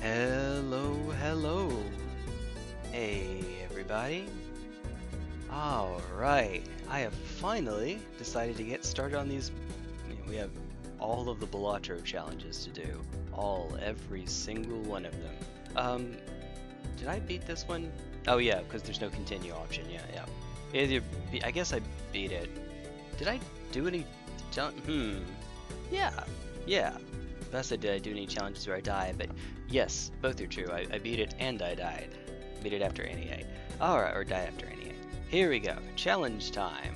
Hello, hello. Hey, everybody. Alright, I have finally decided to get started on these. We have all of the Balatro challenges to do. Every single one of them. Did I beat this one? Oh yeah, because there's no continue option. Yeah. I guess I beat it. Did I do any Yeah. Best I did I do any challenges where I die, but yes, both are true. I beat it and I died. Beat it after NE8. Alright, or die after NE8. Here we go. Challenge time.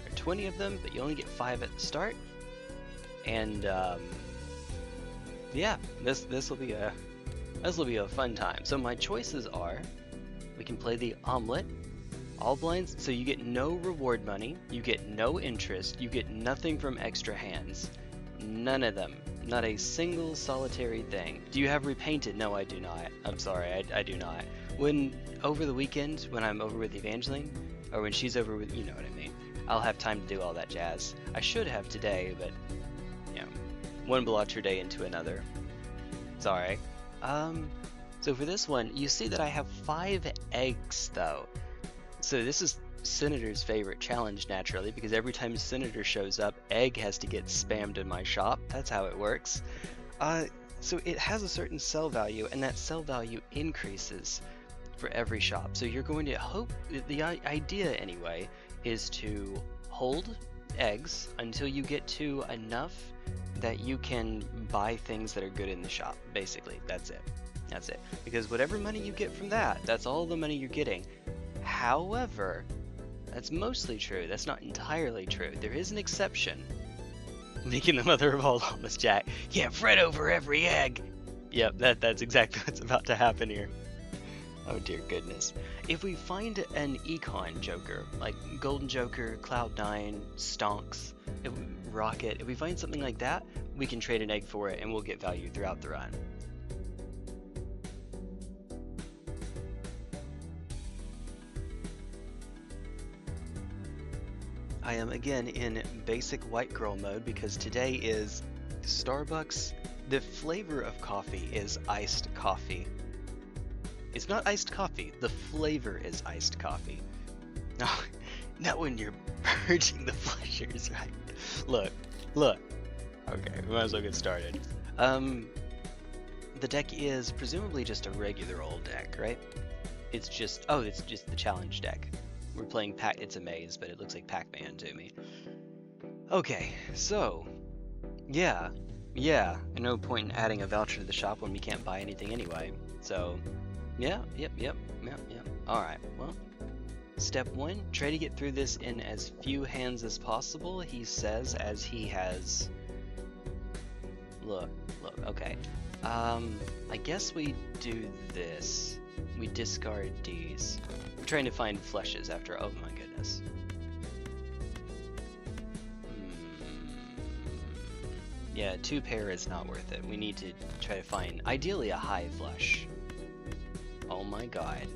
There are 20 of them, but you only get 5 at the start. And yeah, this will be a fun time. So my choices are: we can play the omelet, all blinds, so you get no reward money, you get no interest, you get nothing from extra hands. None of them. Not a single solitary thing. Do you have repainted? No, I do not. I'm sorry, I do not. Over the weekend, when I'm over with Evangeline, or when she's over with, you know what I mean, I'll have time to do all that jazz. I should have today, but, you know, one Balatro day into another. Sorry. So for this one, you see that I have 5 eggs, though. So this is Senator's favorite challenge, naturally, because every time Senator shows up, egg has to get spammed in my shop. That's how it works. So it has a certain sell value, and that sell value increases for every shop. So you're going to hope, the idea anyway, is to hold eggs until you get to enough that you can buy things that are good in the shop. Basically, that's it. That's it. Because whatever money you get from that, that's all the money you're getting. However, that's mostly true. That's not entirely true. There is an exception. Making the mother of all llamas, Jack. Yeah, fret over every egg. Yep, that's exactly what's about to happen here. Oh dear goodness. If we find an econ joker, like Golden Joker, Cloud9, Stonks, Rocket, if we find something like that, we can trade an egg for it and we'll get value throughout the run. I am again in basic white girl mode because today is Starbucks. The flavor of coffee is iced coffee. It's not iced coffee, the flavor is iced coffee. No, not when you're purging the flushers, right? Look. Okay, we might as well get started. The deck is presumably just a regular old deck, right? It's just the challenge deck. We're playing it's a maze, but it looks like Pac-Man to me. Okay, so, yeah, no point in adding a voucher to the shop when we can't buy anything anyway. So, yep. Alright, well, step 1, try to get through this in as few hands as possible, he says, as he has... Look, okay. I guess we do this. We discard these. We're trying to find flushes after. Oh my goodness. Yeah, 2 pair is not worth it. We need to try to find, ideally, a high flush. Oh my god.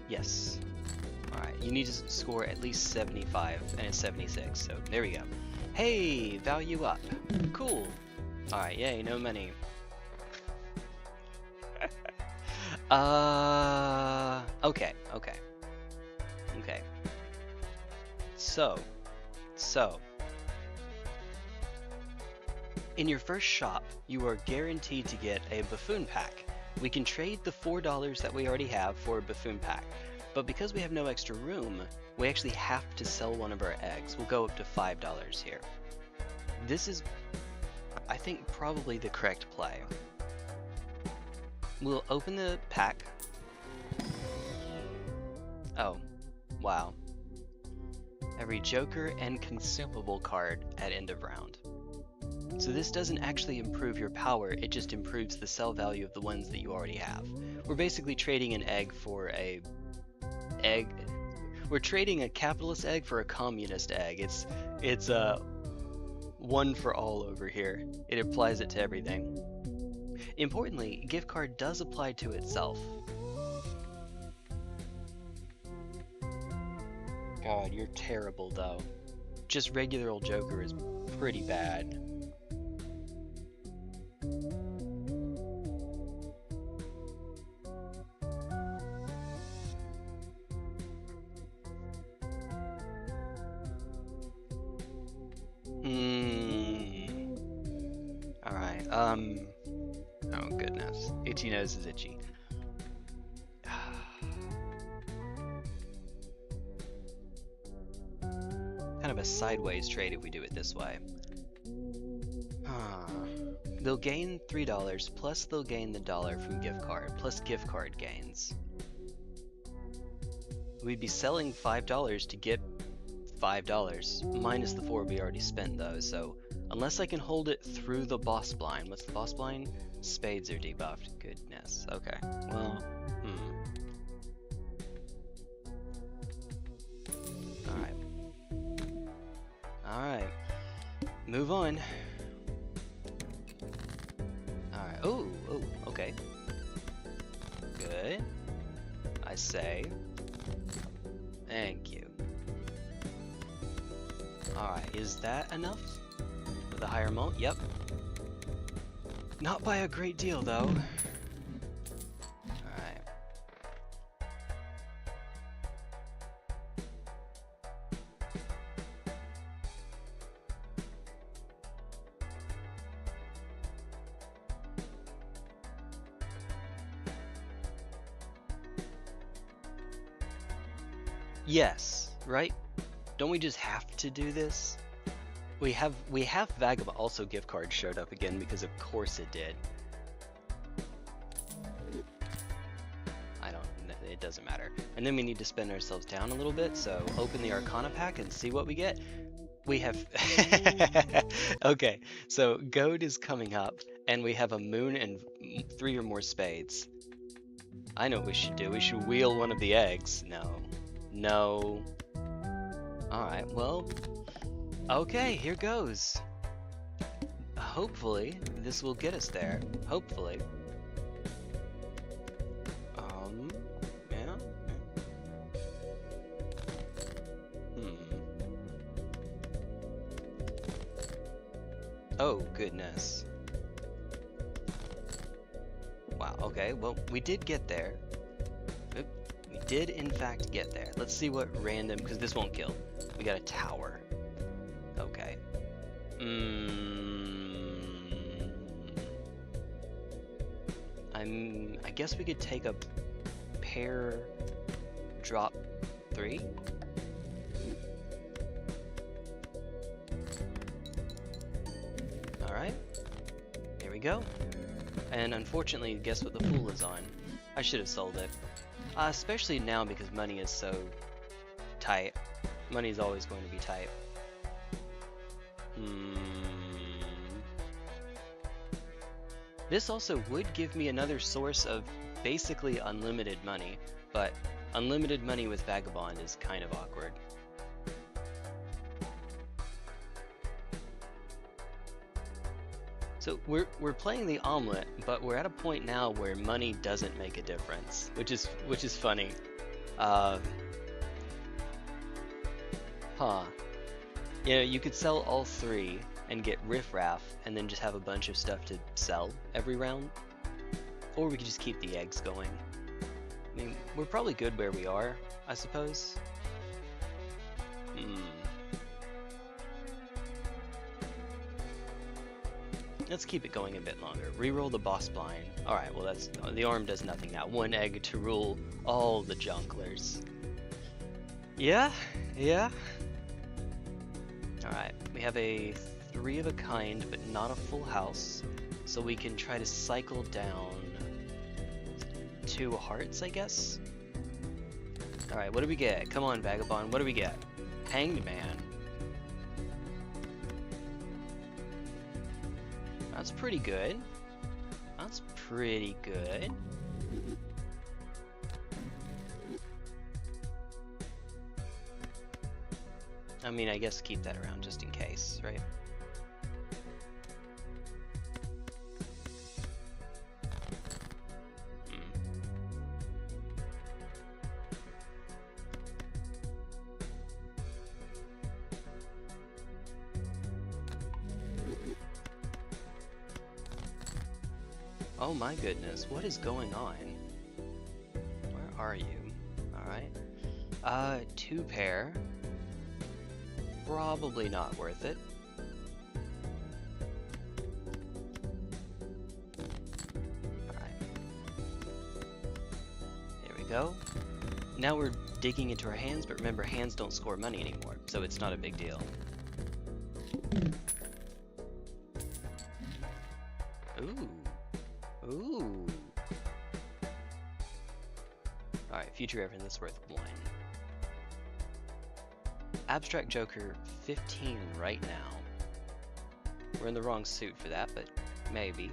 Yes. Alright, you need to score at least 75 and a 76, so there we go. Hey, value up. Cool. Alright, yay, no money. Okay. So, in your first shop, you are guaranteed to get a buffoon pack. We can trade the $4 that we already have for a buffoon pack, but because we have no extra room, we actually have to sell one of our eggs. We'll go up to $5 here. This is, I think, probably the correct play. We'll open the pack. Oh, wow. Every Joker and consumable card at end of round. So this doesn't actually improve your power, it just improves the sell value of the ones that you already have. We're basically trading an egg for a egg. We're trading a capitalist egg for a communist egg. It's a one for all over here. It applies it to everything. Importantly, gift card does apply to itself. God, you're terrible though. Just regular old Joker is pretty bad. Oh goodness. Itchy nose is itchy. Kind of a sideways trade if we do it this way. They'll gain $3, plus they'll gain the $1 from gift card, plus gift card gains. We'd be selling $5 to get $5, minus the 4 we already spent though, so unless I can hold it through the boss blind. What's the boss blind? Spades are debuffed. Goodness. Okay. Well, Alright. Move on. Alright. Oh, okay. Good. I say. Thank you. Alright, is that enough? With a higher amount? Yep. Not by a great deal, though. Alright. Yes, right? Don't we just have to do this? We have Vagabond. Also, gift card showed up again because of course it did. It doesn't matter. And then we need to spend ourselves down a little bit. So open the Arcana pack and see what we get. We have. Okay, so Goad is coming up, and we have a moon and 3 or more spades. I know what we should do. We should wheel one of the eggs. No. Alright, well, okay, here goes. Hopefully, this will get us there. Hopefully. Yeah. Oh, goodness. Wow, okay, well, we did get there. We did, in fact, get there. Let's see what random, because this won't kill. We got a tower. Okay. I guess we could take a pair, drop 3. Alright. Here we go. And unfortunately, guess what the fool is on? I should have sold it. Especially now because money is so tight. Money is always going to be tight. This also would give me another source of basically unlimited money, but unlimited money with Vagabond is kind of awkward. So we're playing the omelet, but we're at a point now where money doesn't make a difference, which is funny. You know, you could sell all 3 and get riffraff, and then just have a bunch of stuff to sell every round, or we could just keep the eggs going. I mean, we're probably good where we are, I suppose. Let's keep it going a bit longer. Reroll the boss blind. Alright, well the arm does nothing now. 1 egg to rule all the junklers. Yeah. Alright, we have a 3 of a kind, but not a full house. So we can try to cycle down 2 hearts, I guess? Alright, what do we get? Come on, Vagabond, what do we get? Hanged Man. That's pretty good. That's pretty good. I mean, I guess keep that around just in case, right? Oh my goodness, what is going on? Where are you? Alright. 2 pair. Probably not worth it. go. Now we're digging into our hands, but remember, hands don't score money anymore, so it's not a big deal. Ooh. Ooh. Alright, future reference, that's worth 1. Abstract Joker, 15 right now. We're in the wrong suit for that, but maybe.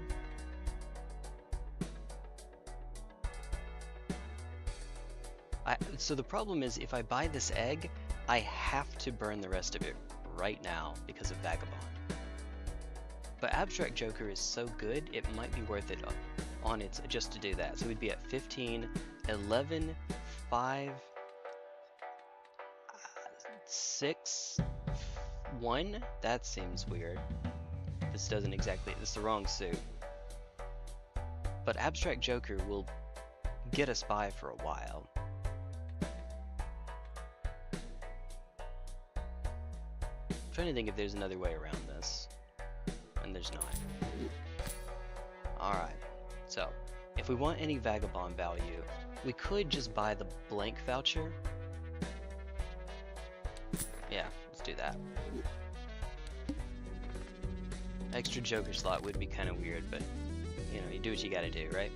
So the problem is, if I buy this egg, I have to burn the rest of it right now because of Vagabond. But Abstract Joker is so good, it might be worth it on its just to do that. So we'd be at 15, 11, 5, 6, 1? That seems weird. This doesn't exactly, it's the wrong suit. But Abstract Joker will get us by for a while. I'm trying to think if there's another way around this. And there's not. Alright, so if we want any Vagabond value, we could just buy the blank voucher. Yeah, let's do that. Extra Joker slot would be kind of weird, but you know, you do what you gotta do, right?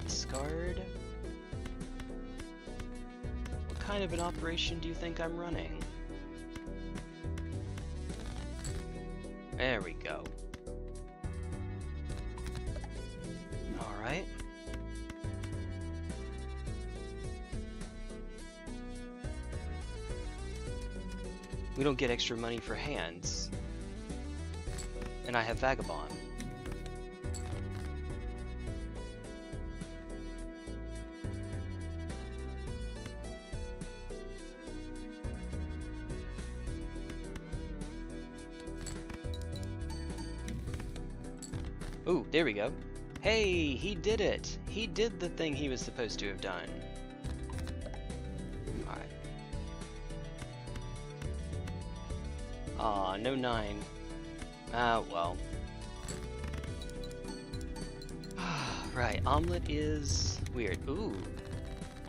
Discard. What kind of an operation do you think I'm running? There we go. Alright. We don't get extra money for hands. And I have Vagabond. Ooh, there we go. Hey, he did it! He did the thing he was supposed to have done. Alright. Aw, no 9. Ah, well. Right, omelet is weird. Ooh.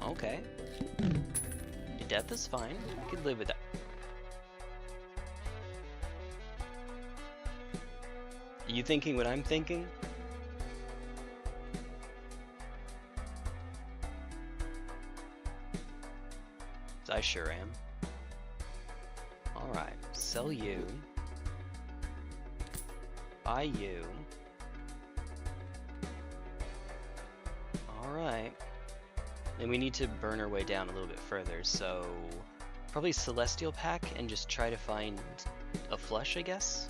Okay. Death is fine. I could live with that. Are you thinking what I'm thinking? I sure am. Alright, sell you. Buy you. Alright. Then we need to burn our way down a little bit further, so probably Celestial Pack and just try to find a flush, I guess?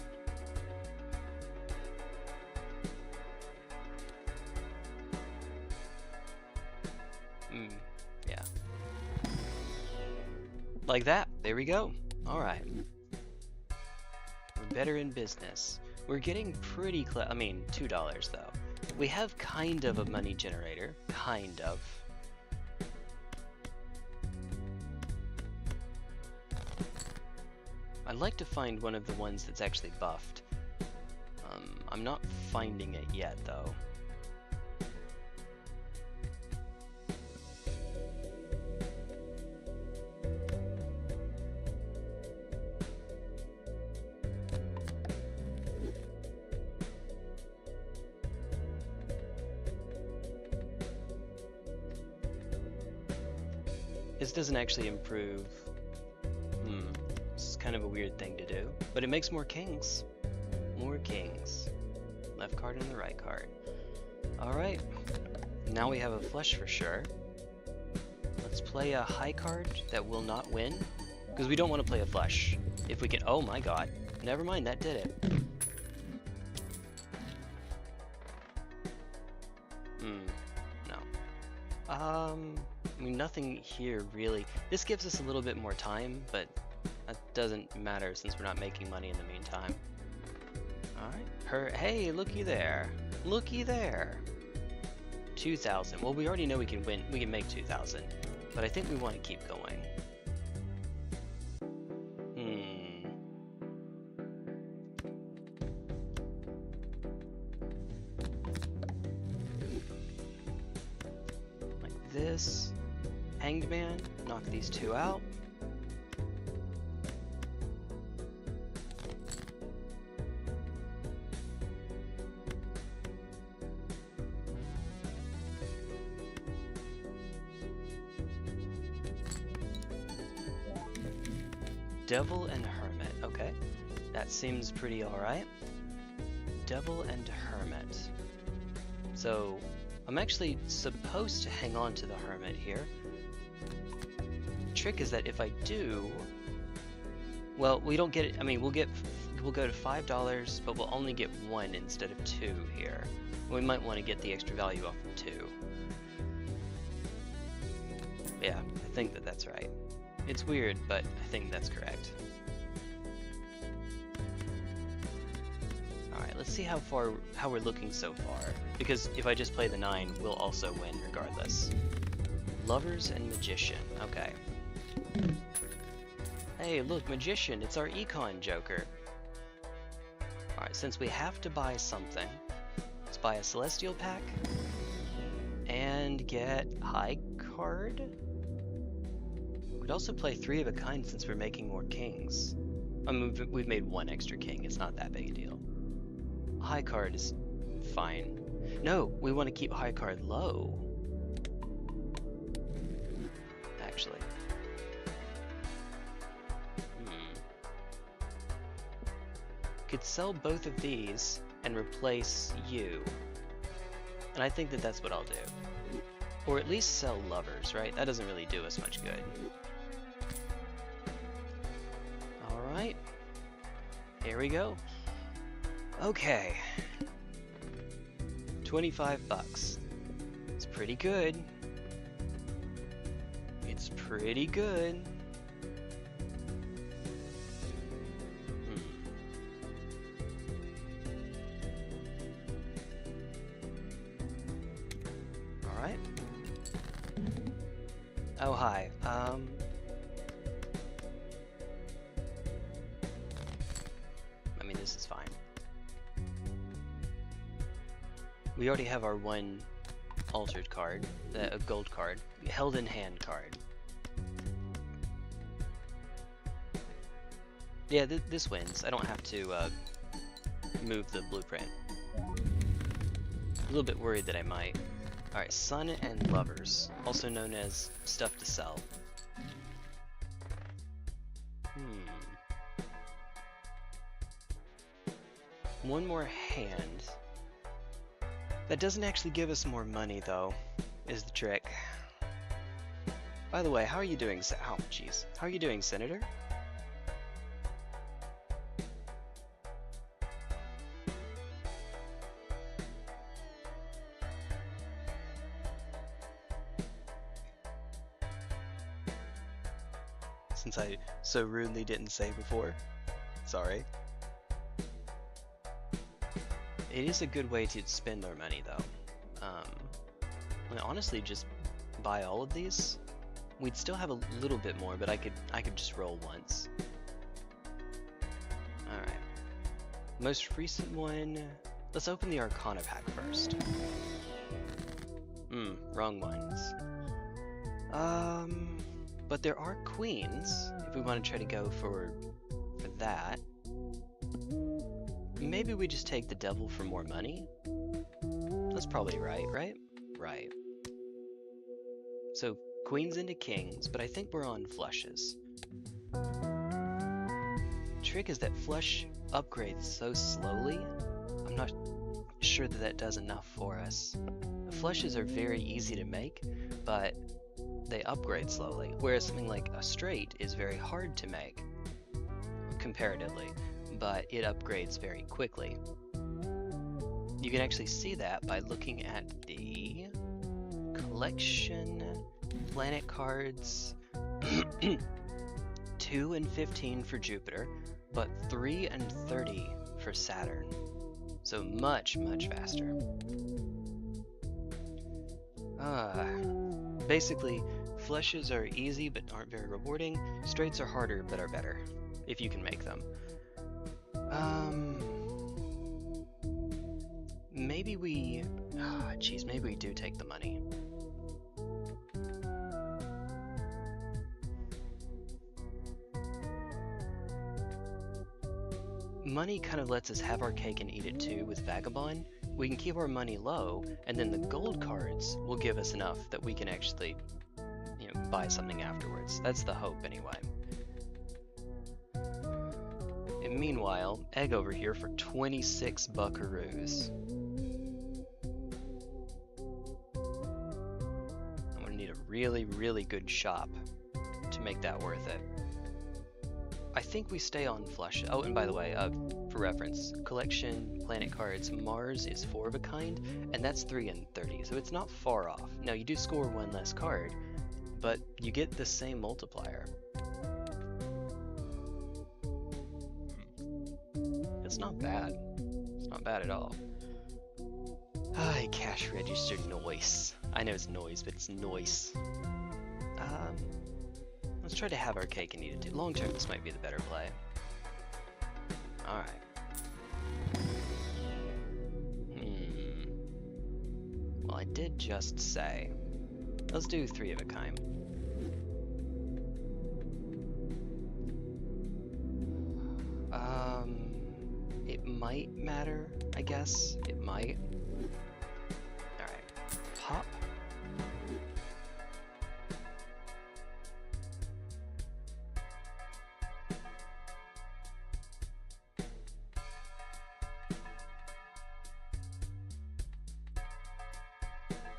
Yeah. Like that. There we go. Alright. We're better in business. We're getting pretty close. I mean, $2 though. We have kind of a money generator. Kind of. I'd like to find one of the ones that's actually buffed. I'm not finding it yet though. This doesn't actually improve. This is kind of a weird thing to do, but it makes more kings. More kings. Left card and the right card. Alright. Now we have a flush for sure. Let's play a high card that will not win, because we don't want to play a flush. If we can. Oh my god. Never mind, that did it. No. I mean, nothing here really. This gives us a little bit more time, but that doesn't matter since we're not making money in the meantime. Alright. Hey, looky there. Looky there. 2,000. Well, we already know we can win. We can make 2,000. But I think we want to keep going. this. Hanged Man, knock these two out. Devil and Hermit, okay. That seems pretty alright. Devil and Hermit. So, I'm actually supposed to hang on to the Hermit here. The trick is that if I do, well, we don't get it. I mean, we'll go to $5, but we'll only get 1 instead of 2 here. We might want to get the extra value off of 2. Yeah, I think that's right. It's weird, but I think that's correct. Alright, let's see how we're looking so far. Because if I just play the 9, we'll also win regardless. Lovers and Magician, okay. Hey, look, Magician, it's our Econ Joker. Alright, since we have to buy something, let's buy a Celestial Pack and get High Card. We'd also play 3 of a kind since we're making more kings. I mean, we've made 1 extra king, it's not that big a deal. High card is fine. No, we want to keep high card low. Actually. Could sell both of these and replace you. And I think that's what I'll do. Or at least sell lovers, right? That doesn't really do us much good. Alright. Here we go. Okay. 25 bucks. It's pretty good. It's pretty good. Alright. Oh, hi. I mean, this is fine. We already have our 1 altered card, a gold card, held in hand card. Yeah, this wins. I don't have to move the blueprint. A little bit worried that I might. Alright, Sun and Lovers, also known as stuff to sell. One more hand. That doesn't actually give us more money, though, is the trick. By the way, how are you doing? Oh, jeez. How are you doing, Senator? Since I so rudely didn't say before. Sorry. It is a good way to spend our money, though. And honestly, just buy all of these. We'd still have a little bit more, but I could just roll once. All right. Most recent one. Let's open the Arcana pack first. Wrong ones. But there are queens. If we want to try to go for that. Maybe we just take the devil for more money? That's probably right? Right. So, queens into kings, but I think we're on flushes. Trick is that flush upgrades so slowly, I'm not sure that does enough for us. The flushes are very easy to make, but they upgrade slowly, whereas something like a straight is very hard to make, comparatively. But it upgrades very quickly. You can actually see that by looking at the collection planet cards. 2 and 15 for Jupiter, but 3 and 30 for Saturn. So much faster. Basically, flushes are easy but aren't very rewarding. Straights are harder but are better, if you can make them. Maybe we... maybe we do take the money. money kind of lets us have our cake and eat it too with Vagabond. We can keep our money low, and then the gold cards will give us enough that we can actually, you know, buy something afterwards. That's the hope anyway. And meanwhile, egg over here for 26 buckaroos. I'm gonna need a really, really good shop to make that worth it. I think we stay on flush. Oh, and by the way, for reference, collection planet cards, Mars is 4 of a kind, and that's 3 and 30, so it's not far off. Now you do score 1 less card, but you get the same multiplier. It's not bad. It's not bad at all. Cash register noise. I know it's noise, but it's noise. Let's try to have our cake and eat it too. Long term, this might be the better play. Alright. Well, I did just say, let's do 3 of a kind. It might matter, I guess. It might. Alright. Pop.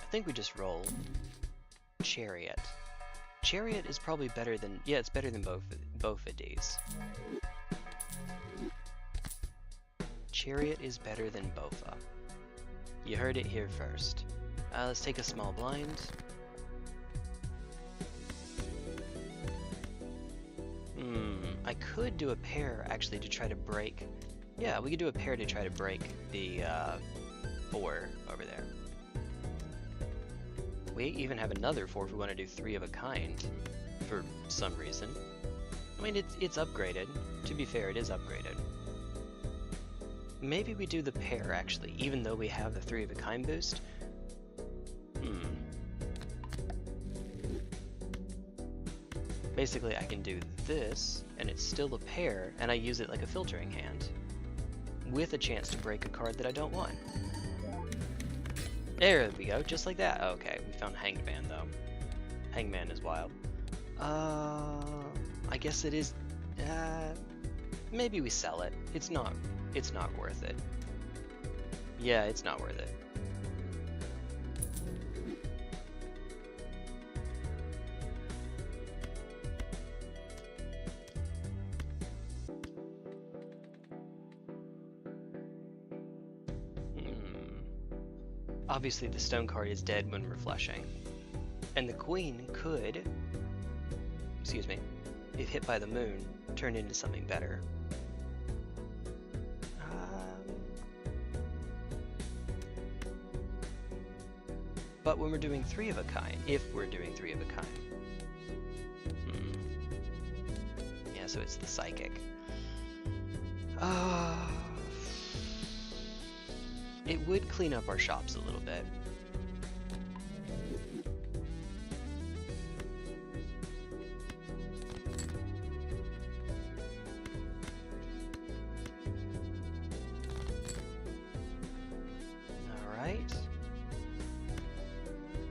I think we just roll Chariot. Chariot is probably better than, yeah, it's better than both of these. Chariot is better than Baawa. You heard it here first. Let's take a small blind. I could do a pair actually to try to break. Yeah, we could do a pair to try to break the 4 over there. We even have another 4 if we want to do 3 of a kind for some reason. I mean, it's upgraded. To be fair, it is upgraded. Maybe we do the pair actually, even though we have the 3 of a kind boost. Basically, I can do this, and it's still a pair, and I use it like a filtering hand, with a chance to break a card that I don't want. There we go, just like that. Okay, we found Hangman though. Hangman is wild. I guess it is. Maybe we sell it. It's not worth it. Yeah, it's not worth it. Obviously the stone card is dead when we're flushing. And the queen could, excuse me, if hit by the moon, turn into something better. But when we're doing 3 of a kind, if we're doing 3 of a kind. Yeah, so it's the psychic. It would clean up our shops a little bit. Alright.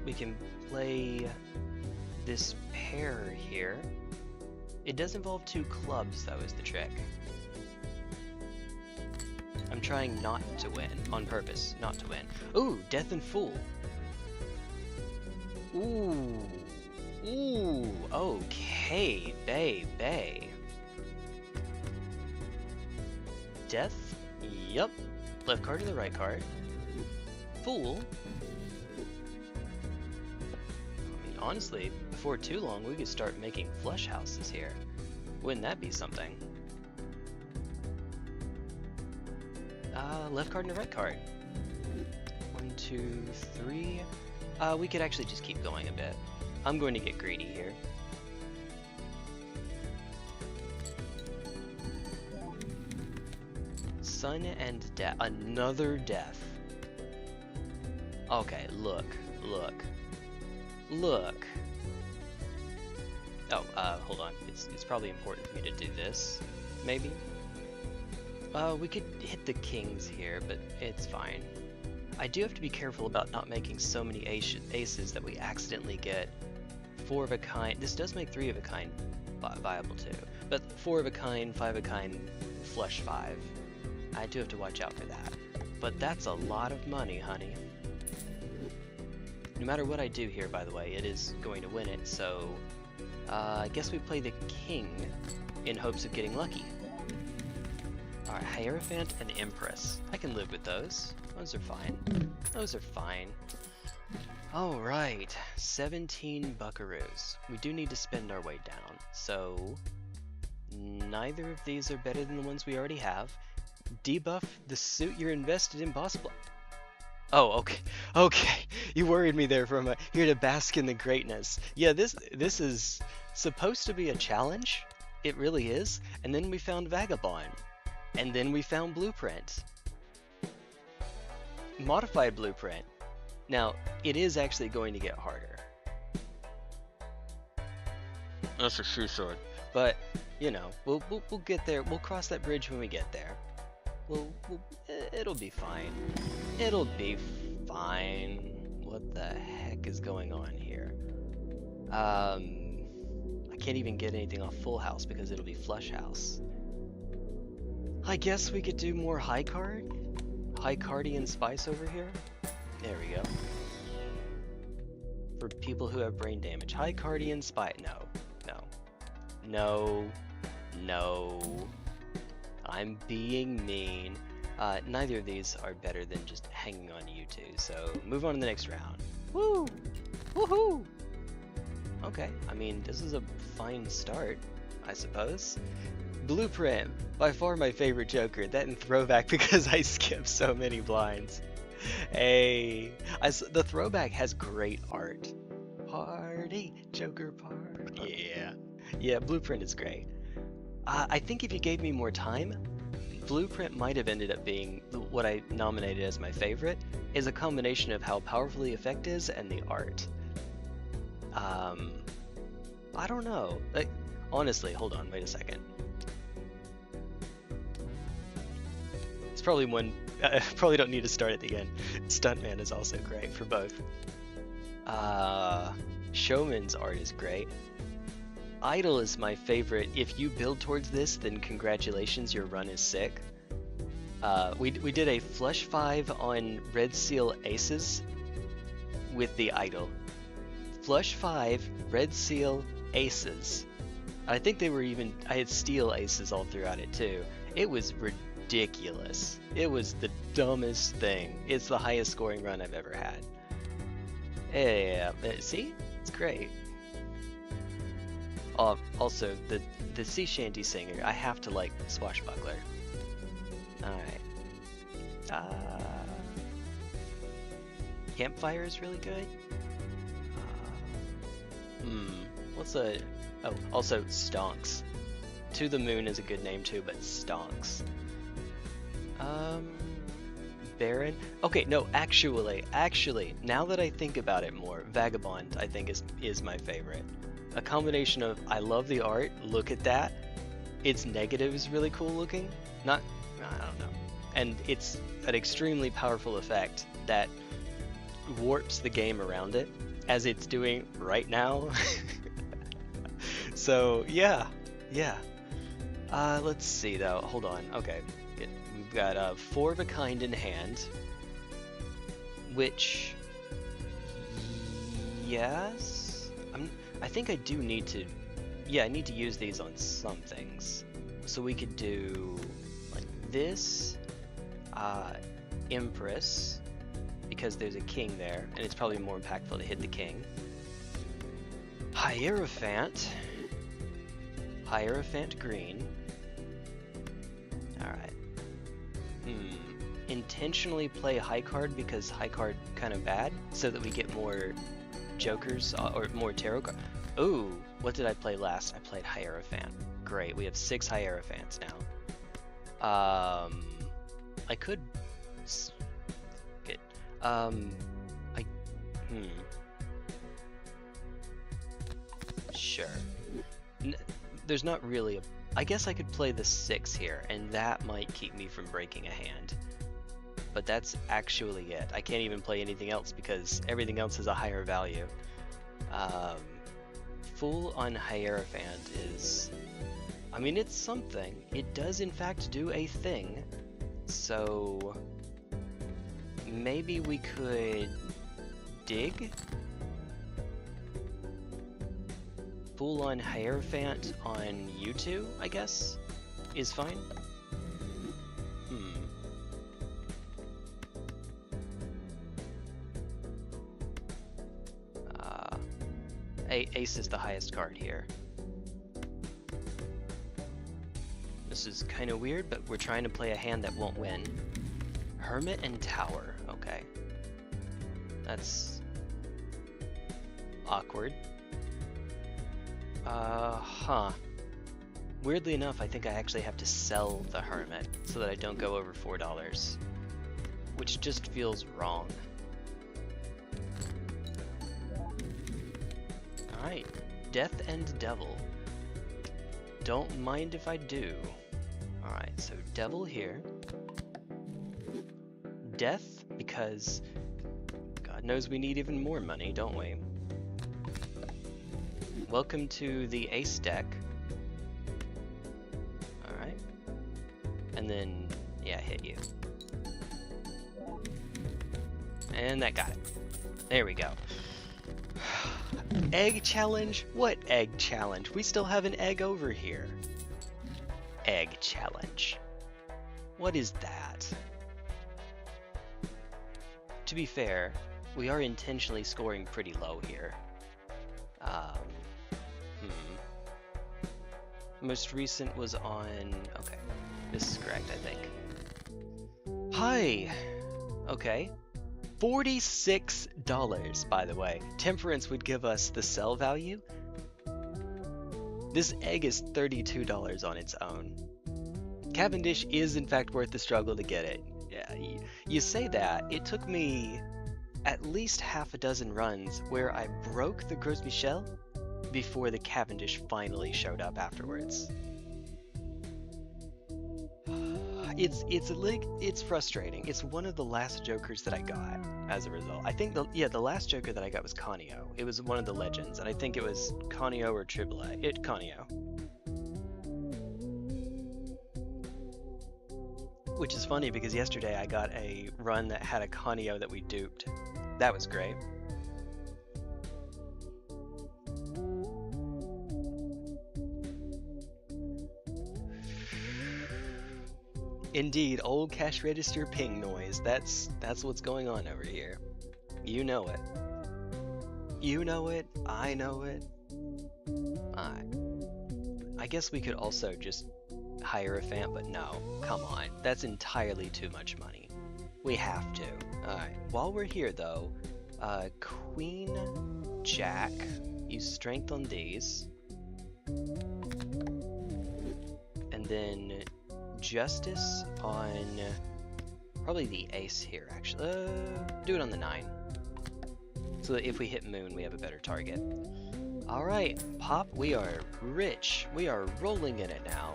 We can play this pair here. It does involve 2 clubs though, is the trick. I'm trying not to win, on purpose, not to win. Ooh, Death and Fool. Ooh. Ooh, okay, baby. Death, yup. Left card to the right card. Fool. I mean, honestly, before too long, we could start making flush houses here. Wouldn't that be something? Left card and a right card. 1, 2, 3. We could actually just keep going a bit. I'm going to get greedy here. Sun and death. Another death. Okay, look. Oh, hold on. It's probably important for me to do this, maybe. We could hit the kings here, but it's fine. I do have to be careful about not making so many aces that we accidentally get 4 of a kind. This does make 3 of a kind viable too, but 4 of a kind, 5 of a kind, flush 5. I do have to watch out for that. But that's a lot of money, honey. No matter what I do here, by the way, it is going to win it, so I guess we play the king in hopes of getting lucky. Alright, Hierophant and Empress. I can live with those. Those are fine. Those are fine. Alright, 17 buckaroos. We do need to spend our way down, so neither of these are better than the ones we already have. Debuff the suit you're invested in possible. Oh, okay. Okay. You worried me there for a moment. Here to bask in the greatness. Yeah, this is supposed to be a challenge. It really is. And then we found Vagabond. And then we found Blueprint. Modified Blueprint. Now, it is actually going to get harder. That's a shoe sword. But, you know, we'll get there. We'll cross that bridge when we get there. It'll be fine. It'll be fine. What the heck is going on here? I can't even get anything off Full House because it'll be Flush House. I guess we could do more high card? High Cardian Spice over here? There we go. For people who have brain damage. High Cardian Spice. No. I'm being mean. Neither of these are better than just hanging on to you two, so move on to the next round. Woo! Woohoo! Okay, I mean, this is a fine start, I suppose. Blueprint, by far my favorite Joker. That and Throwback because I skip so many blinds. Hey, the Throwback has great art. Party, Joker party. Yeah, Blueprint is great. I think if you gave me more time, Blueprint might have ended up being what I nominated as my favorite, is a combination of how powerful the effect is and the art. I don't know. Like, honestly, hold on, wait a second. It's probably one, probably don't need to start at the end. Stuntman is also great for both. Showman's art is great. Idol is my favorite. If you build towards this, then congratulations, your run is sick. We did a Flush 5 on Red Seal Aces with the Idol. Flush 5, Red Seal Aces. I think they were even, I had Steel Aces all throughout it too. It was ridiculous. It was the dumbest thing. It's the highest scoring run I've ever had. Yeah, see? It's great. Also, the sea shanty singer, I have to like Swashbuckler. Alright. Campfire is really good. What's a... Oh, also Stonks. To the Moon is a good name too, but Stonks. Baron? Okay, no, actually, now that I think about it more, Vagabond, I think, is my favorite. A combination of, I love the art, look at that, its negative is really cool looking, I don't know, and it's an extremely powerful effect that warps the game around it, as it's doing right now. So, yeah. Let's see though, hold on, okay. We've got 4 of a kind in hand, which, yes, I think I do need to, yeah, I need to use these on some things. So we could do like this, Empress, because there's a king there, and it's probably more impactful to hit the king. Hierophant green. Alright. Intentionally play high card because high card kind of bad, so that we get more jokers or more tarot cards. Ooh, what did I play last? I played Hierophant. Great, we have 6 Hierophants now. I could get sure. There's not really I guess I could play the 6 here, and that might keep me from breaking a hand. But that's actually it. I can't even play anything else because everything else has a higher value. Full on Hierophant is... I mean, it's something. It does in fact do a thing. So... maybe we could... dig? Full on Hierophant on U2, I guess, is fine. Ace is the highest card here. This is kind of weird, but we're trying to play a hand that won't win. Hermit and Tower, okay. That's awkward. Weirdly enough, I think I actually have to sell the Hermit so that I don't go over $4, which just feels wrong. Alright, Death and Devil. Don't mind if I do. Alright, so Devil here. Death, because God knows we need even more money, don't we? Welcome to the Ace deck. Alright. And then, yeah, hit you. And that got it. There we go. Egg challenge? What egg challenge? We still have an egg over here. Egg challenge. What is that? To be fair, we are intentionally scoring pretty low here. Most recent was on... okay, this is correct, I think. Hi! Okay. $46, by the way. Temperance would give us the sell value. This egg is $32 on its own. Cavendish is in fact worth the struggle to get it. Yeah, you say that. It took me at least half a dozen runs where I broke the Gros Michel before the Cavendish finally showed up afterwards. It's frustrating. It's one of the last jokers that I got as a result. I think the last joker that I got was Conio. It was one of the legends, and I think it was Conio or Triblet. Conio. Which is funny because yesterday I got a run that had a Conio that we duped. That was great. Indeed, old cash register ping noise. That's what's going on over here. You know it. You know it. I know it. I guess we could also just hire a fan, but no. Come on. That's entirely too much money. We have to. Alright. While we're here, though, Queen, Jack. Use strength on these. And then... Justice on probably the ace here, actually. Do it on the 9. So that if we hit moon, we have a better target. Alright, Pop, we are rich. We are rolling in it now.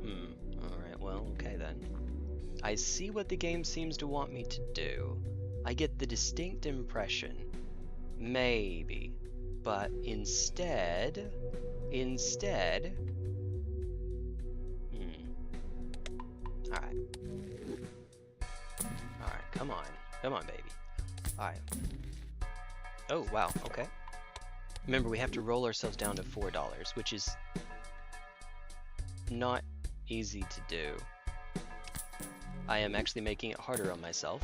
Alright, well, okay then. I see what the game seems to want me to do. I get the distinct impression, maybe, but instead... Alright. Alright, come on. Come on, baby. Alright. Oh, wow, okay. Remember, we have to roll ourselves down to $4, which is not easy to do. I am actually making it harder on myself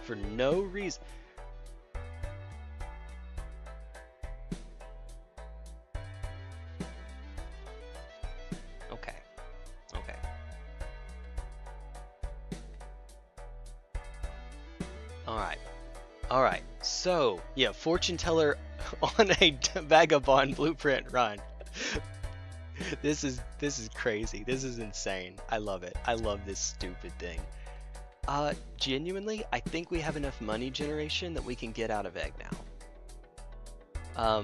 for no reason. Alright, so, yeah, fortune teller on a vagabond blueprint run. This is crazy. This is insane. I love it. I love this stupid thing. Genuinely, I think we have enough money generation that we can get out of egg now.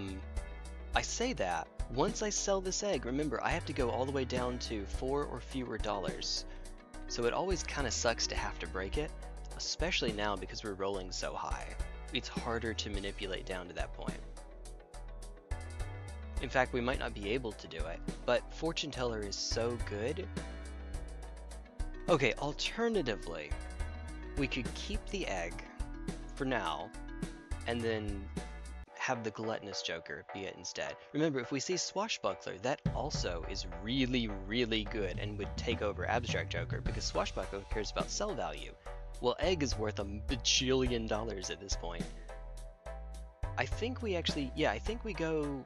I say that, Once I sell this egg, remember, I have to go all the way down to $4 or fewer. So it always kind of sucks to have to break it, especially now because we're rolling so high. It's harder to manipulate down to that point. In fact, we might not be able to do it, but Fortune Teller is so good. Okay, alternatively, we could keep the egg for now, and then have the Gluttonous Joker be it instead. Remember, if we see Swashbuckler, that also is really, really good and would take over Abstract Joker, because Swashbuckler cares about sell value. Well, egg is worth $1 bajillion at this point. I think we actually, yeah, I think we go,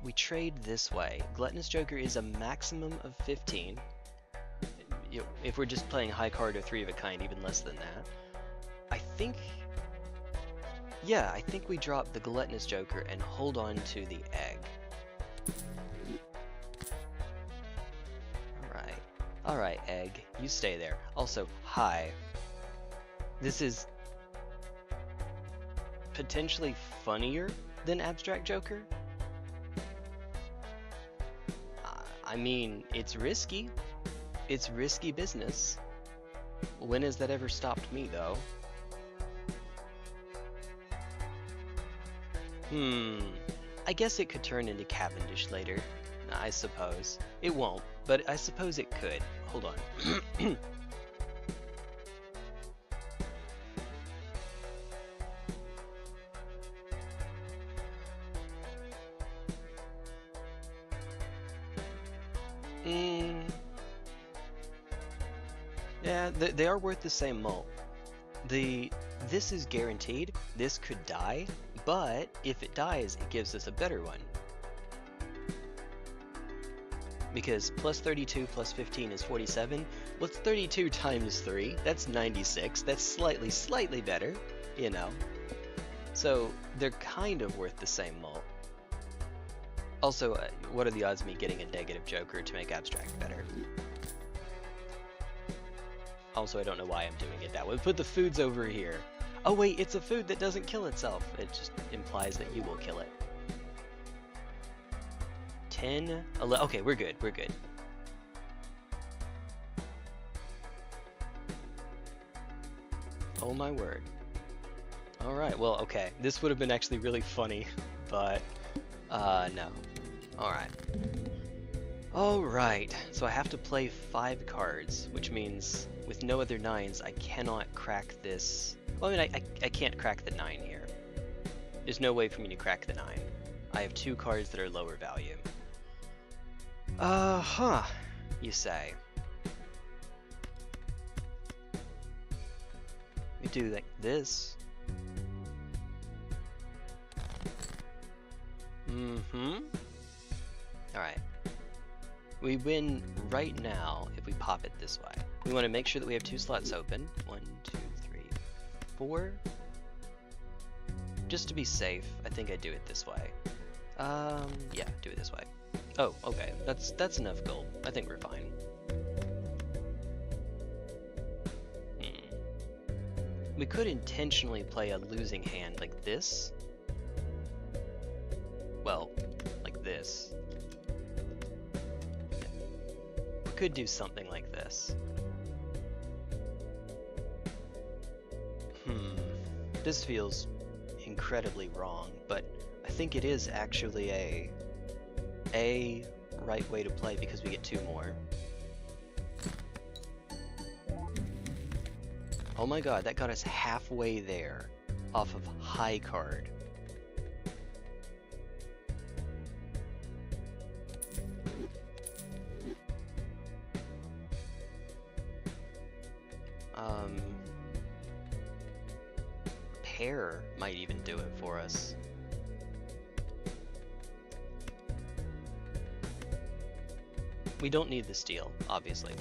we trade this way. Gluttonous Joker is a maximum of 15. If we're just playing high card or 3 of a kind, even less than that. I think, yeah, I think we drop the Gluttonous Joker and hold on to the egg. Alright, egg, you stay there. Also, hi. This is potentially funnier than Abstract Joker. I mean, it's risky. It's risky business. When has that ever stopped me, though? I guess it could turn into Cavendish later. I suppose. It won't, but I suppose it could. Hold on. Yeah, they are worth the same mult. This is guaranteed. This could die, but if it dies, it gives us a better one. Because plus 32 plus 15 is 47. What's 32 times 3? That's 96. That's slightly better, you know. So they're kind of worth the same mult. Also, what are the odds of me getting a negative Joker to make Abstract better? Also, I don't know why I'm doing it that way. Put the foods over here. Oh wait, it's a food that doesn't kill itself. It just implies that you will kill it. 10, 11, okay, we're good, we're good. Oh my word. Alright, well, okay. This would have been actually really funny, but, no. Alright. Alright, so I have to play 5 cards, which means with no other 9s, I cannot crack this. Well, I mean, I can't crack the 9 here. There's no way for me to crack the 9. I have 2 cards that are lower value. You say. We do like this. Alright. We win right now if we pop it this way. We want to make sure that we have 2 slots open. 1, 2, 3, 4. Just to be safe, I think I do it this way. Yeah, do it this way. Oh, okay. That's enough gold. I think we're fine. We could intentionally play a losing hand like this. Well, like this. We could do something like this. This feels incredibly wrong, but I think it is actually a right way to play because we get 2 more. Oh my god, that got us halfway there off of high card. Pair might even do it for us. We don't need the steal, obviously.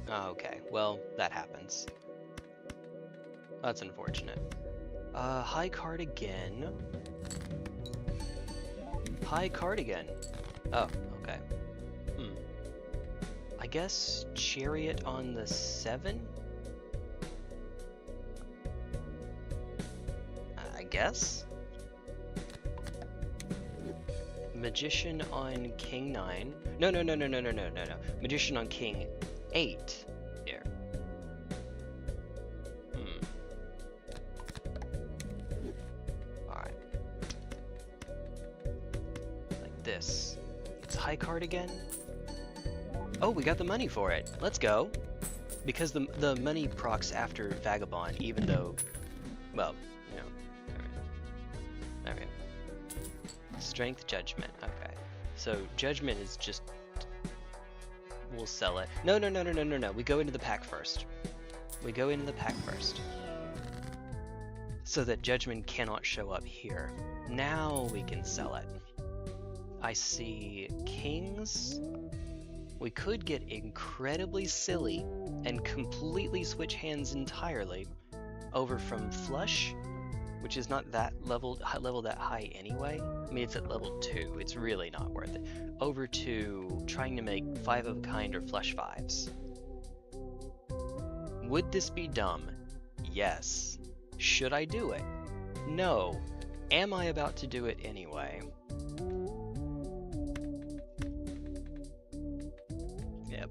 Okay, well, that happens. That's unfortunate. High card again. High card again. Oh, okay. I guess Chariot on the 7? I guess? Magician on King 9. No. Magician on King 8. Here. Alright. Like this. It's high card again? Oh, we got the money for it. Let's go. Because the money procs after Vagabond, even though, well, you know, there we go. Strength, Judgment, okay. So, Judgment is just, we'll sell it. No, we go into the pack first. So that Judgment cannot show up here. Now we can sell it. I see Kings. We could get incredibly silly and completely switch hands entirely over from Flush, which is not that level that high anyway. I mean, it's at level 2. It's really not worth it. Over to trying to make 5 of a kind or Flush 5s. Would this be dumb? Yes. Should I do it? No. Am I about to do it anyway?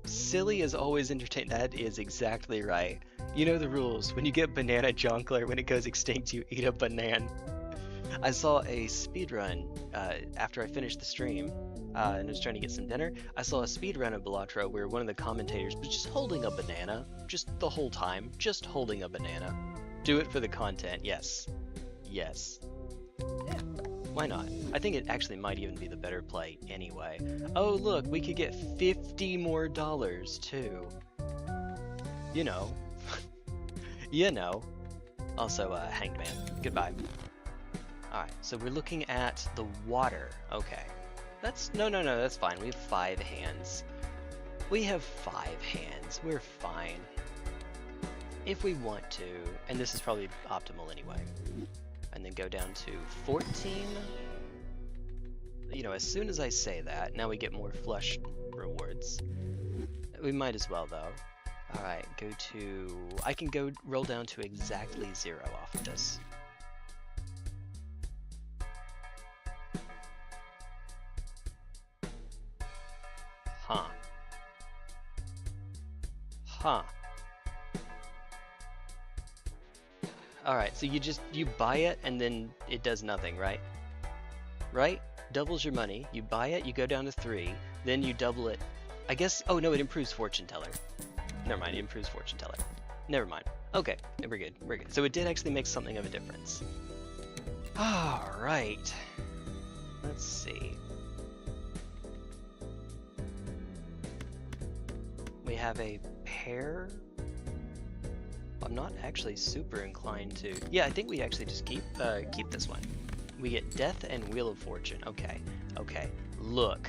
Silly is always entertaining. That is exactly right. You know the rules. When you get Banana Jonkler, when it goes extinct, you eat a banana. I saw a speedrun after I finished the stream and was trying to get some dinner. I saw a speedrun of Balatro where one of the commentators was just holding a banana, just the whole time, just holding a banana. Do it for the content, yes. Yes. Yeah. Why not? I think it actually might even be the better play anyway. Oh look, we could get $50 more too. You know. You know. Also, Hanged Man. Goodbye. Alright, so we're looking at the water. Okay. No, that's fine. We have 5 hands. We're fine. If we want to, and this is probably optimal anyway. And then go down to 14. You know, as soon as I say that, now we get more flush rewards. We might as well, though. Alright, go to... I can go roll down to exactly 0 off of this. Huh. Alright, so you buy it and then it does nothing, right? Right? Doubles your money, you buy it, you go down to 3, then you double it. I guess, oh no, it improves Fortune Teller. Never mind, it improves Fortune Teller. Never mind. Okay, we're good. So it did actually make something of a difference. Alright. Let's see. We have a pair. I'm not actually super inclined to... Yeah, I think we actually just keep this one. We get Death and Wheel of Fortune. Okay. Look.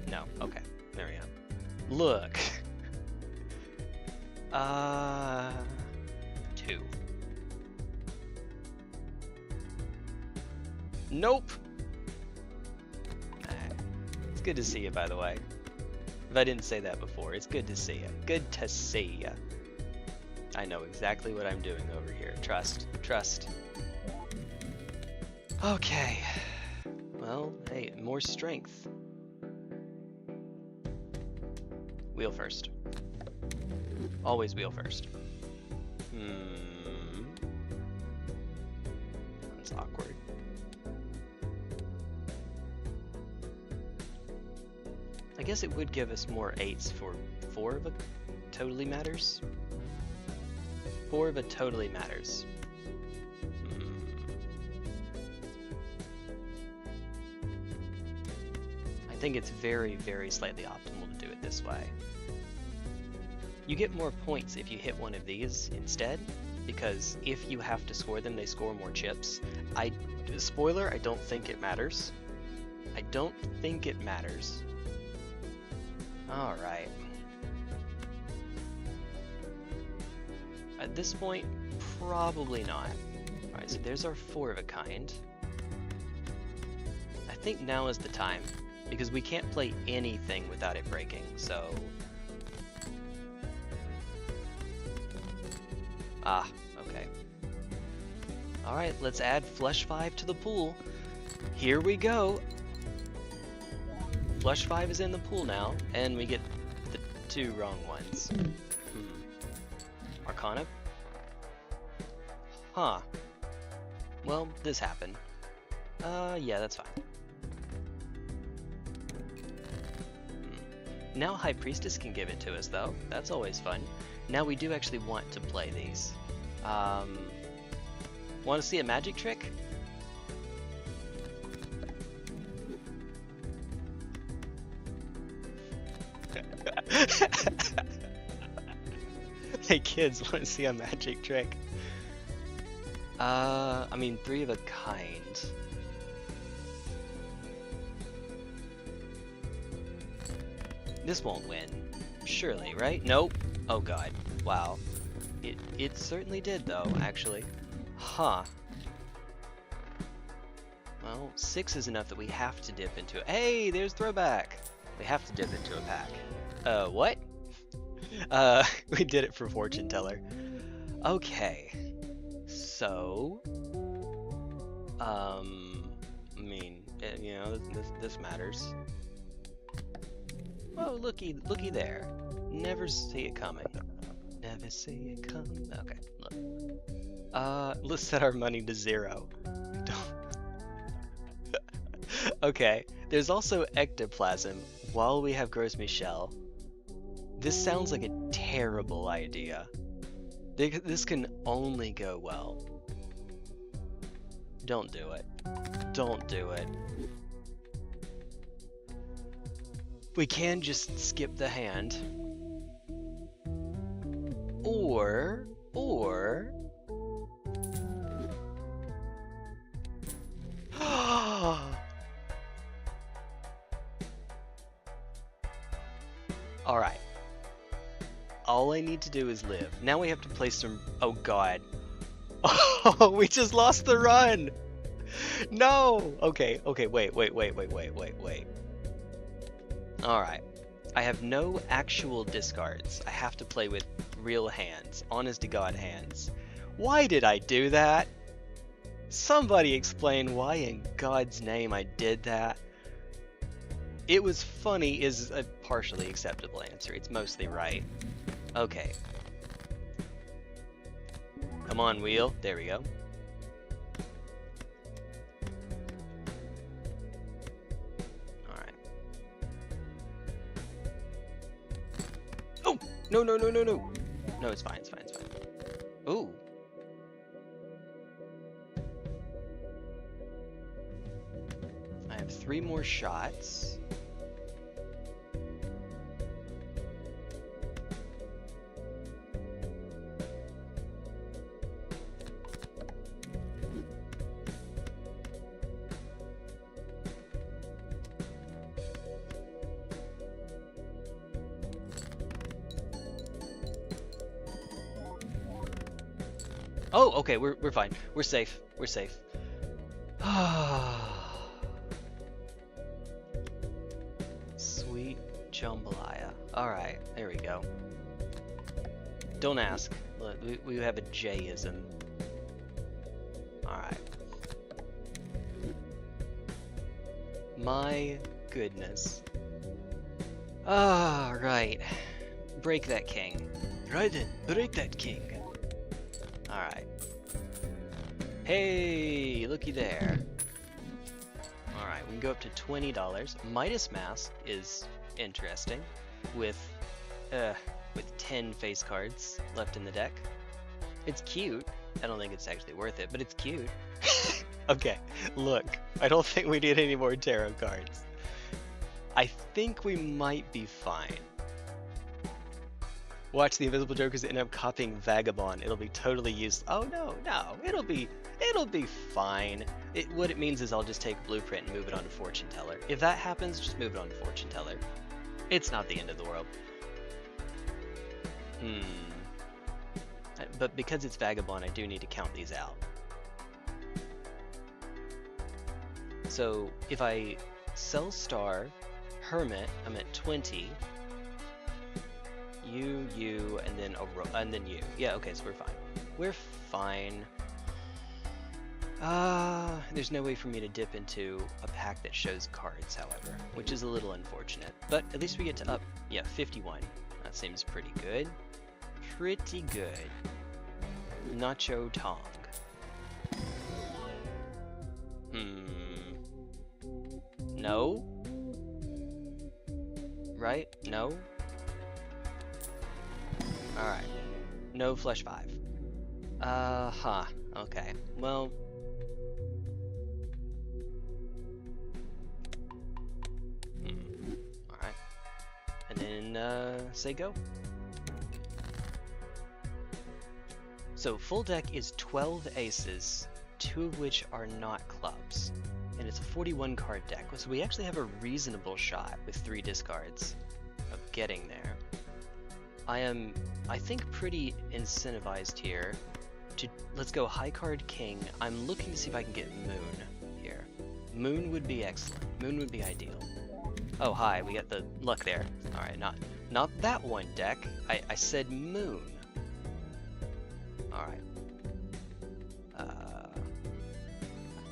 No, okay. There we go. Look. 2. Nope! It's good to see you, by the way. If I didn't say that before, it's good to see you. Good to see you. I know exactly what I'm doing over here. Trust. Okay. Well, hey, more strength. Wheel first. Always wheel first. That's awkward. I guess it would give us more 8s for 4 of a totally matters. 4 of a totally matters. I think it's very, very slightly optimal to do it this way. You get more points if you hit one of these instead, because if you have to score them, they score more chips. Spoiler, I don't think it matters. Alright. At this point, probably not. Alright, so there's our 4 of a kind. I think now is the time, because we can't play anything without it breaking, so... Okay. Alright, let's add Flush 5 to the pool. Here we go! Blush 5 is in the pool now, and we get the 2 wrong ones. Arcana? Huh. Well, this happened. Yeah, that's fine. Now High Priestess can give it to us, though. That's always fun. Now we do actually want to play these. Want to see a magic trick? Hey kids, want to see a magic trick? I mean, 3 of a kind. This won't win. Surely, right? Nope. Oh god. Wow. It certainly did, though, actually. Huh. Well, 6 is enough that we have to dip into it. Hey, there's throwback! We have to dip into a pack. What? We did it for Fortune Teller. Okay. So... I mean, you know, this matters. Oh, looky there. Never see it coming. Never see it coming. Okay, look. Let's set our money to 0. Okay, there's also ectoplasm while we have Gros Michel. This sounds like a terrible idea. This can only go well. Don't do it. Don't do it. We can just skip the hand. Or... Alright. All I need to do is live. Now we have to play some... Oh god. Oh, we just lost the run! No! Okay, wait. Alright. I have no actual discards. I have to play with real hands. Honest to God hands. Why did I do that? Somebody explain why in God's name I did that. It was funny is a partially acceptable answer. It's mostly right. Okay. Come on, wheel. There we go. Alright. Oh! No. No, it's fine, it's fine. Ooh. I have 3 more shots. Oh, okay, we're fine. We're safe. We're safe. Sweet jambalaya. Alright, there we go. Don't ask. Look, we have a J-ism. Alright. My goodness. Right. Break that king. Right then, break that king. Alright. Hey, looky there. Alright, we can go up to $20. Midas Mask is interesting with 10 face cards left in the deck. It's cute. I don't think it's actually worth it, but it's cute. Okay, look. I don't think we need any more tarot cards. I think we might be fine. Watch the Invisible Jokers end up copying Vagabond. It'll be totally useless. Oh no, it'll be fine. What it means is I'll just take Blueprint and move it on to Fortune Teller. If that happens, just move it on to Fortune Teller. It's not the end of the world. But because it's Vagabond, I do need to count these out. So if I sell Star, Hermit, I'm at 20. You, and then you. Yeah, okay, so we're fine. We're fine. There's no way for me to dip into a pack that shows cards, however, which is a little unfortunate. But at least we get to up, yeah, 51. That seems pretty good. Pretty good. Nacho Tong. No? Right? No? Alright. No flesh 5. Okay. Well... Alright. And then, say go. So, full deck is 12 aces, 2 of which are not clubs. And it's a 41 card deck, so we actually have a reasonable shot with 3 discards of getting there. I am, I think, pretty incentivized here to, let's go high card king. I'm looking to see if I can get moon here. Moon would be excellent. Moon would be ideal. Oh, hi, we got the luck there. Alright, not that one deck. I said moon. Alright.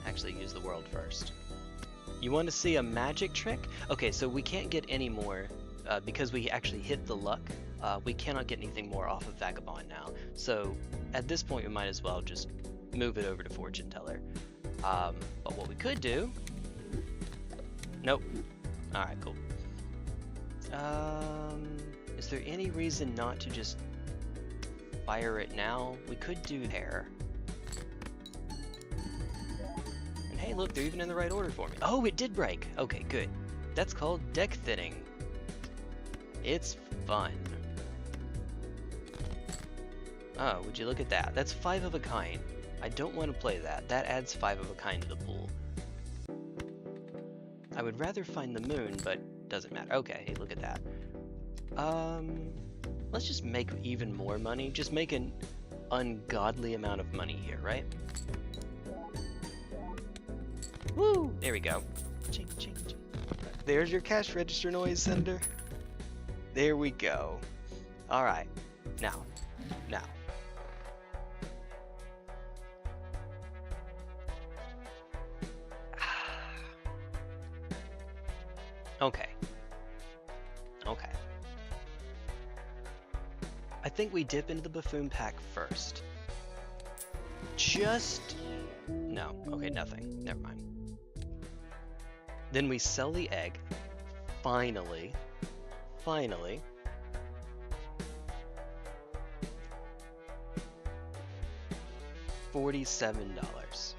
Actually use the world first. You want to see a magic trick? Okay, so we can't get any more, because we actually hit the luck, we cannot get anything more off of Vagabond now. So at this point we might as well just move it over to Fortune Teller. But what we could do... Nope. Alright, cool. Is there any reason not to just fire it now? We could do hair. Hey, look, they're even in the right order for me. Oh, it did break. Okay, good. That's called deck thinning. It's fun. Oh, would you look at that? That's 5 of a kind. I don't want to play that. That adds 5 of a kind to the pool. I would rather find the moon, but doesn't matter. Okay, hey, look at that. Let's just make even more money. Just make an ungodly amount of money here, right? Woo! There we go. Ching, ching, ching. There's your cash register noise, Senator. There we go. Alright. Now. Okay. I think we dip into the buffoon pack first. No. Okay, nothing. Never mind. Then we sell the egg. Finally. $47.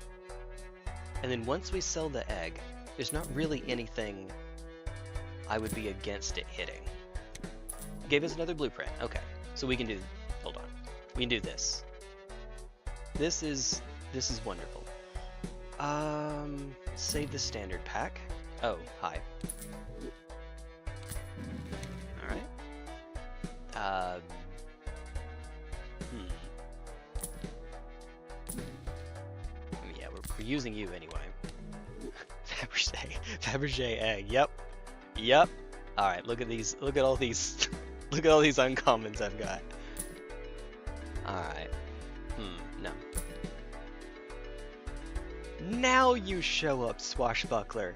And then once we sell the egg, there's not really anything I would be against it hitting. Gave us another blueprint. Okay. So we can do... Hold on. We can do this. This is wonderful. Save the standard pack. Oh, hi. Alright. Yeah, we're using you anyway. Fabergé egg, yep. Alright, look at these, look at all these, look at all these uncommons I've got. Alright. No. Now you show up, Swashbuckler.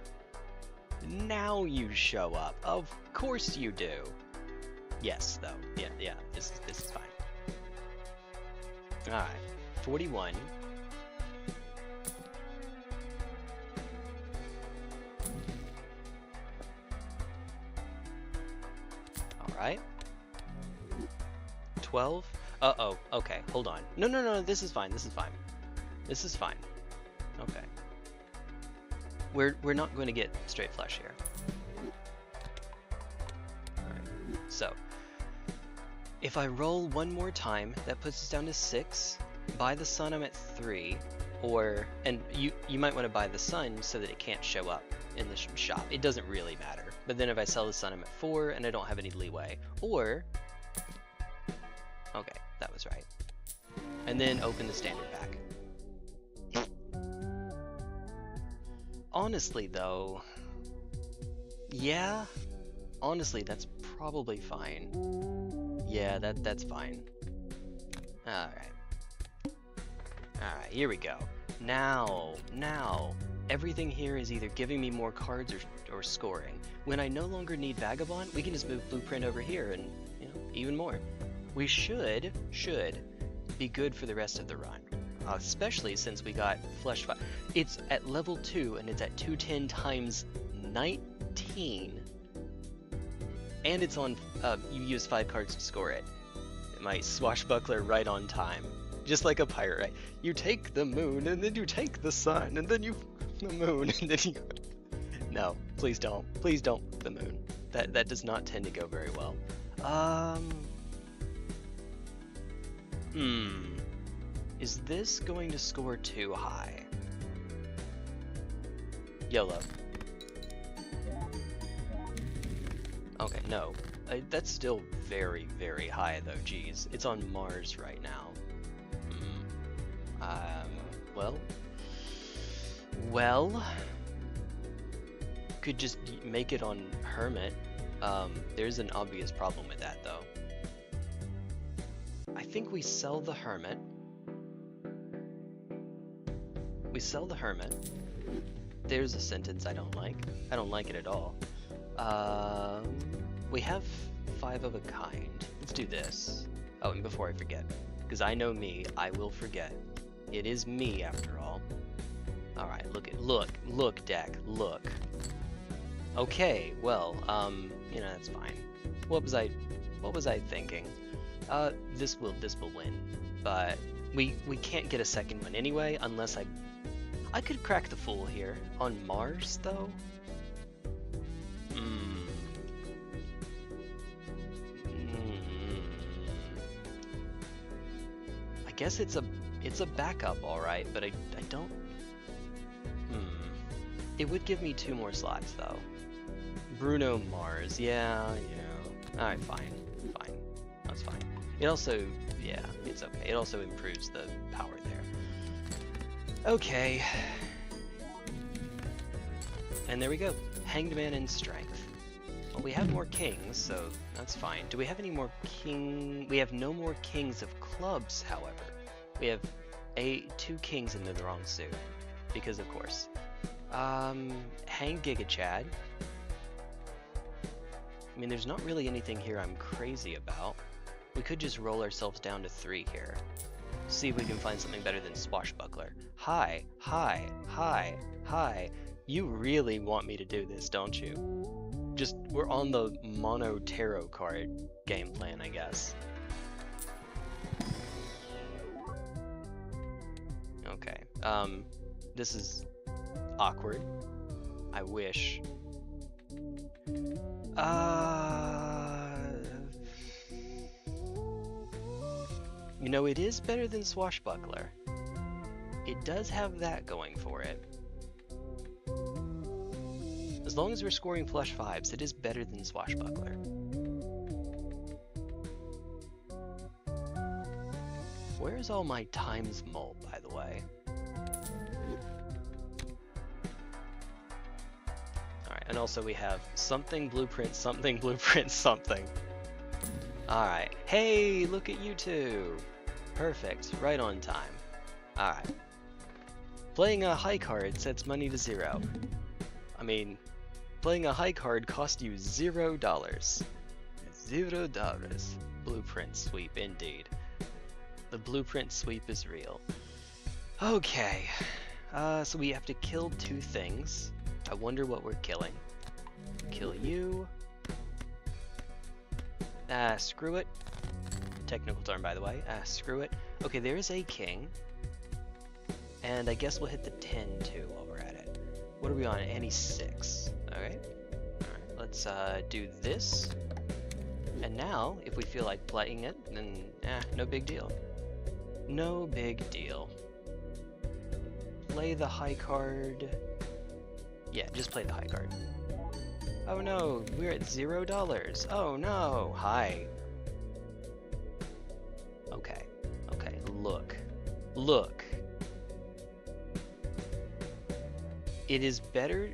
Now you show up. Of course you do. Yes, though. Yeah. This is fine. All right. 41. All right. 12. Uh-oh. Okay. Hold on. No. This is fine. This is fine. Okay. We're not going to get straight flush here. Alright, so if I roll one more time, that puts us down to 6. Buy the sun, I'm at 3. And you might want to buy the sun so that it can't show up in the shop. It doesn't really matter. But then if I sell the sun, I'm at 4 and I don't have any leeway. Or, okay, that was right. And then open the standard pack. Honestly, though, yeah, honestly, that's probably fine. Yeah, that's fine. Alright, here we go. Now. Everything here is either giving me more cards or scoring. When I no longer need Vagabond, we can just move Blueprint over here and, you know, even more. We should be good for the rest of the run. Especially since we got Flesh 5. It's at level 2 and it's at 210 times 19. And it's on, you use 5 cards to score it. My Swashbuckler right on time. Just like a pirate, right? You take the moon, and then you take the sun, and then you the moon, and then you... No, please don't. Please don't the moon. That does not tend to go very well. Is this going to score too high? YOLO. Okay, no. That's still very, very high, though, geez. It's on Mars right now. Well, could just make it on Hermit. There's an obvious problem with that, though. I think we sell the Hermit. There's a sentence I don't like. I don't like it at all. We have 5 of a kind. Let's do this. Oh, and before I forget, because I know me, I will forget. It is me after all. Alright, look, deck, look. Okay, well, you know, that's fine. What was I thinking? This will win, but we can't get a second one anyway, unless I could crack the Fool here. On Mars, though? I guess it's a backup, alright, but I don't... It would give me 2 more slots, though. Bruno Mars, yeah. Alright, fine. That's fine. It also, yeah, it's okay. It also improves the power there. Okay. And there we go. Hanged Man in Strength. Well, we have more kings, so that's fine. Do we have any more king... We have no more kings of clubs, however. We have 2 kings in the wrong suit. Because of course. Hang Giga Chad. I mean, there's not really anything here I'm crazy about. We could just roll ourselves down to 3 here. See if we can find something better than Swashbuckler. Hi. You really want me to do this, don't you? Just, we're on the mono tarot card game plan, I guess. Okay. This is awkward. I wish. You know, it is better than Swashbuckler. It does have that going for it. As long as we're scoring flush 5s, it is better than Swashbuckler. Where's all my times mole, by the way? Alright, and also we have something blueprint, something blueprint, something. Alright, hey, look at you two! Perfect, right on time. Alright. Playing a high card sets money to 0. I mean, playing a high card cost you $0. $0. Blueprint sweep, indeed. The blueprint sweep is real. Okay, so we have to kill 2 things. I wonder what we're killing. Kill you. Screw it. Technical term, by the way. Screw it. Okay, there's a king. And I guess we'll hit the 10 too while we're at it. What are we on? Any 6. Alright. Alright, let's do this. And now, if we feel like playing it, then no big deal. No big deal. Play the high card. Yeah, just play the high card. Oh no, we're at $0. Oh no, hi. Okay, okay, look. It is better,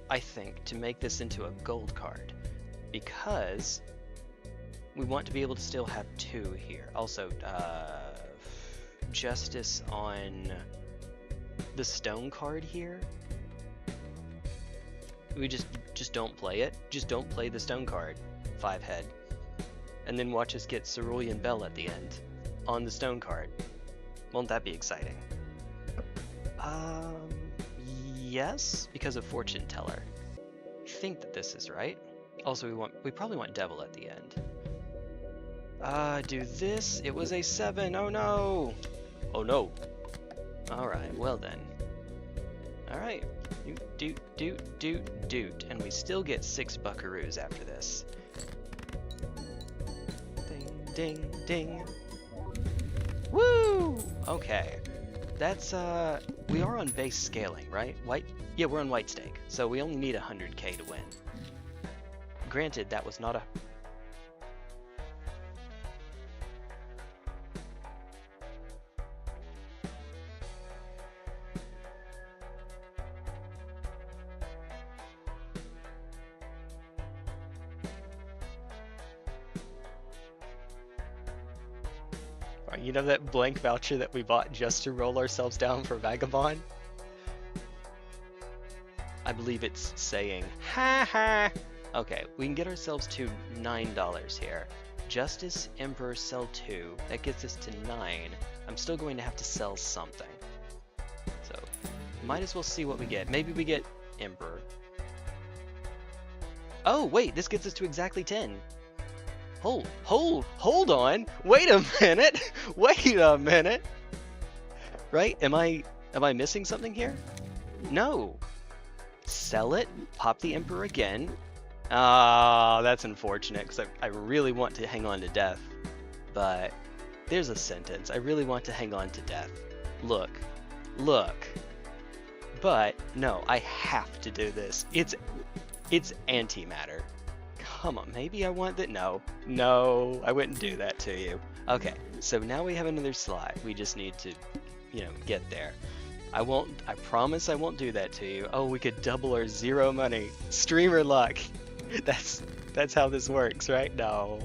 I think, to make this into a gold card, because we want to be able to still have 2 here. Also, Justice on the stone card here. We just don't play it. Just don't play the stone card, 5 head. And then watch us get Cerulean Bell at the end on the stone card. Won't that be exciting? Yes, because of Fortune Teller. I think that this is right. Also, we probably want Devil at the end. Do this. It was a 7. Oh no! Oh no! Alright, well then. Alright. Doot. And we still get 6 buckaroos after this. Ding, ding. Woo! Okay. That's, we are on base scaling, right? Yeah, we're on white stake, so we only need 100k to win. Granted, that was not a... You know that blank voucher that we bought just to roll ourselves down for Vagabond? I believe it's saying, ha ha! Okay, we can get ourselves to $9 here. Justice, Emperor, sell 2. That gets us to 9. I'm still going to have to sell something. So, might as well see what we get. Maybe we get Emperor. Oh, wait, this gets us to exactly 10. Hold on! Wait a minute! Wait a minute! Right? Am I missing something here? No! Sell it, pop the Emperor again. Ah, that's unfortunate, because I really want to hang on to death. But there's a sentence. I really want to hang on to death. Look. But, no, I have to do this. It's antimatter. Come on, maybe I want that. No, I wouldn't do that to you. Okay, so now we have another slot. We just need to, get there. I promise I won't do that to you. Oh, we could double our 0 money. Streamer luck. That's how this works, right? No.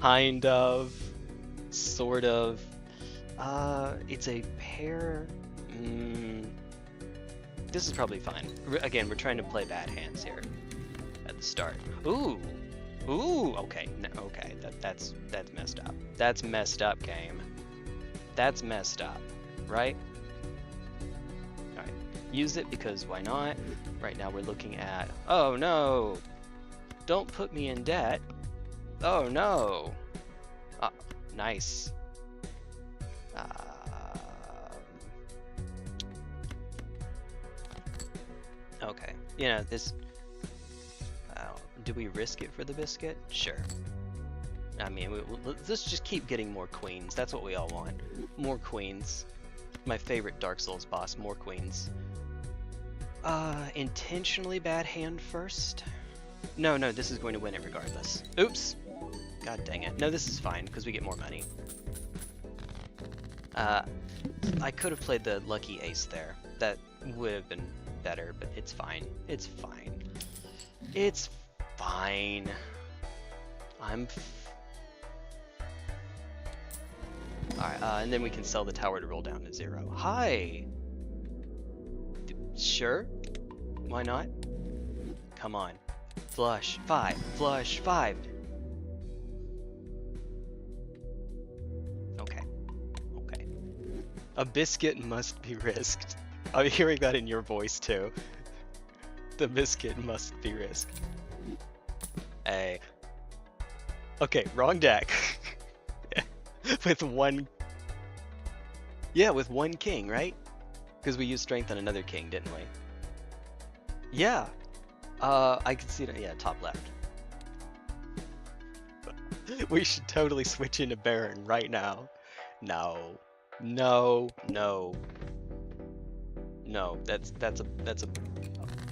Kind of. Sort of. It's a pair. This is probably fine. Again, we're trying to play bad hands here at the start. Ooh, okay, okay, that's messed up. That's messed up, game. That's messed up, right? All right, use it because why not? Right now we're looking at, oh no, don't put me in debt. Oh no, nice. Okay, this... do we risk it for the biscuit? Sure. I mean, let's just keep getting more queens. That's what we all want. More queens. My favorite Dark Souls boss, more queens. Intentionally bad hand first? No, this is going to win it regardless. Oops! God dang it. No, this is fine, because we get more money. I could have played the lucky ace there. That would have been better, but it's fine. It's fine. It's fine. Alright, and then we can sell the tower to roll down to 0. Hi! Sure? Why not? Come on. Flush 5. Flush 5. Okay. A biscuit must be risked. I'm hearing that in your voice too. The biscuit must be risked. Hey. Okay, wrong deck. With one king, right? Because we used strength on another king, didn't we? Yeah. I can see that. Yeah, top left. We should totally switch into Baron right now. No.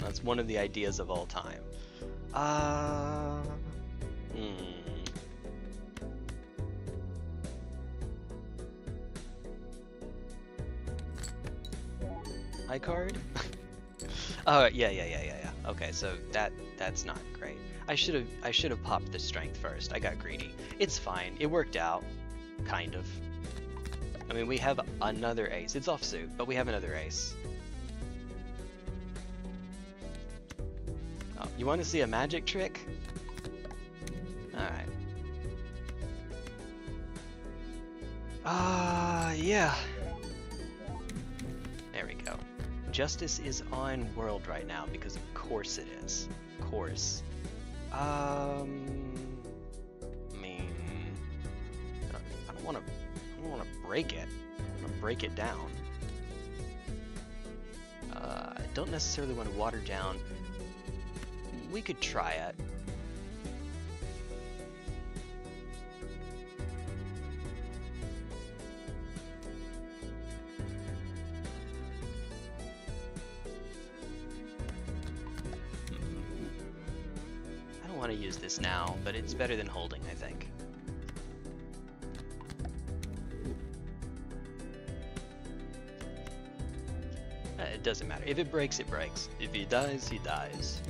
That's one of the ideas of all time. High card? Oh yeah. Okay, so that's not great. I should have popped the strength first. I got greedy. It's fine. It worked out, kind of. I mean, we have another ace. It's offsuit, but we have another ace. Oh, you want to see a magic trick? Alright. Yeah. There we go. Justice is on world right now, because of course it is. Of course. I mean, I don't want to break it. I want to break it down. I don't necessarily want to water down. We could try it. I don't want to use this now, but it's better than holding, I think. It doesn't matter. If it breaks, it breaks. If he dies, he dies.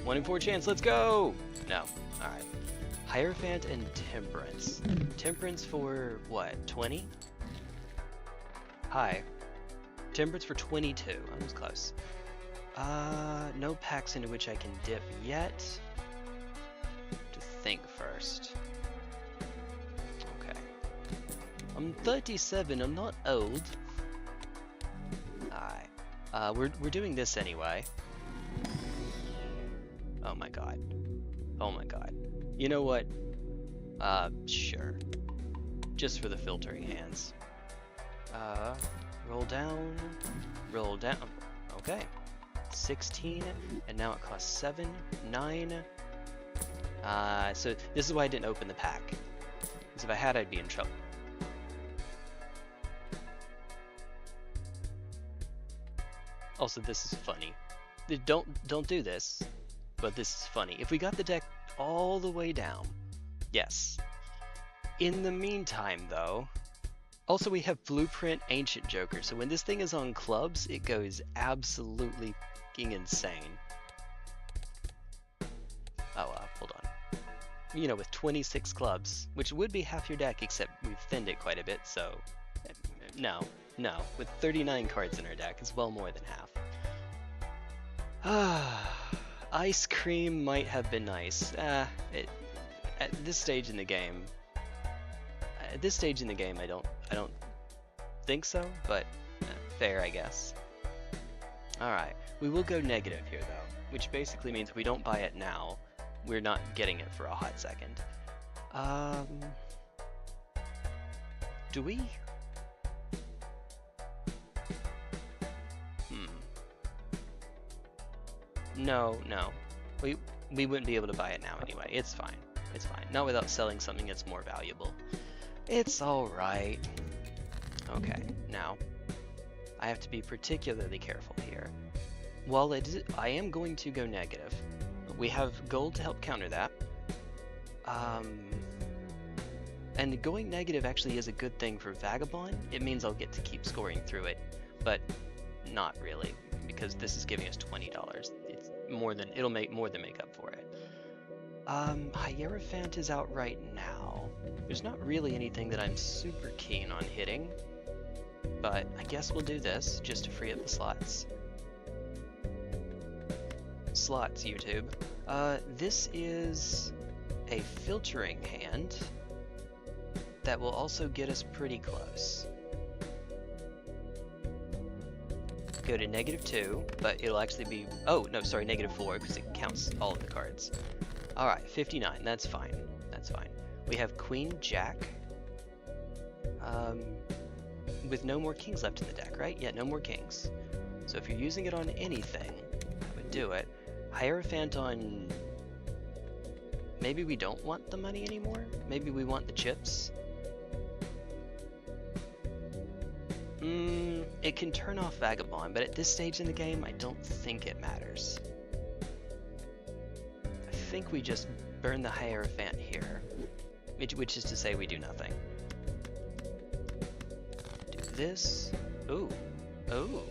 1 in 4 chance, let's go! No. Alright. Hierophant and Temperance. Temperance for, what, 20? Hi. Temperance for 22. I was close. No packs into which I can dip yet. To think first. Okay. I'm 37, I'm not old. Alright. We're doing this anyway. Oh my god. Oh my god. You know what? Sure. Just for the filtering hands. Roll down. Roll down. Okay. 16, and now it costs 7, 9. So this is why I didn't open the pack. Because if I had, I'd be in trouble. Also, this is funny. Don't do this, but this is funny. If we got the deck all the way down, yes. In the meantime, though, also we have Blueprint Ancient Joker. So when this thing is on clubs, it goes absolutely fucking insane. Oh, hold on. You know, with 26 clubs, which would be half your deck, except we've thinned it quite a bit, so no. With 39 cards in our deck, it's well more than half. Ice Cream might have been nice. At this stage in the game, I don't think so, but fair, I guess. Alright, we will go negative here though, which basically means if we don't buy it now, we're not getting it for a hot second. Do we? No. We wouldn't be able to buy it now anyway. It's fine. It's fine. Not without selling something that's more valuable. It's alright. Okay, now, I have to be particularly careful here. While I am going to go negative, we have gold to help counter that. And going negative actually is a good thing for Vagabond. It means I'll get to keep scoring through it, but not really, because this is giving us $20. It's more than, it'll make more than make up for it. Hierophant is out right now. There's not really anything that I'm super keen on hitting, but I guess we'll do this just to free up the slots. Slots, YouTube. This is a filtering hand that will also get us pretty close. Go to -2, but it'll actually be, oh no, sorry, -4, because it counts all of the cards. Alright, 59, that's fine, that's fine. We have Queen Jack, with no more kings left in the deck, right? Yeah, no more kings. So if you're using it on anything, I would do it. Hierophant on, maybe we don't want the money anymore? Maybe we want the chips? It can turn off Vagabond, but at this stage in the game, I don't think it matters. I think we just burn the Hierophant here, which is to say we do nothing. Do this. Ooh. Ooh.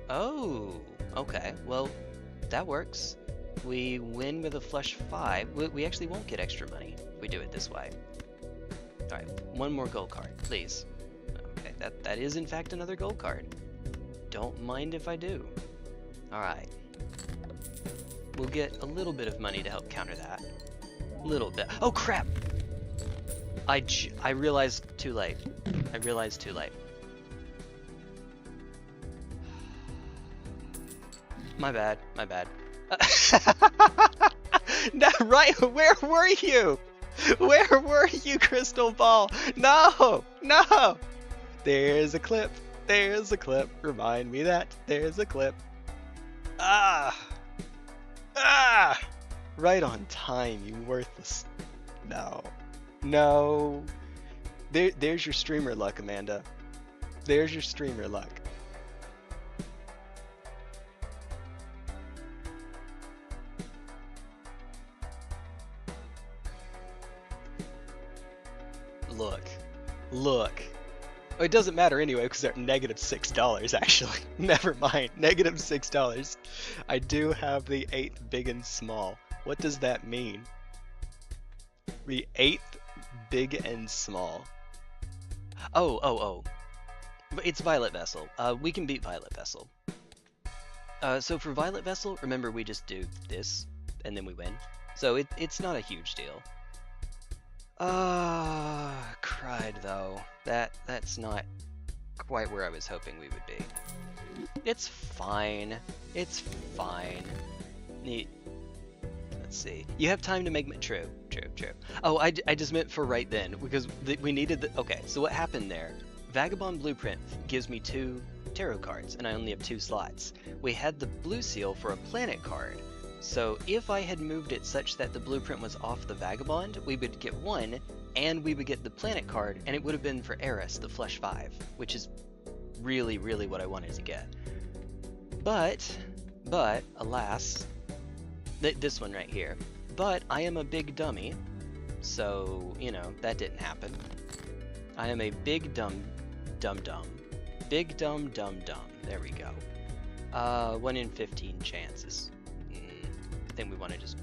Oh, okay, well, that works. we win with a flush 5, we actually won't get extra money if we do it this way. Alright, one more gold card, please. Okay, that is in fact another gold card. Don't mind if I do. Alright. We'll get a little bit of money to help counter that. Little bit. Oh crap! I realized too late. I realized too late. My bad, my bad. No, right, where were you? Where were you, Crystal Ball? No, no! There's a clip, there's a clip. Remind me that there's a clip. Ah! Ah! Right on time, you worthless. No. No. There's your streamer luck, Amanda. There's your streamer luck. Look. Look. Oh, it doesn't matter anyway because they're -$6 actually. Never mind. -$6. I do have the 8th big and small. What does that mean? The 8th big and small. Oh. It's Violet Vessel. We can beat Violet Vessel. So for Violet Vessel, remember we just do this and then we win. So it's not a huge deal. Cried though. That's not quite where I was hoping we would be. It's fine. It's fine. Neat. Let's see. You have time to make true. Oh, I just meant for right then because we needed the. Okay, so what happened there? Vagabond Blueprint gives me 2 tarot cards, and I only have 2 slots. We had the blue seal for a planet card. So if I had moved it such that the blueprint was off the Vagabond, we would get 1, and we would get the planet card, and it would have been for Eris, the flush 5, which is really, really what I wanted to get. But, alas, this one right here. But I am a big dummy, so, you know, that didn't happen. I am a big dum. Big dum. There we go. 1 in 15 chances. I think we want to just...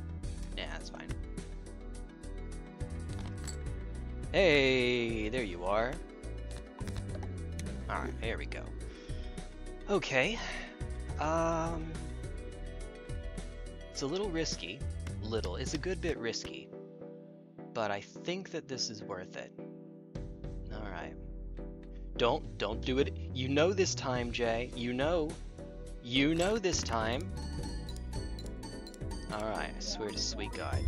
Nah, that's fine. Hey, there you are. Alright, there we go. Okay. It's a little risky. It's a good bit risky. But I think that this is worth it. Alright. Don't do it. You know this time, Jay. You know this time. Alright, I swear to sweet God.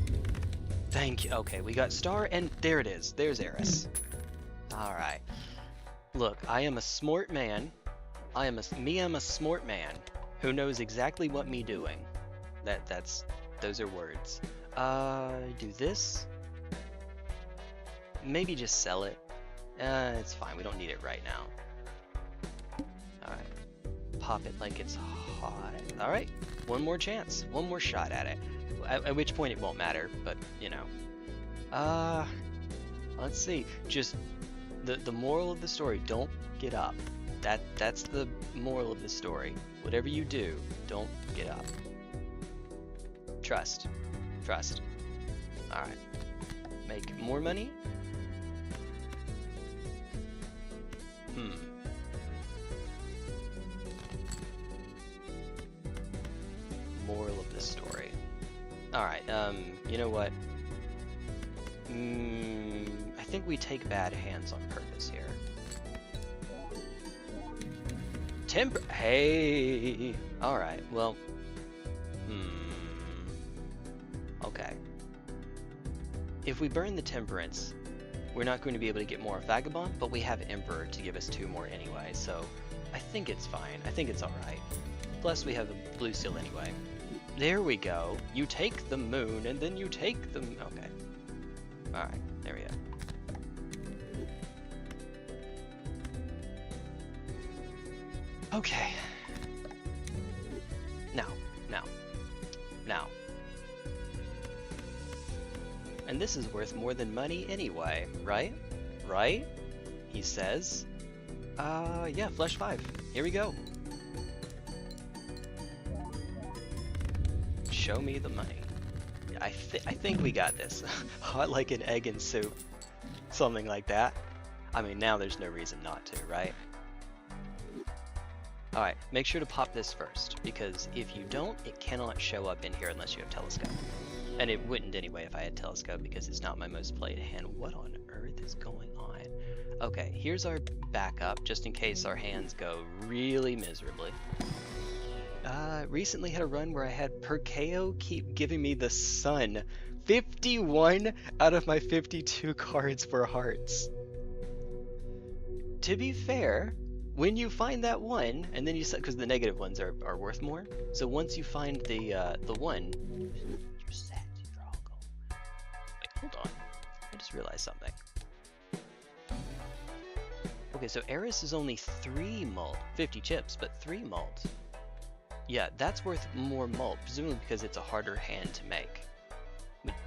Thank you. Okay, we got star, and there it is. There's Eris. Alright. Look, I am a smart man. I'm a smart man who knows exactly what me doing. Those are words. Do this. Maybe just sell it. It's fine, we don't need it right now. Alright. Pop it like it's hot. Alright, one more chance. One more shot at it. At which point it won't matter, but, you know. Let's see. Just, the moral of the story, don't get up. That's the moral of the story. Whatever you do, don't get up. Trust. Alright. Make more money? Moral of the story. Alright, you know what? I think we take bad hands on purpose here. Hey! Alright, well... Okay. If we burn the Temperance, we're not going to be able to get more Vagabond, but we have Emperor to give us 2 more anyway, so I think it's fine. I think it's alright. Plus, we have the blue seal anyway. There we go. You take the moon, and then you take the... Okay. Alright, there we go. Okay. Now. And this is worth more than money anyway, right? Right? He says. Yeah, flush 5. Here we go. show me the money. I think we got this. Hot like an egg and soup. Something like that. I mean, now there's no reason not to, right? Alright, make sure to pop this first, because if you don't, it cannot show up in here unless you have telescope. And it wouldn't anyway if I had telescope, because it's not my most played hand. What on earth is going on? Okay, here's our backup, just in case our hands go really miserably. Recently had a run where I had Perkeo keep giving me the sun. 51 out of my 52 cards were hearts. To be fair, when you find that one, and then you said, because the negative ones are worth more, so once you find the one, you're set, you're all gold. Wait, hold on, I just realized something. Okay, so Eris is only 3 mult, 50 chips, but 3 mult. Yeah, that's worth more mult, presumably because it's a harder hand to make,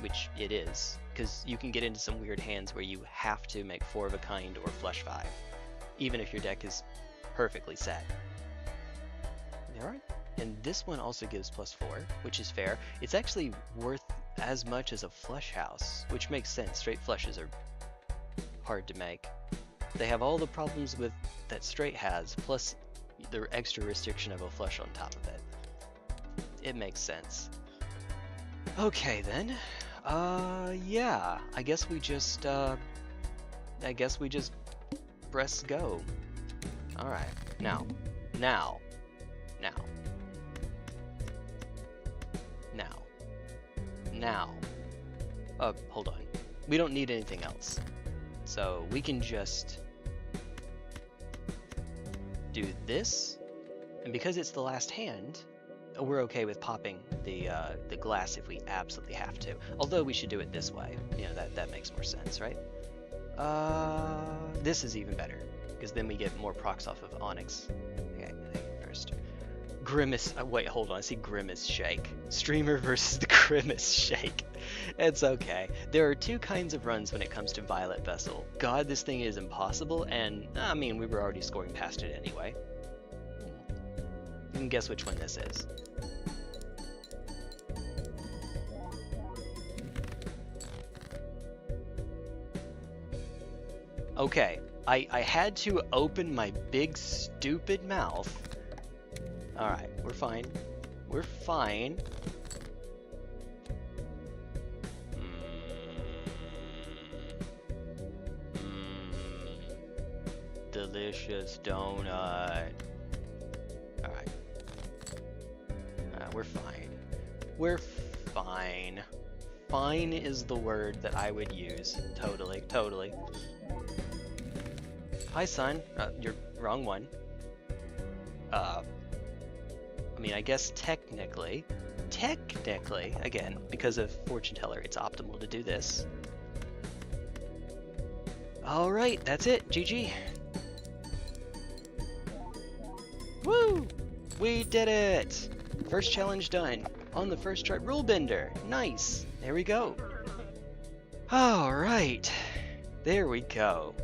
which it is, because you can get into some weird hands where you have to make 4 of a kind or flush 5. Even if your deck is perfectly set. Alright, and this one also gives +4, which is fair. It's actually worth as much as a flush house, which makes sense. Straight flushes are hard to make. They have all the problems with that straight has, plus the extra restriction of a flush on top of it. It makes sense. Okay then, yeah, I guess we just press go. Alright, now. Hold on. We don't need anything else. So we can just do this, and because it's the last hand, we're okay with popping the glass if we absolutely have to. Although we should do it this way. You know, that makes more sense, right? This is even better, because then we get more procs off of Onyx. Okay, first. Grimace, wait, hold on, I see Grimace Shake. Streamer versus the Grimace Shake. It's okay. There are 2 kinds of runs when it comes to Violet Vessel. God, this thing is impossible, and, I mean, we were already scoring past it anyway. You can guess which one this is. Okay, I had to open my big stupid mouth. Alright, we're fine. We're fine. Delicious donut. Alright. We're fine. We're fine. Fine is the word that I would use. Totally, totally. Hi, son. You're wrong one. I mean, I guess technically, again, because of Fortune Teller, it's optimal to do this. Alright, that's it. GG. Woo! We did it! First challenge done. On the first try. Rule Bender. Nice. There we go. Alright. There we go.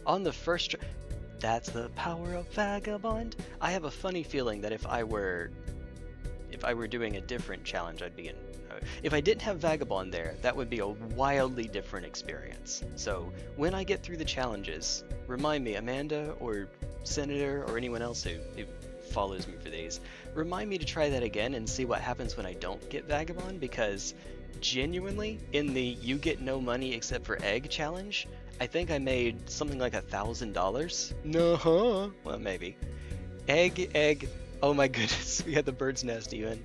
On the first try. That's the power of Vagabond. I have a funny feeling that if I were doing a different challenge, I'd be in. If I didn't have Vagabond there, that would be a wildly different experience. So when I get through the challenges, remind me, Amanda or Senator or anyone else who follows me for these, remind me to try that again and see what happens when I don't get Vagabond, because genuinely, in the you get no money except for egg challenge, I think I made something like $1,000. No, well, maybe. Egg. Oh my goodness, we had the bird's nest even.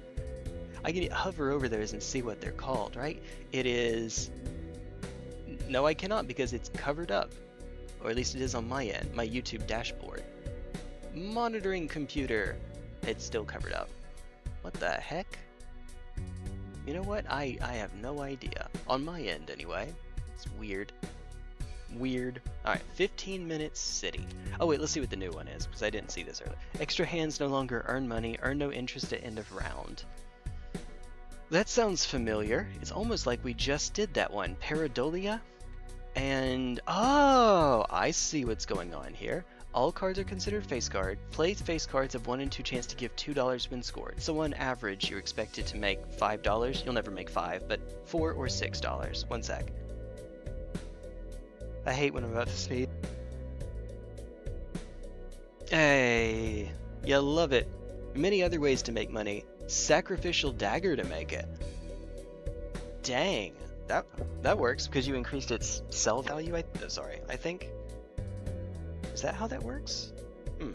I can hover over those and see what they're called, right? It is... No, I cannot, because it's covered up. Or at least it is on my end, my YouTube dashboard. Monitoring computer. It's still covered up. What the heck? You know what? I have no idea. On my end, anyway. It's weird. Alright, 15 minutes city. Oh wait, let's see what the new one is, because I didn't see this earlier. Extra hands no longer earn money, earn no interest at end of round. That sounds familiar. It's almost like we just did that one. Paradolia? And, oh, I see what's going on here. All cards are considered face card. Play face cards have 1 in 2 chance to give $2 when scored. So on average, you're expected to make $5. You'll never make 5, but $4 or $6. One sec. I hate when I'm about to sneeze. Hey, you love it. Many other ways to make money. Sacrificial dagger to make it. Dang, that works because you increased its sell value. I think. Is that how that works? I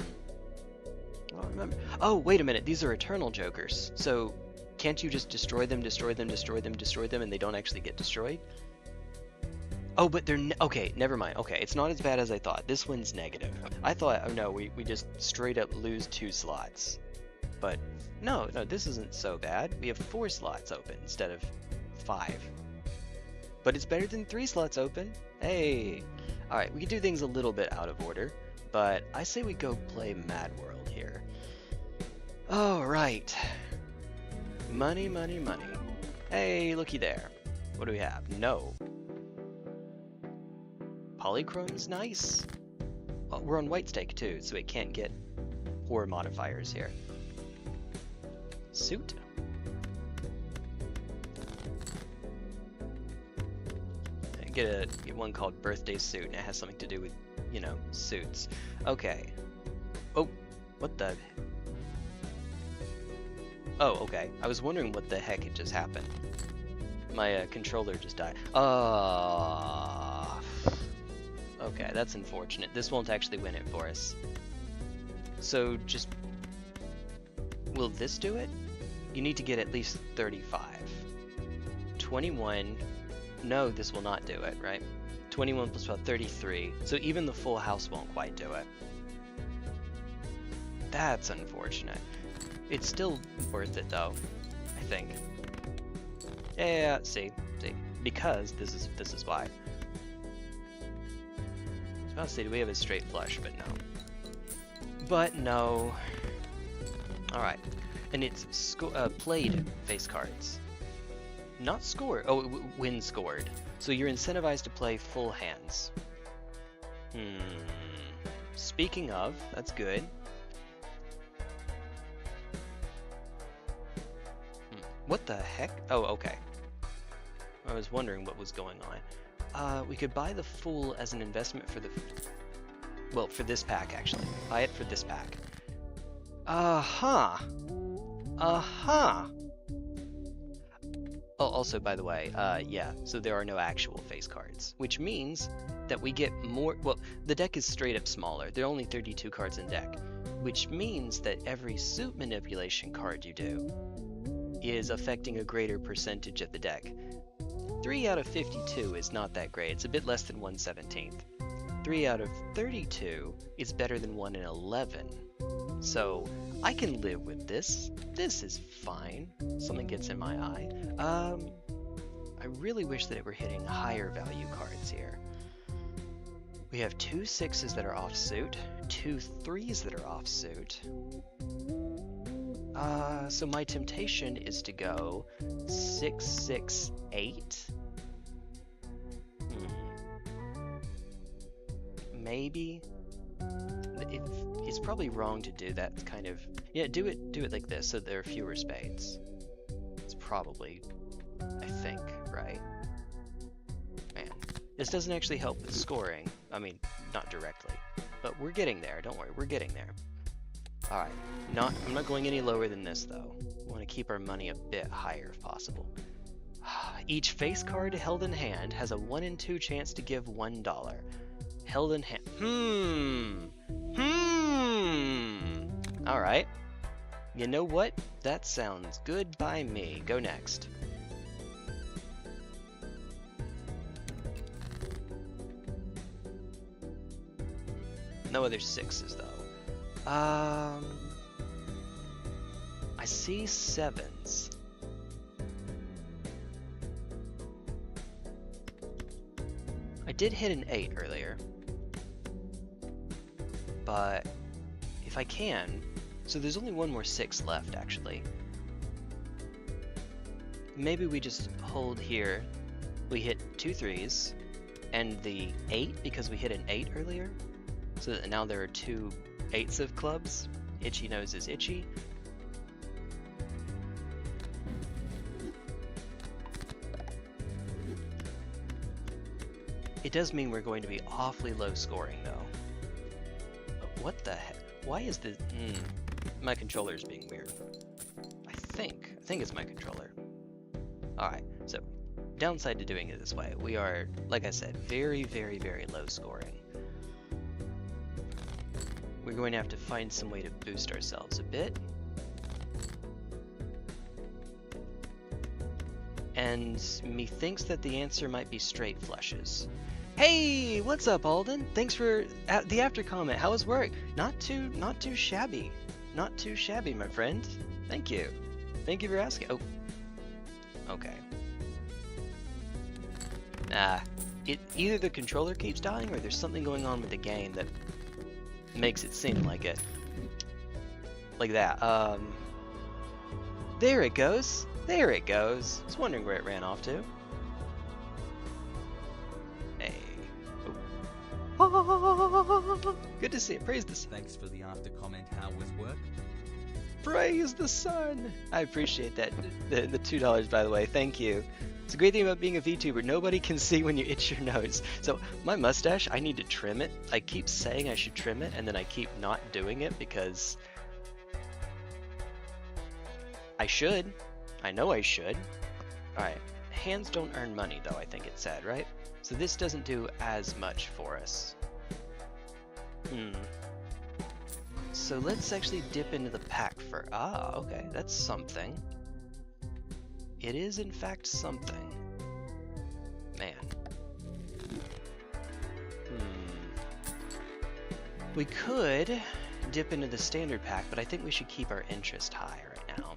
don't remember. Oh, wait a minute. These are eternal jokers. So can't you just destroy them, and they don't actually get destroyed? Oh, but they're okay. Never mind. Okay, it's not as bad as I thought. This one's negative. I thought, oh no, we just straight up lose 2 slots. But no, this isn't so bad. We have 4 slots open instead of 5. But it's better than 3 slots open. Hey. Alright, we can do things a little bit out of order, but I say we go play Mad World here. Alright. Money, money, money. Hey, looky there. What do we have? No. Polychrome's nice. Oh, we're on white stake too, so it can't get poor modifiers here. Suit. Get one called Birthday Suit, and it has something to do with, you know, suits. Okay. Oh, what the? Oh, okay. I was wondering what the heck had just happened. My controller just died. Okay, that's unfortunate. This won't actually win it for us. So just... Will this do it? You need to get at least 35. 21... No, this will not do it, right? 21 plus 12, 33. So even the full house won't quite do it. That's unfortunate. It's still worth it though, I think. Yeah, see. Because this is why. I was about to say, do we have a straight flush? But no. But no. Alright. And it's played face cards. Not scored. Oh, when scored. So you're incentivized to play full hands. Speaking of, that's good. What the heck? Oh, okay. I was wondering what was going on. We could buy the Fool as an investment for the... Well, for this pack, actually. Buy it for this pack. Oh, also, by the way, yeah, so there are no actual face cards, which means that we get more... Well, the deck is straight up smaller. There are only 32 cards in deck, which means that every suit manipulation card you do is affecting a greater percentage of the deck. 3 out of 52 is not that great. It's a bit less than 1/17. 3 out of 32 is better than 1 in 11. So I can live with this. This is fine. Something gets in my eye. I really wish that it were hitting higher value cards here. We have 2 6s that are off suit, 2 3s that are off suit. So my temptation is to go 6 6 8. Maybe. It's probably wrong to do that kind of... Yeah, do it like this, so there are fewer spades. It's probably, I think, right? Man, this doesn't actually help with scoring. I mean, not directly. But we're getting there, don't worry, we're getting there. Alright, I'm not going any lower than this, though. I want to keep our money a bit higher if possible. Each face card held in hand has a 1 in 2 chance to give $1. Held in hand. Alright. You know what? That sounds good by me. Go next. No other 6s, though. I see 7s. I did hit an 8 earlier. But if I can, so there's only one more 6 left actually. Maybe we just hold here. We hit 2 3s and the 8 because we hit an 8 earlier. so that now there are 2 8s of clubs. Itchy nose is itchy. It does mean we're going to be awfully low scoring though. What the heck? Why is the... my controller's being weird. I think it's my controller. Alright, so downside to doing it this way, we are, like I said, very, very, very low scoring. We're going to have to find some way to boost ourselves a bit. And methinks that the answer might be straight flushes. Hey, what's up, Alden? Thanks for the after comment. How was work? Not too shabby. Not too shabby, my friend. Thank you. Thank you for asking. Oh. Okay. Either the controller keeps dying or there's something going on with the game that makes it seem like it. Like that. There it goes. There it goes. I was wondering where it ran off to. Hey. Oh. Good to see it. Praise the sun. Thanks for the after comment. How was work? Praise the sun. I appreciate that. The $2, by the way. Thank you. It's a great thing about being a VTuber. Nobody can see when you itch your nose. So my mustache, I need to trim it. I keep saying I should trim it, and then I keep not doing it because I should. I know I should. Alright. Hands don't earn money, though, I think it said, right? So this doesn't do as much for us. So let's actually dip into the pack for... Ah, okay. That's something. It is, in fact, something. Man. We could dip into the standard pack, but I think we should keep our interest high right now.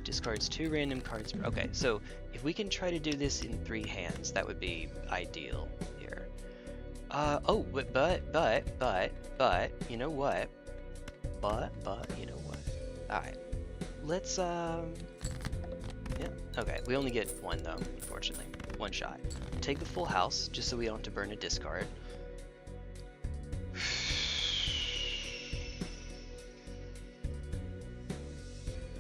Discards 2 random cards. Okay, so if we can try to do this in 3 hands, that would be ideal here. Oh, but, you know what? But, you know what? Alright. Let's, yeah, okay. We only get 1, though, unfortunately. 1 shot. Take the full house, just so we don't have to burn a discard.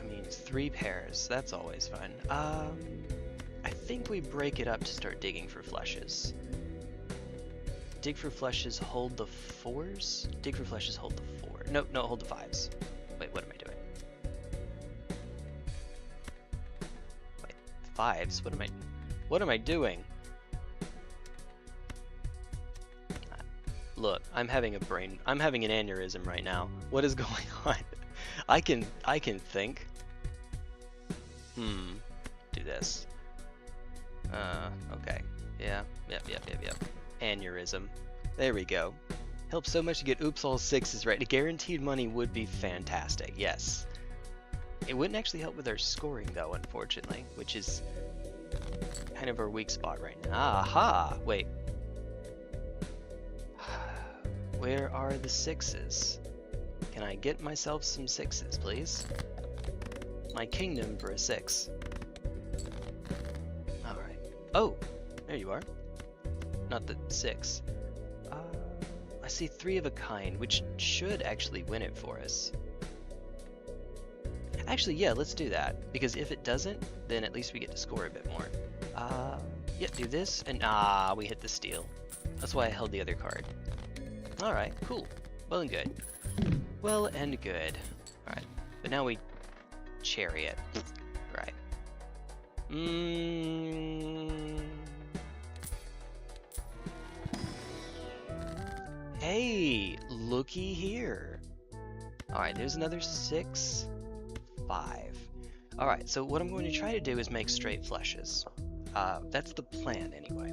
I mean, it's 3 pairs. That's always fun. I think we break it up to start digging for flushes. Dig for flushes, hold the 4s? Dig for flushes, hold the 4. No, hold the 5s. Wait, what am I doing? Wait, 5s? What am I doing? Look, I'm having an aneurysm right now. What is going on? I can think. Do this. Okay. Yeah. Yep. Aneurysm. There we go. Helps so much to get oops all 6s right. Guaranteed money would be fantastic, yes. It wouldn't actually help with our scoring though, unfortunately, which is kind of our weak spot right now. Aha! Wait. Where are the 6s? Can I get myself some 6s, please? My kingdom for a 6. Alright. Oh! There you are. Not the 6. I see 3 of a kind, which should actually win it for us. Actually, yeah, let's do that. Because if it doesn't, then at least we get to score a bit more. Yeah, do this, and we hit the steal. That's why I held the other card. Alright, cool. Well and good. Well and good. Alright, but now we chariot. Right. Hey, looky here. Alright, there's another 6, 5. Alright, so what I'm going to try to do is make straight flushes. That's the plan anyway.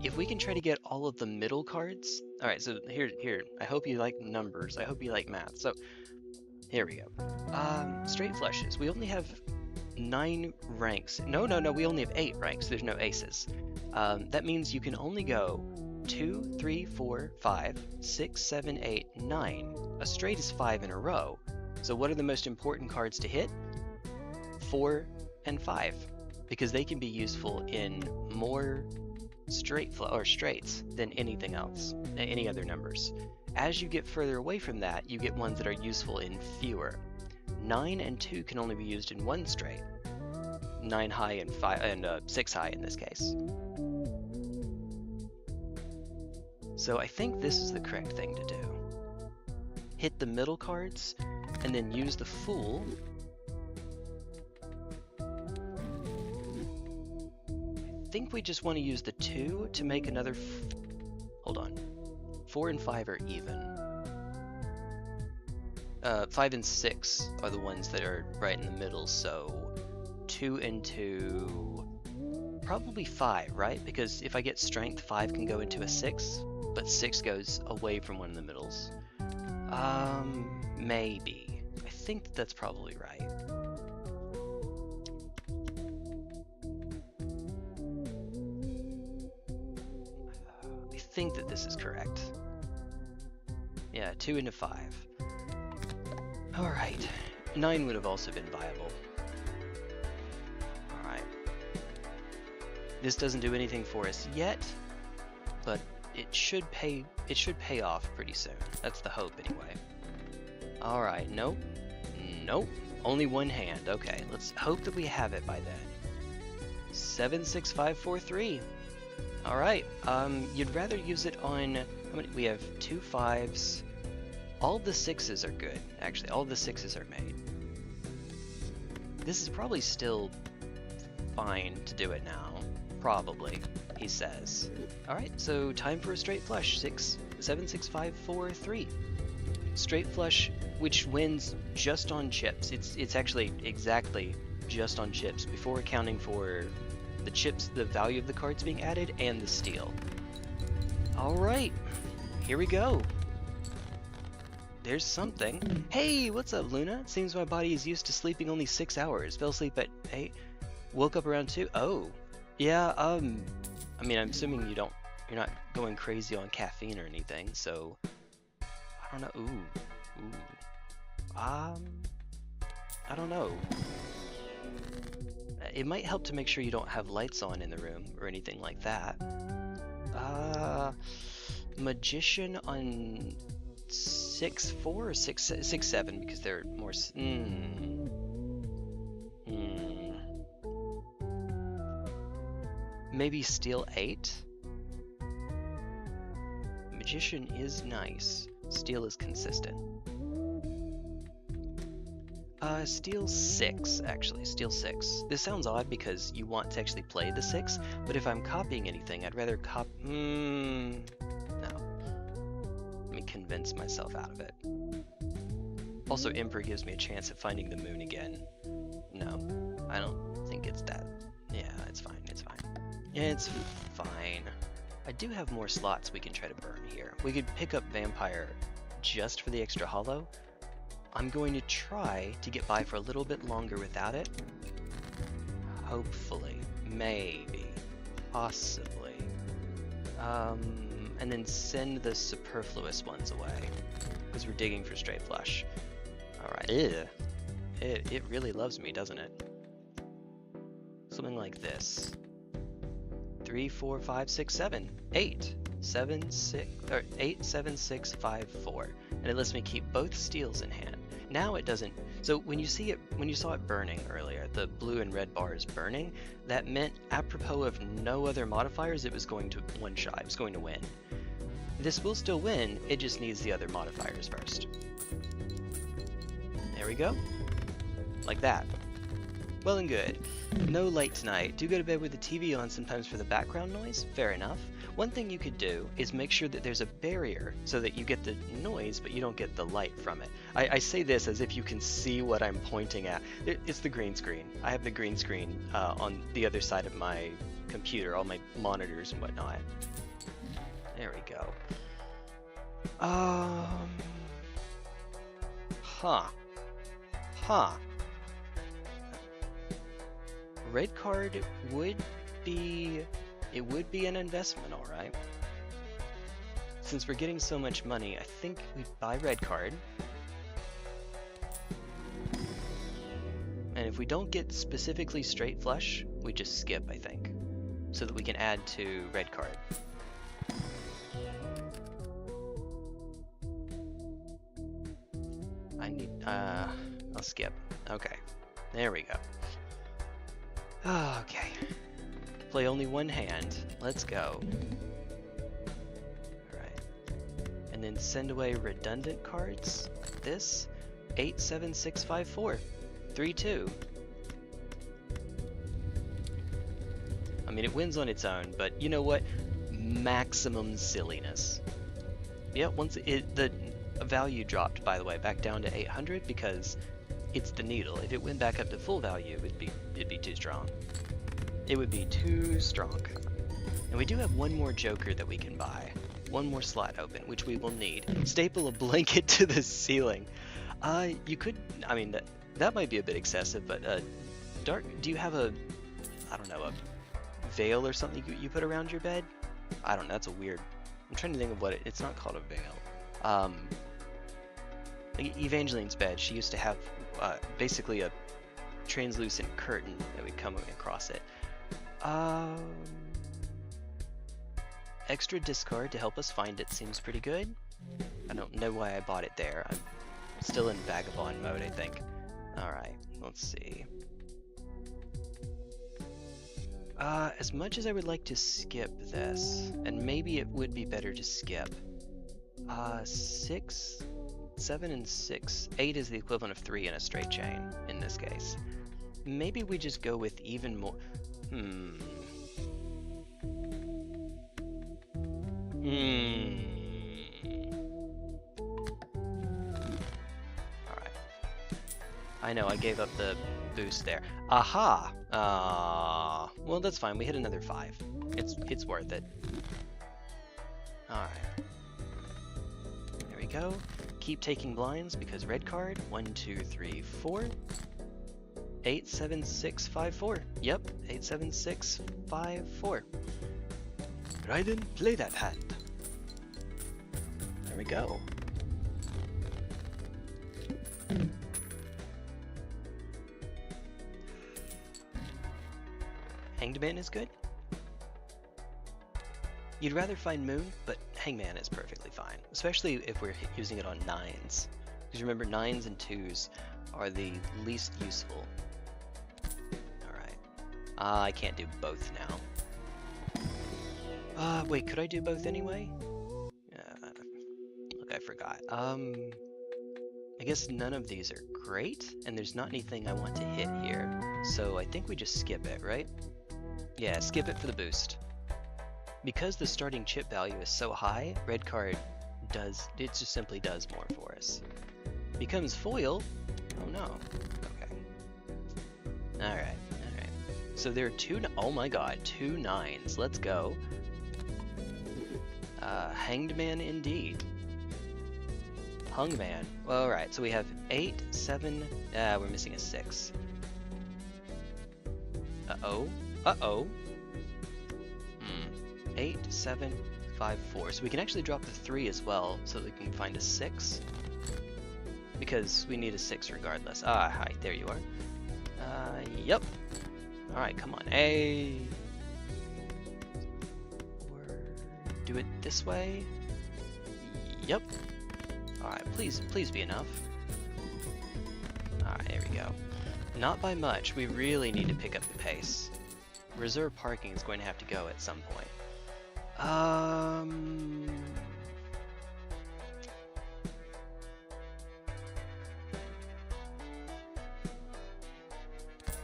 If we can try to get all of the middle cards... Alright, so here, I hope you like numbers, I hope you like math. So, here we go. Straight flushes. We only have 9 ranks. No, we only have 8 ranks. There's no aces. That means you can only go 2, 3, 4, 5, 6, 7, 8, 9. A straight is 5 in a row. So what are the most important cards to hit? 4 and 5. Because they can be useful in more straights than anything else, any other numbers. As you get further away from that, you get ones that are useful in fewer. 9 and 2 can only be used in one straight. 9 high and 6 high in this case. So I think this is the correct thing to do. Hit the middle cards, and then use the Fool. I think we just want to use the 2 to make another... Hold on. 4 and 5 are even. 5 and 6 are the ones that are right in the middle, so 2 and 2... Probably 5, right? Because if I get strength, 5 can go into a 6, but 6 goes away from one of the middles. Maybe. I think that's probably right. I think that this is correct. Yeah, 2 into 5. Alright. 9 would have also been viable. Alright. This doesn't do anything for us yet, but it should pay off pretty soon. That's the hope anyway. Alright, nope. Nope. Only one hand. Okay, let's hope that we have it by then. 7, 6, 5, 4, 3. Alright, you'd rather use it on... How many? We have 2 5s. All the 6s are good, actually. All the 6s are made. This is probably still fine to do it now. Probably, he says. Alright, so time for a straight flush. 6, 7, 6, 5, 4, 3. Straight flush, which wins just on chips. It's actually exactly just on chips, before accounting for the chips, the value of the cards being added, and the steal. Alright, here we go. There's something. Hey, what's up, Luna? Seems my body is used to sleeping only 6 hours. Fell asleep at 8, woke up around 2. Oh, yeah, I mean, I'm assuming you're not going crazy on caffeine or anything, so I don't know. Ooh. I don't know. It might help to make sure you don't have lights on in the room or anything like that. Magician on 6-4 or 6-7 because they're more. Maybe steal 8. Magician is nice. Steal is consistent. Steal 6, actually. Steal 6. This sounds odd because you want to actually play the 6, but if I'm copying anything, I'd rather no. Let me convince myself out of it. Also, Emperor gives me a chance at finding the moon again. No, I don't think it's that. Yeah, it's fine, it's fine. It's fine. I do have more slots we can try to burn here. We could pick up Vampire just for the extra hollow. I'm going to try to get by for a little bit longer without it. Hopefully. Maybe. Possibly. And then send the superfluous ones away. Because we're digging for straight flush. Alright. It really loves me, doesn't it? Something like this. 3, 4, 5, 6, 7, 8, 7, 6, or 8, 7, 6, 5, 4, and it lets me keep both steals in hand. Now it doesn't. So when you saw it burning earlier, the blue and red bars burning, that meant apropos of no other modifiers, it was going to one-shot. It was going to win. This will still win. It just needs the other modifiers first. There we go. Like that. Well and good. No light tonight. Do go to bed with the TV on sometimes for the background noise. Fair enough. One thing you could do is make sure that there's a barrier so that you get the noise but you don't get the light from it. I say this as if you can see what I'm pointing at. It's the green screen. I have the green screen on the other side of my computer, all my monitors and whatnot. There we go. Red card would be an investment, all right. Since we're getting so much money, I think we'd buy red card. And if we don't get specifically straight flush, we just skip, I think, so that we can add to red card. I need, I'll skip. Okay, there we go. Okay, play only one hand. Let's go. Alright, and then send away redundant cards. This, 87654, 3-2. I mean, it wins on its own, but you know what? Maximum silliness. Yeah, once the value dropped, by the way, back down to 800 because it's the needle. If it went back up to full value, it'd be too strong. It would be too strong. And we do have one more joker that we can buy. One more slot open, which we will need. Staple a blanket to the ceiling. You could, I mean, that might be a bit excessive, but Dark, do you have a, I don't know, a veil or something you put around your bed? I don't know, that's a weird, I'm trying to think of what it's not called a veil. Like Evangeline's bed, she used to have basically a translucent curtain that would come across it. Extra discard to help us find it seems pretty good. I don't know why I bought it there. I'm still in vagabond mode, I think. Alright, let's see. As much as I would like to skip this, and maybe it would be better to skip. 6, 7, and 6. 8 is the equivalent of 3 in a straight chain, in this case. Maybe we just go with even more... Alright. I know, I gave up the boost there. Aha! Well, that's fine. We hit another 5. It's worth it. Alright. There we go. Keep taking blinds because red card. 1, 2, 3, 4. 8, 7, 6, 5, 4. Yep, 8, 7, 6, 5, 4. Raiden, play that hand. There we go. Hangman is good. You'd rather find Moon, but Hangman is perfectly fine, especially if we're using it on 9s. Because remember, 9s and 2s are the least useful. Alright. I can't do both now. Wait, could I do both anyway? Look, I forgot. I guess none of these are great, and there's not anything I want to hit here. So I think we just skip it, right? Yeah, skip it for the boost. Because the starting chip value is so high, red card it just simply does more for us. Becomes foil? Oh no. Okay. Alright. So there are oh my god, 2 9s. Let's go. Hanged man indeed. Hung man. Alright, so we have 8, 7, we're missing a 6. Uh-oh. 8, 7, 5, 4. So we can actually drop the 3 as well, so that we can find a 6. Because we need a 6 regardless. Hi, there you are. Yep. Alright, come on. Hey. Do it this way. Yep. Alright, please be enough. Alright, there we go. Not by much. We really need to pick up the pace. Reserve parking is going to have to go at some point.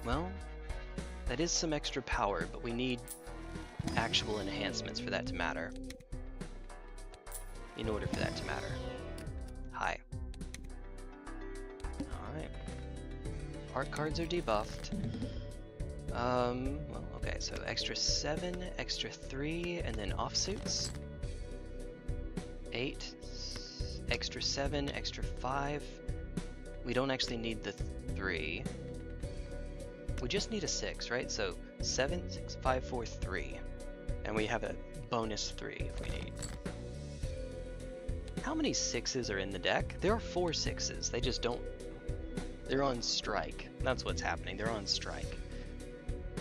Well, that is some extra power, but we need actual enhancements for that to matter. In order for that to matter. Hi. Alright. Art cards are debuffed. Well, okay, so extra 7, extra 3, and then offsuits. 8, extra 7, extra 5. We don't actually need the 3. We just need a 6, right? So 7, 6, 5, 4, 3. And we have a bonus 3 if we need. How many 6s are in the deck? There are 4 6s. They just don't... They're on strike. That's what's happening. They're on strike.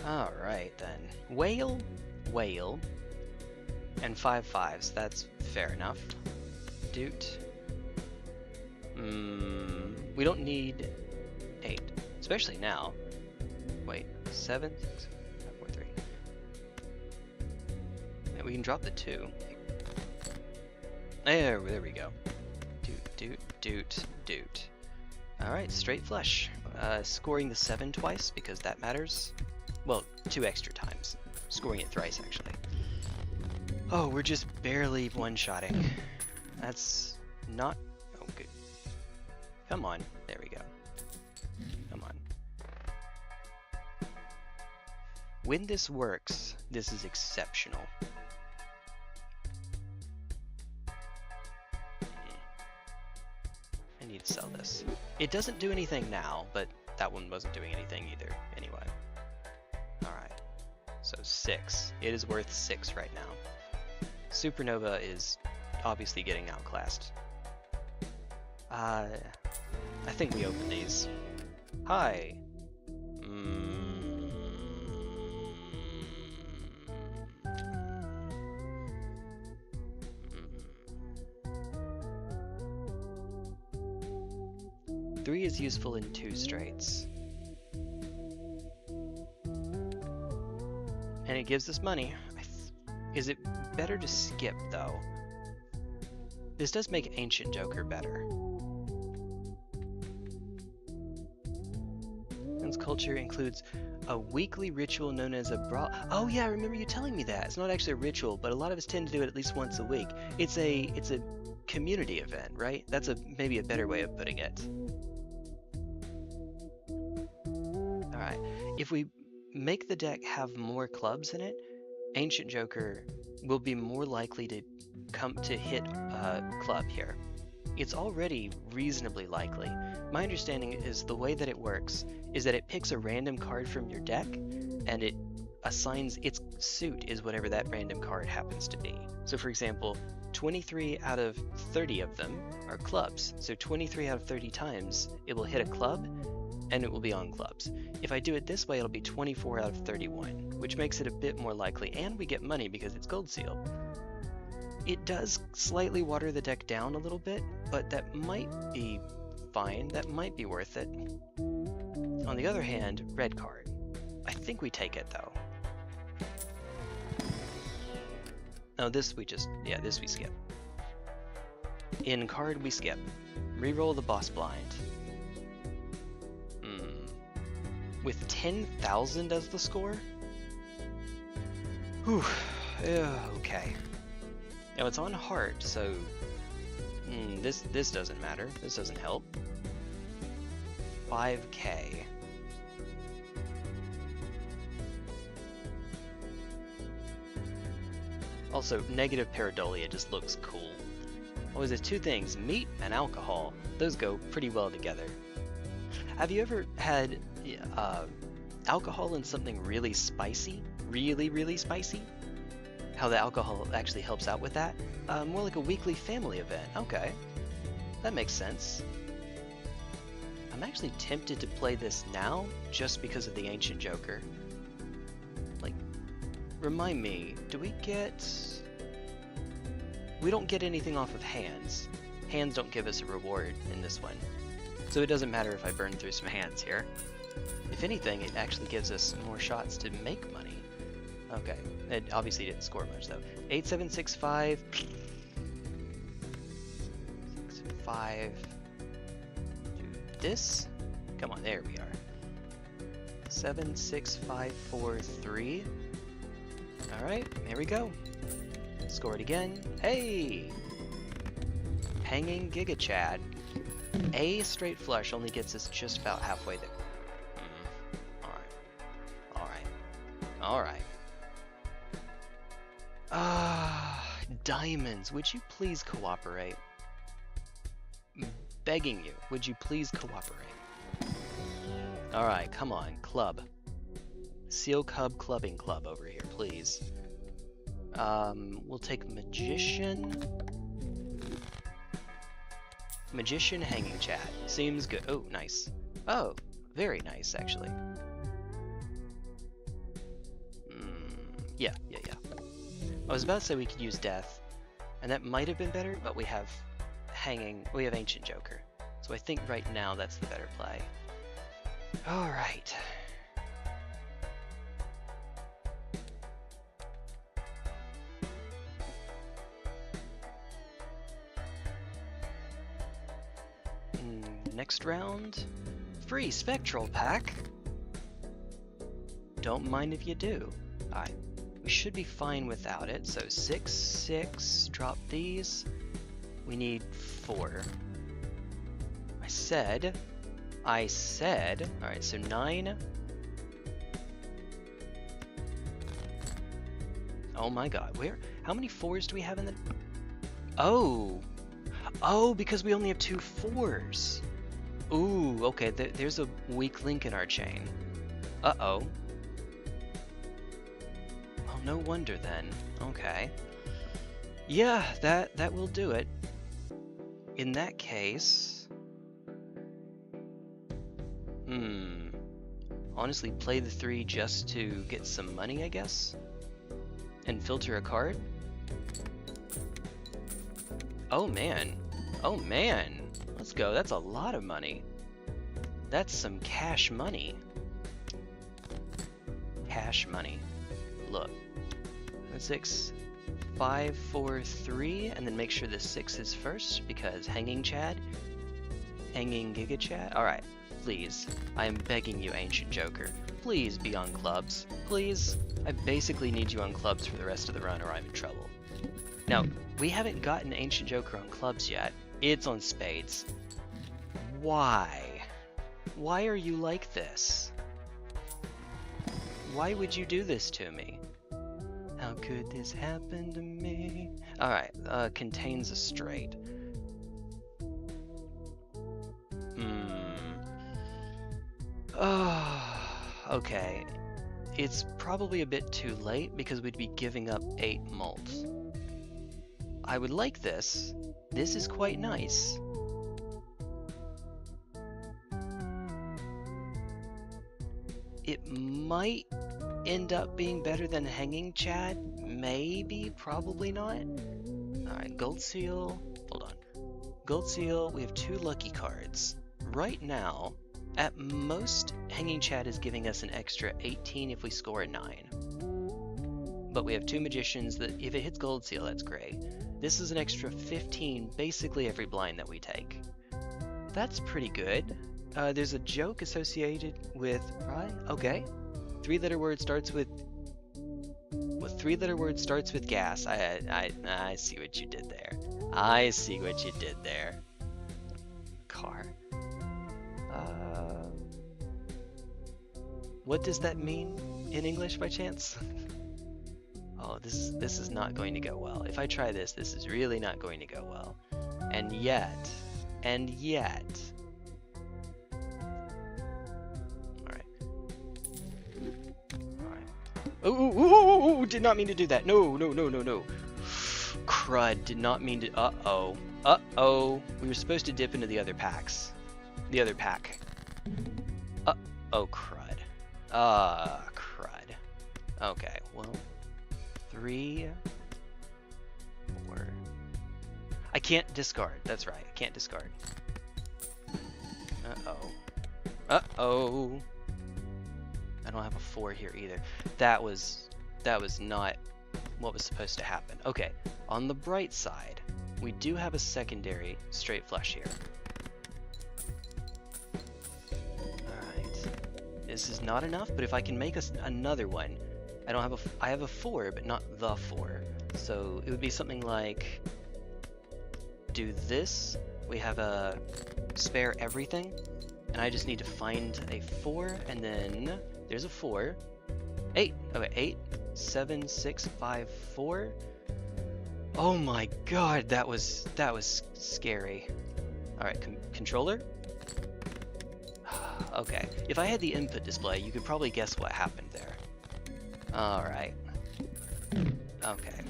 Alright then. Whale, and 5 5s. That's fair enough. Doot. We don't need 8, especially now. Wait, 7, 6, 5, 4, 3. And we can drop the 2. There we go. Doot. Alright, straight flush. Scoring the 7 twice, because that matters. Well, 2 extra times. Scoring it thrice, actually. Oh, we're just barely one-shotting. That's not... Oh, good. Come on. There we go. Come on. When this works, this is exceptional. I need to sell this. It doesn't do anything now, but that one wasn't doing anything either, anyway. Alright. So 6. It is worth 6 right now. Supernova is obviously getting outclassed. I think we open these. Hi! 3 is useful in 2 straights. And it gives us money. Is it better to skip, though? This does make Ancient Joker better. Since culture includes a weekly ritual known as a brawl. Oh yeah, I remember you telling me that. It's not actually a ritual, but a lot of us tend to do it at least once a week. It's a community event, right? That's maybe a better way of putting it. Alright, if we make the deck have more clubs in it, Ancient Joker will be more likely to hit club here. It's already reasonably likely. My understanding is the way that it works is that it picks a random card from your deck and it assigns its suit is whatever that random card happens to be. So for example, 23 out of 30 of them are clubs. So 23 out of 30 times it will hit a club and it will be on clubs. If I do it this way, it'll be 24 out of 31, which makes it a bit more likely, and we get money because it's gold seal. It does slightly water the deck down a little bit, but that might be fine. That might be worth it. On the other hand, red card. I think we take it, though. No, this we skip. In card, we skip. Reroll the boss blind. With 10,000 as the score? Whew. Okay. Now it's on heart, so this doesn't matter. This doesn't help. 5K. Also, negative pareidolia just looks cool. Always there's 2 things, meat and alcohol. Those go pretty well together. Have you ever had alcohol in something really spicy? Really spicy? How the alcohol actually helps out with that? More like a weekly family event. Okay. That makes sense. I'm actually tempted to play this now just because of the Ancient Joker. Like, remind me, do we get... We don't get anything off of hands. Hands don't give us a reward in this one. So it doesn't matter if I burn through some hands here. If anything, it actually gives us more shots to make money. Okay, it obviously didn't score much though. 8765. 5. Do this. Come on, there we are. 76543. Alright, there we go. Score it again. Hey! Hanging Giga Chad. A straight flush only gets us just about halfway there. Alright. Diamonds, would you please cooperate? Begging you, would you please cooperate? Alright, come on, club. Seal Cub Clubbing Club over here, please. We'll take Magician. Magician Hanging Chat. Seems good. Oh, nice. Oh, very nice, actually. Yeah. I was about to say we could use Death, and that might have been better, but we have Ancient Joker. So I think right now that's the better play. All right. Next round, free spectral pack. Don't mind if you do. Alright, we should be fine without it. So 6, 6, drop these. We need 4. I said. Alright, so 9. Oh my god, how many 4s do we have in the... Oh, because we only have 2 4s. Ooh, okay, there's a weak link in our chain. Uh-oh. Oh, no wonder then. Okay. Yeah, that will do it. In that case... Honestly, play the 3 just to get some money, I guess? And filter a card? Oh man. Oh man. Let's go. That's a lot of money. That's some cash money. Cash money. Look. 6, 5, 4, 3, and then make sure the 6 is first because hanging Chad. Hanging Giga Chad. Alright, please. I am begging you, Ancient Joker. Please be on clubs. Please. I basically need you on clubs for the rest of the run or I'm in trouble. Now, we haven't gotten Ancient Joker on clubs yet. It's on spades. Why? Why are you like this? Why would you do this to me? How could this happen to me? Alright, contains a straight. Okay. It's probably a bit too late because we'd be giving up 8 mults. I would like this. This is quite nice. It might end up being better than Hanging Chad. Maybe, probably not. Alright, Gold Seal. Hold on. Gold Seal, we have 2 lucky cards. Right now, at most, Hanging Chad is giving us an extra 18 if we score a 9. But we have 2 Magicians that if it hits Gold Seal, that's great. This is an extra 15 basically every blind that we take. That's pretty good. There's a joke associated with, right? Okay. 3-letter word starts with 3-letter word starts with gas. I see what you did there. I see what you did there. Car. What does that mean in English by chance? Oh, this is not going to go well. If I try this, this is really not going to go well. And yet. Alright. Oh, did not mean to do that. No. Crud, did not mean to, uh-oh. We were supposed to dip into the other packs. The other pack. Oh, crud. Crud. Okay, well. 3, 4. I can't discard. That's right. I can't discard. Uh-oh. I don't have a 4 here either. That was not what was supposed to happen. Okay. On the bright side, we do have a secondary straight flush here. Alright. This is not enough, but if I can make another one, I have a 4, but not the 4. So it would be something like, do this, we have a spare everything, and I just need to find a 4, and then there's a 4. 8, okay, 8, 7, 6, 5, 4. Oh my god, that was scary. Alright, controller? Okay, if I had the input display, you could probably guess what happened there. Alright. Okay.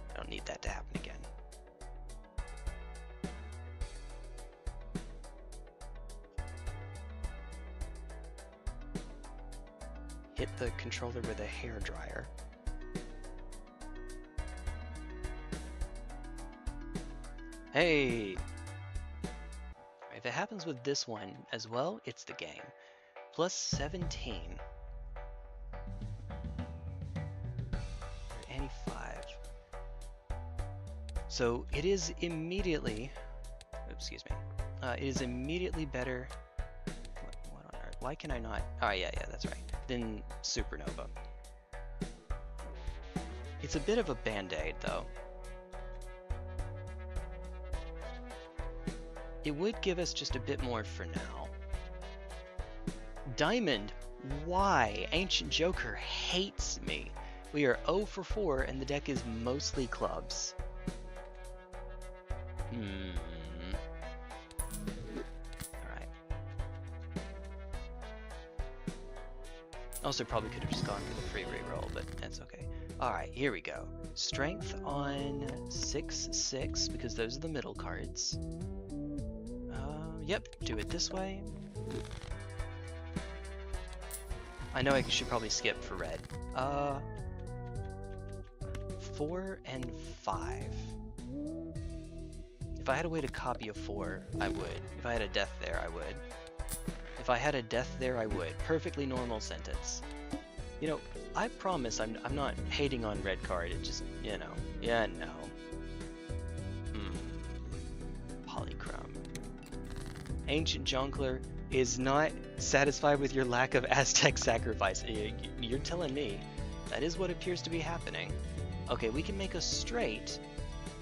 I don't need that to happen again. Hit the controller with a hairdryer. Hey! If it happens with this one as well, it's the game. Plus 17. And 5. So it is immediately... Excuse me. It is immediately better... What on earth? Why can I not... Oh, yeah, that's right. Than Supernova. It's a bit of a band-aid, though. It would give us just a bit more for now. Diamond, why? Ancient Joker hates me. We are 0 for 4 and the deck is mostly clubs. Alright. Also probably could have just gone for the free reroll, but that's okay. Alright, here we go. Strength on 6/6 because those are the middle cards. Yep, do it this way. I know I should probably skip for red. 4 and 5. If I had a way to copy a 4, I would. If I had a death there, I would. If I had a death there, I would. Perfectly normal sentence. You know, I promise I'm not hating on red card. It just, you know, yeah, no. Polychrome. Ancient Jonkler is not satisfied with your lack of Aztec sacrifice. You're telling me that is what appears to be happening. Okay, we can make a straight.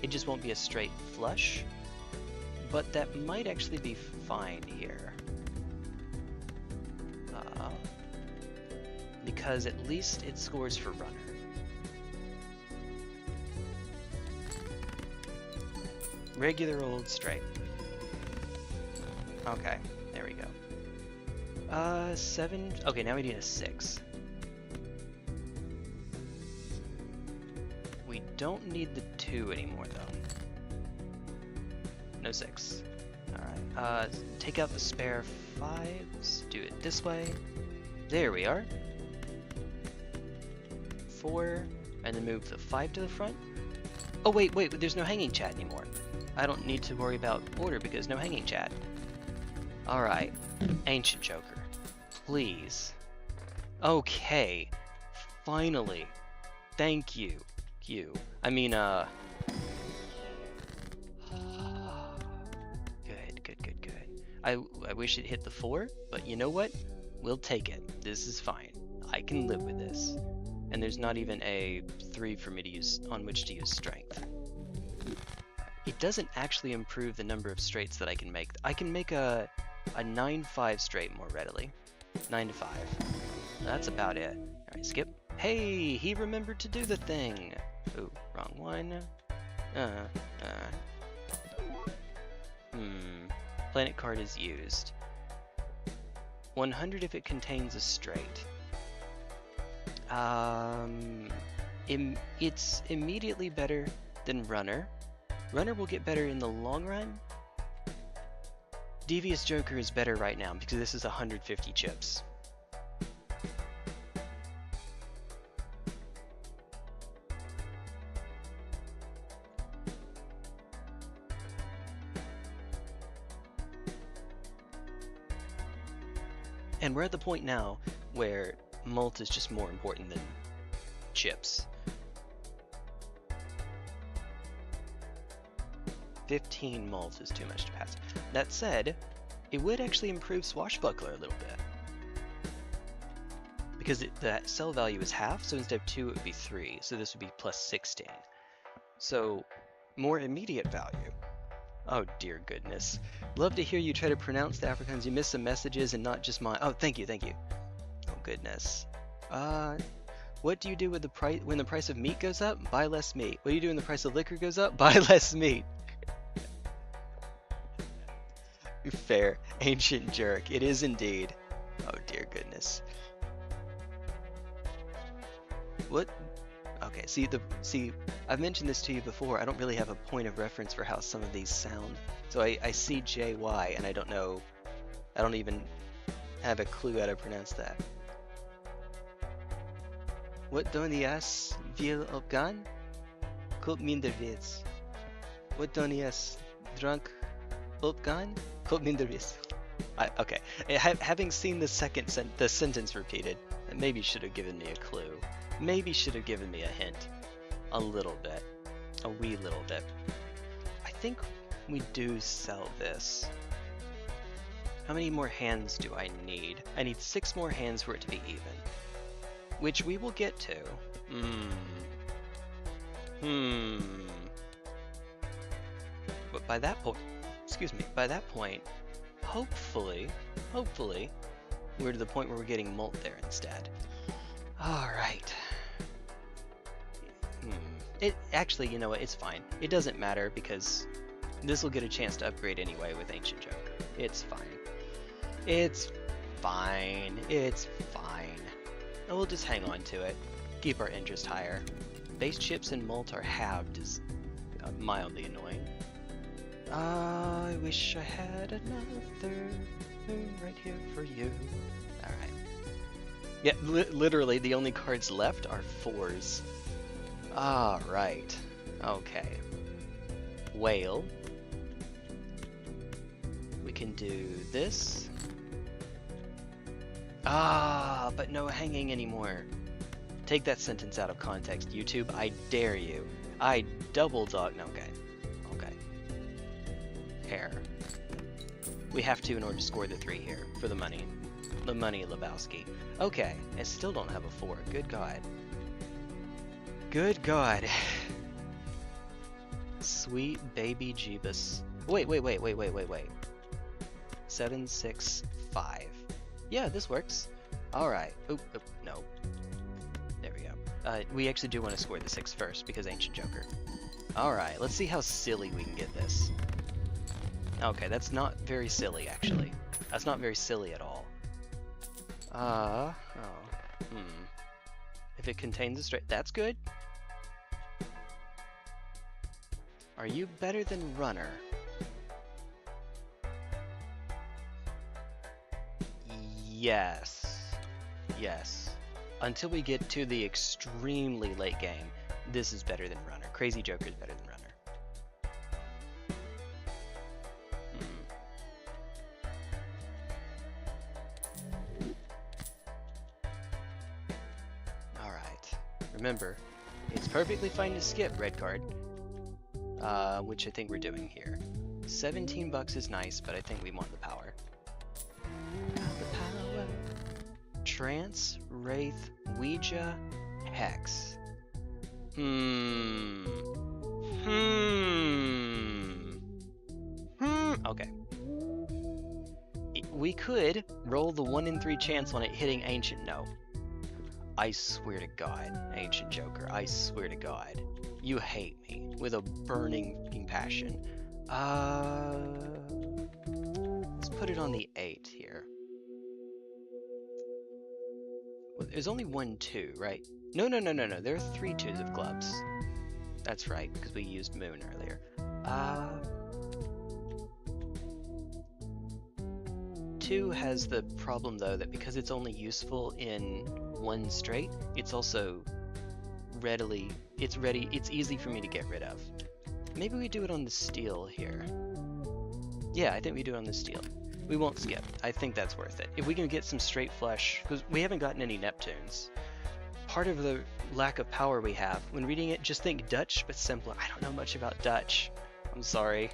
It just won't be a straight flush. But that might actually be fine here. Because at least it scores for runner. Regular old straight. Okay, there we go. 7. Okay, now we need a 6. We don't need the 2 anymore, though. No 6. Alright, take out the spare 5s. Do it this way. There we are. 4, and then move the 5 to the front. Oh, wait, there's no hanging chat anymore. I don't need to worry about order because no hanging chat. Alright, Ancient Joker, please. Okay, finally. Thank you. I mean, Good. I wish it hit the 4, but you know what? We'll take it. This is fine. I can live with this. And there's not even a 3 for me to use on which to use strength. It doesn't actually improve the number of straights that I can make. I can make a 9-5 straight more readily. 9 to 5. That's about it. Alright, skip. Hey, he remembered to do the thing. Ooh, wrong one. Planet card is used. 100 if it contains a straight. It's immediately better than runner. Runner will get better in the long run. Devious Joker is better right now because this is 150 chips. And we're at the point now where mult is just more important than chips. 15 mult is too much to pass. That said, it would actually improve Swashbuckler a little bit. Because that cell value is half, so instead of 2 it would be 3, so this would be plus 16. So, more immediate value. Oh dear goodness. Love to hear you try to pronounce the Afrikaans. You missed some messages and not just mine. Oh, thank you. Oh goodness. What do you do with the price when the price of meat goes up? Buy less meat. What do you do when the price of liquor goes up? Buy less meat. Fair. Ancient jerk. It is indeed. Oh dear goodness. What? Okay, see, I've mentioned this to you before. I don't really have a point of reference for how some of these sound. So I see JY and I don't even have a clue how to pronounce that. Wat doen die as veel op gaan? Koop minder wits. Wat doen die as drunk Ultgan Kulminderis. Okay, having seen the the sentence repeated, maybe should have given me a clue. Maybe should have given me a hint. A little bit. A wee little bit. I think we do sell this. How many more hands do I need? I need 6 more hands for it to be even. Which we will get to. But by that point, by that point, hopefully, we're to the point where we're getting Molt there instead. Alright. It actually, you know what, it's fine. It doesn't matter because this will get a chance to upgrade anyway with Ancient Joker. It's fine. It's fine. It's fine. And we'll just hang on to it. Keep our interest higher. Base chips and Molt are halved is mildly annoying. I wish I had another moon right here for you. Alright. Yeah, literally the only cards left are 4s. Alright. Okay. Whale. We can do this. But no hanging anymore. Take that sentence out of context, YouTube. I dare you. I double dog. No, okay. Okay. Hair. We have to in order to score the 3 here for the money. The money, Lebowski. Okay. I still don't have a 4. Good God. Good God. Sweet baby Jeebus. Wait. 7, 6, 5. Yeah, this works. Alright. Oop, no. There we go. We actually do want to score the 6 first because Ancient Joker. Alright, let's see how silly we can get this. Okay, that's not very silly, actually. That's not very silly at all. If it contains a straight, that's good. Are you better than Runner? Yes. Yes. Until we get to the extremely late game, this is better than Runner. Crazy Joker is better than Runner. Alright. Remember, it's perfectly fine to skip red card. Which I think we're doing here. 17 bucks is nice, but I think we want the power. Trance, Wraith, Ouija, Hex. Okay. We could roll the 1 in 3 chance on it hitting Ancient. No. I swear to God, Ancient Joker, I swear to God. You hate me with a burning passion. Let's put it on the 8 here. There's only 1 2, right? No. There are 3 2s of clubs. That's right, because we used Moon earlier. 2 has the problem though that because it's only useful in 1 straight, it's also it's easy for me to get rid of. Maybe we do it on the steel here. Yeah, I think we do it on the steel. We won't skip. I think that's worth it. If we can get some straight flush, because we haven't gotten any Neptunes. Part of the lack of power we have, when reading it, just think Dutch, but simpler. I don't know much about Dutch. I'm sorry.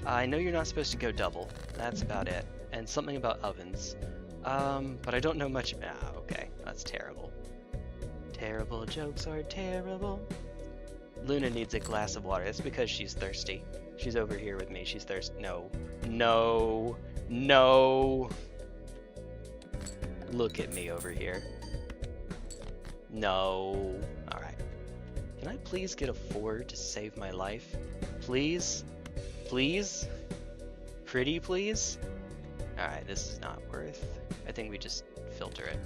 I know you're not supposed to go double. That's about it. And something about ovens. But I don't know much. Okay. That's terrible. Terrible jokes are terrible. Luna needs a glass of water. It's because she's thirsty. She's over here with me. She's thirsty. No. Look at me over here. No. Alright. Can I please get a 4 to save my life? Please? Please? Pretty please? Alright, this is not worth. I think we just filter it.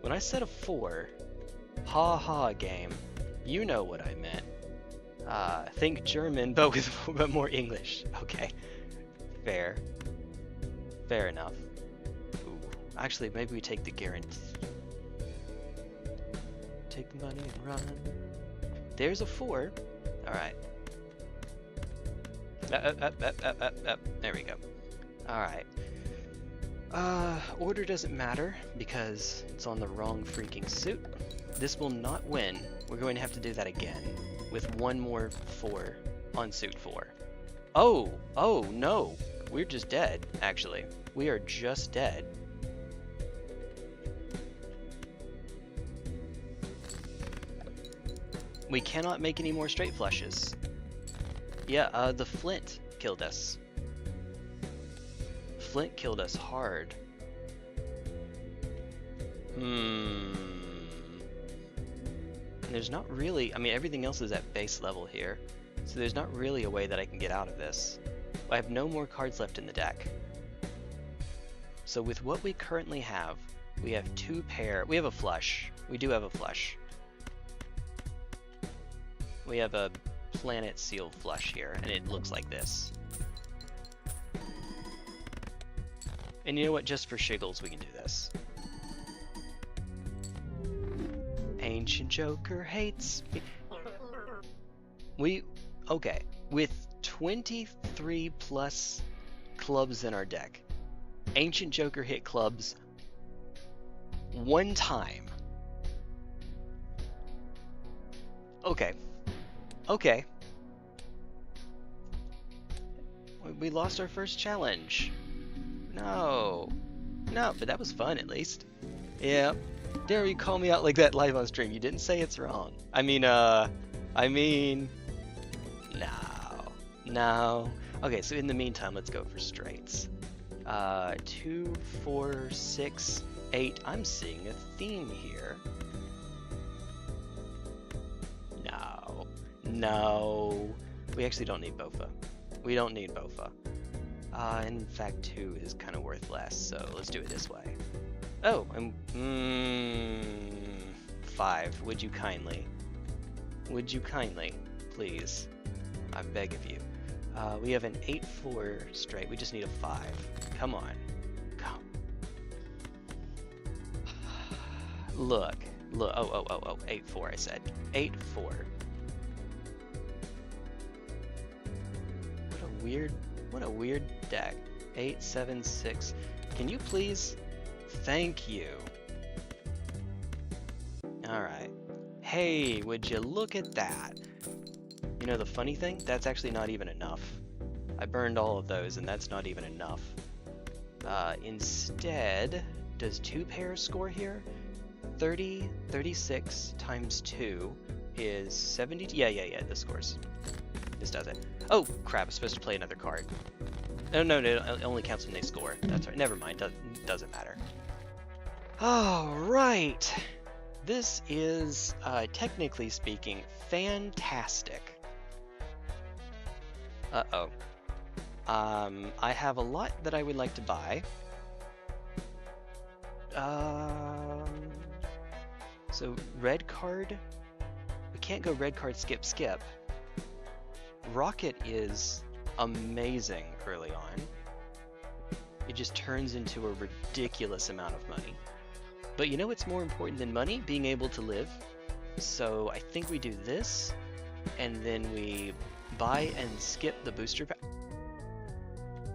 When I said a 4, ha game, you know what I meant. Think German, but with more English. Okay, fair enough. Ooh. Actually, maybe we take the guarantee. Take the money and run. There's a 4. All right. There we go. Alright. Order doesn't matter because it's on the wrong freaking suit. This will not win. We're going to have to do that again with one more 4 on suit 4. Oh no. We're just dead, actually. We are just dead. We cannot make any more straight flushes. Yeah, the flint killed us. Flint killed us hard. There's not really, I mean, everything else is at base level here, so there's not really a way that I can get out of this. I have no more cards left in the deck. So with what we currently have, we have 2 pair, we have a flush. We do have a flush. We have a planet seal flush here, and it looks like this. And you know what, just for shiggles we can do this. Ancient Joker hates me. Okay, with 23 plus clubs in our deck, Ancient Joker hit clubs 1 time. Okay. Okay. We lost our first challenge. No, but that was fun at least. Yeah, dare you call me out like that live on stream? You didn't say it's wrong. I mean, no. Okay, so in the meantime, let's go for straights. 2, 4, 6, 8. I'm seeing a theme here. No. We actually don't need Bofa. We don't need Bofa. In fact, 2 is kind of worth less, so let's do it this way. Oh, 5. Would you kindly? Would you kindly, please? I beg of you. We have an 8-4 straight. We just need a 5. Come on. Come. Look. Oh. 8-4, I said. 8-4. What a weird deck. 8, 7, 6. Can you please? Thank you. Alright. Hey, would you look at that? You know the funny thing? That's actually not even enough. I burned all of those and that's not even enough. Instead, does 2 pairs score here? 30, 36 times 2 is 70. Yeah, this scores. This does it. Oh, crap, I'm supposed to play another card. No, it only counts when they score. That's right, never mind, doesn't matter. Alright! This is, technically speaking, fantastic. Uh-oh. I have a lot that I would like to buy. So, red card? We can't go red card, skip. Rocket is amazing early on. It just turns into a ridiculous amount of money. But you know what's more important than money? Being able to live. So I think we do this, and then we buy and skip the booster pack.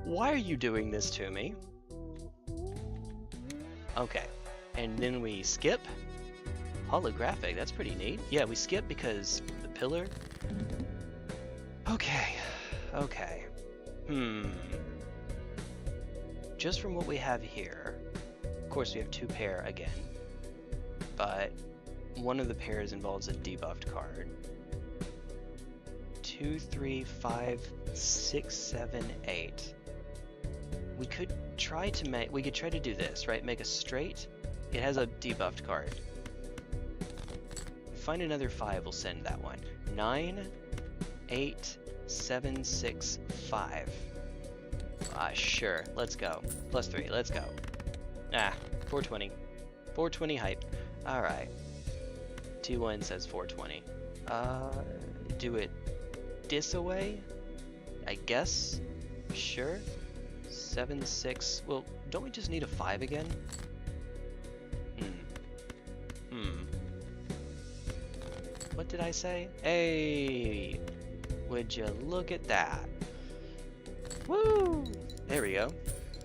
Why are you doing this to me? Okay, and then we skip. Holographic, that's pretty neat. Yeah, we skip because the pillar. Okay. Just from what we have here, of course we have 2 pair again, but one of the pairs involves a debuffed card. 2, 3, 5, 6, 7, 8. We could try to do this, right? Make a straight. It has a debuffed card. Find another 5, we'll send that one. 9, 8, 7, 6, 5. Sure, let's go. +3, let's go. 420. 420 hype. Alright. T1 says 420. Do it this away? I guess? Sure. 7, 6. Well, don't we just need a 5 again? What did I say? Hey! Would you look at that? Woo! There we go.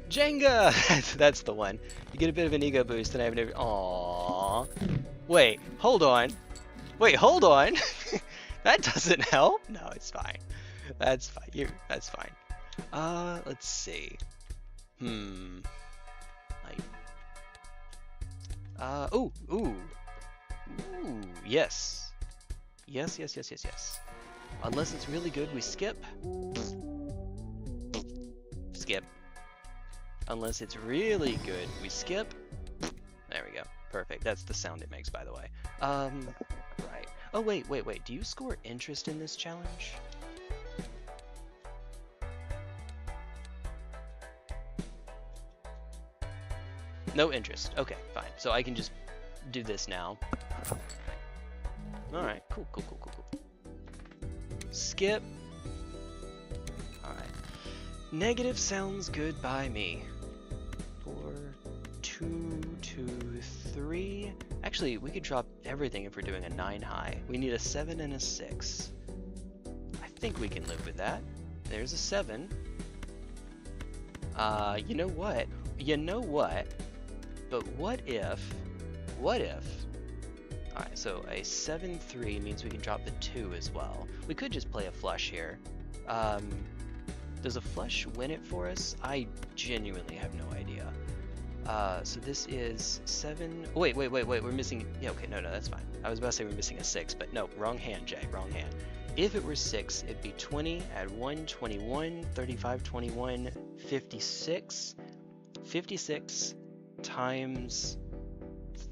Jenga! That's the one. You get a bit of an ego boost, and I have never. Aww. Wait, hold on. Wait, hold on. That doesn't help. No, it's fine. That's fine. That's fine. Let's see. Ooh, yes. Yes. Unless it's really good, we skip. Skip. Unless it's really good, we skip. There we go. Perfect. That's the sound it makes, by the way. Right. Oh, wait. Do you score interest in this challenge? No interest. Okay, fine. So I can just do this now. Alright, cool. Skip. Alright. Negative sounds good by me. 4, 2, 2, 3. Actually, we could drop everything if we're doing a 9 high. We need a 7 and a 6. I think we can live with that. There's a 7. You know what? But what if... Alright, so a 7-3 means we can drop the 2 as well. We could just play a flush here. Does a flush win it for us? I genuinely have no idea. So this is 7... Wait, we're missing... Yeah, okay, no, that's fine. I was about to say we're missing a 6, but no, wrong hand, Jay, wrong hand. If it were 6, it'd be 20, add 1, 21, 35, 21, 56. 56 times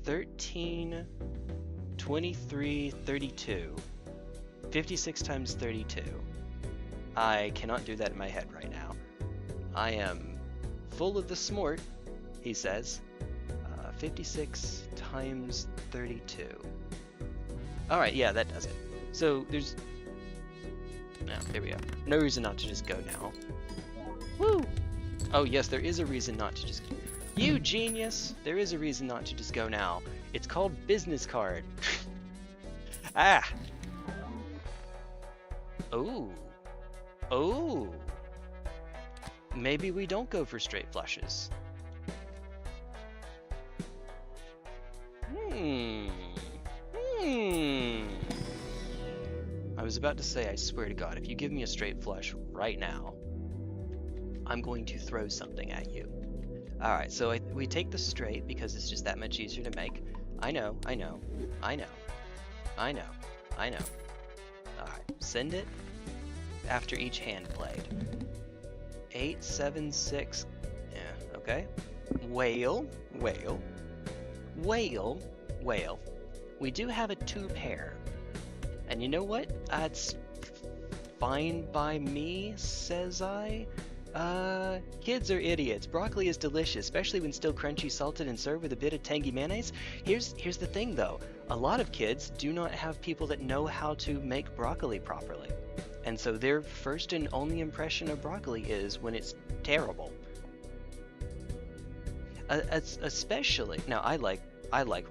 13, 23, 32. 56 times 32. I cannot do that in my head right now. I am full of the smart, he says. 56 times 32. Alright, yeah, that does it. So there's... No, there we go. No reason not to just go now. Woo! Oh yes, there is a reason not to just... You genius! There is a reason not to just go now. It's called business card. Ah! Oh. Oh. Maybe we don't go for straight flushes. I was about to say, I swear to God, if you give me a straight flush right now, I'm going to throw something at you. Alright, so we take the straight because it's just that much easier to make. I know. Alright, send it after each hand played. 8, 7, 6. Yeah, okay. Whale. We do have a 2 pair. And you know what? It's fine by me, says I. Kids are idiots. Broccoli is delicious, especially when still crunchy, salted, and served with a bit of tangy mayonnaise. Here's the thing, though. A lot of kids do not have people that know how to make broccoli properly. And so their first and only impression of broccoli is when it's terrible. Especially... Now, I like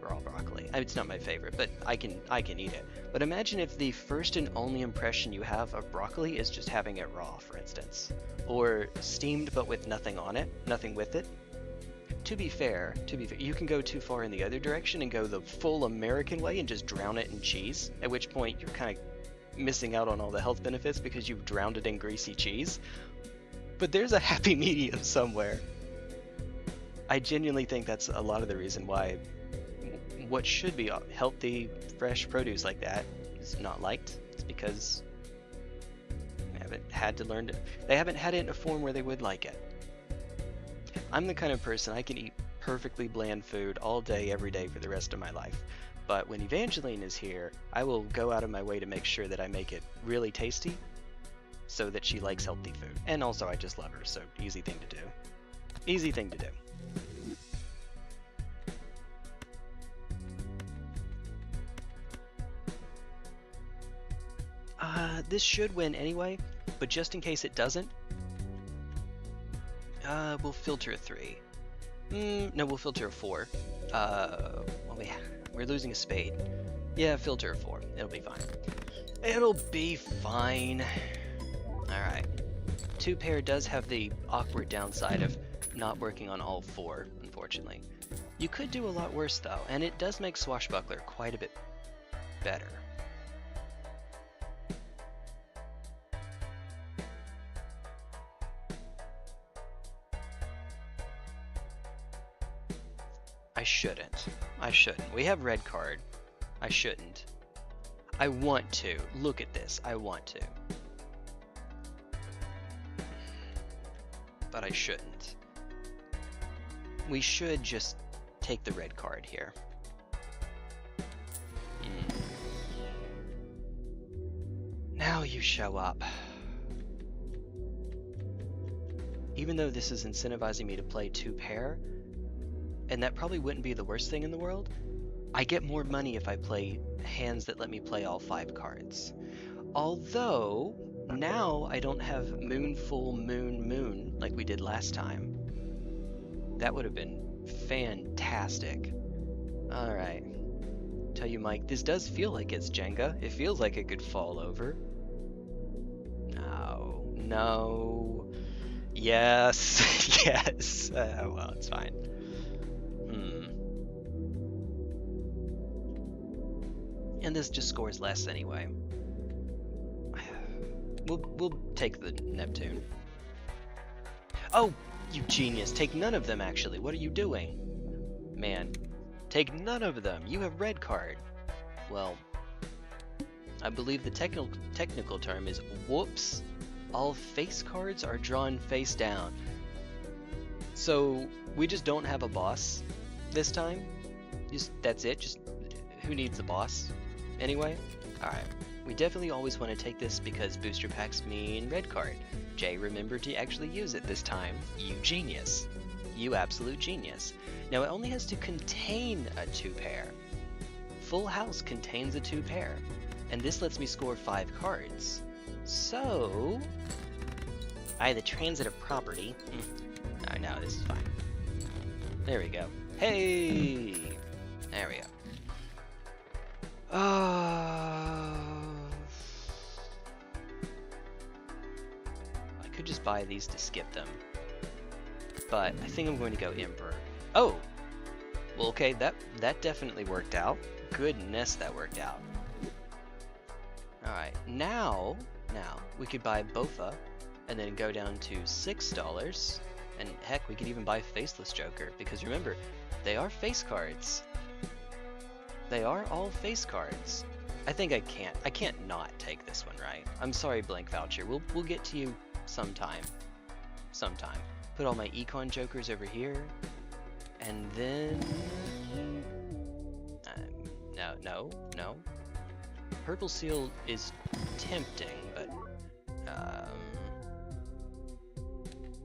raw broccoli. It's not my favorite, but I can eat it. But imagine if the first and only impression you have of broccoli is just having it raw, for instance. Or steamed but with nothing on it, nothing with it. To be fair, you can go too far in the other direction and go the full American way and just drown it in cheese, at which point you're kind of missing out on all the health benefits because you've drowned it in greasy cheese. But there's a happy medium somewhere. I genuinely think that's a lot of the reason why what should be healthy, fresh produce like that is not liked. It's because they haven't had it in a form where they would like it. I'm the kind of person, I can eat perfectly bland food all day, every day for the rest of my life. But when Evangeline is here, I will go out of my way to make sure that I make it really tasty so that she likes healthy food. And also I just love her, so easy thing to do. Easy thing to do. This should win anyway, but just in case it doesn't, we'll filter a 3. No, we'll filter a 4. Well, we're losing a spade. Yeah, filter a 4. It'll be fine. It'll be fine. Alright. Two pair does have the awkward downside of not working on all four, unfortunately. You could do a lot worse though, and it does make Swashbuckler quite a bit better. I shouldn't. We have red card. I shouldn't. I want to. Look at this. I want to. But I shouldn't. We should just take the red card here. Now you show up. Even though this is incentivizing me to play two pair, and that probably wouldn't be the worst thing in the world, I get more money if I play hands that let me play all 5 cards. Although, now I don't have moon, full, moon like we did last time. That would have been fantastic. Alright. Tell you, Mike, this does feel like it's Jenga. It feels like it could fall over. No. Yes. Yes. Well, it's fine. And this just scores less anyway. We'll take the Neptune. Oh, you genius. Take none of them, actually. What are you doing? Man, take none of them. You have red card. Well, I believe the technical term is whoops. All face cards are drawn face down. So we just don't have a boss this time. That's it. Just who needs a boss? Anyway, alright. We definitely always want to take this because booster packs mean red card. Jay, remember to actually use it this time. You genius. You absolute genius. Now it only has to contain a 2 pair. Full house contains a 2 pair. And this lets me score 5 cards. So... the transitive property. No, this is fine. There we go. Hey! There we go. I could just buy these to skip them, but I think I'm going to go Emperor. Oh! Well, okay, that definitely worked out. Goodness, that worked out. Alright, now we could buy Bofa, and then go down to $6, and heck, we could even buy Faceless Joker, because remember, they are face cards. They are all face cards. I think I can't not take this one, right? I'm sorry, Blank Voucher. We'll get to you sometime. Put all my Econ Jokers over here, and then no. Purple Seal is tempting, but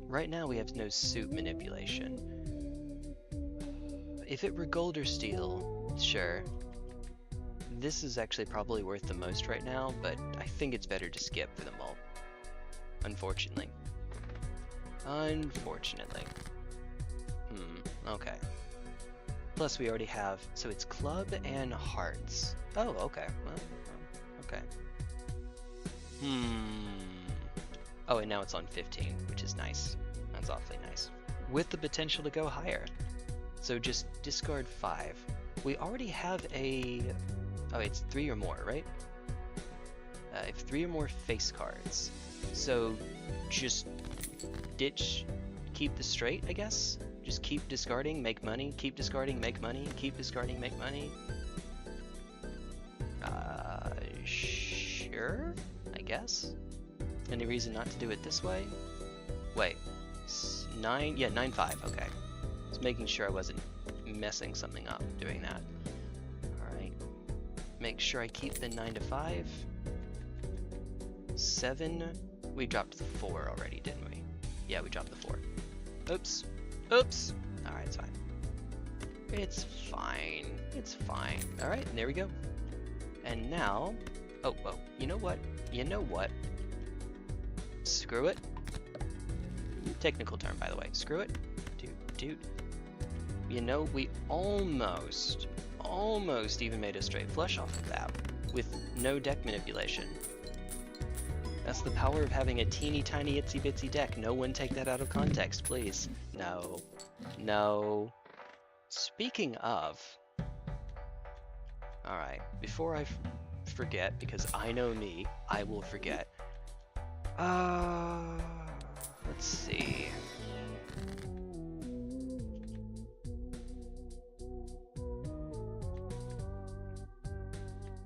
right now we have no suit manipulation. If it were gold or steel, sure. This is actually probably worth the most right now, but I think it's better to skip for them all. Unfortunately. Okay. Plus we already have, so it's club and hearts. Oh, okay. Well, okay. Oh, and now it's on 15, which is nice. That's awfully nice. With the potential to go higher. So just discard 5. We already have a... Oh, it's 3 or more, right? I have 3 or more face cards. So just ditch, keep the straight, I guess? Just keep discarding, make money, keep discarding, make money, keep discarding, make money. Sure, I guess. Any reason not to do it this way? Wait, 9, yeah, 9-5, okay. Just making sure I wasn't messing something up doing that. Alright, make sure I keep the 9 to 5. 7, we dropped the 4 already, didn't we? Yeah, we dropped the 4. Oops. Alright, it's fine. It's fine. Alright, there we go. And now, oh, you know what? Screw it. Technical term, by the way. Screw it. Dude. You know, we almost even made a straight flush off of that with no deck manipulation. That's the power of having a teeny tiny itsy bitsy deck. No one take that out of context, please. No. No. Speaking of... Alright, before I forget, because I know me, I will forget. Let's see.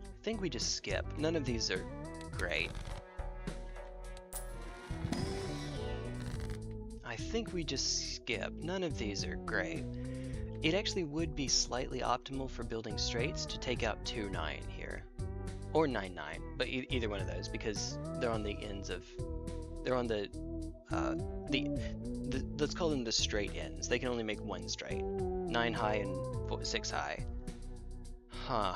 I think we just skip. None of these are great. I think we just skip. None of these are great. It actually would be slightly optimal for building straights to take out 2-9 here. Or 9-9, but either one of those, because they're on the ends of... They're on the let's call them the straight ends. They can only make one straight. 9 high and 6 high. Huh.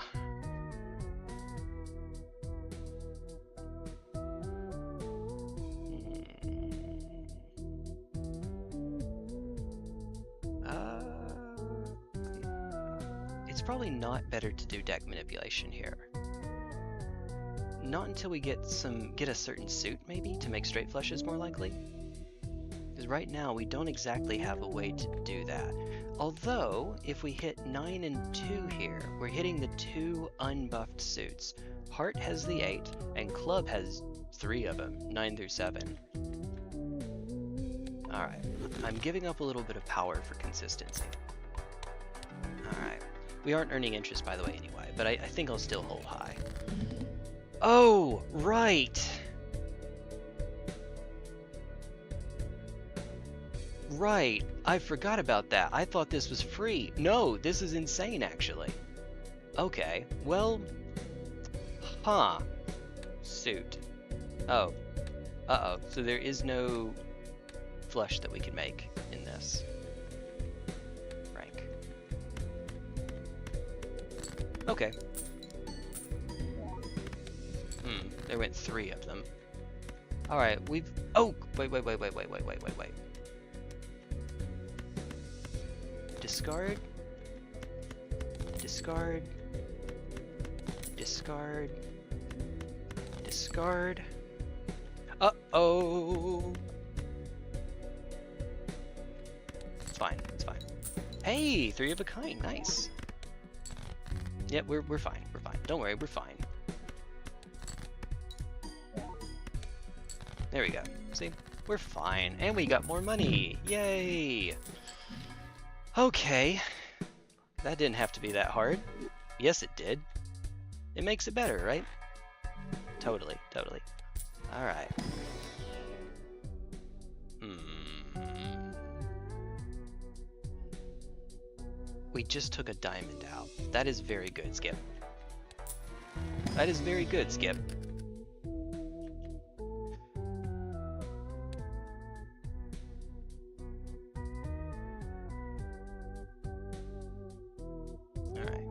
It's probably not better to do deck manipulation here. Not until we get a certain suit, maybe, to make straight flushes more likely. Because right now we don't exactly have a way to do that. Although, if we hit 9 and 2 here, we're hitting the 2 unbuffed suits. Heart has the 8, and Club has 3 of them, 9 through 7. Alright, I'm giving up a little bit of power for consistency. Alright, we aren't earning interest by the way anyway, but I think I'll still hold high. Oh, right! Right, I forgot about that. I thought this was free. No, this is insane actually. Okay, well... Huh. Suit. Oh. Uh-oh, so there is no flush that we can make in this. Rank. Okay. There went 3 of them. Alright, we've... Oh! Wait. Discard. Discard. Discard. Discard. Uh-oh! It's fine, it's fine. Hey! 3 of a kind, nice. Yep, we're fine, we're fine. Don't worry, we're fine. There we go. See? We're fine. And we got more money! Yay! Okay. That didn't have to be that hard. Yes, it did. It makes it better, right? Totally, totally. Alright. We just took a diamond out. That is very good, Skip. That is very good, Skip. Alright.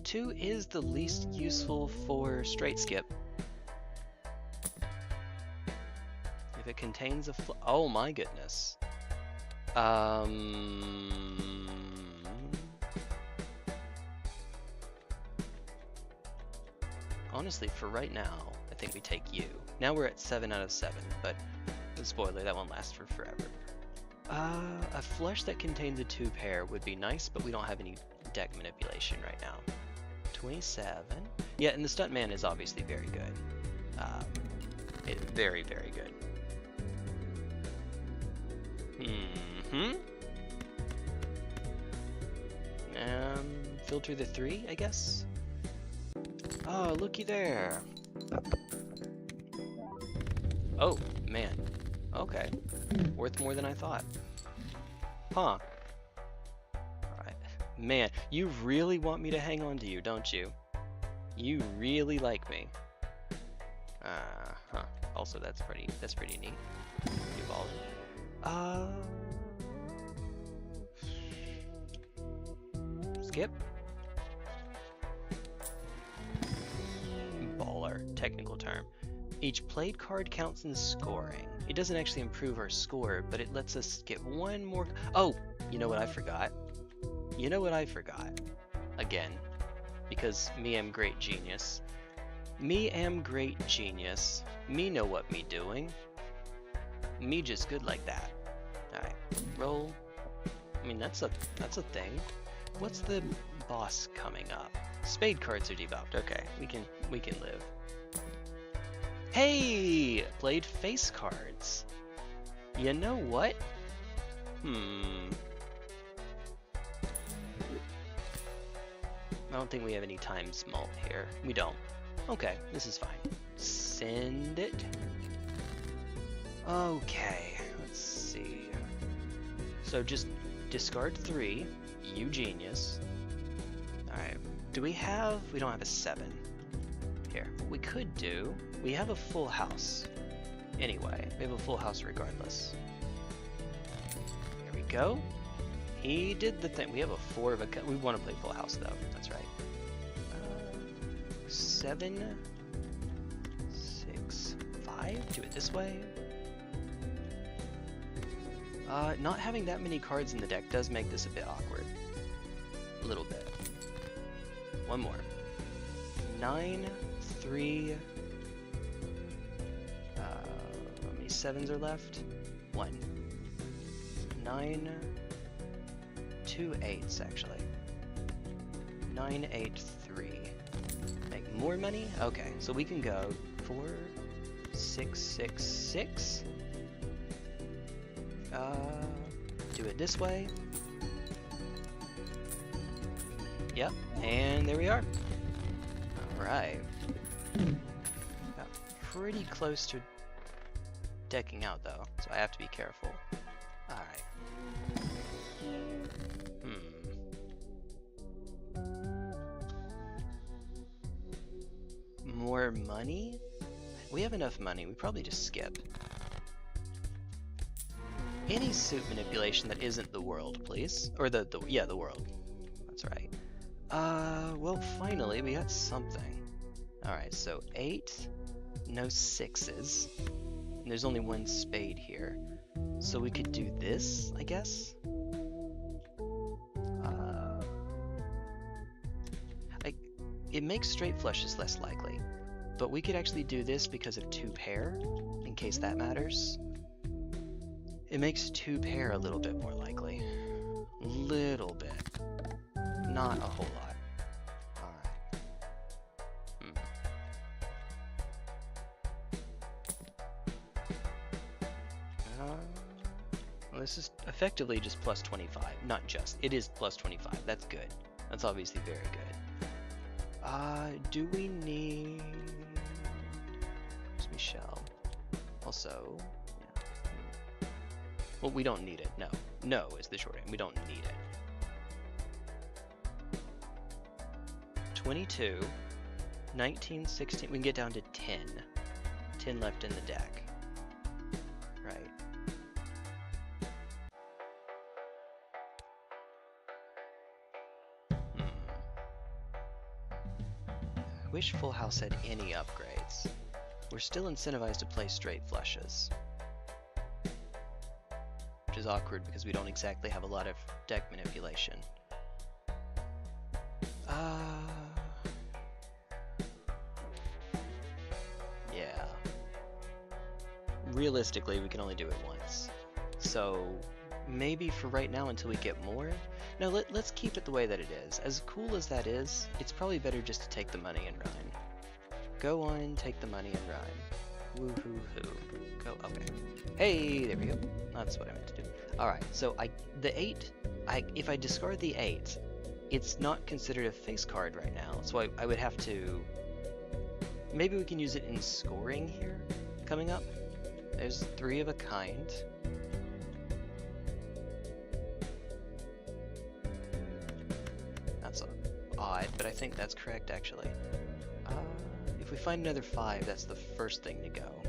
2 is the least useful for straight skip. If it contains a oh my goodness. Honestly, for right now, I think we take you. Now we're at 7 out of 7, but spoiler, that won't last for forever. A flush that contains a 2 pair would be nice, but we don't have any deck manipulation right now. 27. Yeah, and the Stuntman is obviously very good. Very, very good. Filter the 3, I guess? Oh, looky there. Oh, man. Okay. Worth more than I thought. Huh. Alright. Man, you really want me to hang on to you, don't you? You really like me. Huh. Also, that's pretty neat. You ballin'. Skip. Baller, technical term. Each played card counts in scoring. It doesn't actually improve our score, but it lets us get one more... Oh! You know what I forgot? You know what I forgot? Again. Because me, I'm great genius. Me am great genius. Me know what me doing. Me just good like that. Alright, roll. I mean, that's a thing. What's the boss coming up? Spade cards are debuffed. Okay, we can live. Hey! Played face cards. You know what? I don't think we have any times mult here. We don't. Okay, this is fine. Send it. Okay, let's see. So just discard 3. You genius. Alright. Do we have... We don't have a 7. Here. What we could do... We have a full house. Anyway, we have a full house regardless. Here we go. He did the thing. We have a 4 of a... We want to play full house though. That's right. 7, 6, 5. Do it this way. Not having that many cards in the deck does make this a bit awkward. A little bit. One more. 9, 3. How many 7s are left? 1. 9. 2 8s actually. 9, 8, 3. Make more money? Okay, so we can go 4, 6, 6, 6. Do it this way. Yep, and there we are. Alright. Got pretty close to decking out though, so I have to be careful. Alright. More money? We have enough money, we probably just skip. Any suit manipulation that isn't the world, please. Or the world. That's right. Well, finally, we got something. Alright, so 8, no 6s. And there's only 1 spade here. So we could do this, I guess? It makes straight flushes less likely. But we could actually do this because of 2 pair, in case that matters. It makes 2 pair a little bit more likely. Little bit. Not a whole lot. Alright. Well, this is effectively just plus 25. Not just. It is plus 25. That's good. That's obviously very good. Do we need... Where's Michelle? Also... Well, we don't need it. No. No is the short end. We don't need it. 22, 19, 16. We can get down to 10. 10 left in the deck. Right. I wish Full House had any upgrades. We're still incentivized to play straight flushes. Which is awkward because we don't exactly have a lot of deck manipulation. Yeah. Realistically, we can only do it once. So, maybe for right now until we get more? No, let's keep it the way that it is. As cool as that is, it's probably better just to take the money and run. Go on, take the money and run. Woo-hoo-hoo. Go, okay. Hey, there we go. That's what I meant to do. Alright, so the 8, if I discard the 8, it's not considered a face card right now, so I would have to... Maybe we can use it in scoring here, coming up. There's 3 of a kind. That's odd, but I think that's correct, actually. If we find another 5, that's the first thing to go.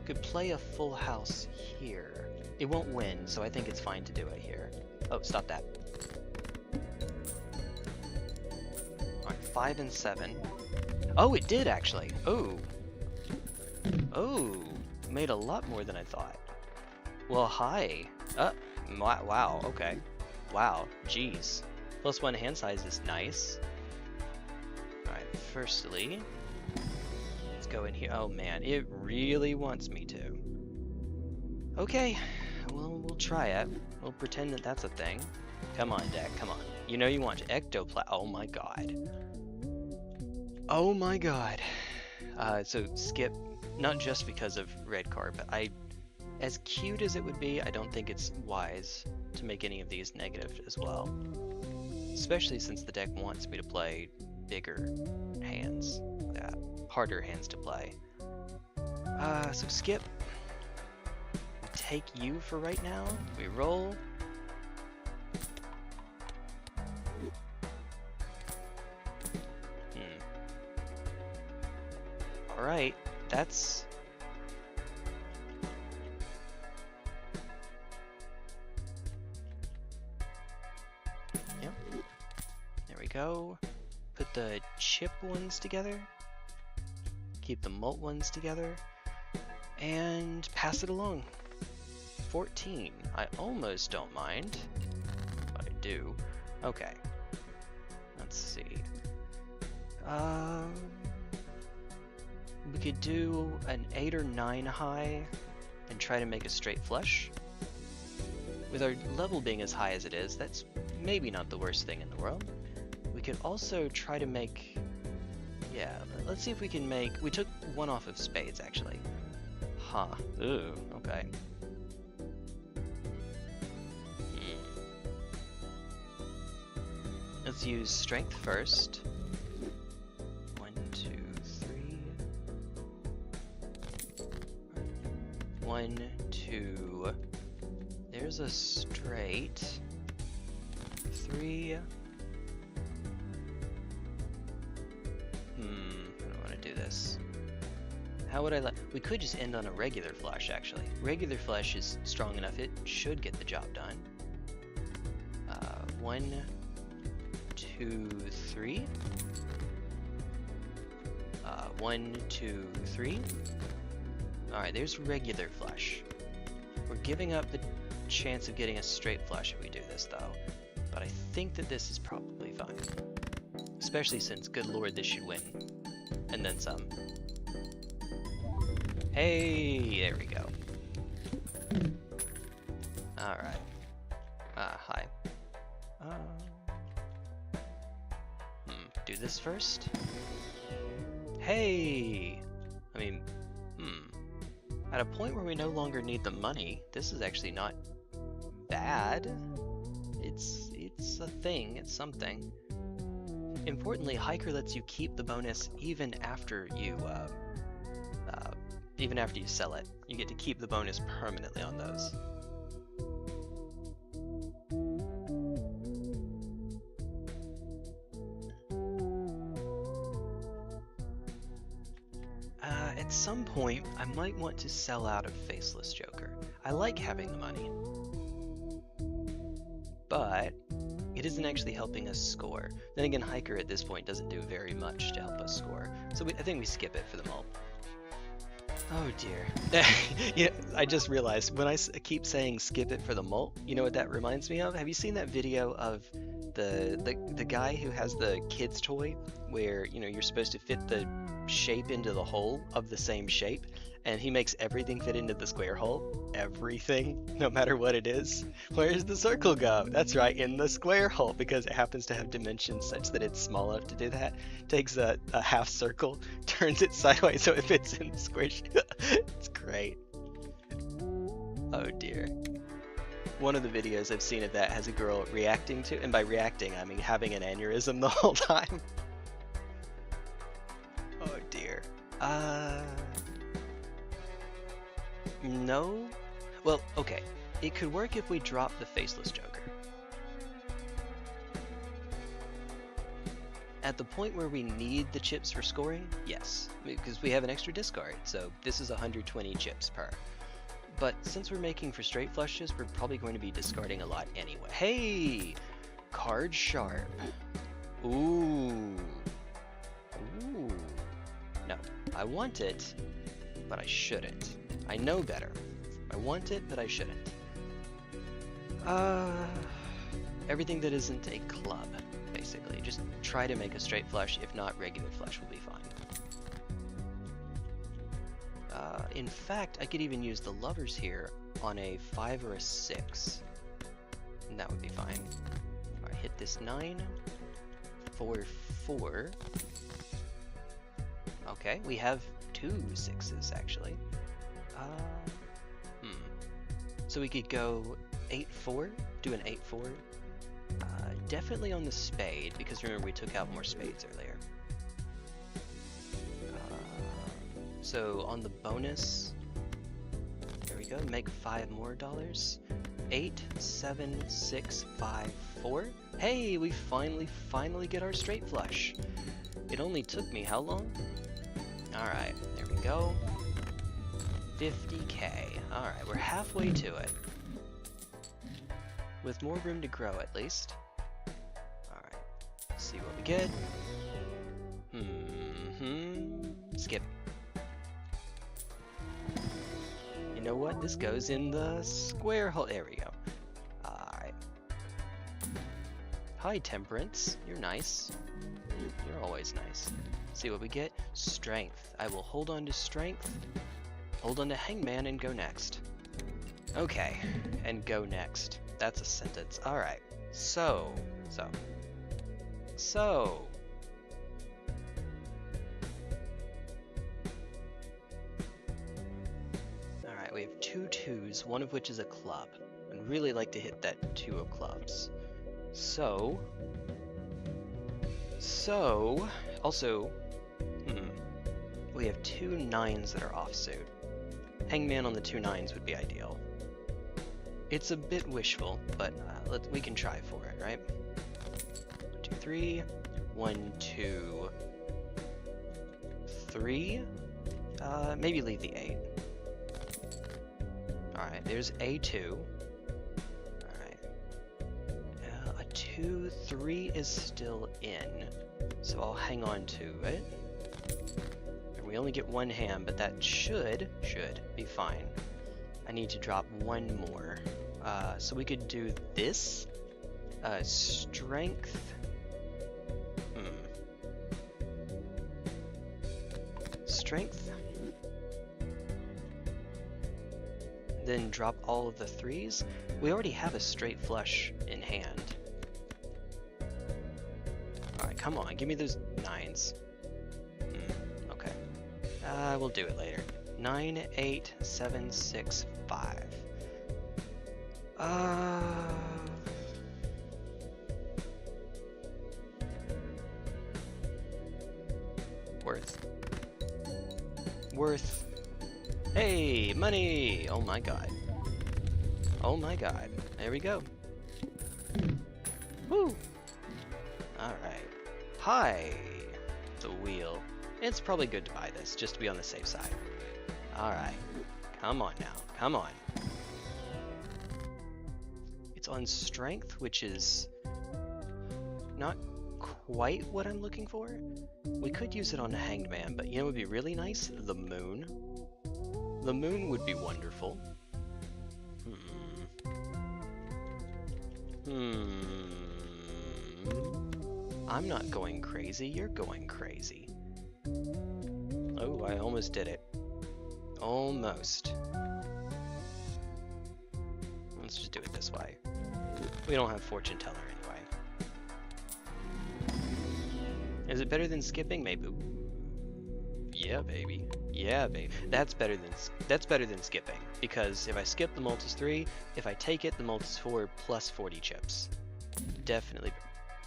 Could play a full house here. It won't win, so I think it's fine to do it here. Oh, stop that. Alright, 5 and 7. Oh, it did actually. Oh. Oh, made a lot more than I thought. Well, hi. Wow, okay. Wow, jeez. +1 hand size is nice. Alright, firstly, let's go in here. Oh man, it really wants me to. Okay, well, we'll try it. We'll pretend that that's a thing. Come on, deck, come on. You know you want to ectoplasm. Oh my god. Oh my god. So skip, not just because of red card, but as cute as it would be, I don't think it's wise to make any of these negative as well. Especially since the deck wants me to play bigger hands, harder hands to play. So skip. We take you for right now. We roll. Alright, that's... Yep. There we go. Put the chip ones together. Keep the mult ones together. And pass it along. 14. I almost don't mind. But I do. Okay. Let's see. We could do an 8 or 9 high and try to make a straight flush. With our level being as high as it is, that's maybe not the worst thing in the world. We could also try to make... Yeah, let's see if we can make... We took 1 off of spades, actually. Huh. Ooh, okay. Let's use strength first. 1, 2, 3. 1, 2. There's a straight. 3. I don't want to do this. How would I like? We could just end on a regular flush, actually. Regular flush is strong enough; it should get the job done. 1, 2, 3. 1, 2, 3. All right, there's regular flush. We're giving up the chance of getting a straight flush if we do this, though. But I think that this is probably fine. Especially since, good lord, this should win. And then some. Hey, there we go. Alright. Hi. Do this first? Hey! I mean, At a point where we no longer need the money, this is actually not bad. It's a thing, it's something. Importantly, Hiker lets you keep the bonus even after you sell it. You get to keep the bonus permanently on those. At some point, I might want to sell out of Faceless Joker. I like having the money, but it isn't actually helping us score. Then again, Hiker at this point doesn't do very much to help us score, so I think we skip it for the mult. Oh dear. Yeah, I just realized when I keep saying skip it for the mult, you know what that reminds me of? Have you seen that video of the guy who has the kids toy where, you know, you're supposed to fit the shape into the hole of the same shape, and he makes everything fit into the square hole? Everything, no matter what it is. Where's the circle go? That's right, in the square hole, because it happens to have dimensions such that it's small enough to do that. Takes a half circle, turns it sideways so it fits in the square shape. It's great. Oh dear. One of the videos I've seen of that has a girl reacting to, and by reacting I mean having an aneurysm the whole time. Oh dear. No? Well, okay. It could work if we drop the Faceless Joker. At the point where we need the chips for scoring, yes, because we have an extra discard, so this is 120 chips per. But since we're making for straight flushes, we're probably going to be discarding a lot anyway. Hey! Card Sharp. Ooh. Ooh. No, I want it, but I shouldn't. I know better. I want it, but I shouldn't. Everything that isn't a club, basically. Just try to make a straight flush. If not, regular flush will be fine. In fact, I could even use the lovers here on a 5 or a 6. And that would be fine. Alright, hit this 9. 4, 4. Okay, we have 2 6s actually. So we could go 8, 4, do an 8, 4. Definitely on the spade, because remember we took out more spades earlier. So on the bonus, there we go, make $5 more. 8, 7, 6, 5, 4. Hey, we finally get our straight flush. It only took me how long? Alright, there we go. 50k. Alright, we're halfway to it. With more room to grow, at least. Alright, let's see what we get. Skip. You know what? This goes in the square hole. There we go. Alright. Hi, Temperance. You're nice. You're always nice. See what we get? Strength. I will hold on to strength. Hold on to Hangman and go next. Okay, and go next. That's a sentence. Alright. So. Alright, we have 2 2s, one of which is a club. I'd really like to hit that 2 of clubs. So, also, we have 2 9s that are offsuit. Hangman on the 2 9s would be ideal. It's a bit wishful, but we can try for it, right? 1, 2, 3. 1, 2, 3. Maybe leave the 8. Alright, there's A2. Alright. A 2, 3 is still in, so I'll hang on to it. We only get 1 hand, but that should be fine. I need to drop 1 more. So we could do this. Strength. Strength. Then drop all of the 3s. We already have a straight flush in hand. Alright, come on, give me those 9s. Okay. We'll do it later. 9, 8, 7, 6, 5. Worth. Hey, money! Oh my god. Oh my god. There we go. Woo! Alright. Hi! The wheel. It's probably good to buy this, just to be on the safe side. Alright. Come on now. Come on. It's on strength, which is not quite what I'm looking for. We could use it on a hanged man, but you know what would be really nice? The moon. The moon would be wonderful. I'm not going crazy, you're going crazy. Oh, I almost did it. Almost. Let's just do it this way. We don't have fortune teller anyway. Is it better than skipping? Maybe. Yeah, baby. Yeah, baby. That's better than skipping, because if I skip, the mult is 3. If I take it, the mult is 4 plus 40 chips. Definitely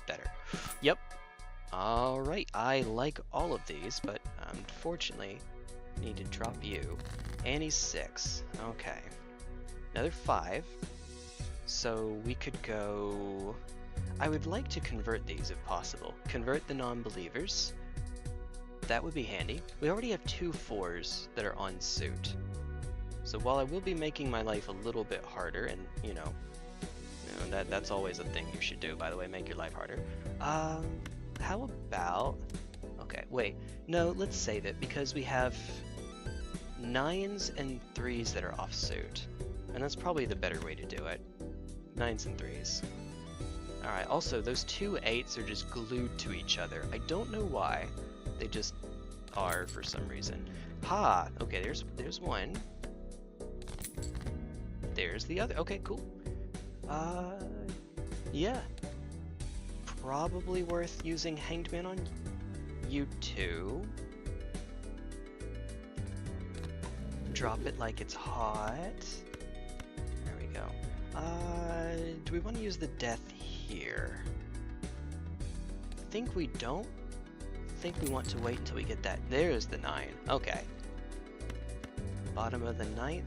better. Yep. All right. I like all of these, but unfortunately, need to drop you. And he's 6. Okay. Another 5. So we could go. I would like to convert these if possible. Convert the non-believers. That would be handy. We already have 2 4s that are on suit. So while I will be making my life a little bit harder, and you know that's always a thing you should do, by the way, make your life harder. How about, okay, wait, no, let's save it, because we have 9s and 3s that are off suit, and that's probably the better way to do it. 9s and 3s. Alright, also, those two 8s are just glued to each other. I don't know why. They just are for some reason. Ha! Okay, there's one. There's the other. Okay, cool. Yeah. Probably worth using Hanged Man on you too. Drop it like it's hot. There we go. Do we want to use the death here? I think we don't. I think we want to wait until we get that. There's the 9. Okay. Bottom of the 9th.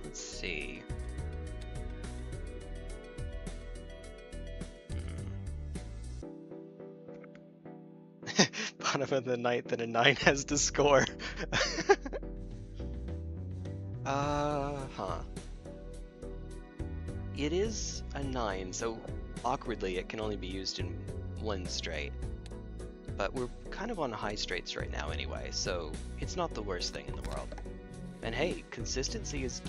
Let's see. Bottom of the 9th and a 9 has to score. It is a 9, so awkwardly it can only be used in one straight. But we're kind of on high straights right now anyway, so it's not the worst thing in the world. And hey, consistency is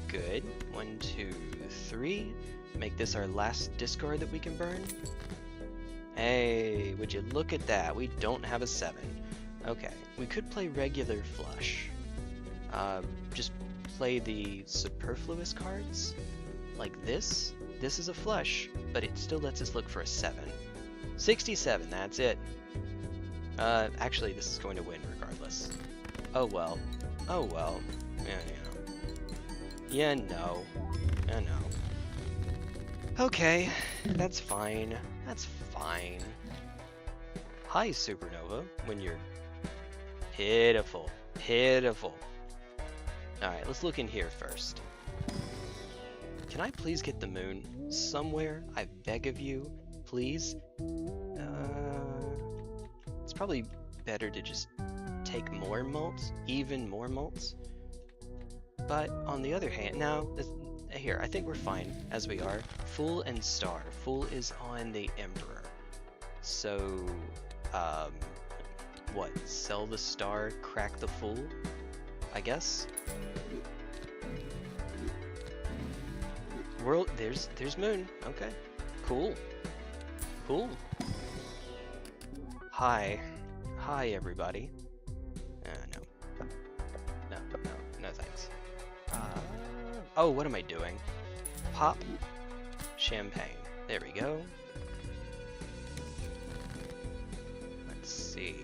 good. 1, 2, 3. Make this our last discard that we can burn. Hey, would you look at that? We don't have a 7. Okay, we could play regular flush. Just play the superfluous cards. Like this. This is a flush, but it still lets us look for a 7. 67, that's it. Actually, this is going to win regardless. Oh well. Oh well. Yeah, no. Yeah, no. Okay, that's fine. That's fine. Hi, Supernova, when you're pitiful. Pitiful. Alright, let's look in here first. Can I please get the moon somewhere? I beg of you, please. It's probably better to just take more mults, even more mults. But on the other hand, now, here, I think we're fine as we are. Fool and Star. Fool is on the Emperor. So, what? Sell the Star, crack the Fool? I guess? World, there's Moon. Okay. Cool. Cool. Hi. Hi, everybody. No thanks. Oh, what am I doing? Pop. Champagne. There we go. Let's see.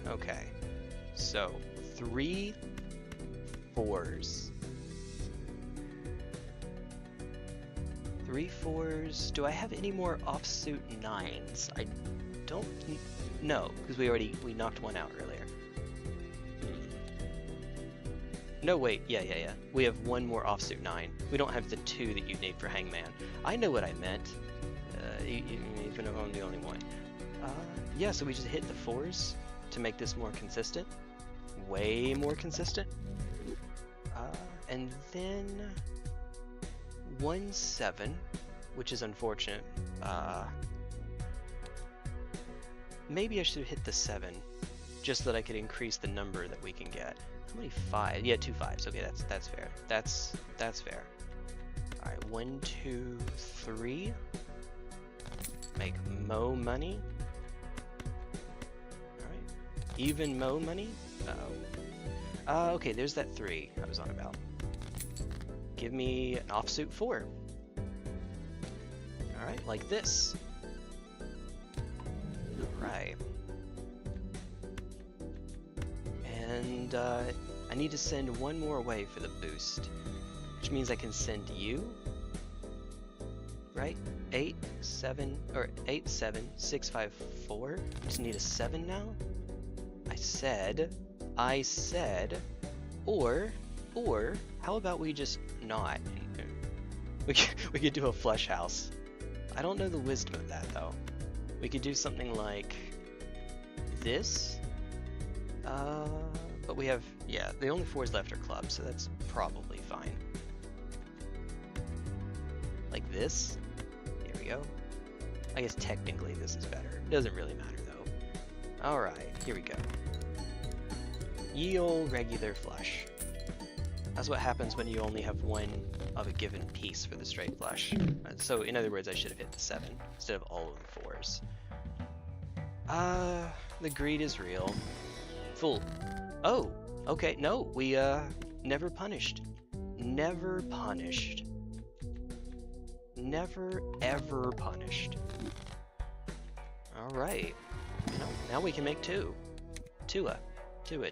Okay. So, 3 4s. 3 4s. Do I have any more offsuit 9s? I don't. No, because we knocked one out earlier. No, wait. Yeah. We have one more offsuit 9. We don't have the 2 that you need for Hangman. I know what I meant. Even if I'm the only one. Yeah. So we just hit the 4s to make this more consistent. Way more consistent. And then 1 7, which is unfortunate. Maybe I should hit the 7, just so that I could increase the number that we can get. How many 5s? Yeah, 2 5s. Okay, that's fair. That's fair. All right, 1 2 3. Make mo money. All right, even mo money. Okay, there's that 3 I was on about. Give me an offsuit 4. All right, like this. Right. And I need to send one more away for the boost, which means I can send you. Right? 8 7 or 8 7 6 5 4. Just need a 7 now. I said, or how about we just not? We could do a flush house. I don't know the wisdom of that though. We could do something like this, but we have, yeah, the only 4s left are clubs, so that's probably fine. Like this, here we go. I guess technically this is better. Doesn't really matter though. Alright, here we go. Ye ol' regular flush. That's what happens when you only have one of a given piece for the straight flush. So in other words, I should have hit the 7 instead of all of the 4s. The greed is real. Full. Oh, okay, no, we never punished. Never punished. Never ever punished. Alright. You know, now we can make 2. Two of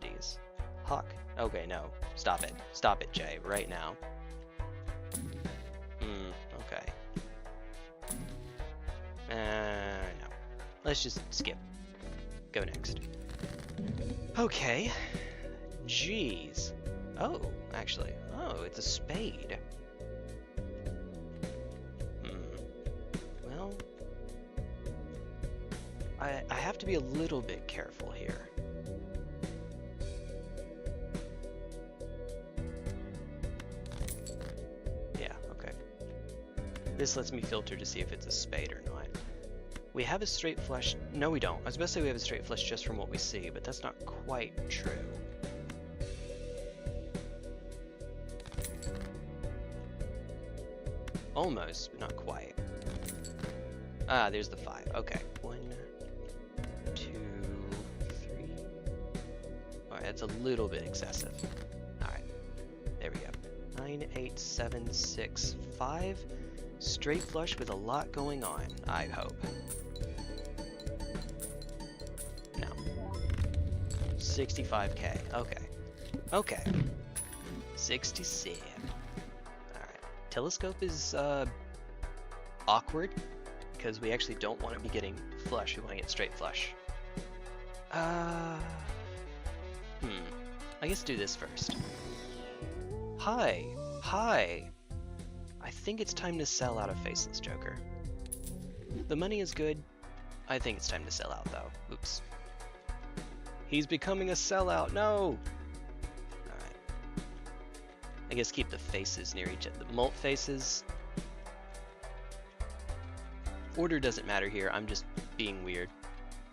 these. Hawk. Okay, no. Stop it. Stop it, Jay, right now. Okay. No. Let's just skip. Go next. Okay. Jeez. Oh, actually. Oh, it's a spade. Well, I have to be a little bit careful here. Yeah, okay. This lets me filter to see if it's a spade or not. We have a straight flush. No, we don't. I was about to say we have a straight flush just from what we see, but that's not quite true. Almost, but not quite. Ah, there's the 5. Okay. 1, 2, 3. Alright, that's a little bit excessive. Alright. There we go. 9, 8, 7, 6, 5. Straight flush with a lot going on, I hope. No. 65k. Okay. Okay. 67. Alright. Telescope is awkward because we actually don't want to be getting flush. We want to get straight flush. I guess do this first. Hi. Hi. I think it's time to sell out of Faceless Joker. The money is good. I think it's time to sell out though. Oops. He's becoming a sellout. No! Alright. I guess keep the faces near each other. The mult faces. Order doesn't matter here. I'm just being weird.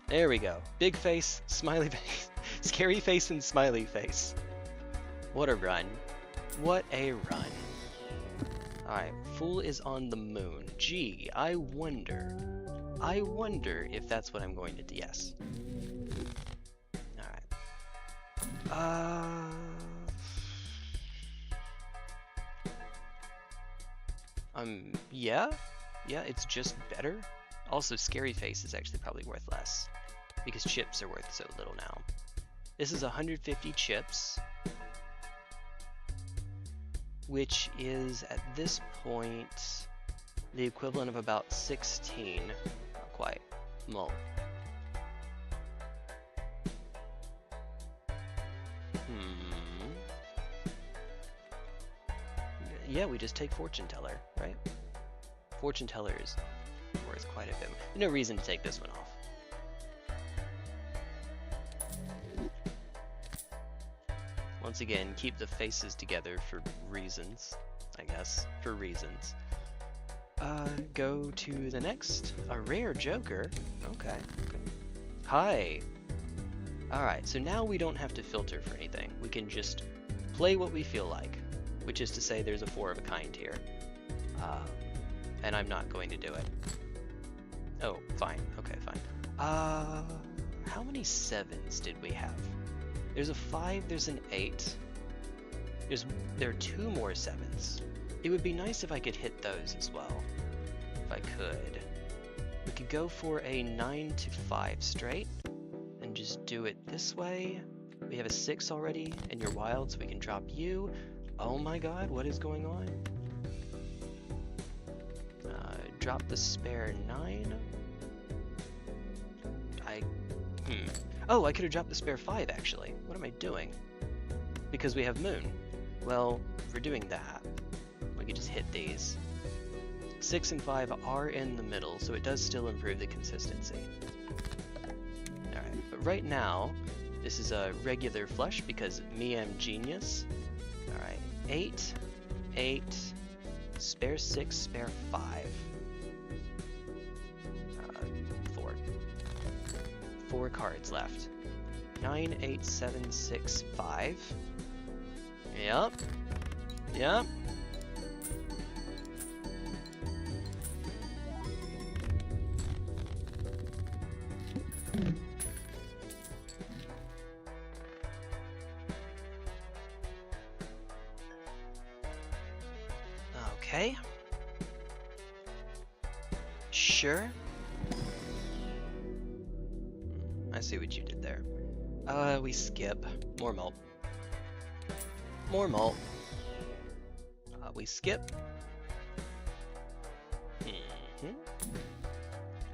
There we go. Big face, smiley face. Scary face and smiley face. What a run. What a run. Alright, Fool is on the moon. Gee, I wonder if that's what I'm going to do. Yes. Alright. Yeah? Yeah, it's just better. Also, Scary Face is actually probably worth less, because chips are worth so little now. This is 150 chips, which is, at this point, the equivalent of about 16, not quite, mult. Yeah, we just take Fortune Teller, right? Fortune Teller is worth quite a bit. No reason to take this one off. Once again, keep the faces together for reasons, I guess, for reasons. Go to the next. A rare Joker. Okay. Hi. Alright, so now we don't have to filter for anything. We can just play what we feel like, which is to say there's a 4 of a kind here. And I'm not going to do it. Oh, fine. Okay, fine. How many 7s did we have? There's a 5, there's an 8. There are 2 more 7s. It would be nice if I could hit those as well. If I could. We could go for a 9 to 5 straight and just do it this way. We have a 6 already, and you're wild, so we can drop you. Oh my god, what is going on? Drop the spare 9. Oh, I could have dropped the spare 5 actually. What am I doing? Because we have moon. Well, if we're doing that, we could just hit these. 6 and 5 are in the middle, so it does still improve the consistency. Alright, but right now, this is a regular flush because me am genius. Alright, 8, 8, spare 6, spare 5. 4 cards left. 9, 8, 7, 6, 5. Yep. Yep. Okay. Sure. I see what you did there. We skip. More malt. More malt. We skip.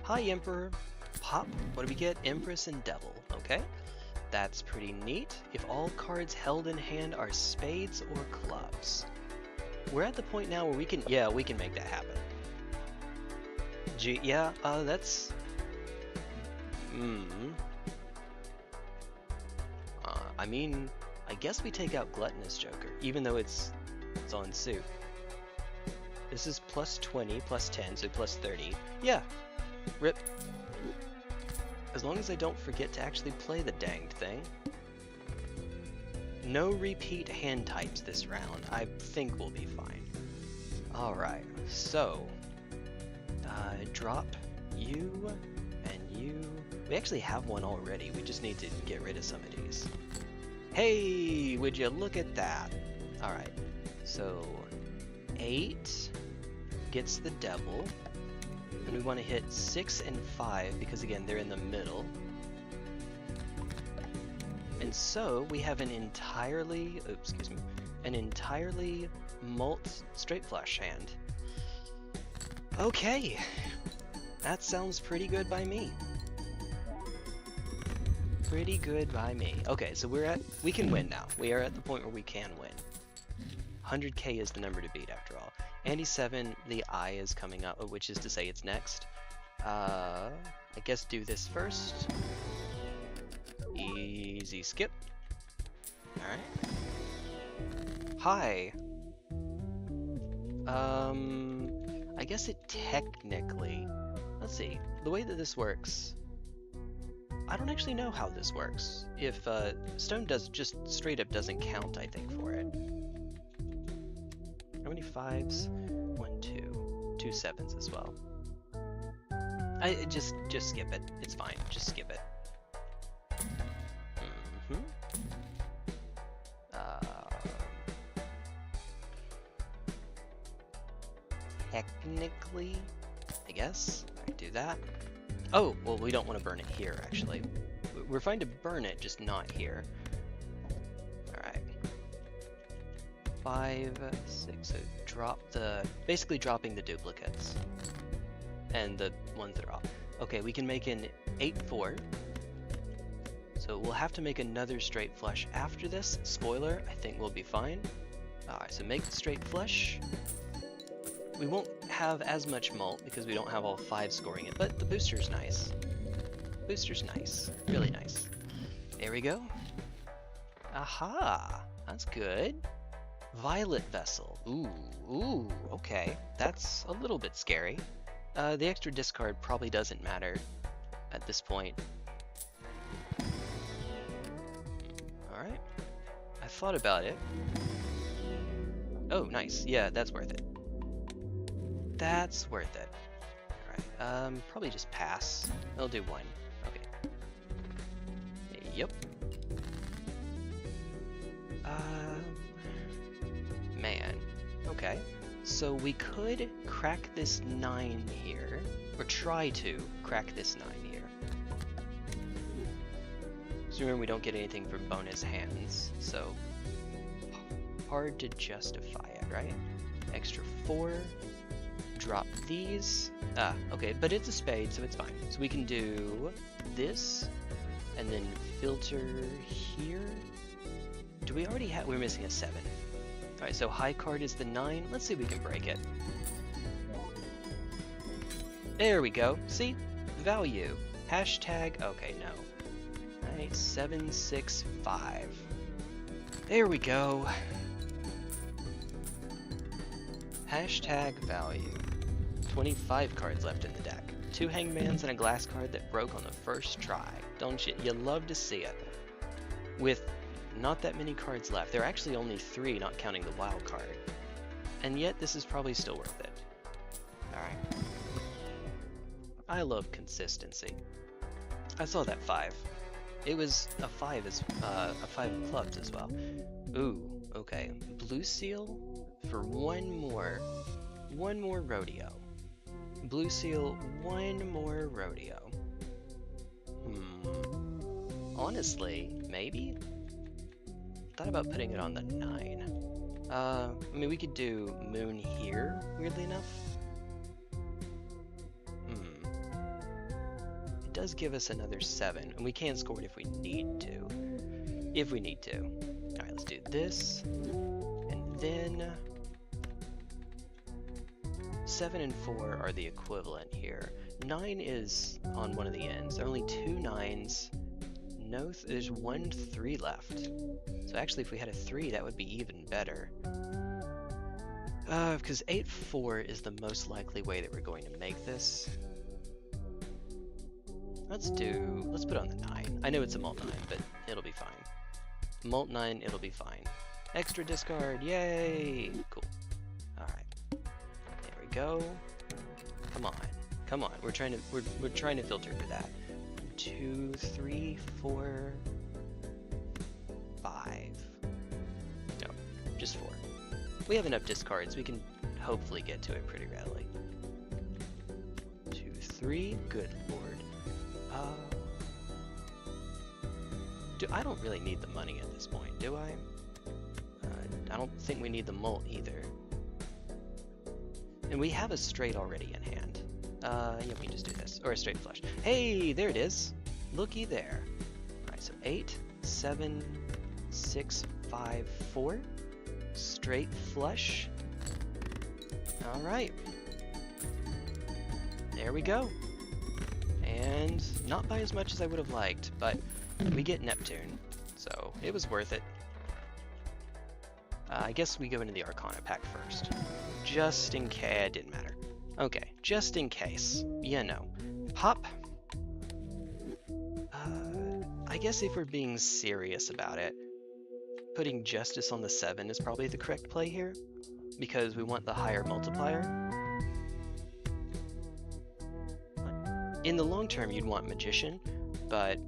Hi, Emperor. Pop. What do we get? Empress and Devil. Okay. That's pretty neat. If all cards held in hand are spades or clubs. We're at the point now where we can, yeah, we can make that happen. Yeah, that's... I mean, I guess we take out Gluttonous Joker, even though it's on suit. This is plus 20, plus 10, so plus 30. Yeah, rip. As long as I don't forget to actually play the danged thing. No repeat hand types this round. I think we'll be fine. Alright, so... drop you and you. We actually have one already. We just need to get rid of some of these. Hey, would you look at that? Alright, so 8 gets the Devil. And we want to hit 6 and 5 because again they're in the middle. And so we have an entirely, an entirely malt straight flush hand. Okay, that sounds pretty good by me. Pretty good by me. Okay, so we can win now. We are at the point where we can win. 100k is the number to beat after all. Andy 7, the eye is coming up, which is to say it's next. I guess do this first. Easy skip. Alright. Hi. I guess it technically... Let's see. The way that this works... I don't actually know how this works. If stone does just straight up doesn't count, I think, for it. How many 5s? 1, 2. 2 7s as well. I just skip it. It's fine. Just skip it. Technically, I guess I do that. Oh, well, we don't want to burn it here, actually. We're fine to burn it, just not here. Alright. 5, 6, so drop the... Basically dropping the duplicates. And the ones that are off. Okay, we can make an 8-4. So we'll have to make another straight flush after this. Spoiler, I think we'll be fine. Alright, so make the straight flush. We won't have as much malt because we don't have all 5 scoring it, but the booster's nice. Booster's nice. Really nice. There we go. Aha! That's good. Violet Vessel. Ooh, okay. That's a little bit scary. The extra discard probably doesn't matter at this point. Alright. I thought about it. Oh, nice. Yeah, that's worth it. That's worth it. Alright, probably just pass. I'll do 1. Okay. Yep. Man. Okay. So we could crack this 9 here. Or try to crack this 9 here. So remember we don't get anything for bonus hands, so... Hard to justify it, right? Extra 4. Drop these. Okay, but it's a spade, so it's fine. So we can do this, and then filter here. Do we already have... We're missing a 7. Alright, so high card is the 9. Let's see if we can break it. There we go. See? Value. Hashtag... Okay, no. Alright, 765. There we go. Hashtag value. 25 cards left in the deck. 2 hangmans and a glass card that broke on the first try. Don't you? You love to see it. With not that many cards left. There are actually only 3, not counting the wild card. And yet this is probably still worth it. Alright. I love consistency. I saw that 5. It was a 5 as a 5 of clubs as well. Ooh, okay. Blue seal for 1 more. one more rodeo. Blue seal, one more rodeo. Honestly, maybe? Thought about putting it on the 9. I mean, we could do moon here, weirdly enough. It does give us another 7, and we can score it if we need to. If we need to. Alright, let's do this. And then 7 and 4 are the equivalent here. 9 is on one of the ends. There are only 2 9s. No, there's 1 3 left. So actually, if we had a 3, that would be even better. Because 8 4 is the most likely way that we're going to make this. Let's put it on the 9. I know it's a mult 9, but it'll be fine. Mult 9, it'll be fine. Extra discard, yay! Cool. Alright. There we go. Come on. Come on. We're trying to filter for that. 2, 3, 4, 5. No, just 4. We have enough discards. We can hopefully get to it pretty readily. 2, 3. Good lord. I don't really need the money at this point, do I? I don't think we need the mult either. And we have a straight already in hand. Yeah, we can just do this. Or a straight flush. Hey, there it is. Looky there. Alright, so 8, 7, 6, 5, 4. Straight flush. Alright. There we go. And not by as much as I would have liked, but we get Neptune, so it was worth it. I guess we go into the Arcana pack first. Just in case. It didn't matter. Okay, just in case. Yeah, no. Pop. I guess if we're being serious about it, putting Justice on the 7 is probably the correct play here, because we want the higher multiplier. In the long term, you'd want Magician, but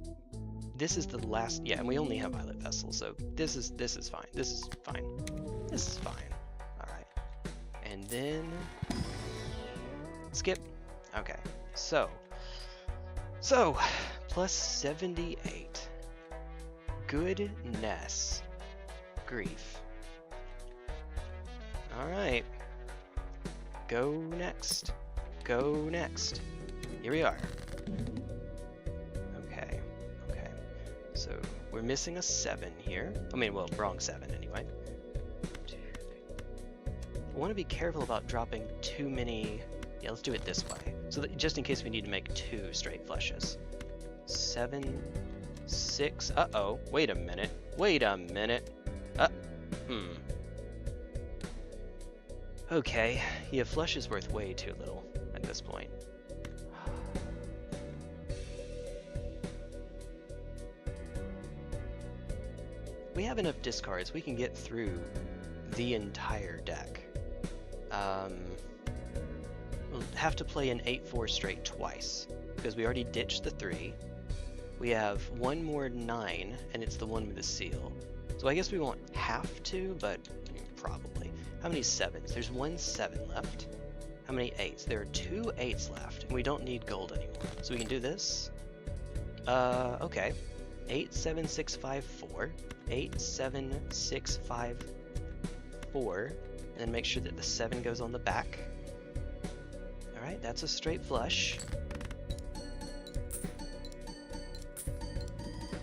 this is the last, yeah, and we only have Violet Vessel, so this is fine. This is fine. This is fine. Alright. And then skip. Okay. So plus 78. Goodness. Grief. Alright. Go next. Go next. Here we are. Okay. So we're missing a 7 here. I mean, well, wrong 7 anyway. 2, 3. I want to be careful about dropping too many. Yeah, let's do it this way. So that just in case we need to make 2 straight flushes. 7, 6. Uh-oh. Wait a minute. Okay. Yeah, flush is worth way too little at this point. We have enough discards, we can get through the entire deck. We'll have to play an 8-4 straight twice, because we already ditched the 3. We have one more 9, and it's the one with the seal. So I guess we won't have to, but probably. How many 7s? There's 1 7 left. How many 8s? There are 2 8s left, and we don't need gold anymore. So we can do this. Okay. 8, 7, 6, 5, 4. 8, 7, 6, 5, 4, and then make sure that the 7 goes on the back. Alright, that's a straight flush.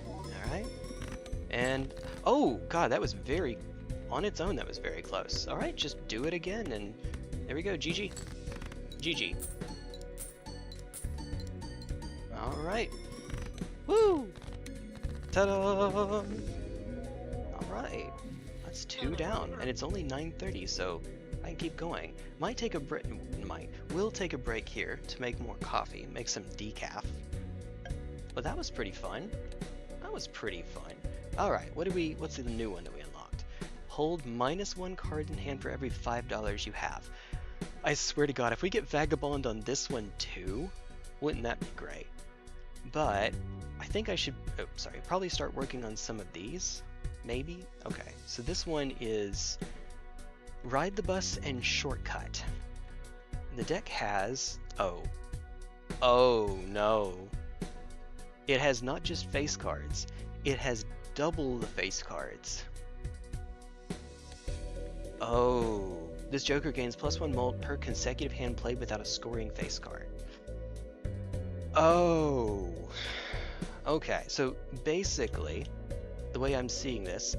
Alright. And, oh god, that was very, on its own that was very close. Alright, just do it again, and there we go, GG. GG. Alright. Woo! Ta-da! Alright, that's 2 down, and it's only 9:30, so I can keep going. Will take a break here to make more coffee, make some decaf. But that was pretty fun. Alright, what's the new one that we unlocked? Hold -1 card in hand for every $5 you have. I swear to god, if we get Vagabond on this one too, wouldn't that be great? But I think I should, probably start working on some of these. Maybe? Okay, so this one is Ride the Bus and Shortcut. the deck has... Oh no. It has not just face cards, it has double the face cards. Oh, this Joker gains +1 molt per consecutive hand played without a scoring face card. Oh, okay, so basically, the way I'm seeing this,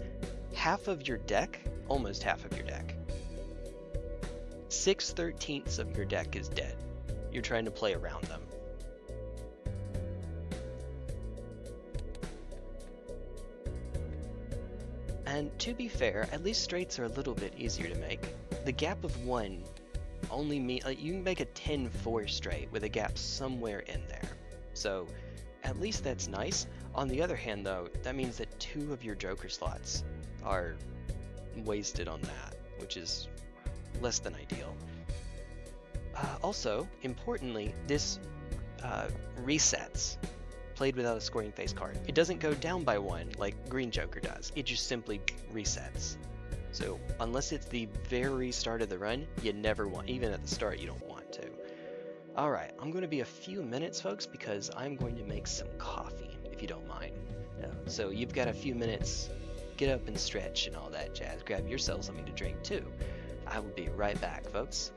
half of your deck, almost half of your deck, 6/13 of your deck is dead. You're trying to play around them. And to be fair, at least straights are a little bit easier to make. The gap of 1 only means you can make a 10-4 straight with a gap somewhere in there. So at least that's nice. On the other hand though, that means that 2 of your Joker slots are wasted on that, which is less than ideal. Also, importantly, this resets. Played without a scoring face card. It doesn't go down by 1 like Green Joker does. It just simply resets. So unless it's the very start of the run, you never want, even at the start, you don't want to. Alright, I'm going to be a few minutes, folks, because I'm going to make some coffee, if you don't mind. So you've got a few minutes, get up and stretch and all that jazz. Grab yourself something to drink too. I will be right back, folks.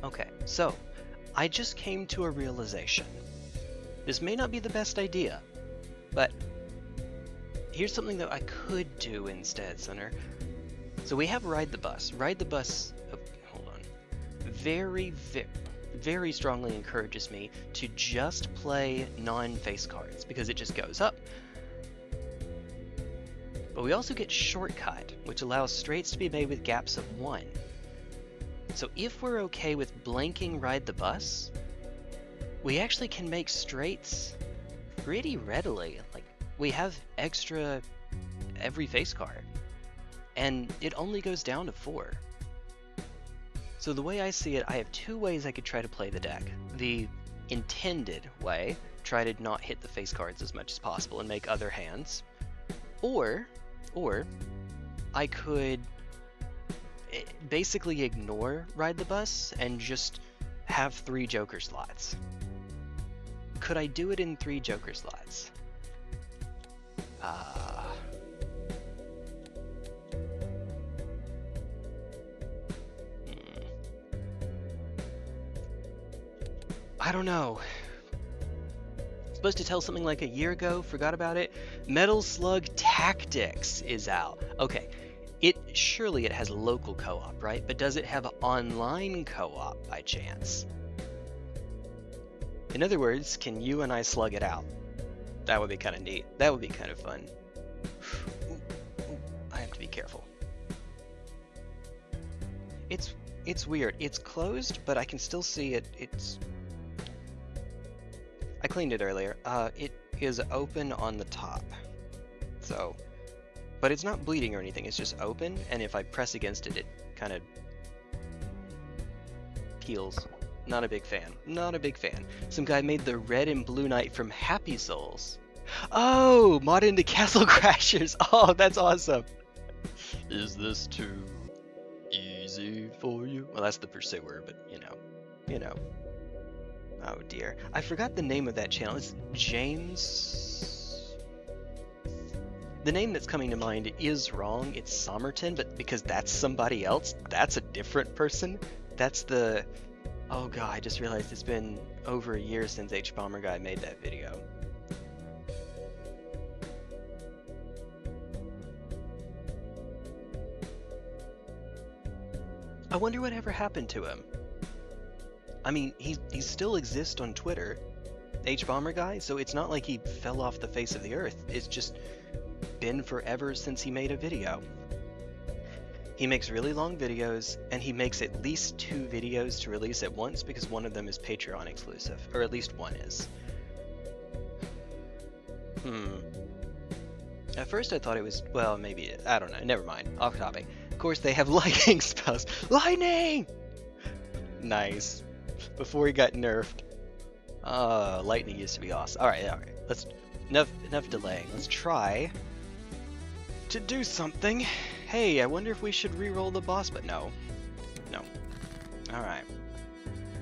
Okay, so I just came to a realization. This may not be the best idea, but here's something that I could do instead, Center. So we have Ride the Bus. Ride the Bus, oh, hold on, very strongly encourages me to just play non-face cards because it just goes up. But we also get Shortcut, which allows straights to be made with gaps of 1. So if we're okay with blanking Ride the Bus, we actually can make straights pretty readily. Like, we have extra every face card, and it only goes down to 4. So the way I see it, I have 2 ways I could try to play the deck. The intended way, try to not hit the face cards as much as possible and make other hands. Or I could basically ignore Ride the Bus and just have 3 Joker slots. Could I do it in 3 Joker slots? I don't know. Supposed to tell something like a year ago, forgot about it. Metal Slug Tactics is out. Okay, surely it has local co-op, right? But does it have online co-op by chance? In other words, can you and I slug it out? That would be kind of neat. That would be kind of fun. I have to be careful. It's weird. It's closed, but I can still see it. I cleaned it earlier. It is open on the top. So, but it's not bleeding or anything. It's just open, and if I press against it, it kind of peels. Not a big fan. Not a big fan. Some guy made the red and blue knight from Happy Souls. Oh, mod into Castle Crashers. Oh, that's awesome. Is this too easy for you? Well, that's the Pursuer, but you know. Oh dear. I forgot the name of that channel. It's James... The name that's coming to mind is wrong. It's Somerton, but because that's somebody else, that's a different person. That's the... Oh god, I just realized it's been over a year since H-Bomber Guy made that video. I wonder what ever happened to him. I mean, he still exists on Twitter, H-Bomber Guy, so it's not like he fell off the face of the earth. It's just been forever since he made a video. He makes really long videos, and he makes at least 2 videos to release at once because one of them is Patreon exclusive, or at least one is. At first I thought it was, well, maybe, I don't know, never mind, off topic. Of course they have lightning spells. Lightning! Nice. Before he got nerfed. Lightning used to be awesome. Alright, let's, enough delaying. Let's try to do something. Hey, I wonder if we should re-roll the boss, but no. Alright.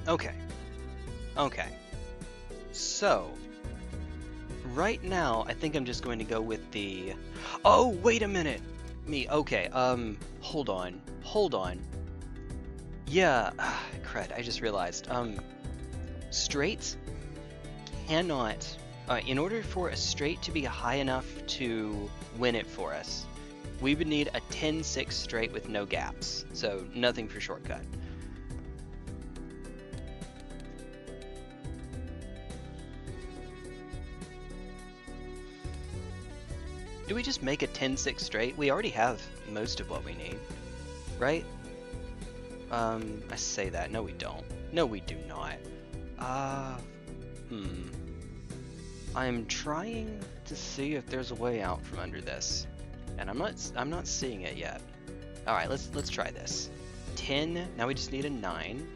Okay. So, right now, I think I'm just going to go with the... Oh, wait a minute! Okay, hold on. Yeah, crud, I just realized. Straights cannot... in order for a straight to be high enough to win it for us, we would need a 10-6 straight with no gaps, so nothing for shortcut. Do we just make a 10-6 straight? We already have most of what we need, right? I say that. No, we don't. No, we do not. I'm trying to see if there's a way out from under this, and I'm not seeing it yet. All right, let's try this. 10. Now we just need a 9.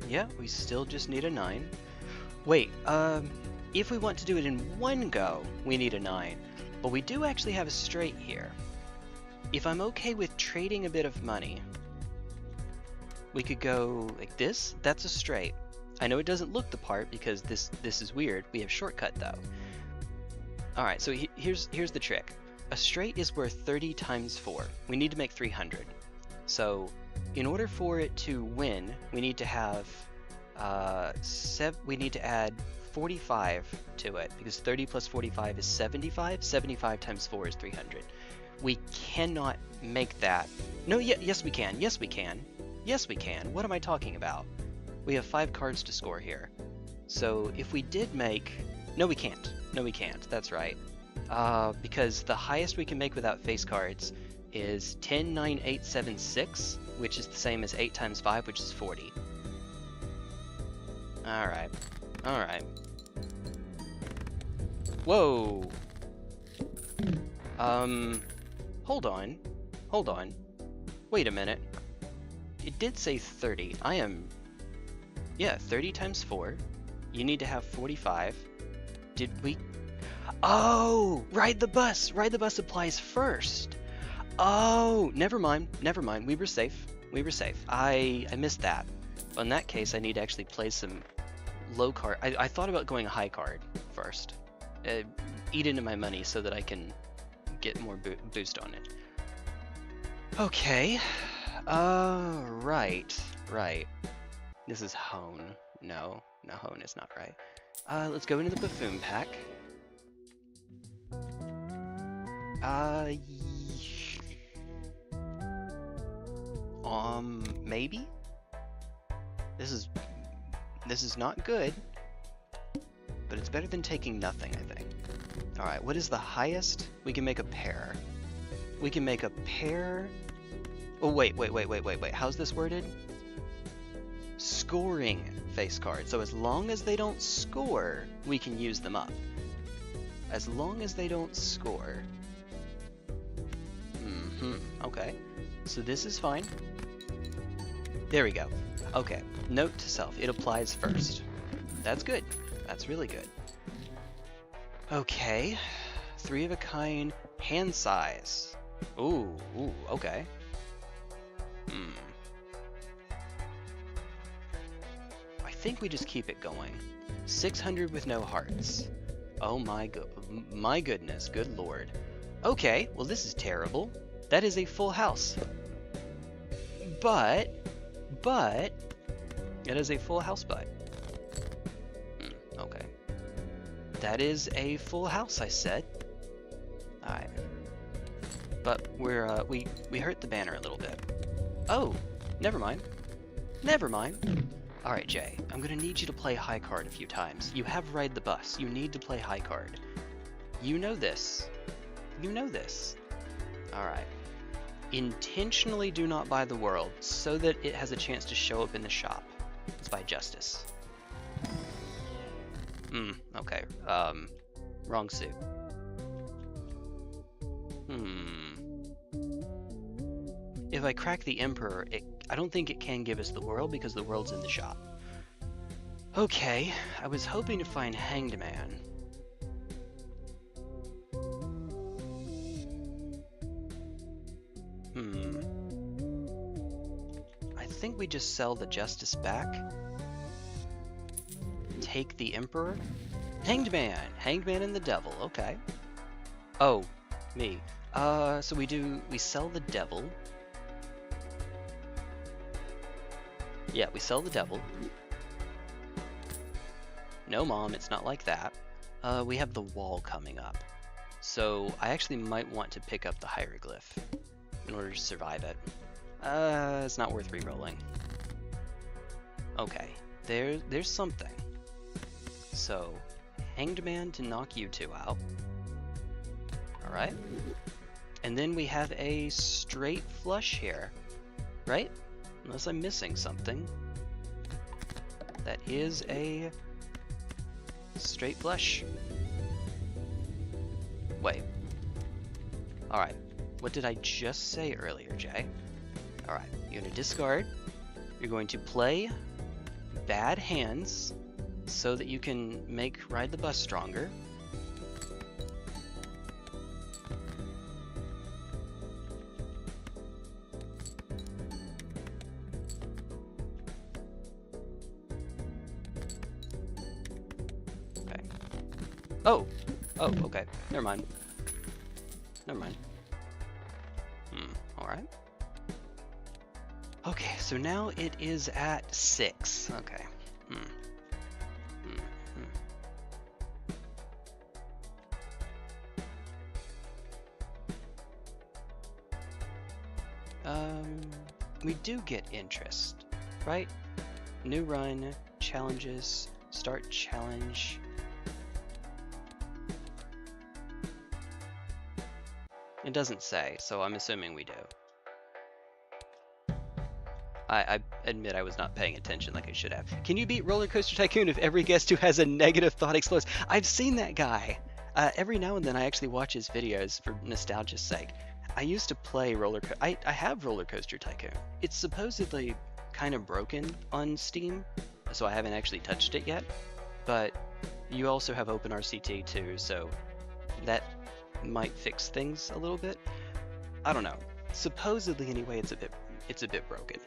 Yeah, we still just need a 9. Wait, if we want to do it in one go, we need a 9. But we do actually have a straight here. If I'm okay with trading a bit of money, we could go like this. That's a straight. I know it doesn't look the part because this is weird. We have shortcut though. All right, so here's the trick. a straight is worth 30 times 4. We need to make 300. So in order for it to win, we need to have we need to add 45 to it, because 30 plus 45 is 75. 75 times 4 is 300. We cannot make that. No, yes we can. Yes we can. Yes we can. What am I talking about? We have 5 cards to score here. So if we did make... No, we can't. No, we can't. That's right. Because the highest we can make without face cards is 10, 9, 8, 7, 6, which is the same as 8 times 5, which is 40. Alright. Alright. Whoa! Hold on. Hold on. Wait a minute. It did say 30. I am... Yeah, 30 times 4. You need to have 45. Did we... Oh! Ride the bus! Ride the bus applies first! Oh! Never mind. Never mind. We were safe. We were safe. I missed that. Well, in that case, I need to actually play some low card. I thought about going high card first. Eat into my money so that I can get more boost on it. Okay. Right. Right. This is Hone. No. No, Hone is not right. Let's go into the Buffoon pack. Maybe? This is not good, but it's better than taking nothing, I think. Alright, what is the highest? We can make a pair. We can make a pair... Oh, wait. How's this worded? Scoring face cards. So as long as they don't score, we can use them up. As long as they don't score. Okay. So this is fine. There we go. Okay. Note to self. It applies first. That's good. That's really good. Okay. 3 of a kind. Hand size. Ooh, okay. I think we just keep it going. 600 with no hearts. Oh my goodness, good lord. Okay, well this is terrible. That is a full house. But, it is a full house, but. Okay. That is a full house, I said. Alright. But we're, we hurt the banner a little bit. Oh, never mind. Never mind. Alright, Jay, I'm gonna need you to play high card a few times. You have Ride the Bus. You need to play high card. You know this. You know this. Alright. Intentionally do not buy the world so that it has a chance to show up in the shop. Let's buy Justice. Okay. Wrong suit. If I crack the Emperor, I don't think it can give us the world because the world's in the shop. Okay, I was hoping to find Hanged Man. I think we just sell the Justice back. Take the Emperor. Hanged Man! Hanged Man and the Devil, okay. Oh, me. So we sell the Devil. Yeah, we sell the Devil. No, Mom, it's not like that. We have the Wall coming up. So I actually might want to pick up the Hieroglyph in order to survive it. It's not worth re-rolling. Okay, there's something. So, Hanged Man to knock you two out. Alright. And then we have a straight flush here, right? Unless I'm missing something. That is a straight flush. Wait. Alright. What did I just say earlier, Jay? Alright. You're going to discard. You're going to play bad hands so that you can make Ride the Bus stronger. Oh, okay. Never mind. never mind. Alright. Okay, so now it is at 6. Okay. We do get interest, right? New run, challenges, start challenge. It doesn't say, so I'm assuming we do. I admit I was not paying attention like I should have. Can you beat Roller Coaster Tycoon if every guest who has a negative thought explodes? I've seen that guy. Every now and then I actually watch his videos for nostalgia's sake. I used to play I have Roller Coaster Tycoon. It's supposedly kind of broken on Steam, so I haven't actually touched it yet. But you also have OpenRCT too, so that might fix things a little bit. I don't know. Supposedly, anyway, it's a bit broken.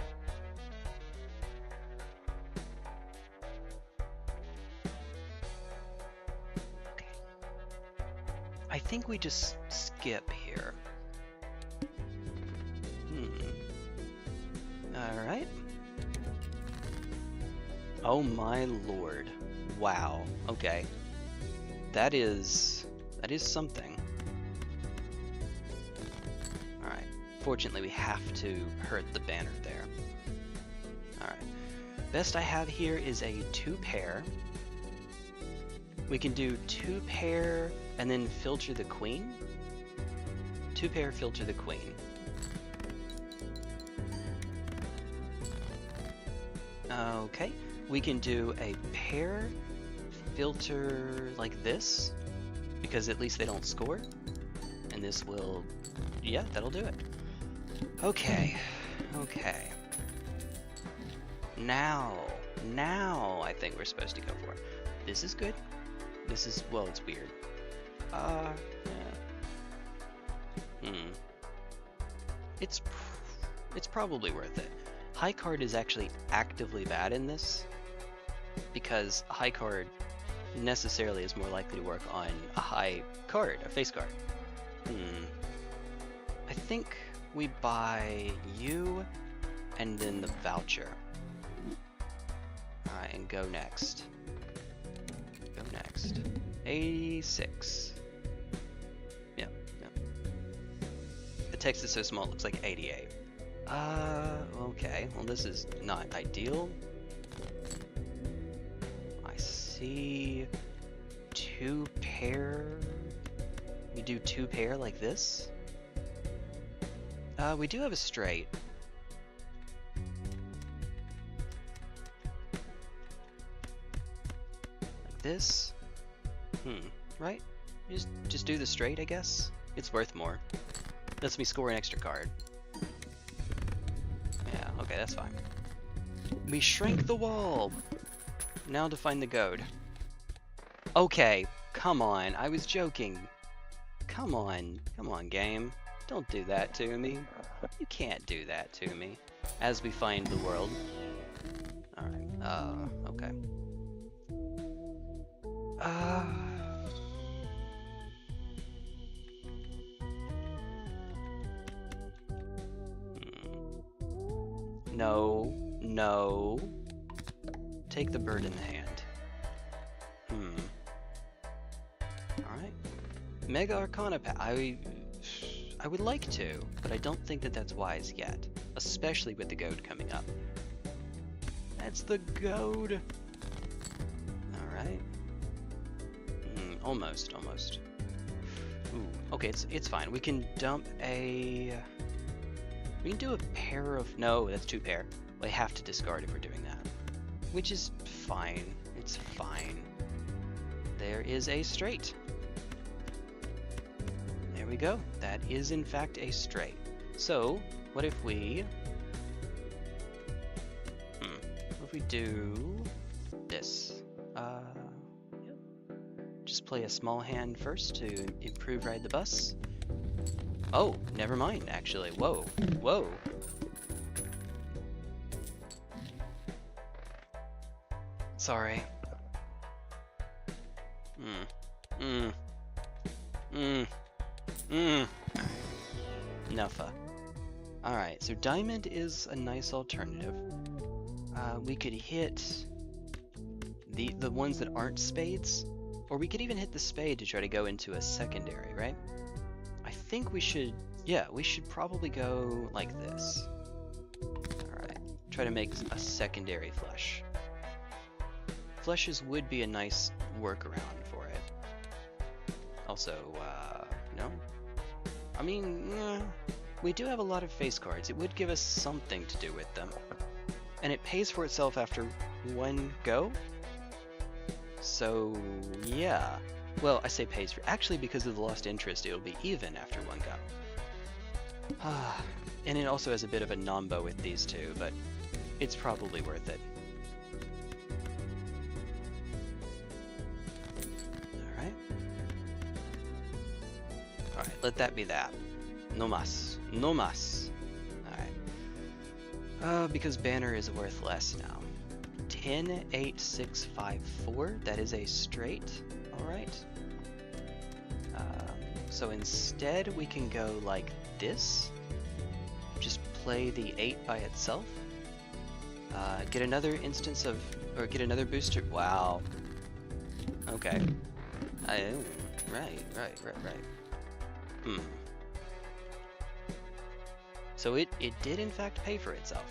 Okay. I think we just skip here. All right. Oh my lord! Wow. Okay. That is something. All right. Fortunately, we have to hurt the banner there. All right. Best I have here is a 2-pair. We can do 2-pair and then filter the queen. 2-pair, filter the queen. Okay, we can do a pair, filter like this, because at least they don't score. And this will, yeah, that'll do it. Okay, okay. Now I think we're supposed to go for it. This is good. This is, well, it's weird. Yeah. It's probably worth it. High card is actually actively bad in this, because a high card necessarily is more likely to work on a high card, a face card. I think we buy you and then the voucher. Alright, and go next. Go next. 86. Yep. The text is so small it looks like 88. Okay, well this is not ideal. I see 2-pair. We do 2-pair like this. We do have a straight. Like this. Right? Just do the straight, I guess. It's worth more. Lets me score an extra card. Yeah, okay, that's fine. We shrank the wall! Now to find the goad. Okay, come on, I was joking. Come on, game. Don't do that to me. You can't do that to me. As we find the world. Alright, okay. No. Take the bird in the hand. Alright. Mega Arcana pack. I would like to, but I don't think that that's wise yet. Especially with the goad coming up. That's the goad! Alright. Almost. Ooh, okay, it's fine. We can dump a... We can do a pair of... No, that's 2-pair. We have to discard if we're doing that. Which is fine. It's fine. There is a straight. There we go. That is in fact a straight. So, what if we... What if we do... this? Yep. Just play a small hand first to improve Ride the Bus. Oh, never mind, actually. Whoa. Sorry. Nuffa. Alright, so diamond is a nice alternative. We could hit the ones that aren't spades, or we could even hit the spade to try to go into a secondary, right? I think we should, yeah, we should probably go like this. Alright, try to make a secondary flush. Flushes would be a nice workaround for it. Also, no? I mean, we do have a lot of face cards. It would give us something to do with them. And it pays for itself after one go? So, yeah. Well, I say pays for... Actually, because of the lost interest, it'll be even after one go. And it also has a bit of a nombo with these two, but it's probably worth it. Alright. Alright, let that be that. No mas. No mas. Alright. Because banner is worth less now. 10, 8, 6, 5, 4. That is a straight. Alright. So instead we can go like this. Just play the 8 by itself. Get another instance of, or get another booster. Wow. Okay. Right. So it did in fact pay for itself.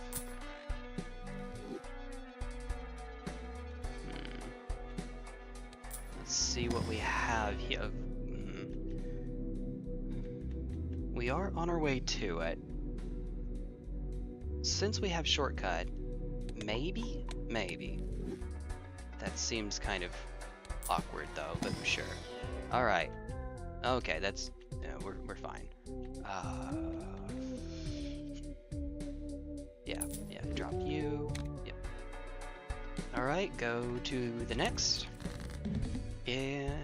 Let's see what we have here. We are on our way to it. Since we have shortcut, maybe? That seems kind of awkward though, but sure. Alright. Okay, that's... no, we're fine. Yeah, drop you. Yep. Alright, go to the next. And...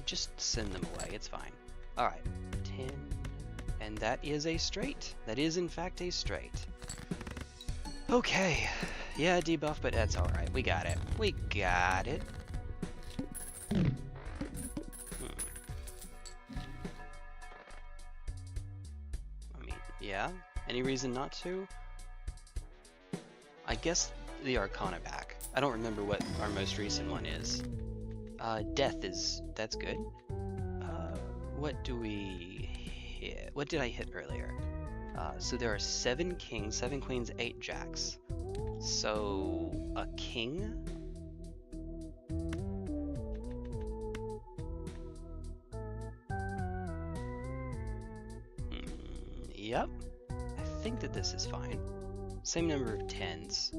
just send them away, it's fine. Alright, 10, and that is a straight. That is in fact a straight. Okay, yeah, debuff, but that's alright, we got it. We got it. I mean, yeah, any reason not to? I guess the Arcana pack. I don't remember what our most recent one is. Death is... that's good. What do we hit? What did I hit earlier? So there are 7 kings, 7 queens, 8 jacks. So... a king? Yep. I think that this is fine. Same number of 10s.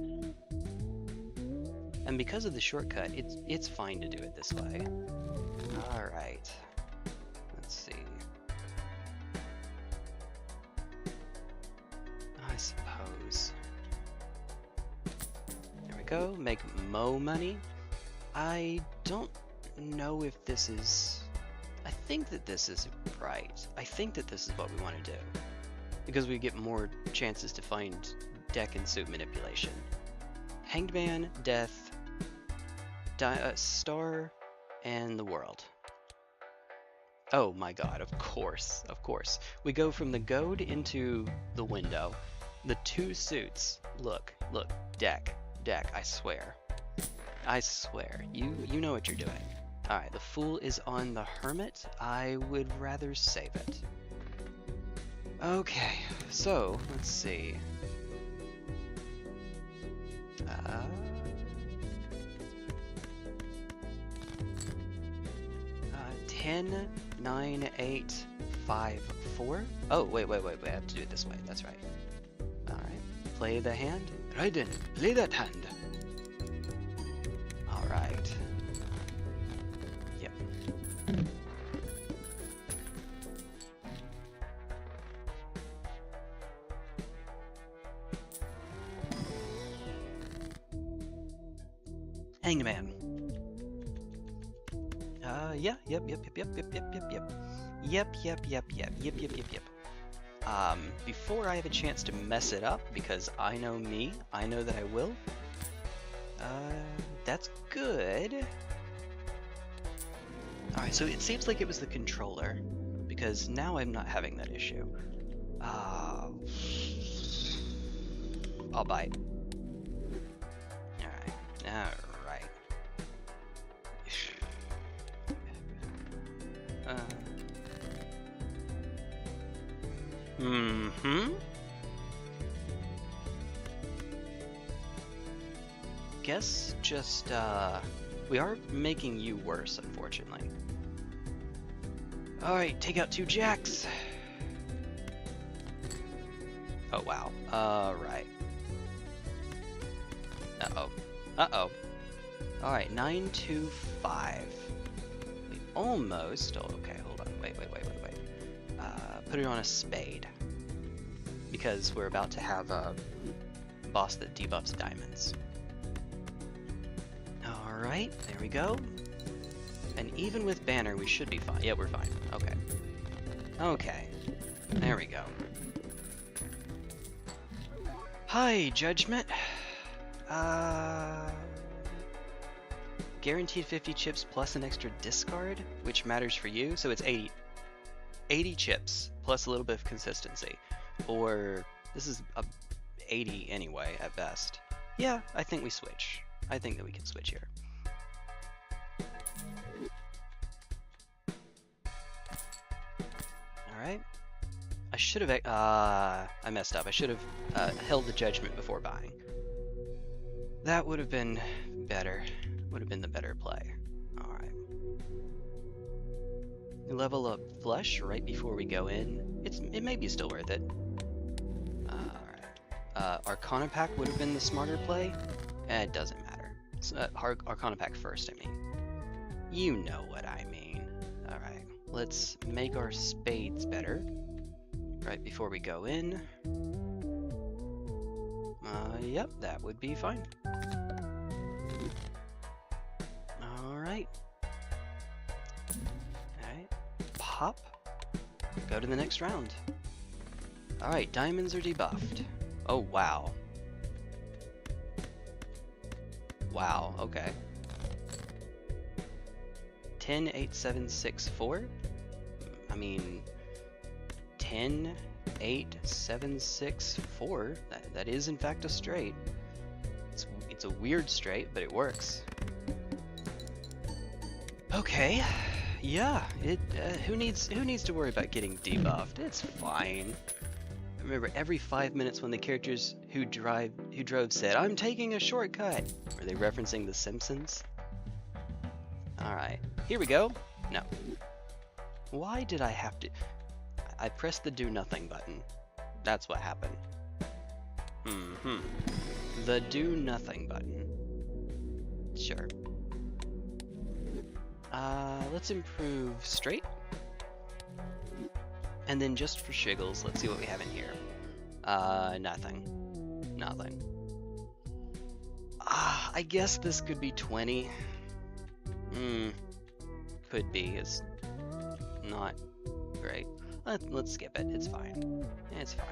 And because of the shortcut, it's fine to do it this way. Alright. Let's see. I suppose. There we go. Make mo money. I don't know if this is... I think that this is right. I think that this is what we want to do. Because we get more chances to find deck and suit manipulation. Hanged Man, Death, Star, and the World. Oh my god, of course. We go from the goad into the window. The 2 suits. Look, deck, I swear. You know what you're doing. Alright, the Fool is on the Hermit. I would rather save it. Okay, so, let's see. 10, 9, 8, 5, 4. Oh, wait, we have to do it this way, that's right. Alright, play the hand. Raiden, play that hand. Alright. Yep. Hanged Man. Yep. Before I have a chance to mess it up, because I know me, I know that I will. that's good. Alright, so it seems like it was the controller, because now I'm not having that issue. I'll bite. Alright. Guess just, we are making you worse, unfortunately. Alright, take out 2 jacks. Oh, wow. Right. Uh-oh. Uh-oh. Alright, 925. We almost... Oh, okay, hold on. Wait. Put it on a spade. Because we're about to have a boss that debuffs diamonds. Alright, there we go. And even with banner, we should be fine. Yeah, we're fine. Okay. Okay. There we go. Hi, Judgment. Guaranteed 50 chips plus an extra discard, which matters for you. So it's 80 chips plus a little bit of consistency. Or this is a 80 anyway at best. Yeah, I think we switch. I think that we can switch here. Alright. I should have... I messed up. I should have held the judgment before buying. That would have been better. Would have been the better play. Alright. Level up flush right before we go in. It may be still worth it. Alright. Arcana Pack would have been the smarter play. It doesn't matter. Arcana Pack first, I mean. You know what I mean. Alright. Let's make our spades better. Right before we go in. Yep, that would be fine. Alright. Alright. Pop. Go to the next round. Alright, diamonds are debuffed. Oh, wow. Wow, okay. 10, 8, 7, 6, 4? I mean, 10, 8, 7, 6, 4. That is in fact a straight. It's a weird straight, but it works. Okay, yeah. Who needs to worry about getting debuffed? It's fine. Remember, every 5 minutes when the characters who drove said, "I'm taking a shortcut," were they referencing The Simpsons? Alright, here we go. No. Why did I have to... I pressed the do nothing button. That's what happened. The do nothing button. Sure. Let's improve straight. And then just for shiggles, let's see what we have in here. Nothing. Nothing. I guess this could be 20. Could be. It's not great. Let's skip it. It's fine. It's fine.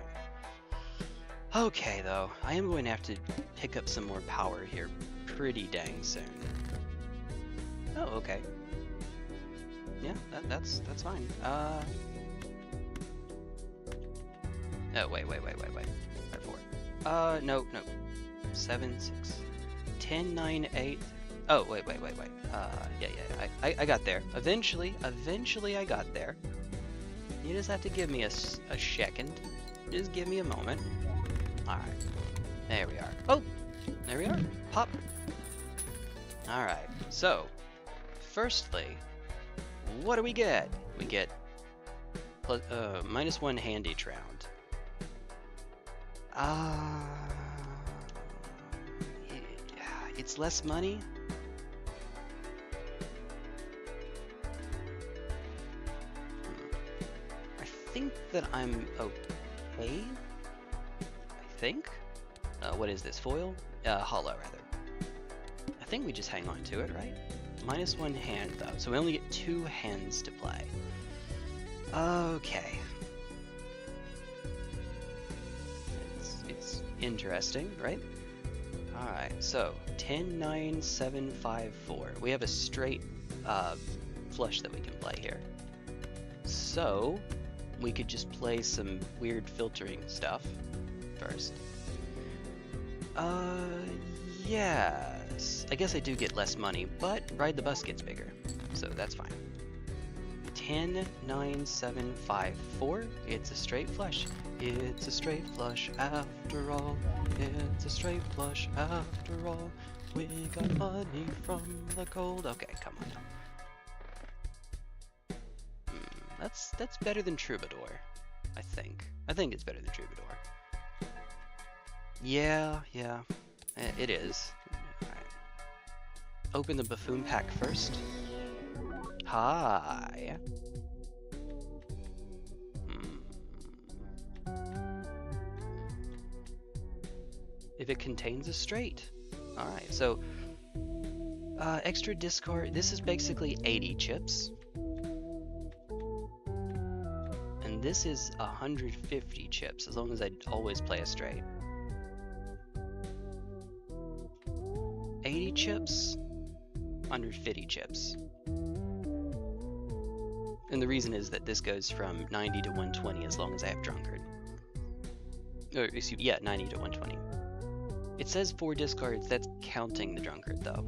Okay, though. I am going to have to pick up some more power here pretty dang soon. Oh, okay. Yeah, that's fine. Oh, wait. 4. No. 7, 6, 10, 9, 8. Oh, wait. Yeah. I got there. Eventually I got there. You just have to give me a second. Just give me a moment. Alright. There we are. Oh! There we are. Pop. Alright. So, firstly, what do we get? We get plus, -1 hand each round. It's less money. I think that I'm okay. I think. What is this? Foil? Hollow, rather. I think we just hang on to it, right? -1 hand, though, so we only get 2 hands to play. Okay. It's interesting, right? Alright, so 10, 9, 7, 5, 4. We have a straight flush that we can play here. So we could just play some weird filtering stuff first. Yes. I guess I do get less money, but Ride the Bus gets bigger, so that's fine. 10, 9, 7, 5, 4. It's a straight flush. It's a straight flush after all. It's a straight flush after all. We got money from the cold. Okay, come on now. That's better than Troubadour, I think. I think it's better than Troubadour. Yeah, it is. Alright. Open the buffoon pack first. Hi. If it contains a straight. Alright, so extra discard. This is basically 80 chips. And this is 150 chips, as long as I always play a straight. 80 chips, 150 chips. And the reason is that this goes from 90 to 120 as long as I have drunkard. Or, excuse me, yeah, 90 to 120. It says 4 discards, that's counting the drunkard though.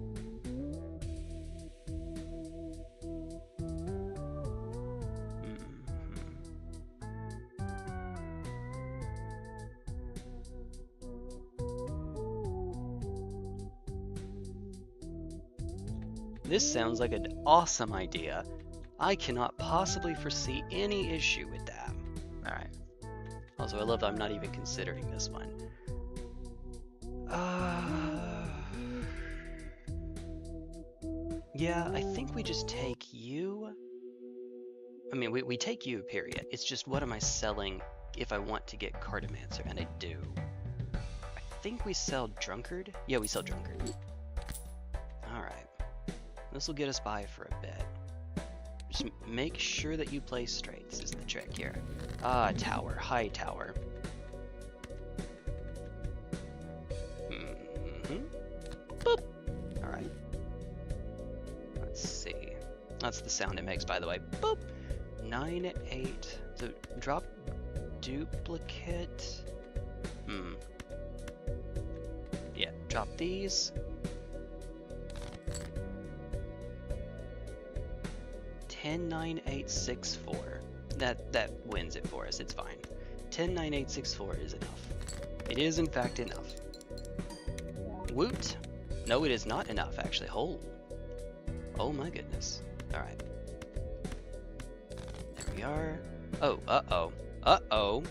This sounds like an awesome idea. I cannot possibly foresee any issue with that. Alright. Also, I love that I'm not even considering this one. Yeah, I think we just take you. I mean, we take you, period. It's just what am I selling if I want to get Cartomancer, and I do. I think we sell Drunkard? Yeah, we sell Drunkard. Alright. This will get us by for a bit. Just make sure that you play straights is the trick here. Ah, tower. High tower. Boop! Alright. Let's see. That's the sound it makes, by the way. Boop! 9, 8. So, drop duplicate. Yeah, drop these. 10, 9, 8, 6, 4. That wins it for us. It's fine. 10, 9, 8, 6, 4 is enough. It is in fact enough. Woot! No, it is not enough actually. Oh my goodness. Alright. There we are. Oh, uh-oh. Uh-oh.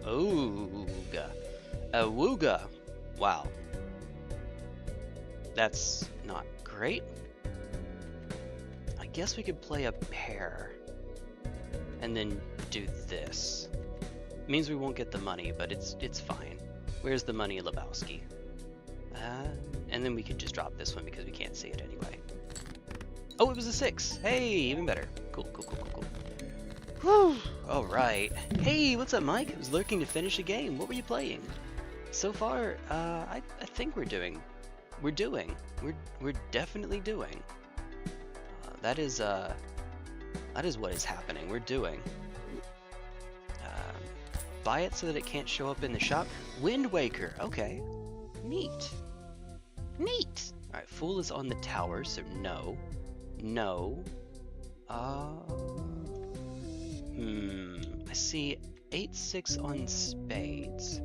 Ooga. Awooga. Wow. That's not great. I guess we could play a pair and then do this. It means we won't get the money, but it's fine. Where's the money, Lebowski? And then we could just drop this one because we can't see it anyway. Oh, it was a 6. Hey, even better. Cool. Whew. All right. Hey, what's up, Mike? I was lurking to finish a game. What were you playing? So far, I think we're definitely doing. That is what is happening. We're doing. Buy it so that it can't show up in the shop. Wind Waker. Okay. Neat. All right. Fool is on the tower, so no. I see 8-6 on spades.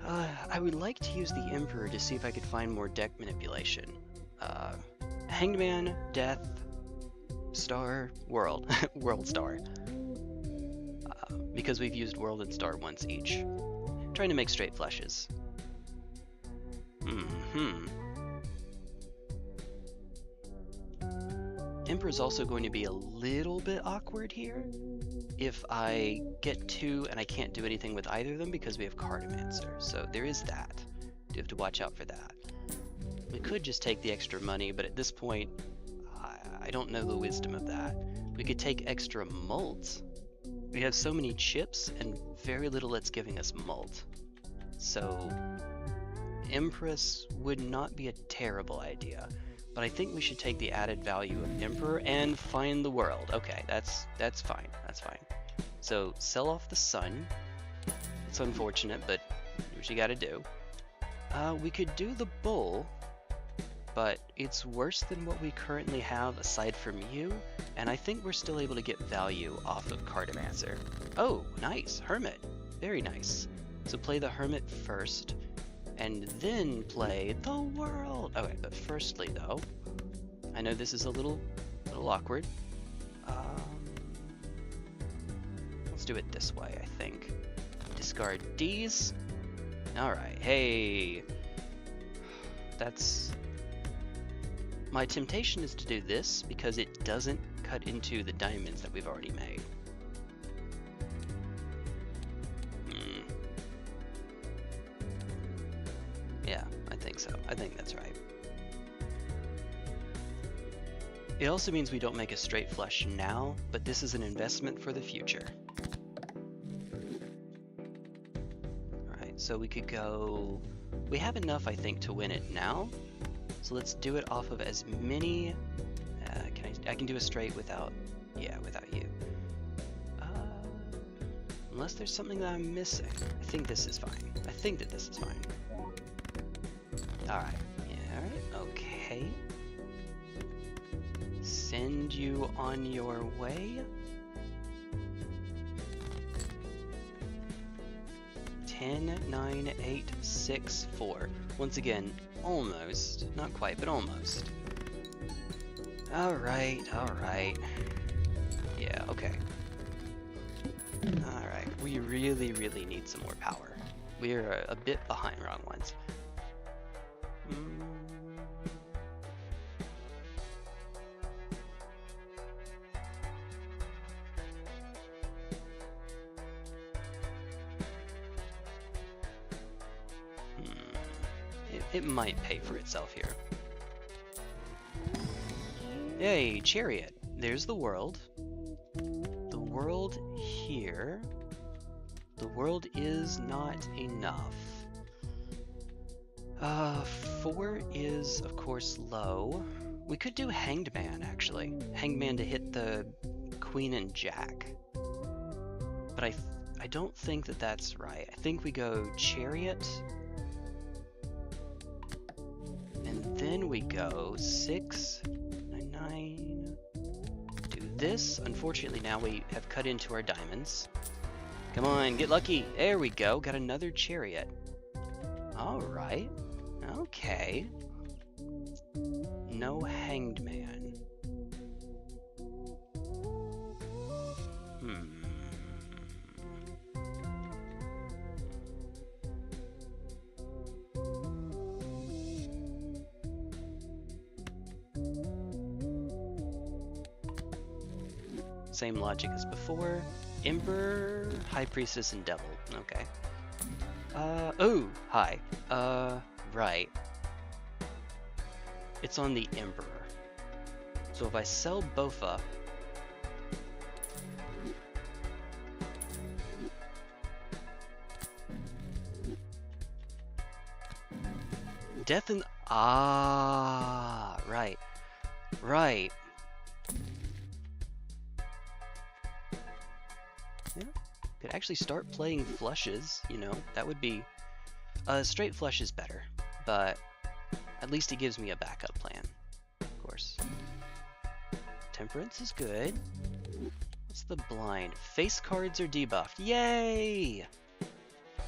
I would like to use the Emperor to see if I could find more deck manipulation. Hanged Man, Death, Star, World. World Star. Because we've used World and Star once each. Trying to make straight flushes. Emperor's also going to be a little bit awkward here if I get 2 and I can't do anything with either of them because we have Cartomancer. So there is that. Do have to watch out for that. We could just take the extra money, but at this point, I don't know the wisdom of that. We could take extra molt We have so many chips and very little that's giving us mult. So Empress would not be a terrible idea, but I think we should take the added value of Emperor and find the world. Okay, that's fine. That's fine. So sell off the sun. It's unfortunate, but do what you gotta do. We could do the bull, but it's worse than what we currently have aside from you, and I think we're still able to get value off of Cartomancer. Oh, nice, Hermit. Very nice. So play the Hermit first, and then play the world. Okay, but firstly though, I know this is a little awkward. Let's do it this way, I think. Discard D's. Alright, hey. That's... My temptation is to do this because it doesn't cut into the diamonds that we've already made. Yeah, I think so. I think that's right. It also means we don't make a straight flush now, but this is an investment for the future. Alright, so we could go... We have enough, I think, to win it now. So let's do it off of as many... I can do a straight without... Yeah, without you. Unless there's something that I'm missing. I think this is fine. I think that this is fine. Alright. Yeah, alright. Okay. Send you on your way. 10, 9, 8, 6, 4. Once again, almost. Not quite, but almost. Alright, alright. Yeah, okay. Alright, we really need some more power. We're a bit behind wrong ones. It might pay for itself here. Yay, chariot. There's the world. The world here. The world is not enough. 4 is, of course, low. We could do Hanged Man, actually. Hanged Man to hit the Queen and Jack. But I don't think that that's right. I think we go Chariot. And then we go 6, 9. Do this. Unfortunately, now we have cut into our diamonds. Come on, get lucky. There we go. Got another Chariot. Alright. Okay. No Hanged Man. Same logic as before. Emperor, High Priestess, and Devil. Okay. Oh, hi. Right. It's on the Emperor. So if I sell Bofa... Death and... Ah, right. Right. Yeah, could actually start playing flushes, you know, that would be... straight flush is better, but at least it gives me a backup plan, of course. Temperance is good. What's the blind? Face cards are debuffed. Yay!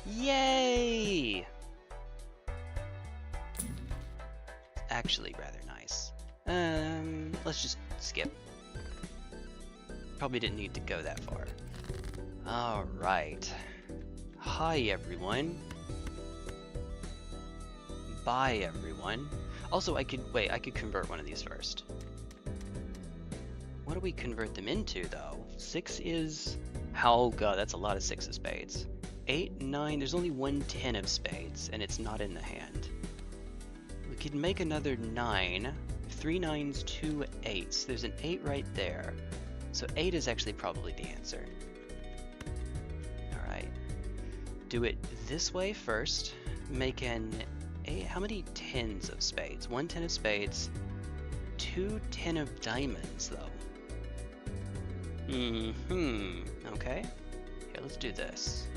Yay! Actually rather nice. Let's just skip. Probably didn't need to go that far. Alright. Hi everyone. Bye everyone. Also I could convert one of these first. What do we convert them into though? 6 is... Oh god, that's a lot of 6 of spades. 8, 9, there's only one 10 of spades, and it's not in the hand. We could make another 9. 3 9s, 2 8s. There's an 8 right there. So 8 is actually probably the answer. do it this way first. Make an 8, how many 10s of spades? 1 10 of spades, 2 10 of diamonds though. Okay. Here, let's do this.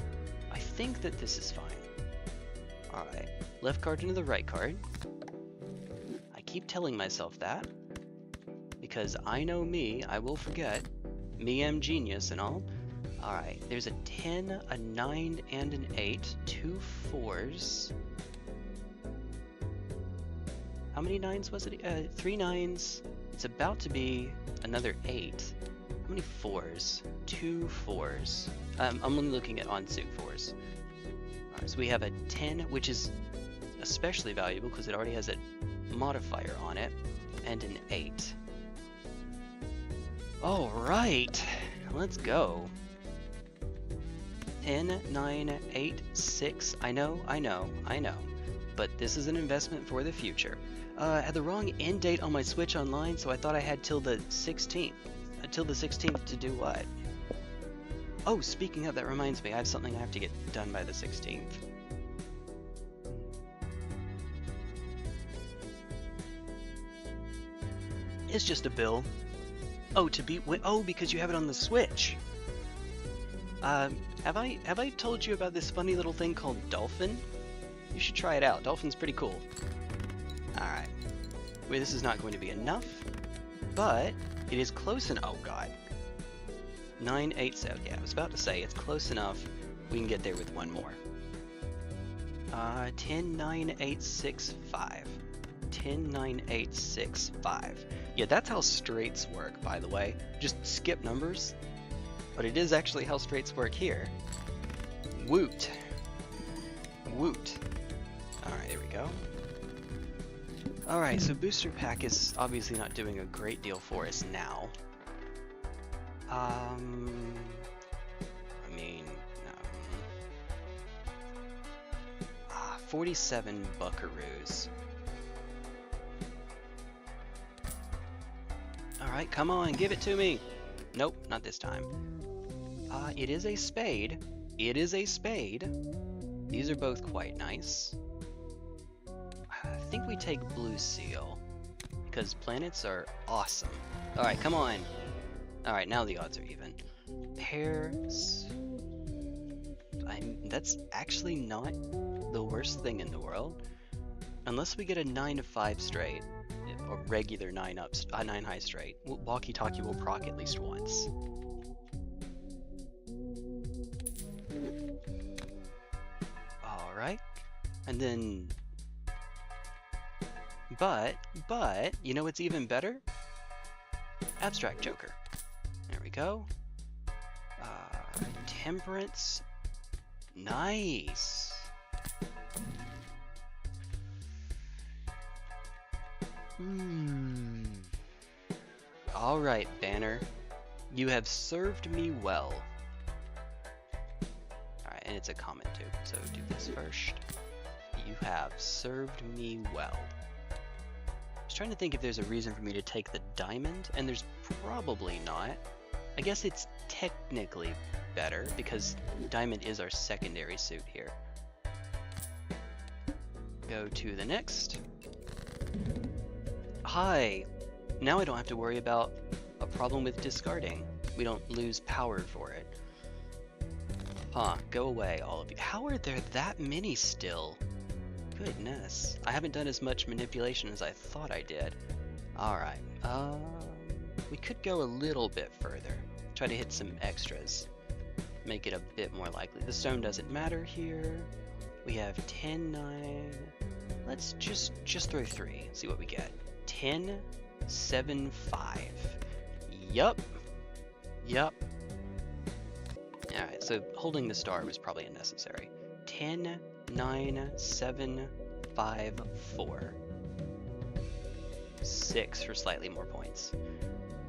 I think that this is fine. Alright, left card into the right card. I keep telling myself that, because I know me, I will forget. Me am genius and all. Alright, there's a 10, a 9, and an 8. 2 4s. How many 9s was it? 3 9s. It's about to be another 8. How many 4s? 2 4s. I'm only looking at on-suit 4s. Alright, so we have a 10, which is especially valuable because it already has a modifier on it, and an 8. Alright, let's go. 10, 9, 8, 6. I know. But this is an investment for the future. I had the wrong end date on my Switch Online, so I thought I had till the 16th. Till the 16th to do what? Oh, speaking of, that reminds me, I have something I have to get done by the 16th. It's just a bill. Oh, because you have it on the Switch. Have I told you about this funny little thing called Dolphin? You should try it out. Dolphin's pretty cool. Alright. Well, this is not going to be enough, but it is close enough. Oh god. 9, 8, 7. Yeah, I was about to say, it's close enough. We can get there with one more. 10, 9, 8, 6, 5. 10, 9, 8, 6, 5. Yeah, that's how straights work, by the way. Just skip numbers. But it is actually how straights work here. Woot. Woot. Alright, here we go. Alright, so Booster Pack is obviously not doing a great deal for us now. I mean, 47 buckaroos. Alright, come on, give it to me! Nope, not this time. It is a spade. It is a spade. These are both quite nice. I think we take Blue Seal, because planets are awesome. Alright, come on! Alright, now the odds are even. Pairs... that's actually not the worst thing in the world. Unless we get a 9 to 5 straight, or regular 9 high straight, walkie-talkie will proc at least once. Alright, and then... But, you know what's even better? Abstract Joker. There we go. Temperance. Nice. Alright, Banner. You have served me well. Alright, and it's a comment too, so do this first. You have served me well. I was trying to think if there's a reason for me to take the diamond, and there's probably not. I guess it's technically better, because diamond is our secondary suit here. Go to the next. Hi! Now I don't have to worry about a problem with discarding. We don't lose power for it. Huh, go away, all of you. How are there that many still? Goodness. I haven't done as much manipulation as I thought I did. Alright, we could go a little bit further. Try to hit some extras. Make it a bit more likely. The stone doesn't matter here. We have 10, 9. Let's just throw 3. See what we get. 10, 7, 5. Yup. Alright, so holding the star was probably unnecessary. 10, 9, 7, 5, 4. 6 for slightly more points.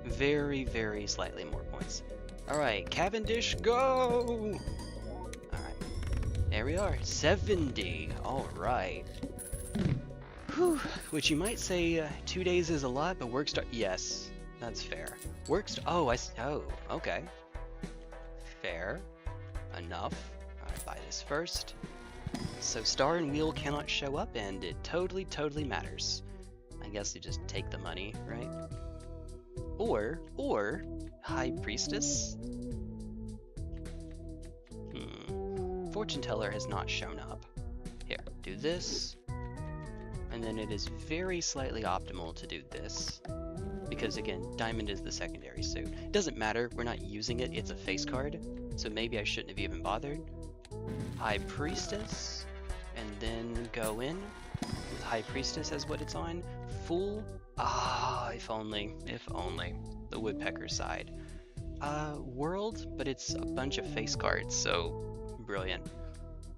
Very, very slightly more points. Alright, Cavendish, go! Alright, there we are. 70. Alright. Whew. Which you might say 2 days is a lot, but work start. Yes, that's fair. Oh, okay. Fair enough. Alright, Buy this first. So star and wheel cannot show up, and it totally matters. I guess you just take the money, right? Or High Priestess? Fortune Teller has not shown up. Here, do this. And then it is very slightly optimal to do this. Because again, diamond is the secondary suit. It doesn't matter, we're not using it, it's a face card. So maybe I shouldn't have even bothered. High Priestess. And then go in with High Priestess as what it's on. Fool. Ah, if only. The Woodpecker side. World, but it's a bunch of face cards, so brilliant.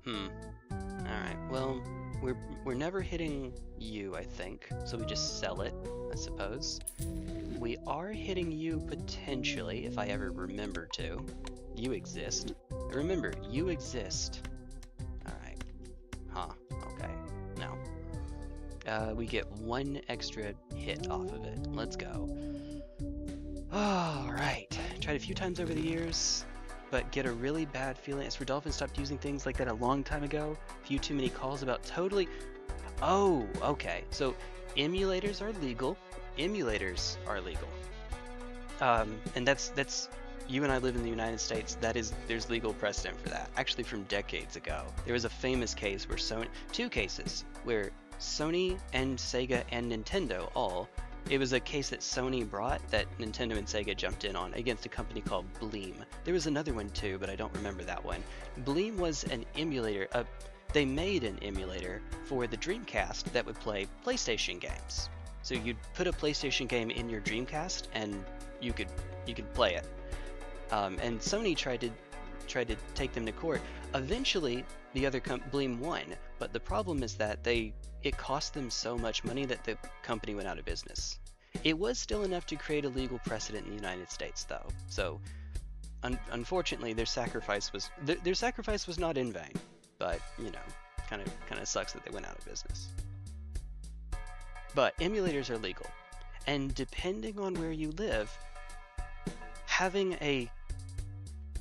Alright, well, we're never hitting you, I think, so we just sell it, I suppose. We are hitting you potentially, if I ever remember to. You exist. Remember, you exist. Alright. Huh, okay. No. We get one extra hit off of it. Let's go. Alright. Tried a few times over the years, but get a really bad feeling. As for Dolphins stopped using things like that a long time ago. Few too many calls about totally... Oh, okay. So emulators are legal. Emulators are legal. And that's you and I live in the United States. There's legal precedent for that. Actually, from decades ago, there was a famous case where two cases where Sony and Sega and Nintendo it was a case that Sony brought that Nintendo and Sega jumped in on against a company called Bleem. There was another one too, but I don't remember that one. Bleem was an emulator. They made an emulator for the Dreamcast that would play PlayStation games. So you'd put a PlayStation game in your Dreamcast and you could play it. And Sony tried to take them to court. Eventually, the other Bleem won, but the problem is that it cost them so much money that the company went out of business. It was still enough to create a legal precedent in the United States, though. So, unfortunately, their sacrifice was not in vain. But you know, kind of sucks that they went out of business. But emulators are legal, and depending on where you live, having a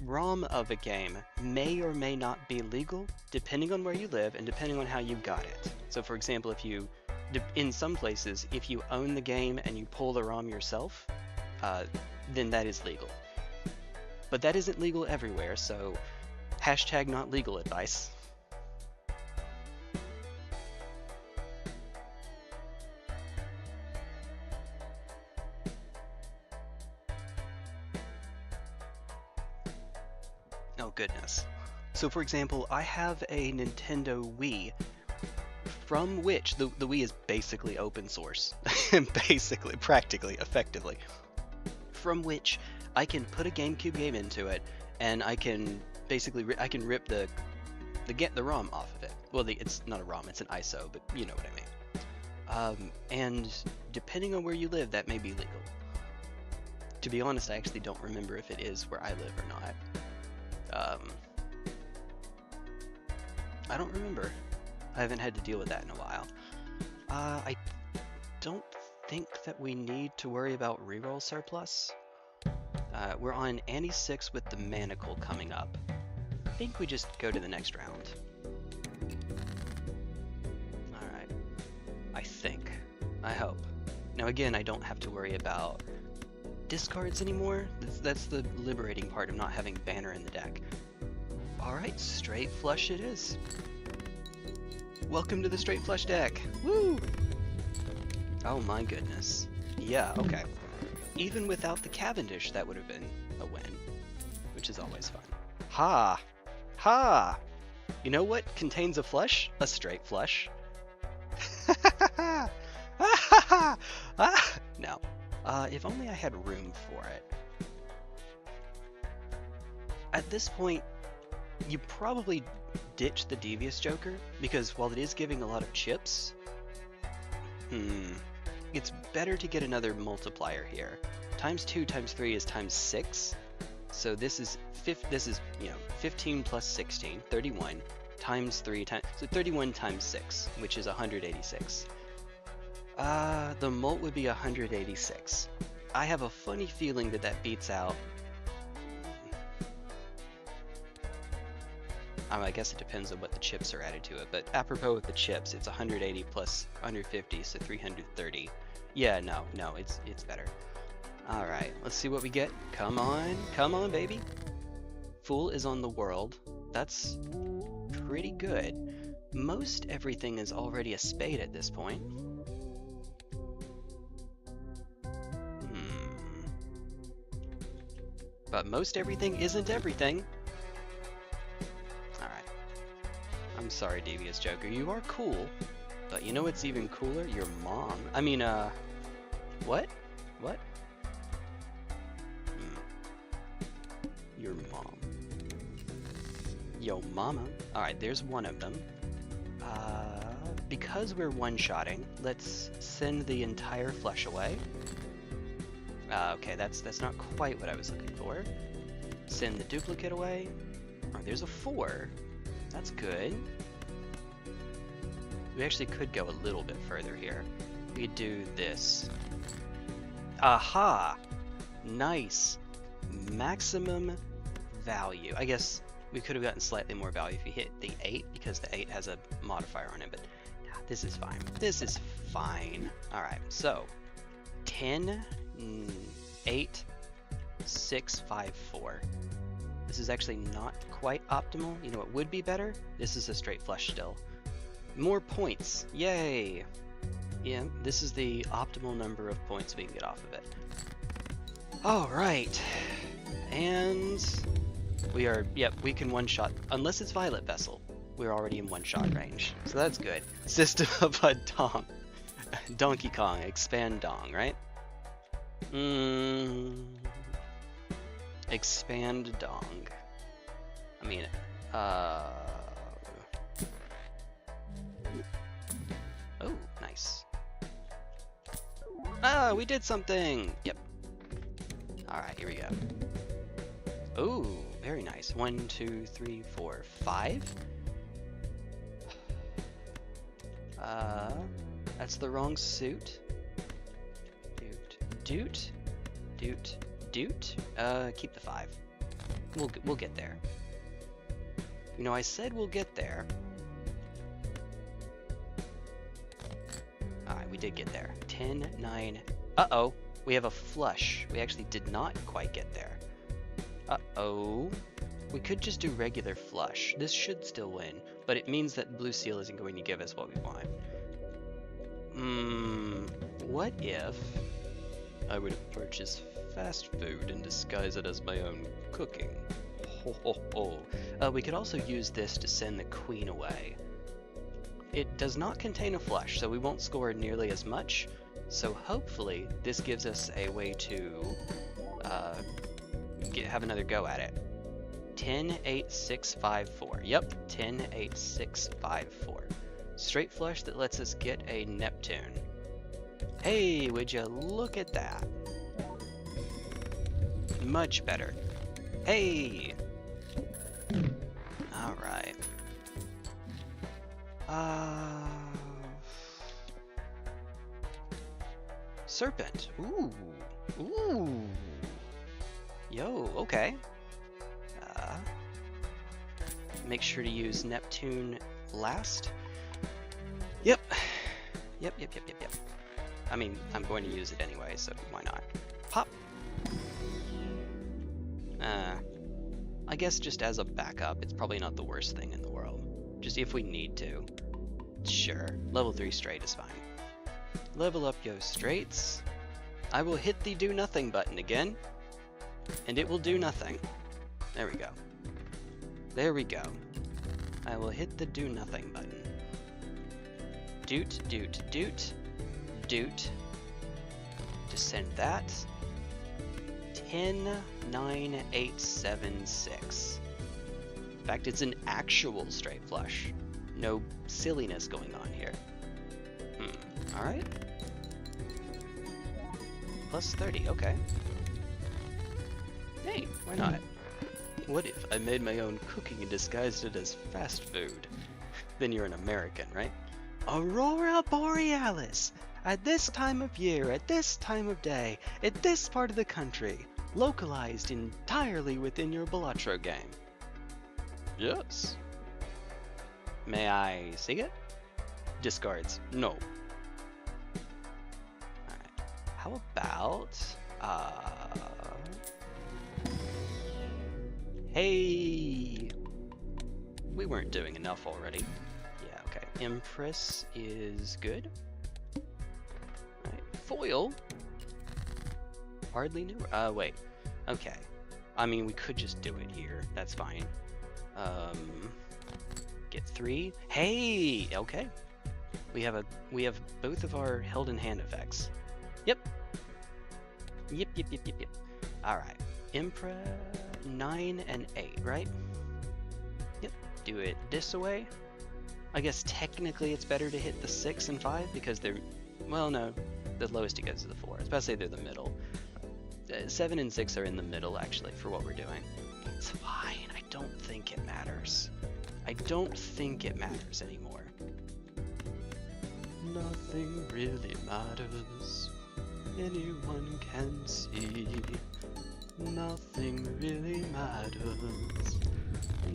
ROM of a game may or may not be legal depending on where you live and depending on how you got it. So for example, in some places, if you own the game and you pull the ROM yourself, then that is legal. But that isn't legal everywhere, so hashtag not legal advice. Oh goodness. So for example, I have a Nintendo Wii, from which the Wii is basically open source. Basically, practically, effectively. From which I can put a GameCube game into it, and I can basically rip the ROM off of it. Well, it's not a ROM, it's an ISO, but you know what I mean. And depending on where you live, that may be legal. To be honest, I actually don't remember if it is where I live or not. I don't remember. I haven't had to deal with that in a while. I don't think that we need to worry about reroll surplus. We're on Ante 6 with the Manacle coming up. I think we just go to the next round. Alright. I think. I hope. Now again, I don't have to worry about discards anymore. That's the liberating part of not having Banner in the deck. Alright, straight flush it is. Welcome to the straight flush deck. Woo! Oh my goodness. Yeah, okay. Even without the Cavendish, that would have been a win, which is always fun. Ha! Ha! You know what contains a flush? A straight flush. No. If only I had room for it. At this point, you probably ditch the Devious Joker, because while it is giving a lot of chips, it's better to get another multiplier here. Times 2 times 3 is times 6, so this is 15 plus 16, 31, times 3 times, so 31 times 6, which is 186. The mult would be 186. I have a funny feeling that beats out. I guess it depends on what the chips are added to it, but apropos with the chips, it's 180 plus 150, so 330. Yeah, no, it's better. All right, let's see what we get. Come on, baby. Fool is on the world. That's pretty good. Most everything is already a spade at this point. But most everything isn't everything. Alright. I'm sorry, Devious Joker. You are cool. But you know what's even cooler? Your mom. I mean, what? What? Your mom. Yo, mama. Alright, there's one of them. Because we're one-shotting, let's send the entire flesh away. Okay, that's not quite what I was looking for. Send the duplicate away. Oh, there's a 4. That's good. We actually could go a little bit further here. We could do this. Aha! Nice. Maximum value. I guess we could have gotten slightly more value if we hit the 8, because the 8 has a modifier on it, but this is fine. This is fine. Alright, so 10, 8, 6, 5, 4. This is actually not quite optimal. You know what would be better? This is a straight flush still. More points. Yay! Yeah, this is the optimal number of points we can get off of it. Alright. And we are, yep, we can one-shot, unless it's Violet Vessel. We're already in one-shot range. So that's good. System of a Dong. Donkey Kong, expand Dong, right? Expand Dong. I mean, oh, nice. Ah, we did something! Yep. Alright, here we go. Oh, very nice. 1, 2, 3, 4, 5. That's the wrong suit. Doot. Keep the 5. We'll get there. You know, I said we'll get there. Alright, we did get there. 10, 9. Uh-oh, we have a flush. We actually did not quite get there. Uh-oh. We could just do regular flush. This should still win, but it means that Blue Seal isn't going to give us what we want. What if I would purchase fast food and disguise it as my own cooking? We could also use this to send the queen away. It does not contain a flush, so we won't score nearly as much. So hopefully this gives us a way to have another go at it. 10, 8, 6, 5, 4. Yep, 10, 8, 6, 5, 4. Straight flush that lets us get a Neptune. Hey, would you look at that? Much better. Hey! Alright. Serpent. Ooh. Yo, okay. Make sure to use Neptune last. Yep. I mean, I'm going to use it anyway, so why not? Pop. I guess just as a backup, it's probably not the worst thing in the world. Just if we need to. Sure, level 3 straight is fine. Level up yo straights. I will hit the do nothing button again, and it will do nothing. There we go. There we go. I will hit the do nothing button. Doot. To send that. 10, 9, 8, 7, 6. In fact, it's an actual straight flush. No silliness going on here. Alright. Plus 30, okay. Hey, why not? What if I made my own cooking and disguised it as fast food? Then you're an American, right? Aurora Borealis! At this time of year, at this time of day, at this part of the country, localized entirely within your Balatro game. Yes, May I see it? Discards. No. Alright. How about... Hey! We weren't doing enough already. Yeah, okay. Empress is good. Alright. Foil? Hardly new. Wait. Okay. I mean, we could just do it here. That's fine. Get 3. Hey! Okay. We have both of our held in hand effects. Yep. Yep. Alright. Emperor 9 and 8, right? Yep. Do it this way. I guess technically it's better to hit the 6 and 5 because they're, well, no, the lowest it goes is the 4. I was about to say they're the middle. 7 and 6 are in the middle actually for what we're doing. It's fine. I don't think it matters. I don't think it matters anymore. Nothing really matters. Anyone can see. Nothing really matters.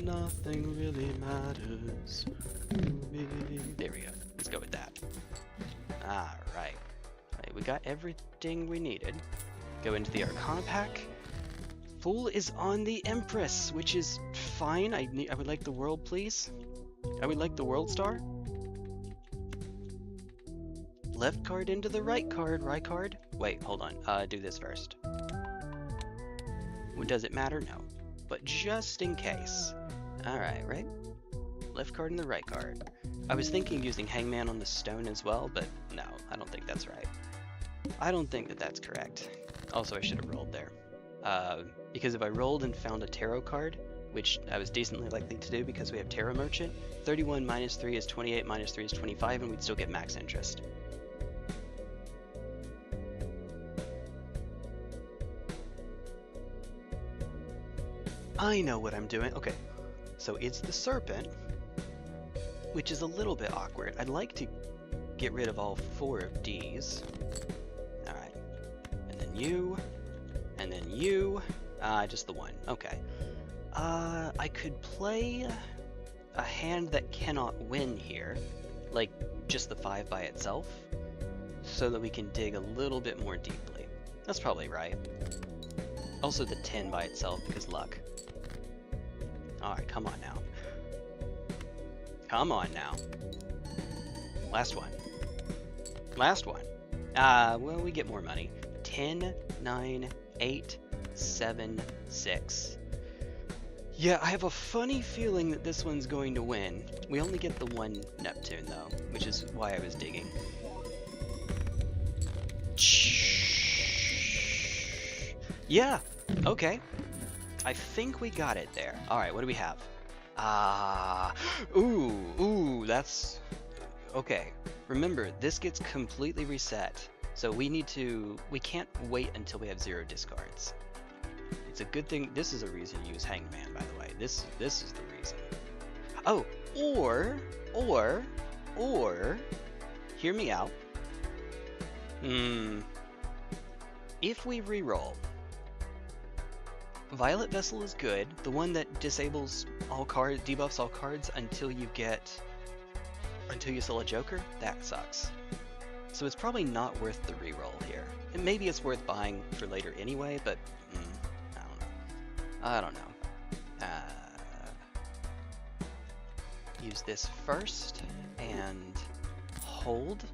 Nothing really matters to me. There we go. Let's go with that. Alright. Right, we got everything we needed. Go into the Arcana pack. Fool is on the Empress, which is fine. I would like the world, please. I would like the world star. Left card into the right card. Right card. Wait, hold on. Do this first. Does it matter? No. But just in case. Alright, right? Left card and the right card. I was thinking using Hangman on the stone as well, but no, I don't think that's right. I don't think that that's correct. Also, I should have rolled there. Because if I rolled and found a tarot card, which I was decently likely to do because we have Tarot Merchant, 31 minus 3 is 28, minus 3 is 25, and we'd still get max interest. I know what I'm doing. Okay, so it's the Serpent, which is a little bit awkward. I'd like to get rid of all 4 of these. Alright. And then you. And then you. Just the 1. Okay. I could play a hand that cannot win here. Like, just the 5 by itself. So that we can dig a little bit more deeply. That's probably right. Also the 10 by itself, because luck. Alright, come on now. Come on now. Last one. Last one. Well, we get more money. 10, 9, 8, 7, 6. Yeah, I have a funny feeling that this one's going to win. We only get the 1 Neptune, though, which is why I was digging. Yeah, okay. I think we got it there. Alright, what do we have? Ooh, that's... Okay, remember, this gets completely reset. So we can't wait until we have 0 discards. It's a good thing, this is a reason to use Hangman, by the way. This is the reason. Oh, or, hear me out. If we reroll, Violet Vessel is good, the one that disables all cards, debuffs all cards until you sell a Joker, that sucks. So it's probably not worth the reroll here. And maybe it's worth buying for later anyway, but I don't know. Use this first and hold.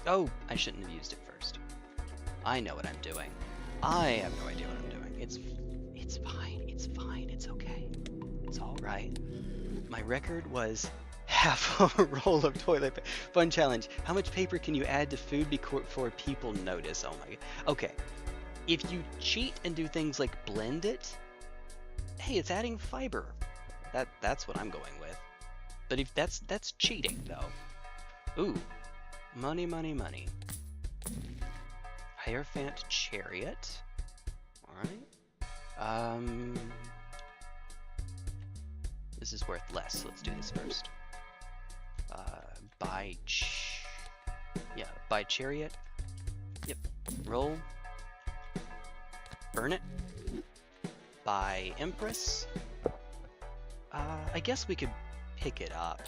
Oh, I shouldn't have used it first. I know what I'm doing. I have no idea what I'm doing. It's fine. It's fine. It's okay. It's all right. My record was half a roll of toilet paper. Fun challenge. How much paper can you add to food before people notice? Oh my. Okay. If you cheat and do things like blend it, hey, it's adding fiber. That's what I'm going with. But if that's cheating though. Ooh. Money, money, money. Hierophant Chariot. Alright. This is worth less. Let's do this first. Buy Chariot. Yep. Roll. Burn it. Buy Empress. I guess we could pick it up.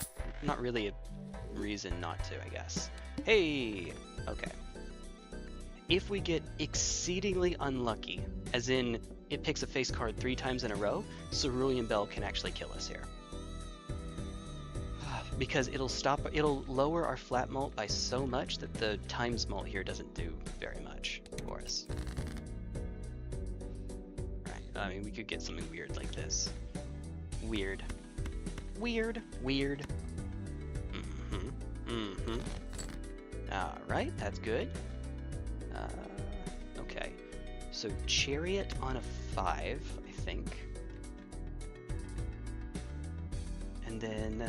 not really a reason not to, I guess. Hey! Okay. If we get exceedingly unlucky, as in it picks a face card 3 times in a row, Cerulean Bell can actually kill us here. Because it'll lower our flat mult by so much that the times mult here doesn't do very much for us. Right, I mean, we could get something weird like this. Weird. Weird. Weird. Alright, that's good. Okay, so Chariot on a 5, I think. And then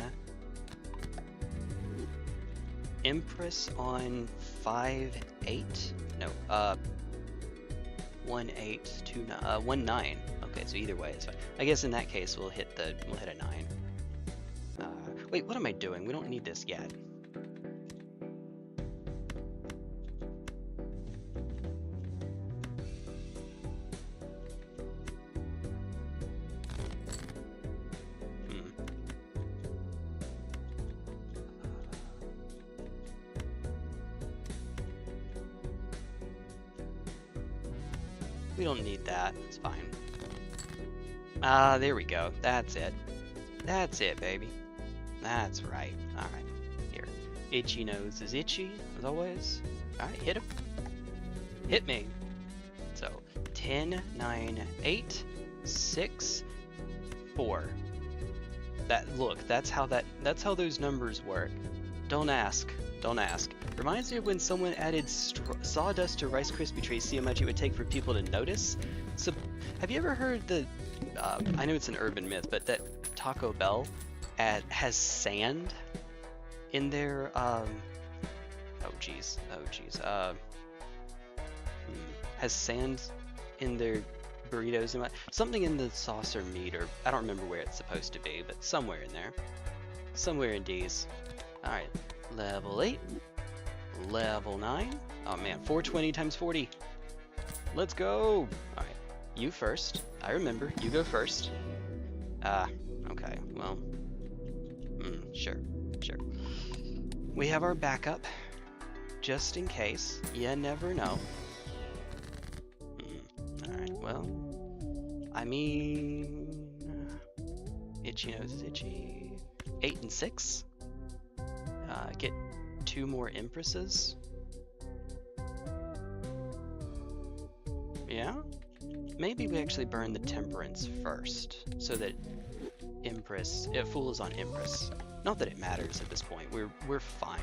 Empress on 5, 8. No, 1, 8, 2, 1, 9. Okay, so either way is fine. I guess in that case we'll hit a 9. Wait, what am I doing? We don't need this yet. We don't need that. It's fine. There we go. That's it. That's it, baby. That's right. Alright. Here. Itchy nose is itchy, as always. Alright, hit him. Hit me. So, 10, 9, 8, 6, 4. Look, that's how those numbers work. Don't ask. Don't ask. Reminds me of when someone added sawdust to Rice Krispie trees, see how much it would take for people to notice. So, have you ever heard I know it's an urban myth, but that Taco Bell has sand in their, has sand in their burritos and something in the sauce or meat, or I don't remember where it's supposed to be, but somewhere in there. Somewhere in D's. Alright, level 8. Level 9. Oh man, 420 times 40. Let's go! Alright, you first. I remember, you go first. Okay, well. Sure. We have our backup, just in case. You never know. Alright, well. I mean... Itchy nose is itchy. 8 and 6. Get 2 more Empresses. Yeah? Maybe we actually burn the Temperance first, so that it fools on Empress. Not that it matters at this point. We're fine.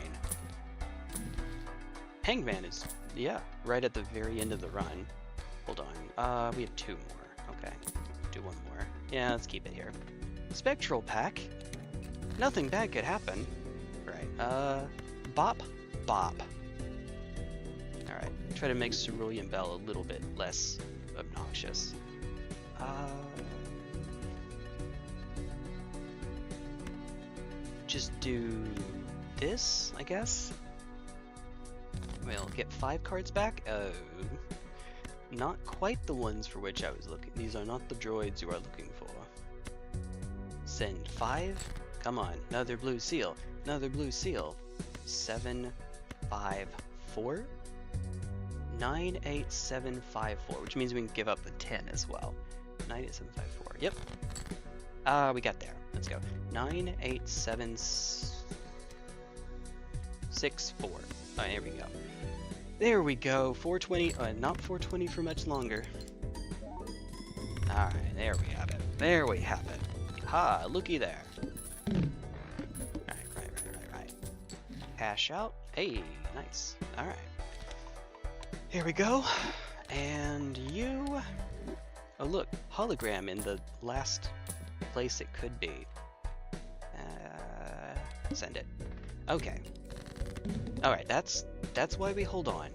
Hangman is, yeah, right at the very end of the run. Hold on. We have 2 more. Okay. Do 1 more. Yeah, let's keep it here. Spectral Pack. Nothing bad could happen. Right. Bop. Alright. Try to make Cerulean Bell a little bit less obnoxious. Just do this, I guess. We'll get 5 cards back. Oh. Not quite the ones for which I was looking. These are not the droids you are looking for. Send 5. Come on. Another blue seal. Another blue seal. 7, 5, 4. 9, 8, 7, 5, 4. Which means we can give up the 10 as well. 9, 8, 7, 5, 4. Yep. We got there. Let's go. 9, 8, 7, 6, 4. Alright, here we go. There we go. 420. Not 420 for much longer. Alright, there we have it. There we have it. Ha, looky there. Right. Cash out. Hey, nice. Alright. Here we go. And you... Oh look, hologram in the last place it could be. Send it. Okay. Alright, that's why we hold on.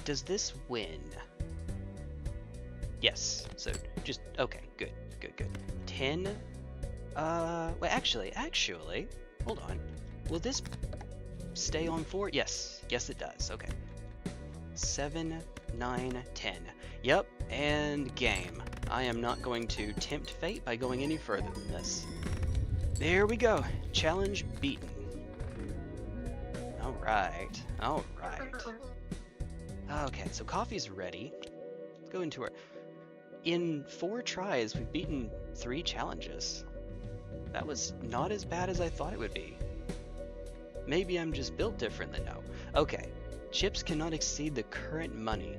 Does this win? Yes. So just okay. Good. 10. Well, actually, hold on. Will this stay on 4? Yes, it does. Okay. 7, 9, 10. Yep, and game. I am not going to tempt fate by going any further than this. There we go. Challenge beaten. Alright. Alright. Okay, so coffee's ready. Let's go into our... In 4 tries, we've beaten 3 challenges. That was not as bad as I thought it would be. Maybe I'm just built different than no. Okay, chips cannot exceed the current money.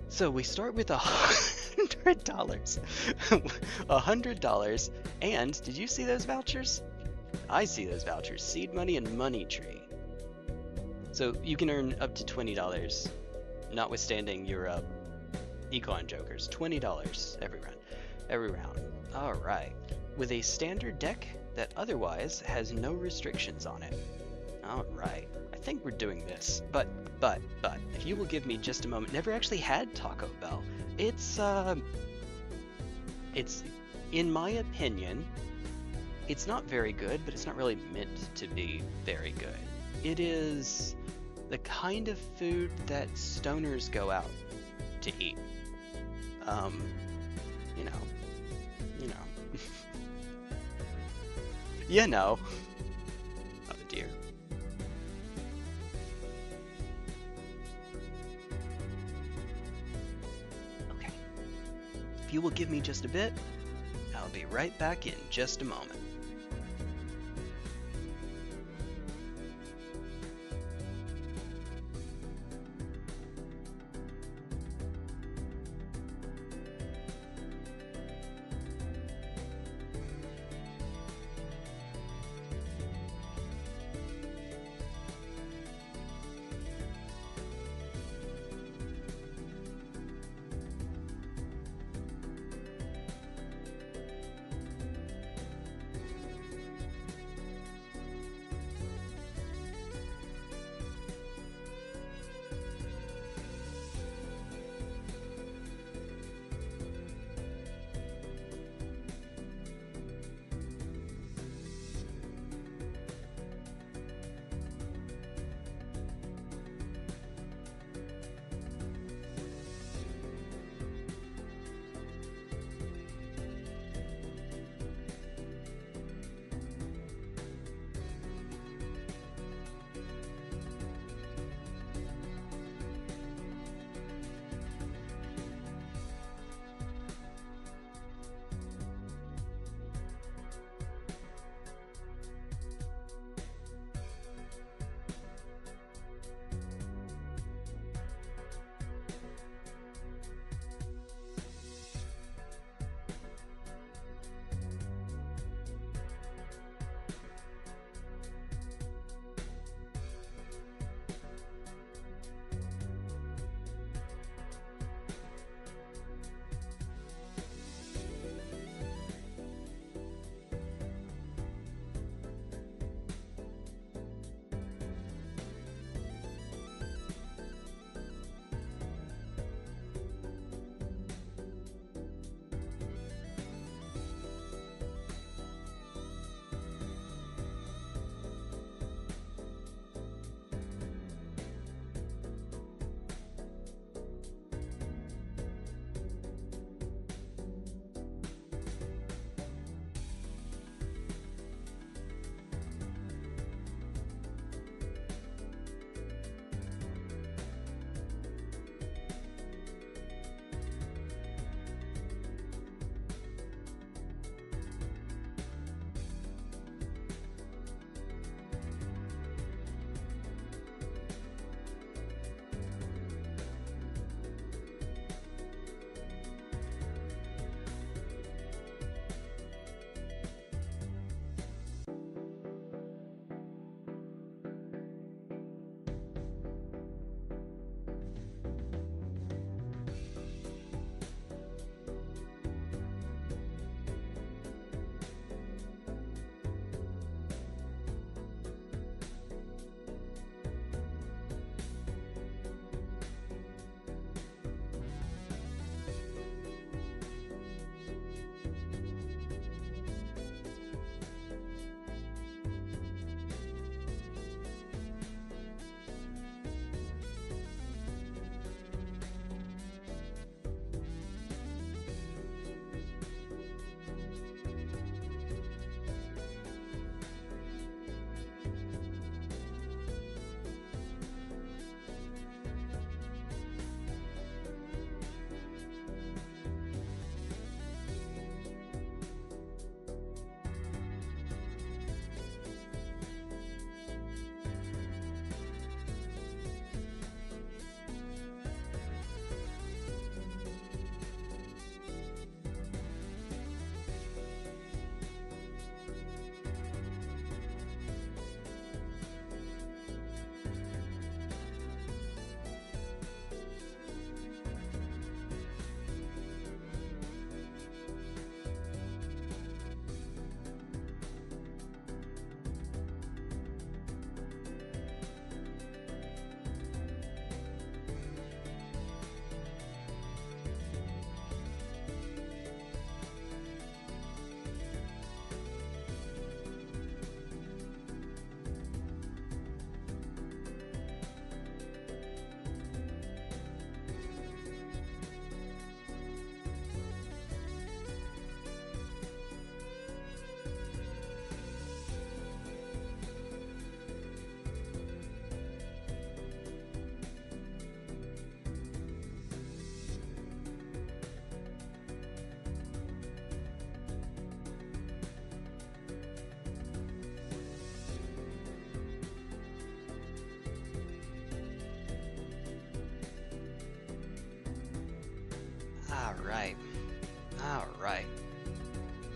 So we start with $100. $100. And did you see those vouchers? I see those vouchers. Seed money and money tree. So you can earn up to $20, notwithstanding your econ jokers. $20 every round. Every round. All right. With a standard deck that otherwise has no restrictions on it. All right. I think we're doing this. But, if you will give me just a moment. Never actually had Taco Bell. It's in my opinion, it's not very good, but it's not really meant to be very good. It is the kind of food that stoners go out to eat. You know. You know. Oh dear. Okay. If you will give me just a bit, I'll be right back in just a moment.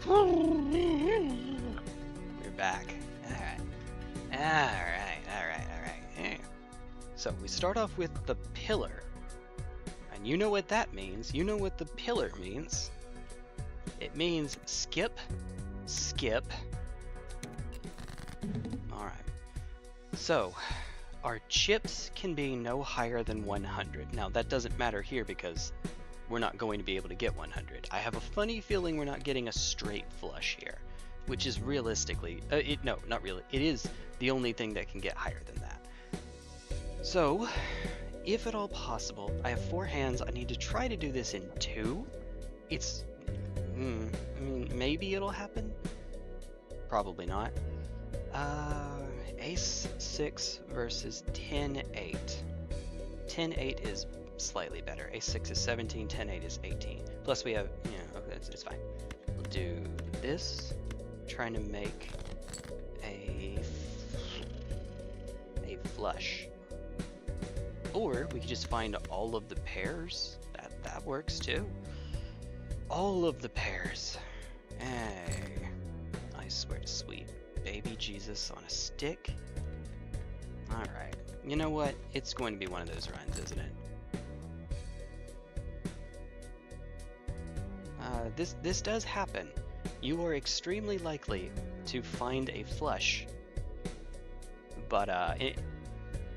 We're back. Alright. So we start off with the pillar. And you know what that means. You know what the pillar means. It means skip, skip. Alright. So, our chips can be no higher than 100. Now that doesn't matter here because we're not going to be able to get 100. I have a funny feeling we're not getting a straight flush here, which is realistically, no, not really. It is the only thing that can get higher than that. So, if at all possible, I have 4 hands. I need to try to do this in 2. It's, I mean, maybe it'll happen. Probably not. Ace 6 versus 10-8. 10-8 is slightly better. Ace 6 is 17, 10-8 is 18. Plus we have, okay, it's fine. We'll do this, trying to make a flush. Or we could just find all of the pairs. That works too. All of the pairs. Hey, I swear to sweet baby Jesus on a stick. Alright. You know what? It's going to be one of those runs, isn't it? This does happen. You are extremely likely to find a flush. But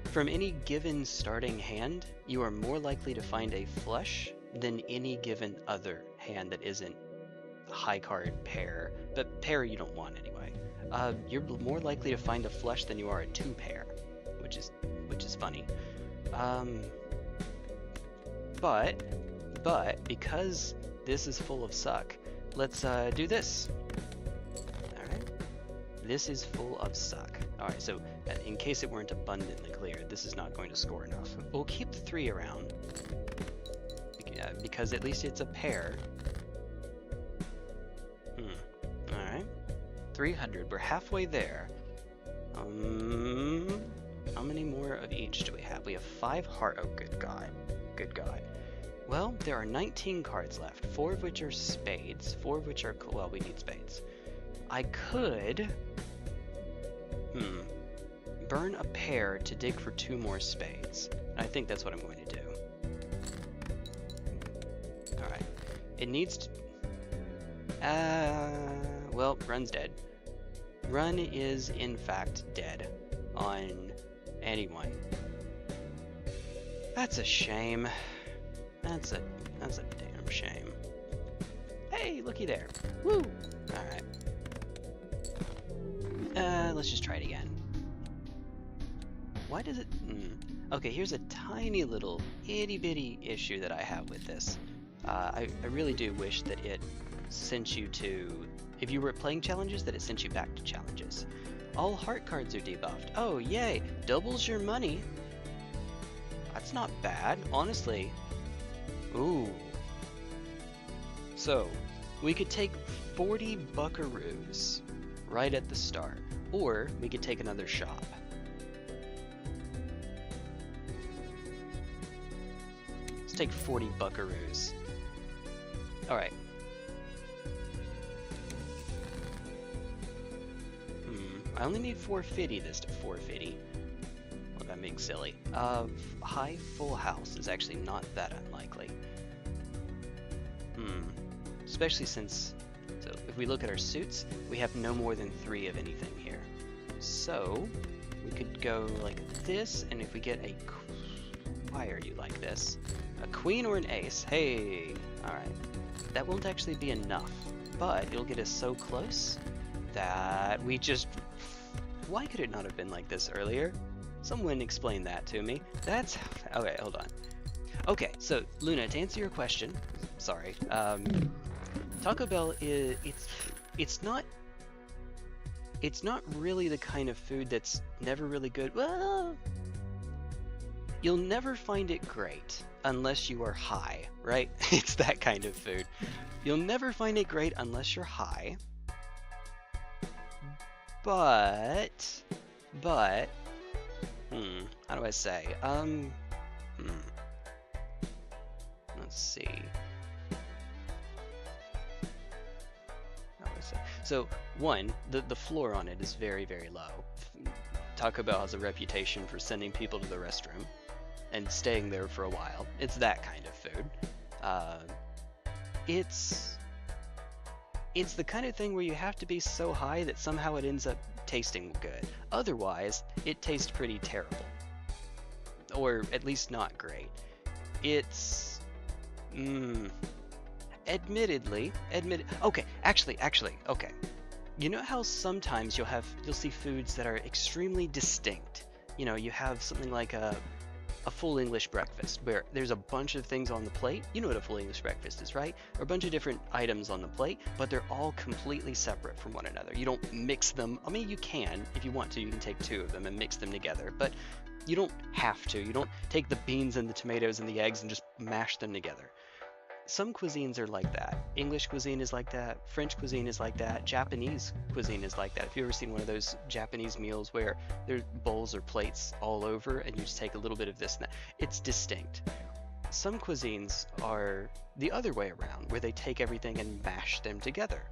from any given starting hand, you are more likely to find a flush than any given other hand that isn't high card pair. But pair you don't want anyway. You're more likely to find a flush than you are a 2 pair, which is funny. But because this is full of suck, let's do this. Alright. This is full of suck. Alright, so in case it weren't abundantly clear, this is not going to score enough. We'll keep the 3 around. Because at least it's a pair. Alright. 300. We're halfway there. How many more of each do we have? We have 5 heart. Oh, good God. Good God. Well, there are 19 cards left, 4 of which are spades, 4 of which are, well, we need spades. I could, burn a pair to dig for 2 more spades. I think that's what I'm going to do. Alright. It needs to, well, Run's dead. Run is, in fact, dead on anyone. That's a shame. That's a damn shame. Hey, looky there. Woo! Alright. Let's just try it again. Why does it... Okay, here's a tiny little itty-bitty issue that I have with this. I really do wish that it sent you to... If you were playing challenges, that it sent you back to challenges. All heart cards are debuffed. Oh, yay! Doubles your money. That's not bad, honestly. Ooh. So, we could take 40 buckaroos right at the start, or we could take another shop. Let's take 40 buckaroos. Alright. I only need 450 this to 450. Well, that makes silly. High full house is actually not that unlikely. Especially since, so if we look at our suits, we have no more than 3 of anything here. So, we could go like this, and if we get a, why are you like this? A queen or an ace, hey, alright. That won't actually be enough, but it'll get us so close that we just, why could it not have been like this earlier? Someone explain that to me. That's, okay, hold on. Okay, so Luna, to answer your question, sorry, Taco Bell is, it's not really the kind of food that's never really good. Well, you'll never find it great unless you are high, right? It's that kind of food. You'll never find it great unless you're high. But, how do I say? Let's see. How do I So one, the floor on it is very, very low. Taco Bell has a reputation for sending people to the restroom and staying there for a while. It's that kind of food. It's the kind of thing where you have to be so high that somehow it ends up tasting good. Otherwise, it tastes pretty terrible. Or at least not great. It's... okay, actually, okay. You know how sometimes you'll see foods that are extremely distinct? You know, you have something like a full English breakfast where there's a bunch of things on the plate. You know what a full English breakfast is, right? Or a bunch of different items on the plate, but they're all completely separate from one another. You don't mix them. I mean, you can. If you want to, you can take two of them and mix them together, but you don't have to. You don't take the beans and the tomatoes and the eggs and just mash them together. Some cuisines are like that. English cuisine is like that. French cuisine is like that. Japanese cuisine is like that. If you've ever seen one of those Japanese meals where there's bowls or plates all over and you just take a little bit of this and that, it's distinct. Some cuisines are the other way around, where they take everything and mash them together,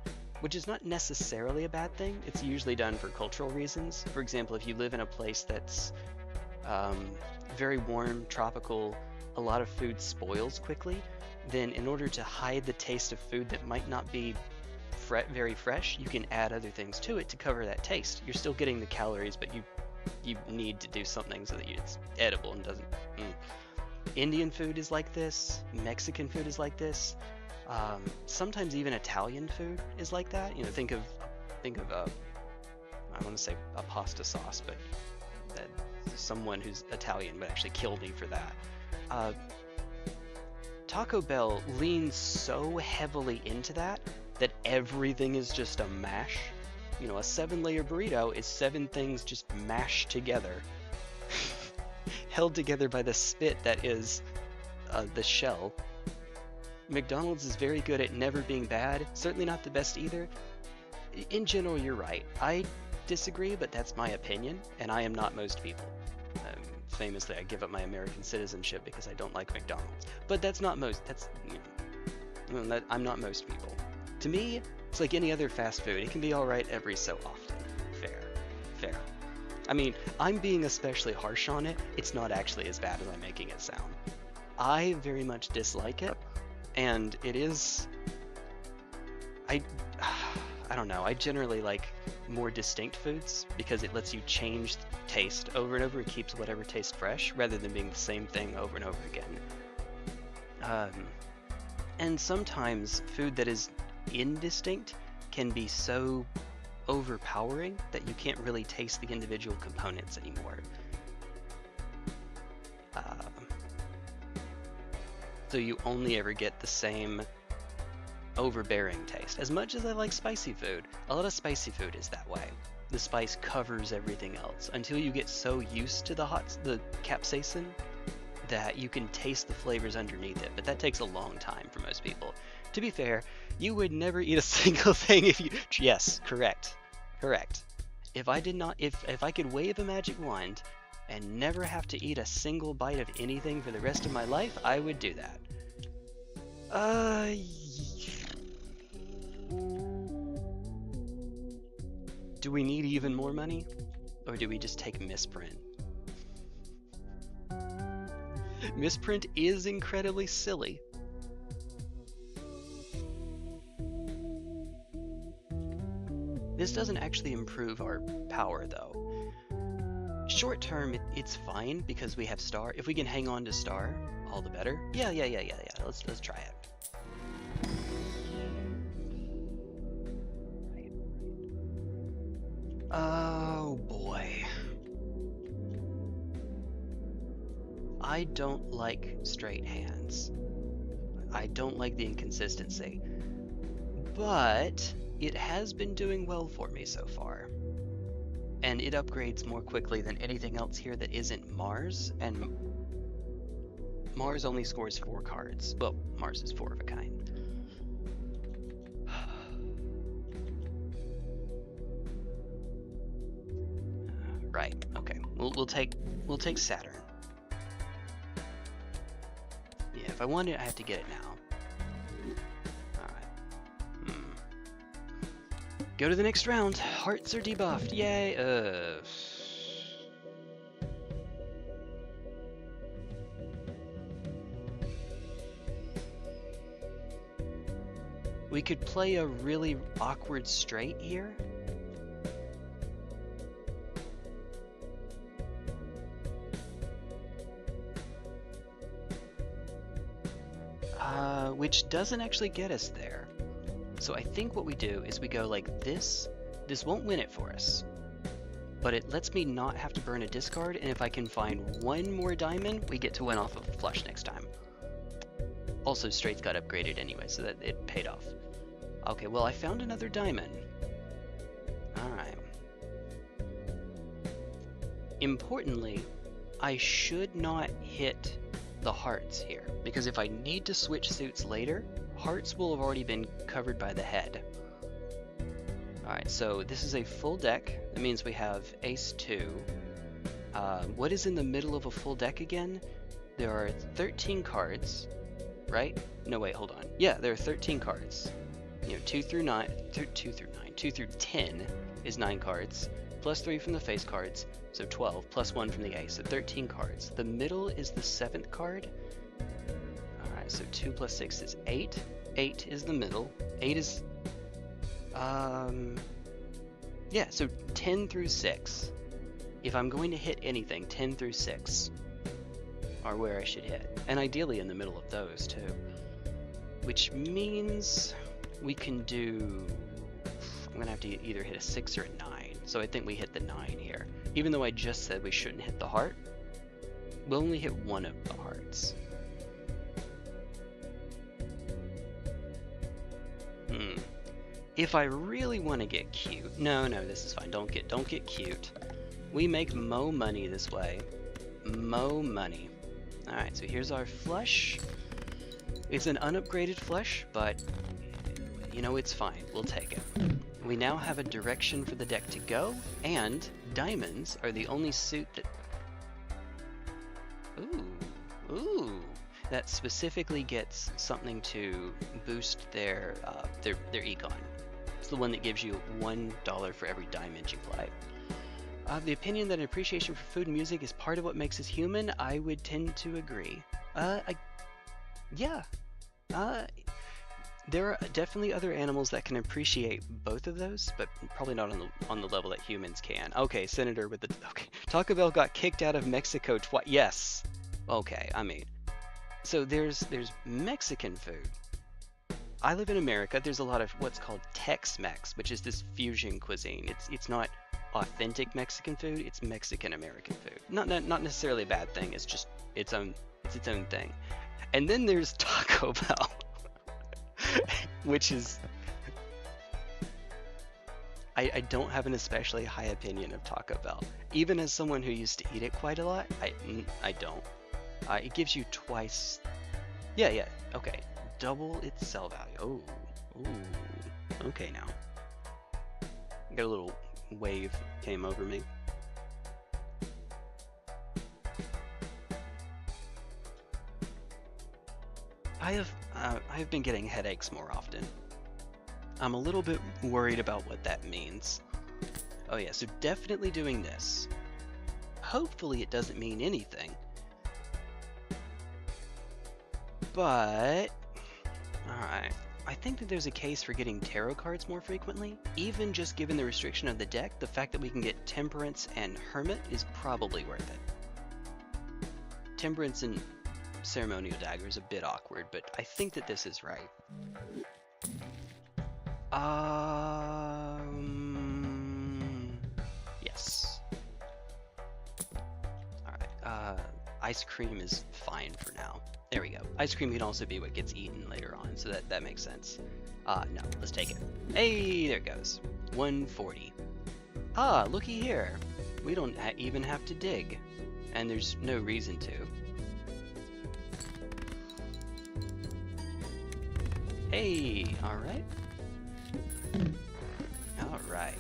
which is not necessarily a bad thing. It's usually done for cultural reasons. For example, if you live in a place that's very warm, tropical, a lot of food spoils quickly, then in order to hide the taste of food that might not be very fresh, you can add other things to it to cover that taste. You're still getting the calories, but you need to do something so that it's edible and doesn't... Indian food is like this. Mexican food is like this. Sometimes even Italian food is like that. You know, think of I want to say a pasta sauce, but someone who's Italian would actually kill me for that. Taco Bell leans so heavily into that everything is just a mash. You know, a 7-layer burrito is 7 things just mashed together, held together by the spit that is the shell. McDonald's is very good at never being bad, certainly not the best either. In general, you're right. I disagree, but that's my opinion, and I am not most people. Famously, I give up my American citizenship because I don't like McDonald's. But that's not most. I'm not most people. To me, it's like any other fast food. It can be alright every so often. Fair. I mean, I'm being especially harsh on it. It's not actually as bad as I'm making it sound. I very much dislike it, and it is... I don't know. I generally like more distinct foods because it lets you change taste over and over. It keeps whatever taste fresh rather than being the same thing over and over again. And sometimes food that is indistinct can be so overpowering that you can't really taste the individual components anymore. So you only ever get the same overbearing taste. As much as I like spicy food, a lot of spicy food is that way. The spice covers everything else until you get so used to the capsaicin that you can taste the flavors underneath it, but that takes a long time for most people. To be fair, you would never eat a single thing if you... Yes, correct. If I could wave a magic wand and never have to eat a single bite of anything for the rest of my life, I would do that. Do we need even more money? Or do we just take misprint? Misprint is incredibly silly. This doesn't actually improve our power though. Short term, it's fine because we have star. If we can hang on to star, all the better. Yeah. Let's try it. Oh boy. I don't like straight hands. I don't like the inconsistency. But it has been doing well for me so far. And it upgrades more quickly than anything else here that isn't Mars, and Mars only scores 4 cards. Well, Mars is 4 of a kind. Right, okay. We'll take Saturn. Yeah, if I want it, I have to get it now. Alright. Go to the next round. Hearts are debuffed. Yay. We could play a really awkward straight here. Which doesn't actually get us there. So I think what we do is we go like this. This won't win it for us, but it lets me not have to burn a discard, and if I can find one more diamond, we get to win off of a flush next time. Also, straights got upgraded anyway, so that it paid off. Okay, well, I found another diamond. Alright. Importantly, I should not hit the hearts here, because if I need to switch suits later, hearts will have already been covered by the head. Alright, so this is a full deck. That means we have ace 2. What is in the middle of a full deck again? There are 13 cards, right? No, wait, hold on. Yeah, there are 13 cards. You know, 2 through 10 is 9 cards, plus 3 from the face cards, so 12, plus 1 from the ace, so 13 cards. The middle is the 7th card. Alright, so 2 plus 6 is 8. 8 is the middle. 8 is... yeah, so 10 through 6. If I'm going to hit anything, 10 through 6 are where I should hit. And ideally in the middle of those, too. Which means we can do... I'm going to have to either hit a 6 or a 9. So I think we hit the 9 here. Even though I just said we shouldn't hit the heart, we'll only hit one of the hearts. If I really want to get cute... No, this is fine. Don't get cute. We make mo money this way. Mo money. Alright, so here's our flush. It's an unupgraded flush, but you know, it's fine. We'll take it. We now have a direction for the deck to go, and diamonds are the only suit that... Ooh. That specifically gets something to boost their econ. It's the one that gives you $1 for every diamond you play. The opinion that an appreciation for food and music is part of what makes us human, I would tend to agree. Yeah. There are definitely other animals that can appreciate both of those, but probably not on the level that humans can. Okay, Senator with the... Okay. Taco Bell got kicked out of Mexico twice. Yes. Okay, I mean... So there's Mexican food. I live in America. There's a lot of what's called Tex-Mex, which is this fusion cuisine. It's not authentic Mexican food. It's Mexican American food. Not necessarily a bad thing. It's just its own thing. And then there's Taco Bell, which is... I don't have an especially high opinion of Taco Bell. Even as someone who used to eat it quite a lot, I don't. It gives you twice... Yeah, okay. Double its sell value. Oh, okay now. Got a little wave came over me. I have been getting headaches more often. I'm a little bit worried about what that means. Oh yeah, so definitely doing this. Hopefully it doesn't mean anything. But, alright, I think that there's a case for getting tarot cards more frequently. Even just given the restriction of the deck, the fact that we can get Temperance and Hermit is probably worth it. Temperance and Ceremonial Dagger is a bit awkward, but I think that this is right. Yes. Alright, ice cream is fine for now. There we go. Ice cream can also be what gets eaten later on, so that makes sense. No, let's take it. Hey, there it goes. 140. Ah, looky here. We don't even have to dig. And there's no reason to. Hey, alright. Alright.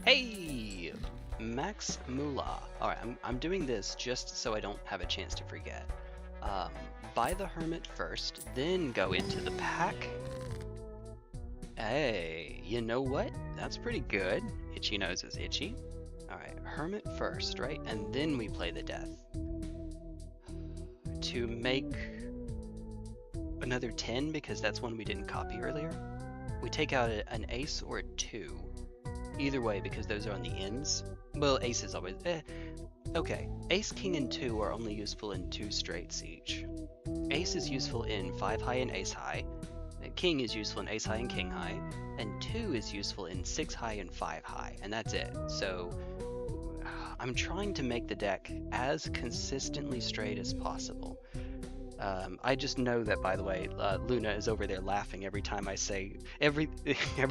Hey! Max Moolah. Alright, I'm doing this just so I don't have a chance to forget. Buy the Hermit first, then go into the pack. Hey, you know what? That's pretty good. Itchy nose is itchy. Alright, hermit first, right? And then we play the death. To make another 10, because that's one we didn't copy earlier, we take out an ace or a 2. Either way, because those are on the ends. Well, ace is always... Okay, ace, king, and 2 are only useful in 2 straights each. Ace is useful in 5 high and ace high. King is useful in ace high and king high. And 2 is useful in 6 high and 5 high. And that's it. So I'm trying to make the deck as consistently straight as possible. I just know that, by the way, Luna is over there laughing every time I say every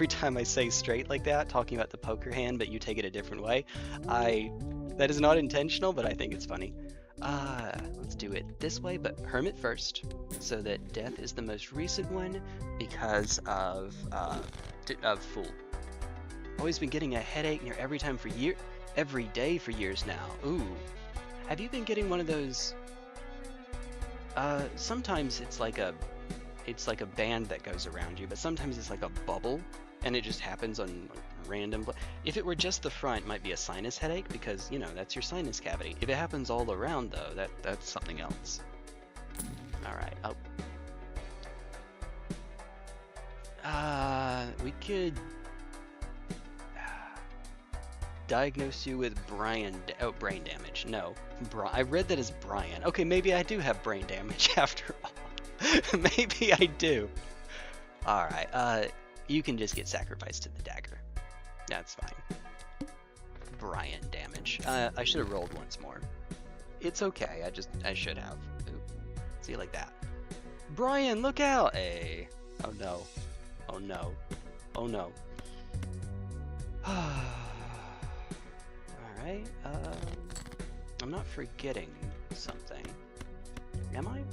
time I say straight like that, talking about the poker hand, but you take it a different way. That is not intentional, but I think it's funny. Let's do it this way, but hermit first, so that death is the most recent one because of fool. Always been getting a headache near every day for years now. Ooh, have you been getting one of those? Sometimes it's like a band that goes around you, but sometimes it's like a bubble, and it just happens on random. If it were just the front, it might be a sinus headache, because, you know, that's your sinus cavity. If it happens all around, though, that's something else. Alright, we could diagnose you with brain damage. No, I read that as Brian. Okay, maybe I do have brain damage after all. Maybe I do. Alright, you can just get sacrificed to the dagger. That's fine. Brian damage. I should have rolled once more. It's okay, I should have. Oop. See, like that. Brian, look out! Hey. Oh no. Oh no. Oh no. Alright, I'm not forgetting something. Am I? I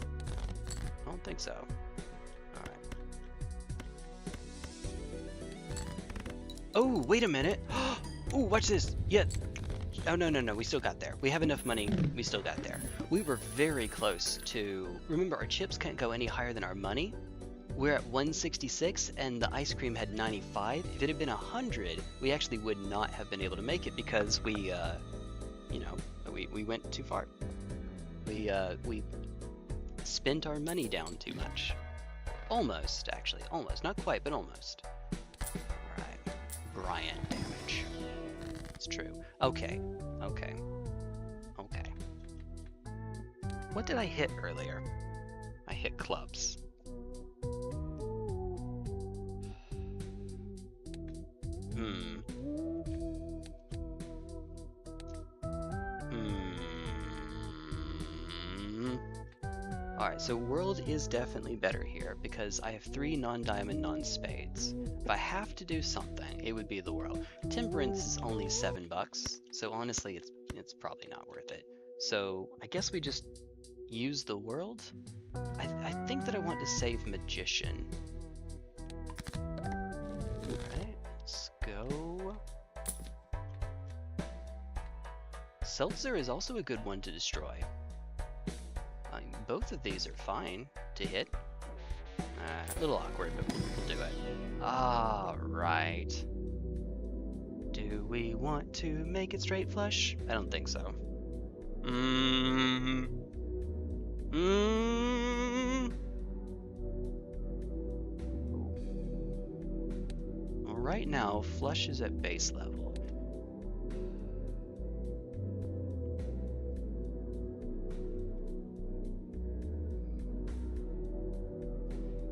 don't think so. Alright. Oh, wait a minute! Oh, watch this! Yeah. Oh, no, we still got there. We have enough money, we still got there. We were very close to... Remember, our chips can't go any higher than our money. We're at 166, and the ice cream had 95. If it had been 100, we actually would not have been able to make it, because we, you know, we went too far. We spent our money down too much. Almost, actually. Almost. Not quite, but almost. Alright. Brian damage. It's true. Okay. Okay. Okay. What did I hit earlier? I hit clubs. Alright, so world is definitely better here, because I have 3 non-diamond non-spades. If I have to do something, it would be the world. Temperance is only $7, so honestly it's probably not worth it. So I guess we just use the world? I think that I want to save magician. Alright, let's go. Seltzer is also a good one to destroy. Both of these are fine to hit. A little awkward, but we'll do it. Alright. Do we want to make it straight flush? I don't think so. Well, right now, flush is at base level.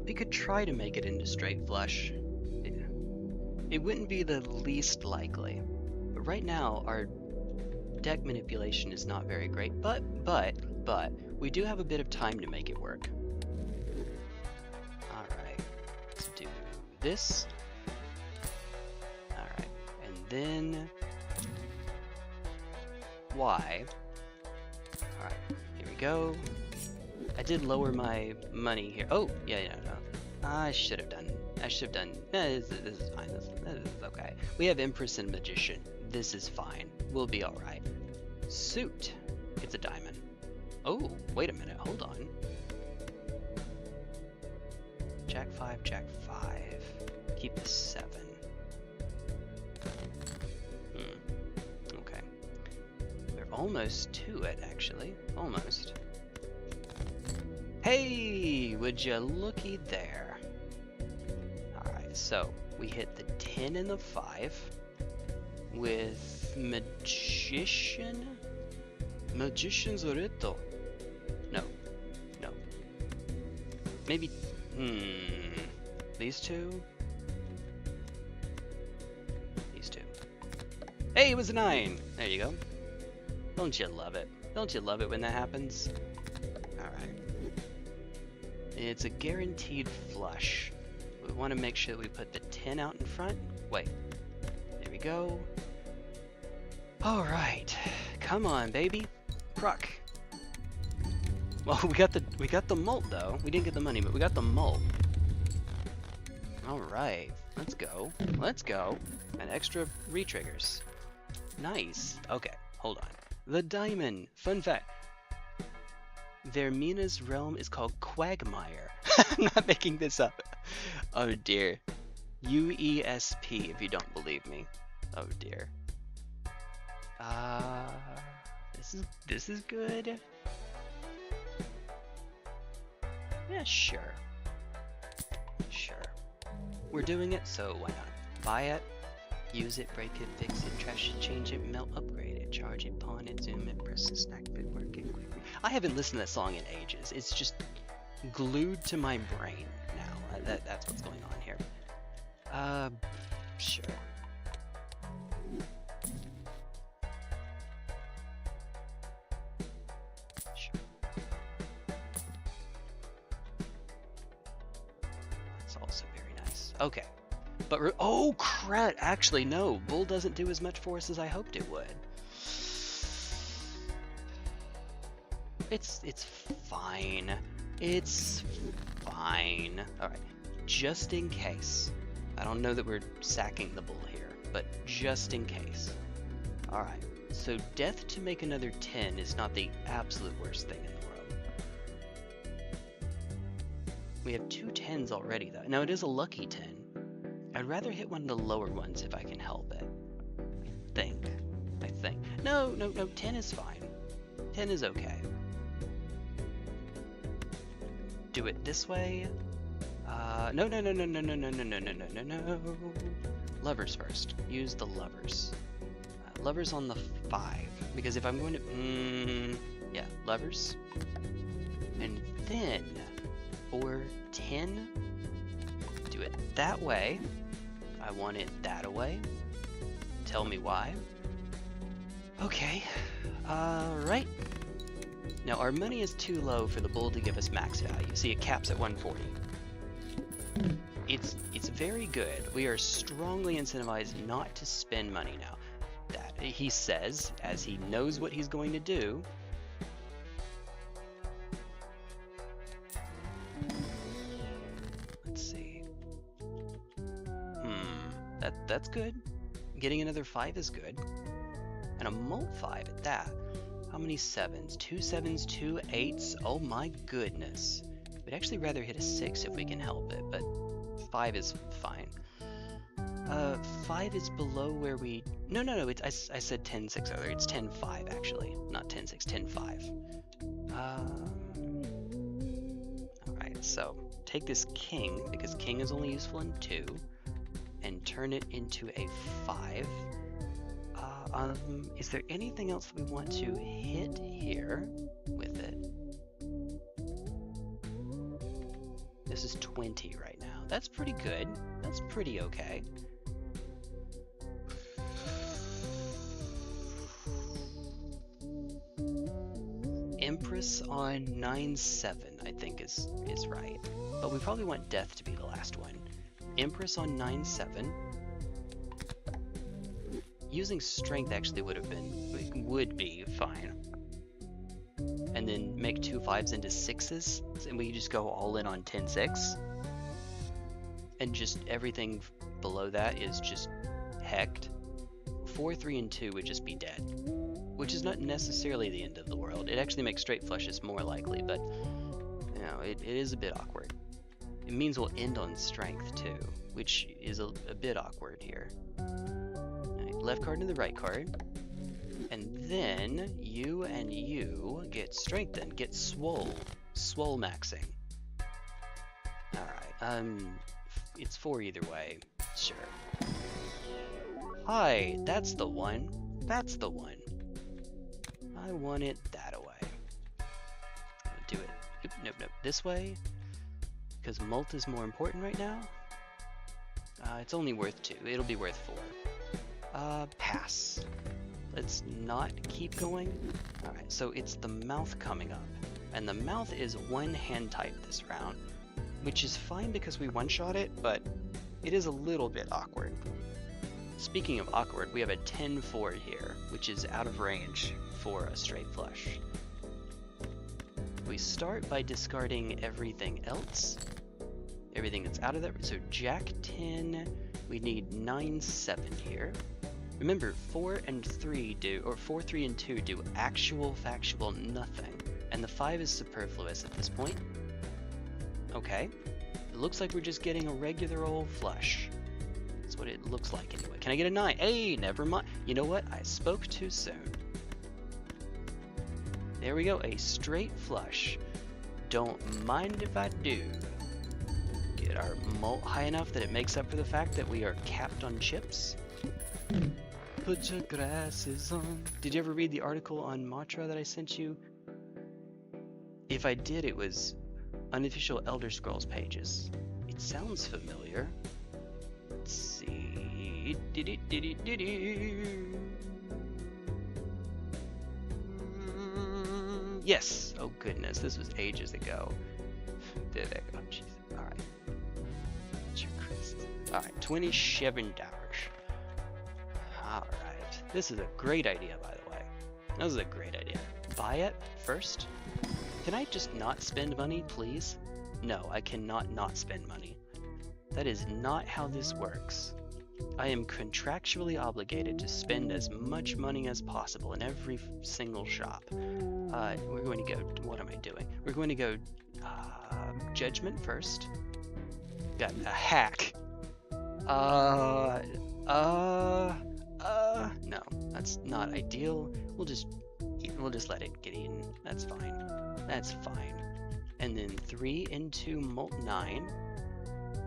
We could try to make it into straight flush. It wouldn't be the least likely. But right now, our deck manipulation is not very great. But, we do have a bit of time to make it work. Alright, let's do this. Alright, and then... Y. Alright, here we go. I did lower my money here. Oh, yeah, no. I should have done. This is fine. This is okay. We have Empress and Magician. This is fine. We'll be alright. Suit. It's a diamond. Oh, wait a minute. Hold on. Jack 5, Jack 5. Keep the 7. almost to it, actually. Almost. Hey, would you looky there? Alright, so we hit the 10 and the 5 with Magician? Magician's Orito. No. No. Maybe, these two? These two. Hey, it was a 9! There you go. Don't you love it? Don't you love it when that happens? Alright. It's a guaranteed flush. We want to make sure that we put the 10 out in front. Wait. There we go. Alright. Come on, baby. Pruck. Well, we got the mult though. We didn't get the money, but we got the mult. Alright. Let's go. Let's go. And extra retriggers. Nice. Okay, hold on. The diamond. Fun fact. Vermina's realm is called Quagmire. I'm not making this up. Oh dear. UESP if you don't believe me. Oh dear. This is good. Yeah, sure. Sure. We're doing it, so why not? Buy it, use it, break it, fix it, trash it, change it, melt, upgrade it, charge it, pawn it, zoom it, press it, snack it, work it quickly. I haven't listened to that song in ages. It's just glued to my brain now. That's what's going on here. Sure. Sure. That's also very nice. Okay. But oh crap! Actually, no. Bull doesn't do as much for us as I hoped it would. It's fine. It's fine. All right. Just in case. I don't know that we're sacking the bull here, but just in case. All right. So death to make another 10 is not the absolute worst thing in the world. We have 2 10s already, though. Now it is a lucky 10. I'd rather hit one of the lower ones if I can help it. I think. No, 10 is fine. 10 is okay. Do it this way. No. Lovers first. Use the lovers. Lovers on the 5. Because if I'm going to... yeah, lovers. And then, for 10, do it that way. I want it that way. Tell me why. Okay. Right. Now our money is too low for the bull to give us max value. See, it caps at 140. It's very good. We are strongly incentivized not to spend money now. That he says, as he knows what he's going to do. Let's see. That's good. Getting another 5 is good. And a mult 5 at that. How many 7s? 2 7s, 2 8s? Oh my goodness. We'd actually rather hit a 6 if we can help it, but 5 is fine. 5 is below where we... No, I said 10-6 earlier. It's 10-5 actually. Not 10-6, 10-5. Alright, so take this king, because king is only useful in 2, and turn it into a 5. Is there anything else that we want to hit here with it? This is 20 right now. That's pretty good. That's pretty okay. Empress on 9-7, I think is right. But we probably want death to be the last one. Empress on 9-7. Using strength actually would be fine. And then make 2 5s into 6s, and we just go all in on 10-6. And just everything below that is just hecked. 4, 3, and 2 would just be dead. Which is not necessarily the end of the world. It actually makes straight flushes more likely, but you know, it is a bit awkward. It means we'll end on strength too, which is a bit awkward here. Left card to the right card, And then you and you get strengthened, get swole maxing. Alright, it's 4 either way, sure. Hi, that's the one. That's the one. I want it that way. I'll do it. Nope, this way. Because mult is more important right now. It's only worth 2. It'll be worth 4. Pass. Let's not keep going. Alright, so it's the mouth coming up. And the mouth is 1 hand type this round, which is fine because we one-shot it, but it is a little bit awkward. Speaking of awkward, we have a 10-4 here, which is out of range for a straight flush. We start by discarding everything else. Everything that's out of that. So Jack 10, we need 9-7 here. Remember, 4 and 3 do, or 4, 3, and 2 do actual factual nothing, and the 5 is superfluous at this point. Okay, it looks like we're just getting a regular old flush. That's what it looks like anyway. Can I get a 9? Hey, never mind. You know what? I spoke too soon. There we go, a straight flush. Don't mind if I do. Get our mult high enough that it makes up for the fact that we are capped on chips. Put your glasses on. Did you ever read the article on Matra that I sent you? If I did, it was unofficial Elder Scrolls pages. It sounds familiar. Let's see. Yes! Oh goodness, this was ages ago. Did it? Oh jeez. Alright. Alright, $27. Alright. This is a great idea, by the way. This is a great idea. Buy it first. Can I just not spend money, please? No, I cannot not spend money. That is not how this works. I am contractually obligated to spend as much money as possible in every single shop. We're going to go, what am I doing? We're going to go judgment first. Got a hack. No, that's not ideal. We'll just let it get eaten. That's fine. That's fine. And then 3 into mult 9.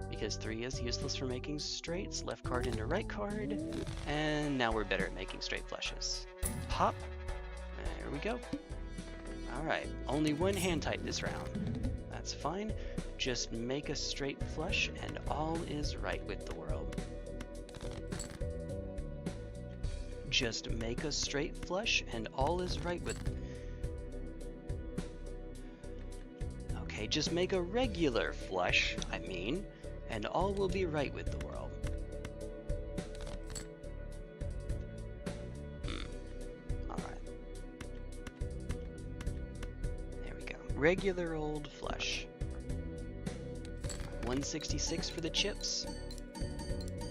Because 3 is useless for making straights. Left card into right card. And now we're better at making straight flushes. Pop. There we go. Alright, only 1 hand type this round. That's fine. Just make a straight flush and all is right with the world. Just make a straight flush and all is right with... Okay, just make a regular flush, I mean, and all will be right with the world. Alright. There we go. Regular old flush. 166 for the chips.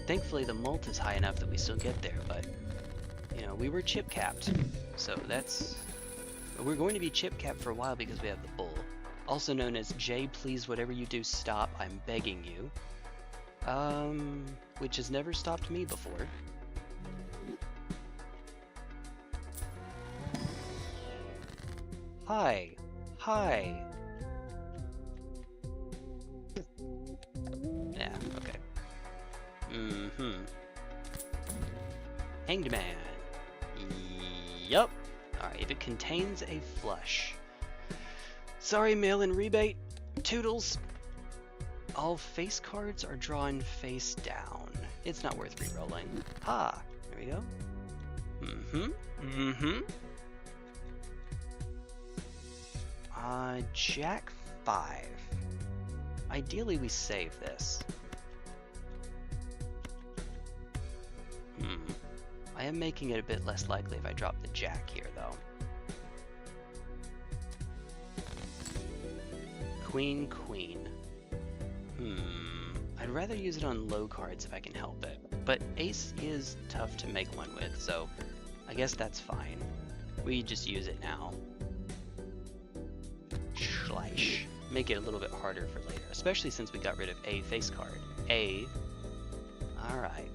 Thankfully the mult is high enough that we still get there, but you know, we were chip capped, so we're going to be chip capped for a while because we have the bull. Also known as Jay, please whatever you do stop, I'm begging you. Which has never stopped me before. Hi. Hi. Yeah, okay. Hanged Man. Yup. Alright, if it contains a flush. Sorry, mail-in rebate. Toodles. All face cards are drawn face down. It's not worth re-rolling. Ah, there we go. Jack 5. Ideally, we save this. I am making it a bit less likely if I drop the Jack here, though. Queen, Queen. I'd rather use it on low cards if I can help it, but Ace is tough to make one with, so I guess that's fine. We just use it now. Schleish. Make it a little bit harder for later, especially since we got rid of a face card. A. Alright.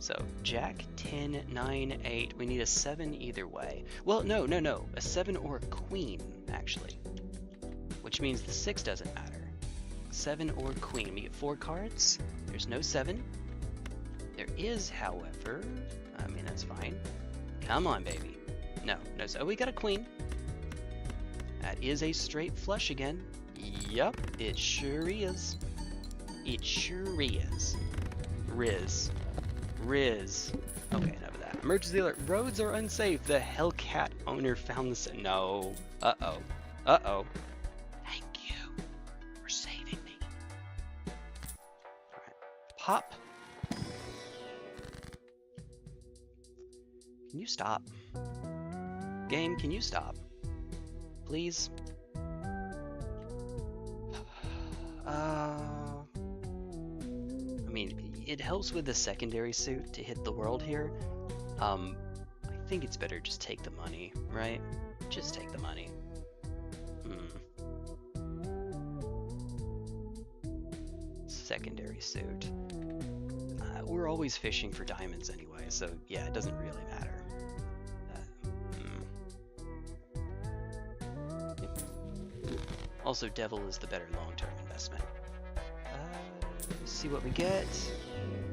So Jack, 10, 9, 8. We need a 7 either way. Well, no. A 7 or a queen, actually. Which means the 6 doesn't matter. 7 or queen. We get 4 cards. There's no 7. There is, however... I mean, that's fine. Come on, baby. No. Oh, we got a queen. That is a straight flush again. Yup, it sure is. It sure is. Riz. Okay, enough of that. Emergency alert. Roads are unsafe. The Hellcat owner found this. No. Uh-oh. Thank you for saving me. Alright. Pop. Can you stop? Game, can you stop? Please? I mean, it helps with the secondary suit to hit the world here. I think it's better just take the money, right? Just take the money. Secondary suit. We're always fishing for diamonds anyway, so yeah, it doesn't really matter. Also, Devil is the better long-term investment. Let's see what we get.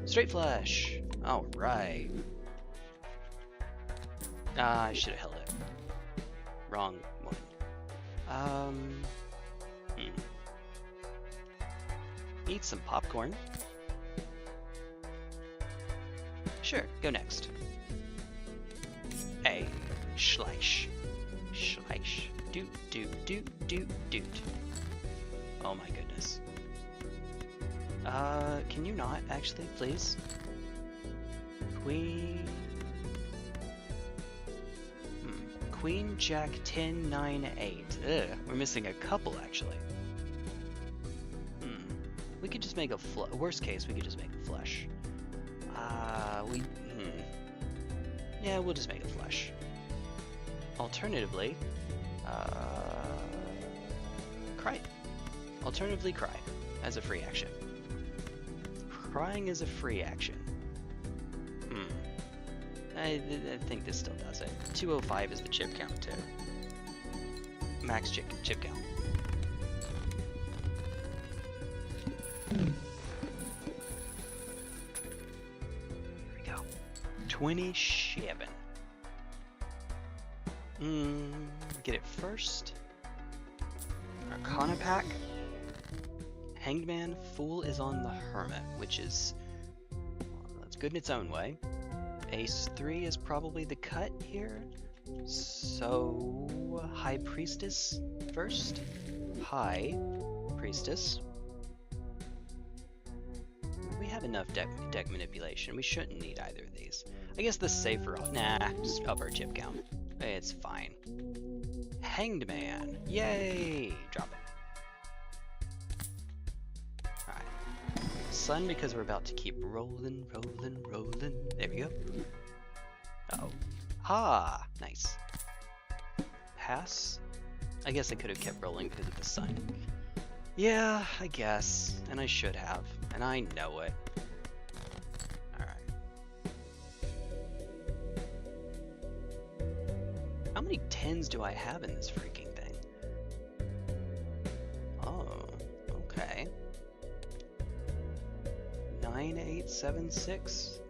Straight flush. All right. I should have held it. Wrong one. Eat some popcorn. Sure, go next. A schleish. Doot. Oh my goodness. Can you not actually, please? Queen. Queen, Jack, 10, 9, 8. Ugh, we're missing a couple actually. We could just make a worst case, we could just make a flush. Yeah, we'll just make a flush. Alternatively, cry. Alternatively, cry as a free action. Crying is a free action. I think this still does it. 205 is the chip count too. Max chip count. Here we go. 27. Get it first. Arcana pack. Hanged Man. Fool is on the Hermit, which is... well, that's good in its own way. Ace 3 is probably the cut here. So... High Priestess first. High Priestess. We have enough deck manipulation. We shouldn't need either of these. I guess the safer... Nah, just up our chip count. It's fine. Hanged Man. Yay! Drop it. Alright. Sun, because we're about to keep rolling. There we go. Uh-oh. Ha! Nice. Pass? I guess I could have kept rolling because of the sun. Yeah, I guess. And I should have. And I know it. How many 10s do I have in this freaking thing? Oh, okay. 9, 8, 7, 6.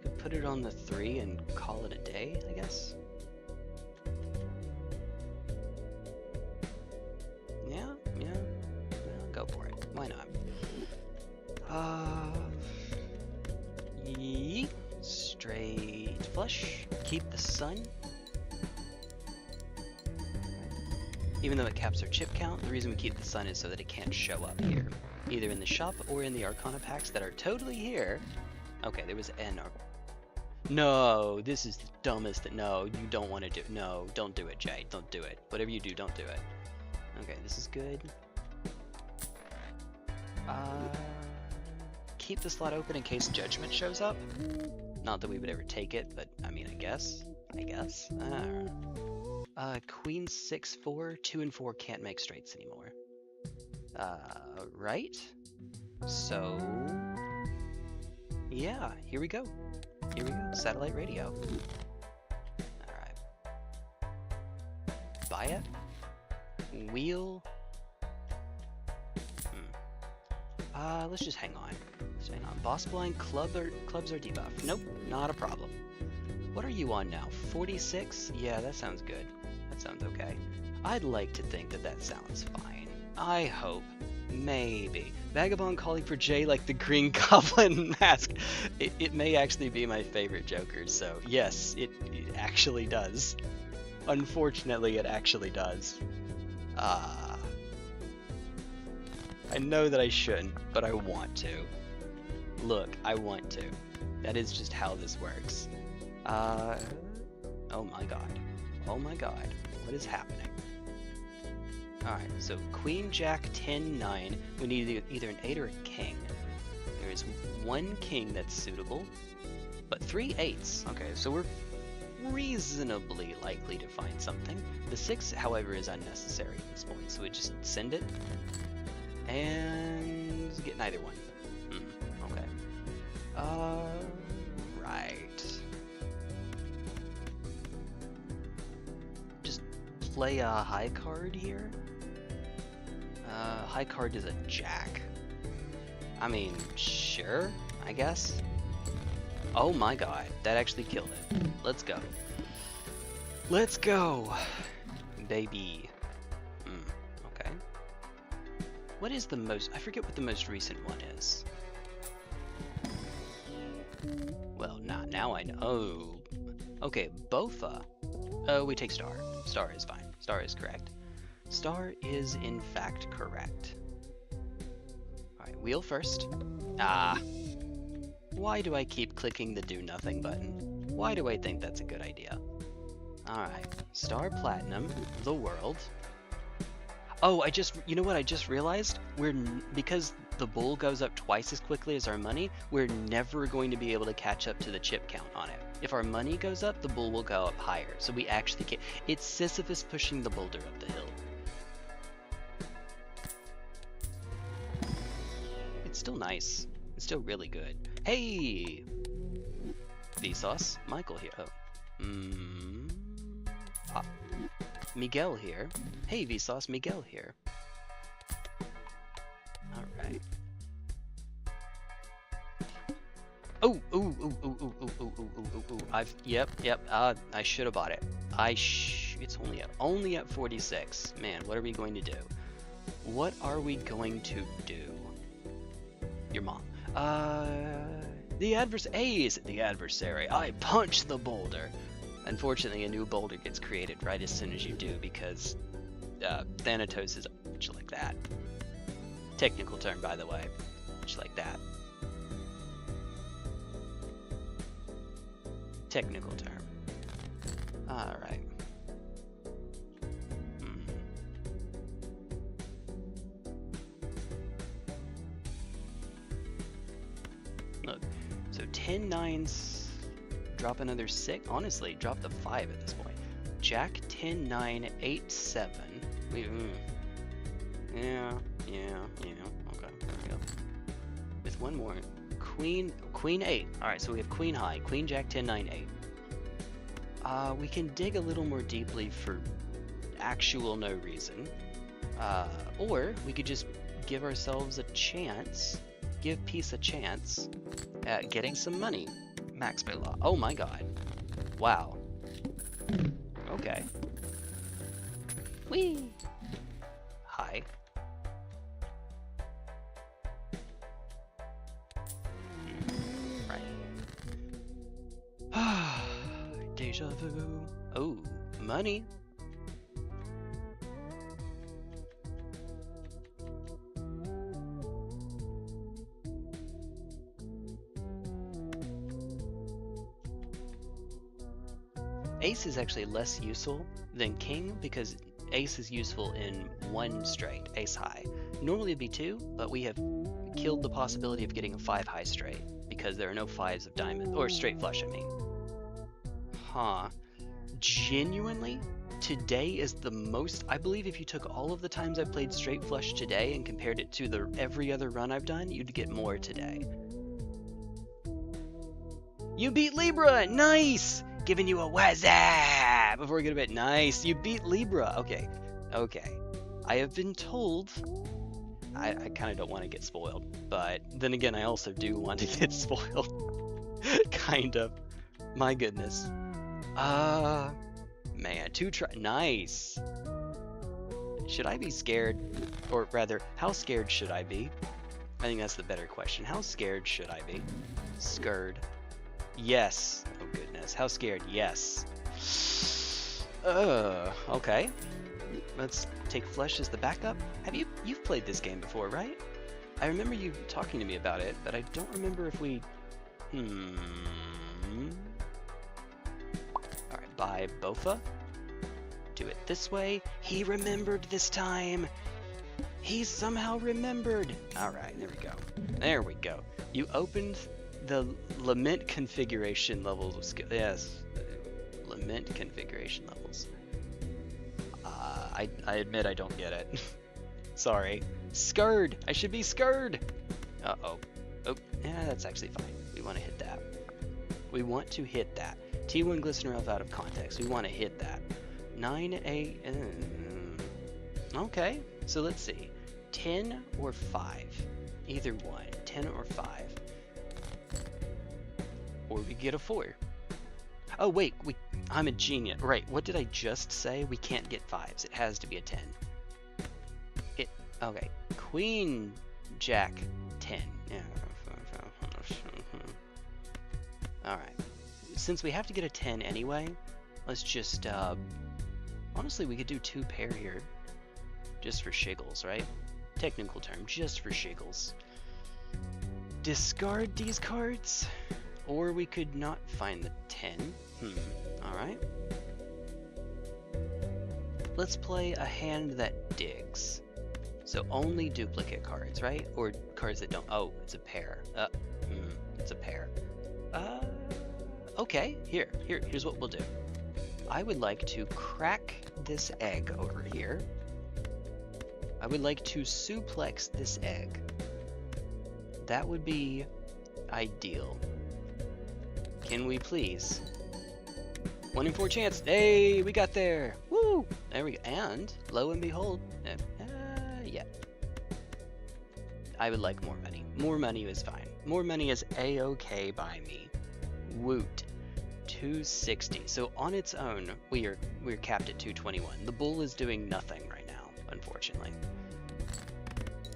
Could put it on the 3 and call it a day, I guess. Yeah, go for it. Why not? Straight flush. Keep the sun. Even though it caps our chip count, the reason we keep the sun is so that it can't show up here. Either in the shop or in the Arcana packs that are totally here. Okay, there was an No, this is the dumbest. No, you don't want to do. No, don't do it, Jay. Don't do it. Whatever you do, don't do it. Okay, this is good. Keep the slot open in case Judgment shows up. Not that we would ever take it, but I mean, I guess. I don't know. Queen 6, 4, 2 and 4 can't make straights anymore. Right? So... Yeah, here we go. Here we go. Satellite radio. Alright. Buy it? Wheel? Let's just hang on. Let's hang on. Boss blind, clubs are debuffed. Nope, not a problem. What are you on now? 46? Yeah, that sounds good. That sounds okay. I'd like to think that that sounds fine. I hope. Maybe. Vagabond calling for Jay like the Green Goblin mask. It may actually be my favorite Joker, so yes, it actually does. Unfortunately, it actually does. I know that I shouldn't, but I want to. Look, I want to. That is just how this works. Oh my god. Oh my god. What is happening? Alright, so Queen, Jack, 10, 9. We need either an 8 or a king. There is one king that's suitable, but 3 8s. Okay, so we're reasonably likely to find something. The 6, however, is unnecessary at this point, so we just send it. And get neither one. Okay. Right. Just play a high card here. High card is a jack. I mean, sure, I guess. Oh my god, that actually killed it. Let's go. Let's go, baby. Okay. What is the most... I forget what the most recent one is. Well, not now I know. Oh. Okay, Bofa. Oh, we take Star. Star is fine. Star is correct. Star is, in fact, correct. Alright, wheel first. Ah. Why do I keep clicking the do nothing button? Why do I think that's a good idea? Alright, Star Platinum, the world. Oh, you know what I just realized? Because the bull goes up twice as quickly as our money, we're never going to be able to catch up to the chip count on it. If our money goes up, the bull will go up higher. So we actually can't. It's Sisyphus pushing the boulder up the hill. It's still nice. It's still really good. Hey! Vsauce, Michael here. Oh. Miguel here. Hey Vsauce, Miguel here. Alright. Oh, yep, I should have bought it. It's only at 46. Man, what are we going to do? What are we going to do? Your mom. The adversary. I punch the boulder. Unfortunately, a new boulder gets created right as soon as you do because Thanatos is much like that. Technical term, by the way. Much like that. Technical term. Alright. Look, so 10 9s, drop another 6. Honestly, drop the 5 at this point. Jack 10 9 8 7. Yeah. Okay, there we go. With one more. Queen 8. Alright, so we have Queen high. Queen Jack 10 9 8. We can dig a little more deeply for actual no reason. Or we could just give ourselves a chance. Give peace a chance at getting some money. Max by law. Oh my god. Wow. Okay. Whee! Hi. Right. Deja vu. Oh, money. Ace is actually less useful than King because Ace is useful in one straight, Ace high. Normally it'd be 2, but we have killed the possibility of getting a 5 high straight because there are no 5s of diamond, or straight flush, I mean. Huh. Genuinely, today is the most, I believe if you took all of the times I've played straight flush today and compared it to every other run I've done, you'd get more today. You beat Libra! Nice! Giving you a wazza before we go to bed. Nice! You beat Libra! Okay. Okay. I have been told... I kind of don't want to get spoiled, but then again, I also do want to get spoiled. Kind of. My goodness. Man, nice! Should I be scared? Or rather, how scared should I be? I think that's the better question. How scared should I be? Scared. Yes. Oh goodness. How scared? Yes. Okay. Let's take Flesh as the backup. You've played this game before, right? I remember you talking to me about it, but I don't remember if we... Alright, buy Bofa. Do it this way. He remembered this time. He somehow remembered. Alright, there we go. There we go. You opened the Lament configuration levels of skill. Yes. Lament configuration levels. I admit I don't get it. Sorry. Scared! I should be scared! Uh-oh. Oh, yeah, that's actually fine. We want to hit that. We want to hit that. T1GlistenerElf out of context. We want to hit that. 9A... Okay, so let's see. 10 or 5. Either one. 10 or 5. Or we get a 4. Oh, wait. I'm a genius. Right, what did I just say? We can't get 5s. It has to be a 10. Okay. Queen, Jack, 10. Alright. Since we have to get a 10 anyway, let's just, honestly, we could do 2 pair here. Just for shiggles, right? Technical term, just for shiggles. Discard these cards? Or we could not find the 10. Alright. Let's play a hand that digs. So only duplicate cards, right? Or cards that don't... Oh, it's a pair. It's a pair. Okay, here's what we'll do. I would like to crack this egg over here. I would like to suplex this egg. That would be ideal. Can we please? 1 in 4 chance. Hey, we got there. Woo! There we go. And lo and behold, yeah. I would like more money. More money is fine. More money is a-okay by me. Woot. 260. So on its own, we're capped at 221. The bull is doing nothing right now, unfortunately.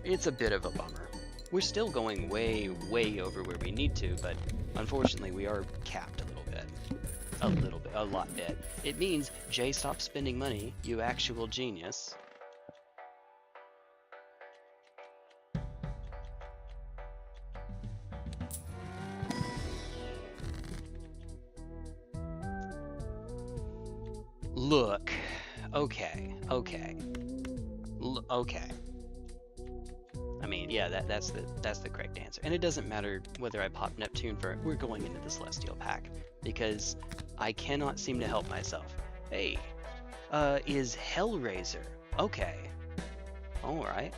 It's a bit of a bummer. We're still going way, way over where we need to, but unfortunately we are capped a little bit. A lot bit. It means, Jay, stop spending money, you actual genius. Look. Okay. Okay. Okay. I mean, yeah, that's the correct answer. And it doesn't matter whether I pop Neptune for... We're going into the Celestial pack. Because I cannot seem to help myself. Hey. Is Hellraiser. Okay. Alright.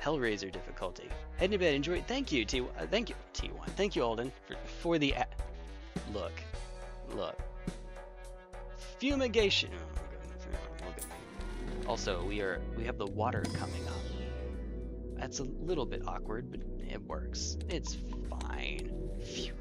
Hellraiser difficulty. Head to bed, enjoy it. Thank you, T1. Thank you, T1. Thank you, Alden, for the... Look. Fumigation. Oh my goodness. Look at me. Also, we have the water coming up. That's a little bit awkward, but it works. It's fine. Fumigation.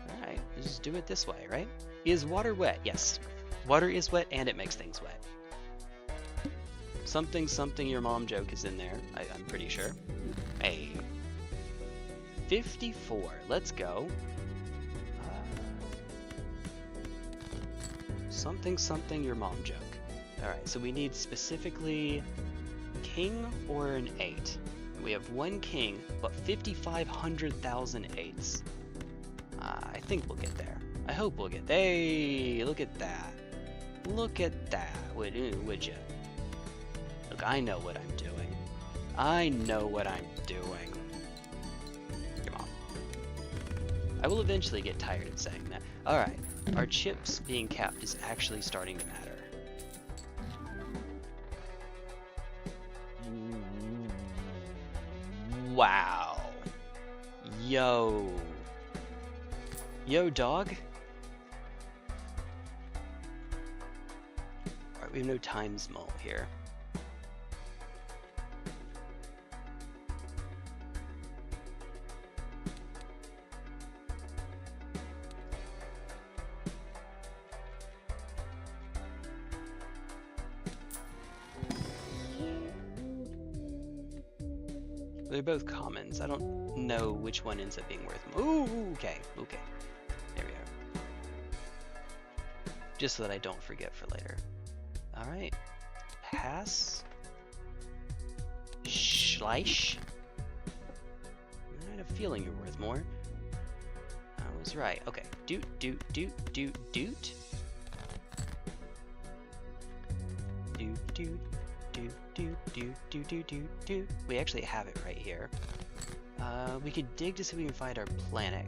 Alright, let's just do it this way, right? Is water wet? Yes. Water is wet and it makes things wet. Something your mom joke is in there, I'm pretty sure. Hey. 54. Let's go. Something your mom joke. Alright, so we need specifically king or an 8. We have 1 king, but 5,500,000 8s. I think we'll get there. I hope we'll get there. Hey, look at that. Look at that, would you? Look, I know what I'm doing. I know what I'm doing. Your mom. I will eventually get tired of saying that. Alright, our chips being capped is actually starting to matter. Wow. Yo. Yo, dog. Alright, we have no times mull here. They're both commons. I don't know which one ends up being worth more. Ooh, okay, okay. There we are. Just so that I don't forget for later. Alright. Pass. Schleich. I had a feeling you're worth more. I was right. Okay. Doot, doot, doot, doot, doot. Doot, doot. Do. We actually have it right here. We could dig to see if we can find our planet.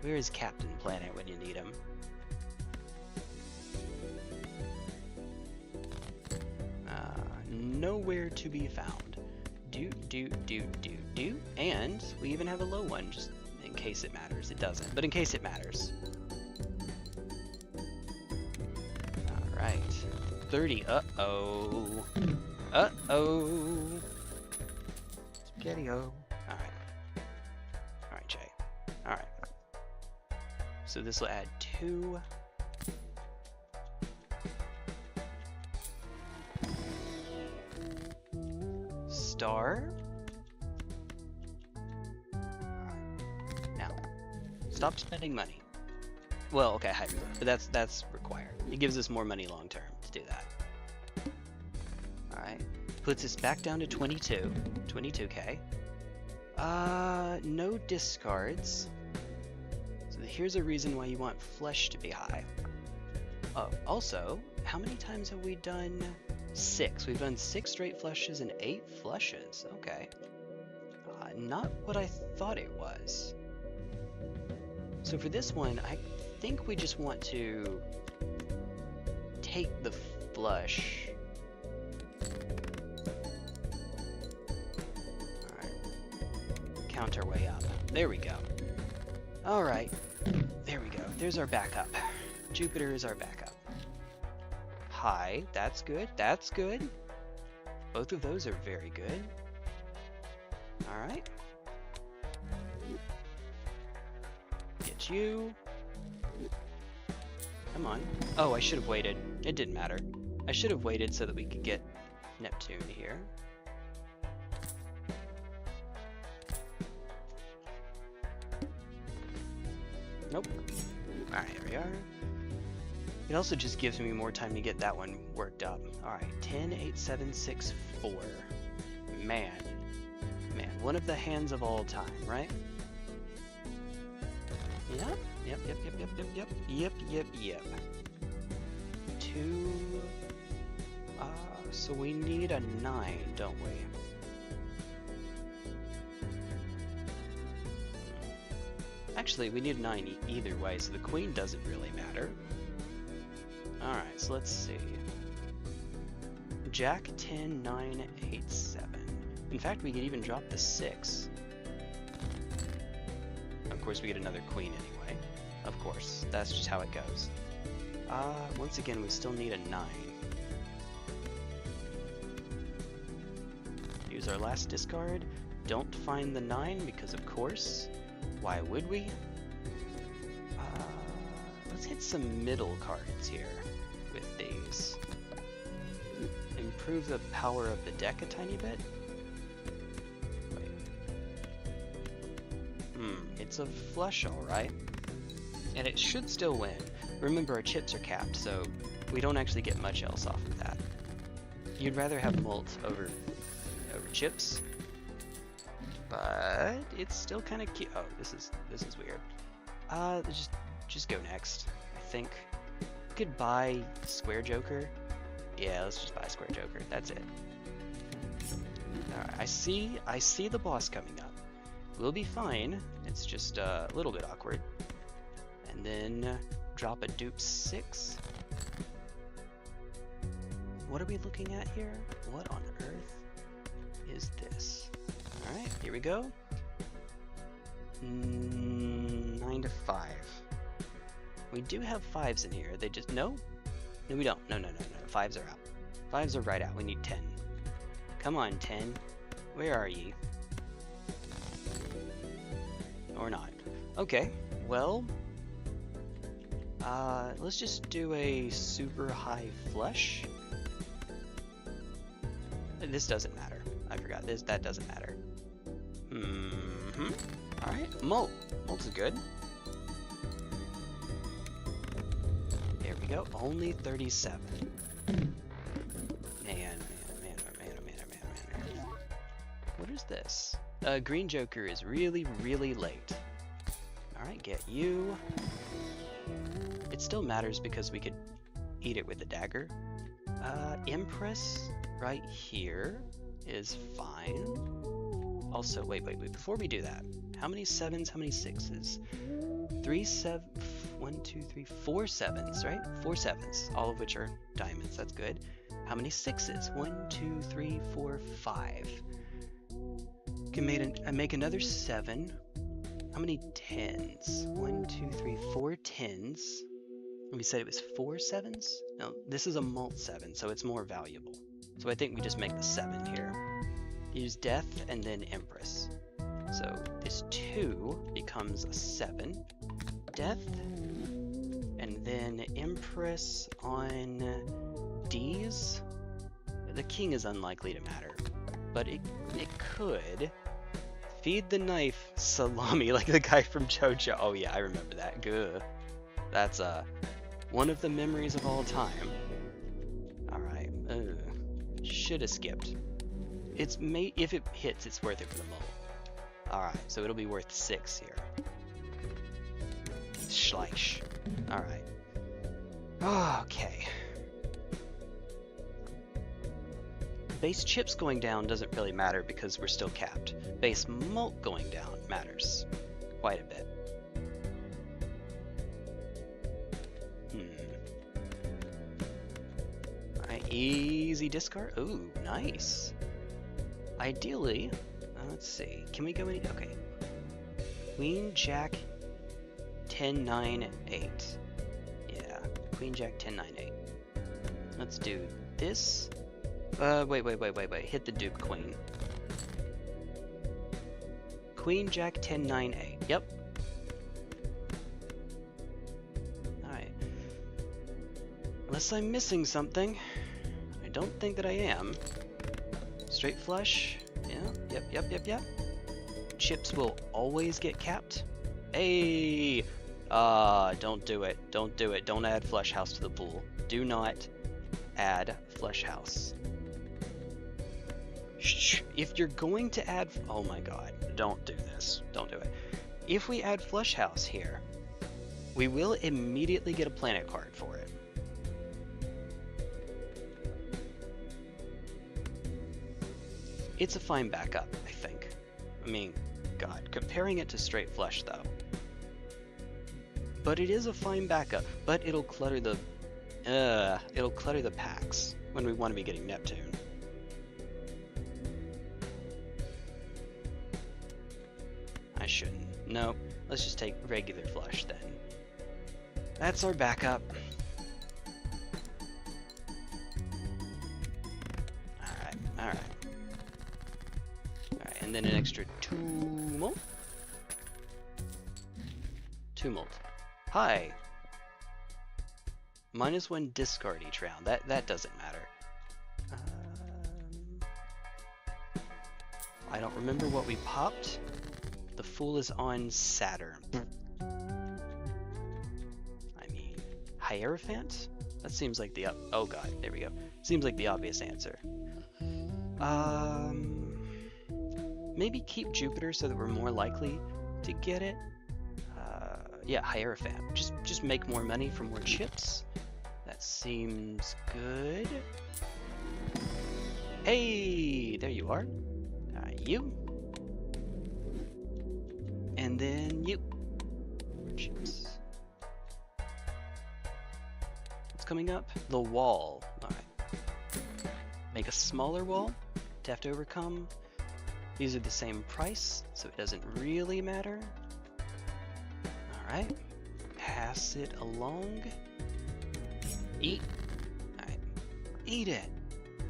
Where is Captain Planet when you need him? Nowhere to be found. Do. And we even have a low one, just in case it matters. It doesn't, but in case it matters. Alright. 30. Uh-oh. Uh-oh. Spaghetti-o. Alright. Alright, Jay. Alright. So this will add 2. Star. Now, stop spending money. Well, okay, hyper, but that's required. It gives us more money long term to do that. Alright. Puts us back down to 22. 22k. No discards. So here's a reason why you want flesh to be high. Oh, also, how many times have we done 6? We've done 6 straight flushes and 8 flushes. Okay. Not what I thought it was. So for this one, I think we just want to take the flush. Alright. Count our way up. There we go. Alright. There we go. There's our backup. Jupiter is our backup. High. That's good. That's good. Both of those are very good. Alright. Get you. Come on. Oh, I should have waited. It didn't matter. I should have waited so that we could get Neptune here. Nope. Alright, here we are. It also just gives me more time to get that one worked up. Alright, 10, 8, 7, 6, 4. Man. Man, one of the hands of all time, right? Yep. Yep. 2. So we need a 9, don't we? Actually, we need a 9 either way, so the queen doesn't really matter. Alright, so let's see. Jack, 10, 9, 8, 7. In fact, we could even drop the 6. Of course, we get another queen anyway. Of course, that's just how it goes. Once again, we still need a 9. Use our last discard. Don't find the 9 because, of course, why would we? Let's hit some middle cards here with these. Improve the power of the deck a tiny bit. Wait. It's a flush, alright. And it should still win. Remember, our chips are capped, so we don't actually get much else off of that. You'd rather have mult over chips, but it's still kind of cute. Oh, this is weird. Just go next. I think we could buy Square Joker. Yeah, let's just buy Square Joker. That's it. Alright, I see the boss coming up. We'll be fine. It's just a little bit awkward. And then drop a dupe 6. What are we looking at here? What on earth is this? Alright, here we go. 9 to 5. We do have 5s in here. They just... No? No, we don't. No. 5s are out. 5s are right out. We need 10. Come on, 10. Where are ye? Or not. Okay, well... let's just do a super high flush. This doesn't matter. I forgot this. That doesn't matter. Alright, Molt. Molt's good. There we go. Only 37. Man. What is this? Green Joker is really late. Alright, get you. It still matters because we could eat it with a dagger. Empress right here is fine. Also, wait, before we do that, how many 7s, how many 6s? 1, 2, 3, 4 7s, right? 4 7s, all of which are diamonds, that's good. How many 6s? 1, 2, 3, 4, 5. Can make another 7. How many 10s? 1, 2, 3, 4 10s. We said it was 4 7s? No, this is a Molt 7, so it's more valuable. So I think we just make the 7 here. Use Death and then Empress. So this 2 becomes a 7. Death. And then Empress on D's. The King is unlikely to matter, but it could. Feed the knife salami like the guy from JoJo. Oh yeah, I remember that. Good. That's one of the memories of all time. Alright. Should have skipped. If it hits, it's worth it for the Molt. Alright, so it'll be worth 6 here. Schleisch. Alright. Okay. Base chips going down doesn't really matter because we're still capped. Base Molt going down matters quite a bit. Alright, easy discard. Ooh, nice. Ideally, let's see. Can we go any? Okay. Queen, Jack, 10, 9, 8. Yeah, Queen, Jack, 10, 9, 8. Let's do this. Wait. Hit the Duke Queen. Queen, Jack, 10, 9, 8. Yep. Alright. Unless I'm missing something. I don't think that I am. Straight flush. Yeah. Yep. Chips will always get capped. Hey! Don't do it. Don't add Flush House to the pool. Do not add Flush House. Shh. If you're going to add... Oh my god. Don't do this. Don't do it. If we add Flush House here, we will immediately get a planet card for it. It's a fine backup, I think. I mean, god, comparing it to straight flush though. But it is a fine backup, but it'll clutter the packs when we want to be getting Neptune. I shouldn't. No, let's just take regular flush then. That's our backup. Alright. And then an extra 2 Molt. 2 Molt. Hi! -1 discard each round. That doesn't matter. I don't remember what we popped. The Fool is on Saturn. I mean, Hierophant? That seems like the oh god, there we go. Seems like the obvious answer. Maybe keep Jupiter so that we're more likely to get it. Yeah, Hierophant. Just make more money from more chips. That seems good. Hey, there you are. You. And then you. More chips. What's coming up? The wall. Alright. Make a smaller wall to have to overcome. These are the same price, so it doesn't really matter. Alright. Pass it along. Eat. Alright. Eat it.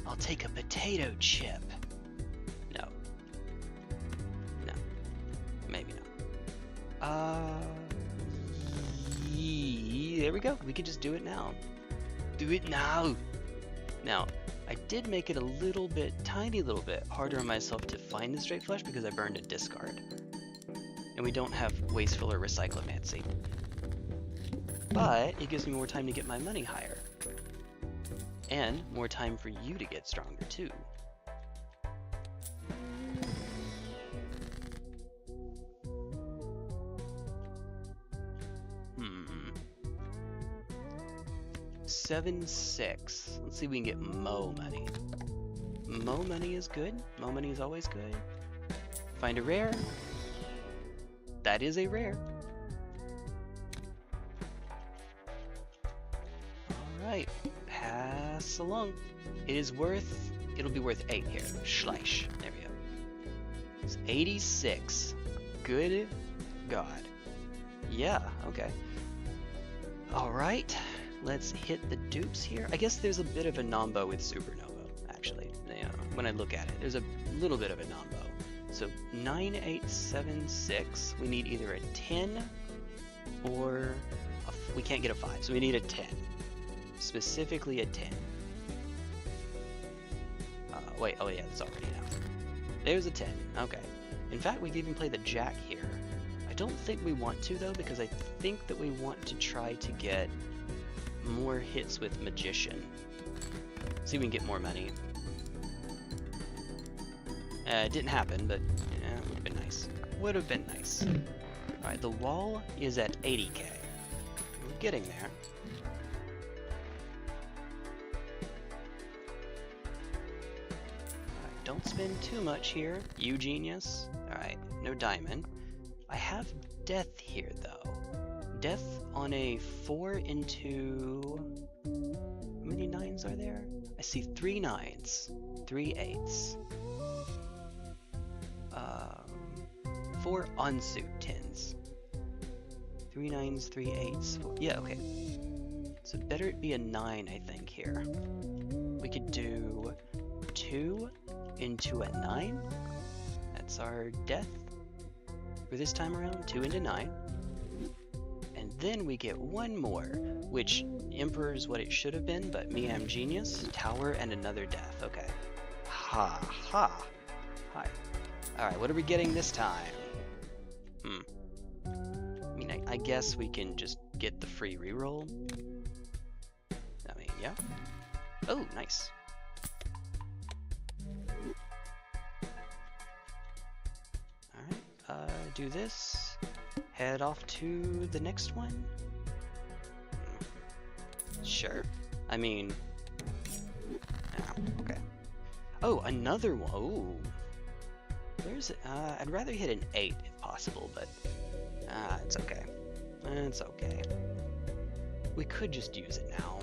I'll take a potato chip. No. No. Maybe not. There we go. We could just do it now. Do it now. Now, I did make it a little bit, tiny little bit, harder on myself to find the straight flush because I burned a discard. And we don't have wasteful or recyclomancy. But it gives me more time to get my money higher. And more time for you to get stronger too. Hmm. 7-6. Let's see if we can get Mo money. Mo money is good. Mo money is always good. Find a rare. That is a rare. Alright. Pass along. It'll be worth 8 here. Schleisch. There we go. It's 86. Good God. Yeah, okay. Alright. Let's hit the dupes here. I guess there's a bit of a nombo with Supernova, actually. You know, when I look at it, there's a little bit of a nombo. So 9876, we need either a 10 or we can't get a 5, so we need a 10. Specifically a 10. Wait, oh yeah, it's already out. There's a 10, okay. In fact, we could even play the Jack here. I don't think we want to though, because I think that we want to try to get more hits with Magician. See if we can get more money. It didn't happen, but yeah, it would have been nice. Would have been nice. Alright, the wall is at 80k. We're getting there. Alright, don't spend too much here, you genius. Alright, no diamond. I have death here, though. Death on a 4 into... How many 9s are there? I see 3 9s, 3 8s. 4 unsuit 10s. 3 9s, 3 8s. 4. Yeah, okay. So better it be a 9, I think, here. We could do 2 into a 9. That's our death for this time around. 2 into 9. And then we get one more, which Emperor's what it should have been, but me, I'm genius. Tower and another death. Okay. Ha ha. Hi. Alright, what are we getting this time? I mean, I guess we can just get the free reroll. I mean, yeah. Oh, nice. Alright, do this. Head off to the next one? Sure. I mean... okay. Oh, another one. Oh. Where's it? I'd rather hit an 8 if possible, but... it's okay. It's okay. We could just use it now.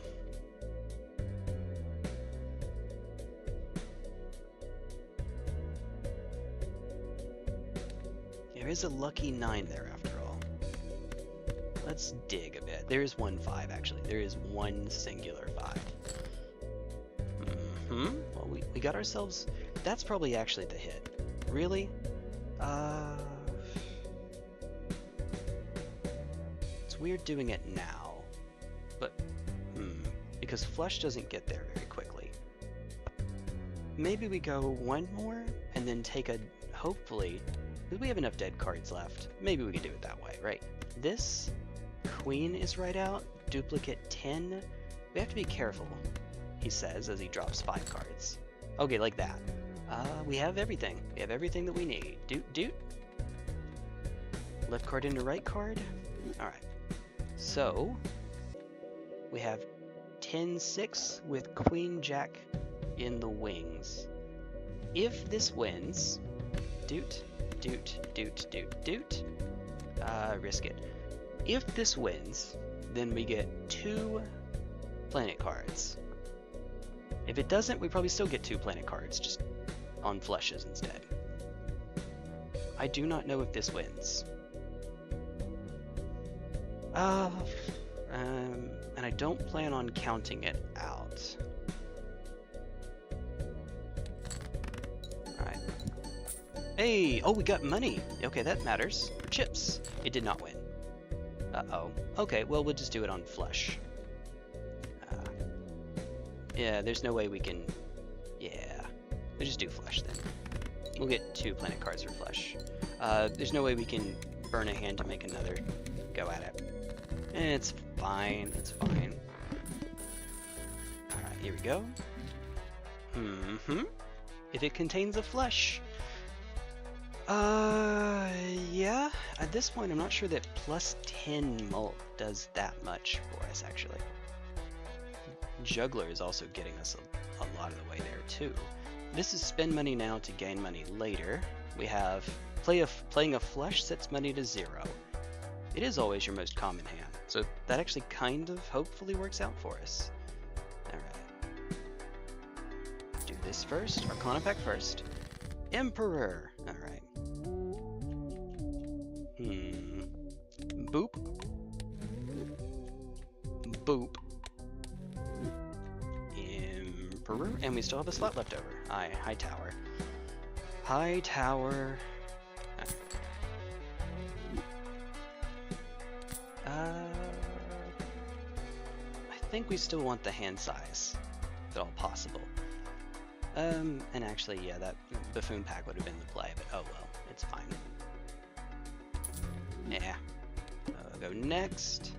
There is a lucky 9 there after all. Let's dig a bit. There is one 5 actually. There is one singular 5. Well, we got ourselves... That's probably actually the hit. Really? It's weird doing it now. But, because flush doesn't get there very quickly. Maybe we go one more and then take a... Hopefully... Because we have enough dead cards left. Maybe we can do it that way, right? This queen is right out. Duplicate 10. We have to be careful, he says as he drops 5 cards. Okay, like that. We have everything. We have everything that we need. Doot. Left card into right card. Alright. So, we have 10-6 with Queen Jack in the wings. If this wins, doot. Risk it. If this wins, then we get 2 planet cards. If it doesn't, we probably still get 2 planet cards, just on flushes instead. I do not know if this wins. And I don't plan on counting it out. Alright. Hey! Oh, we got money! Okay, that matters. For chips. It did not win. Uh-oh. Okay, well, we'll just do it on flush. Yeah, there's no way we can... Yeah. We'll just do flush then. We'll get 2 planet cards for flush. There's no way we can burn a hand to make another go at it. It's fine, it's fine. Alright, here we go. If it contains a flush. Yeah. At this point, I'm not sure that plus 10 mult does that much for us, actually. Juggler is also getting us a lot of the way there, too. This is spend money now to gain money later. We have playing a flush sets money to 0. It is always your most common hand, so that actually kind of hopefully works out for us. Alright. Do this first, Arcana pack first. Emperor! Alright. Boop. Boop. Emperor, and we still have a slot left over. Aye, High Tower. High Tower. I think we still want the hand size, if at all possible. And actually, yeah, that Buffoon pack would have been the play, but oh well, it's fine. Yeah. Go next.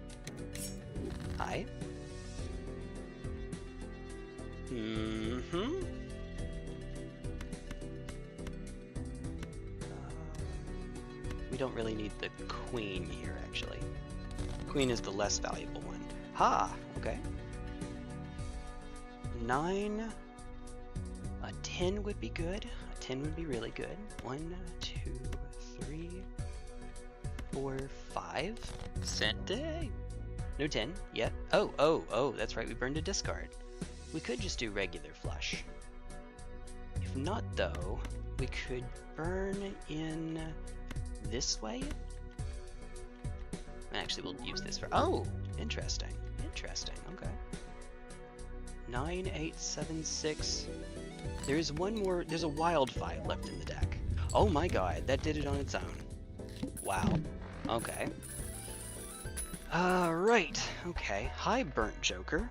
Hi. We don't really need the queen here, actually. Queen is the less valuable one. Ha! Okay. 9. A 10 would be good. A 10 would be really good. 1, 2, 3, 4, 5. Sente. No 10 yet. Oh, that's right. We burned a discard. We could just do regular flush. If not, though, we could burn in this way. Actually, we'll use this for... Oh! Interesting. Interesting. Okay. 9, 8, 7, 6. There's one more... There's a wild 5 left in the deck. Oh my god, that did it on its own. Wow. Okay. Right. Okay. Hi, Burnt Joker.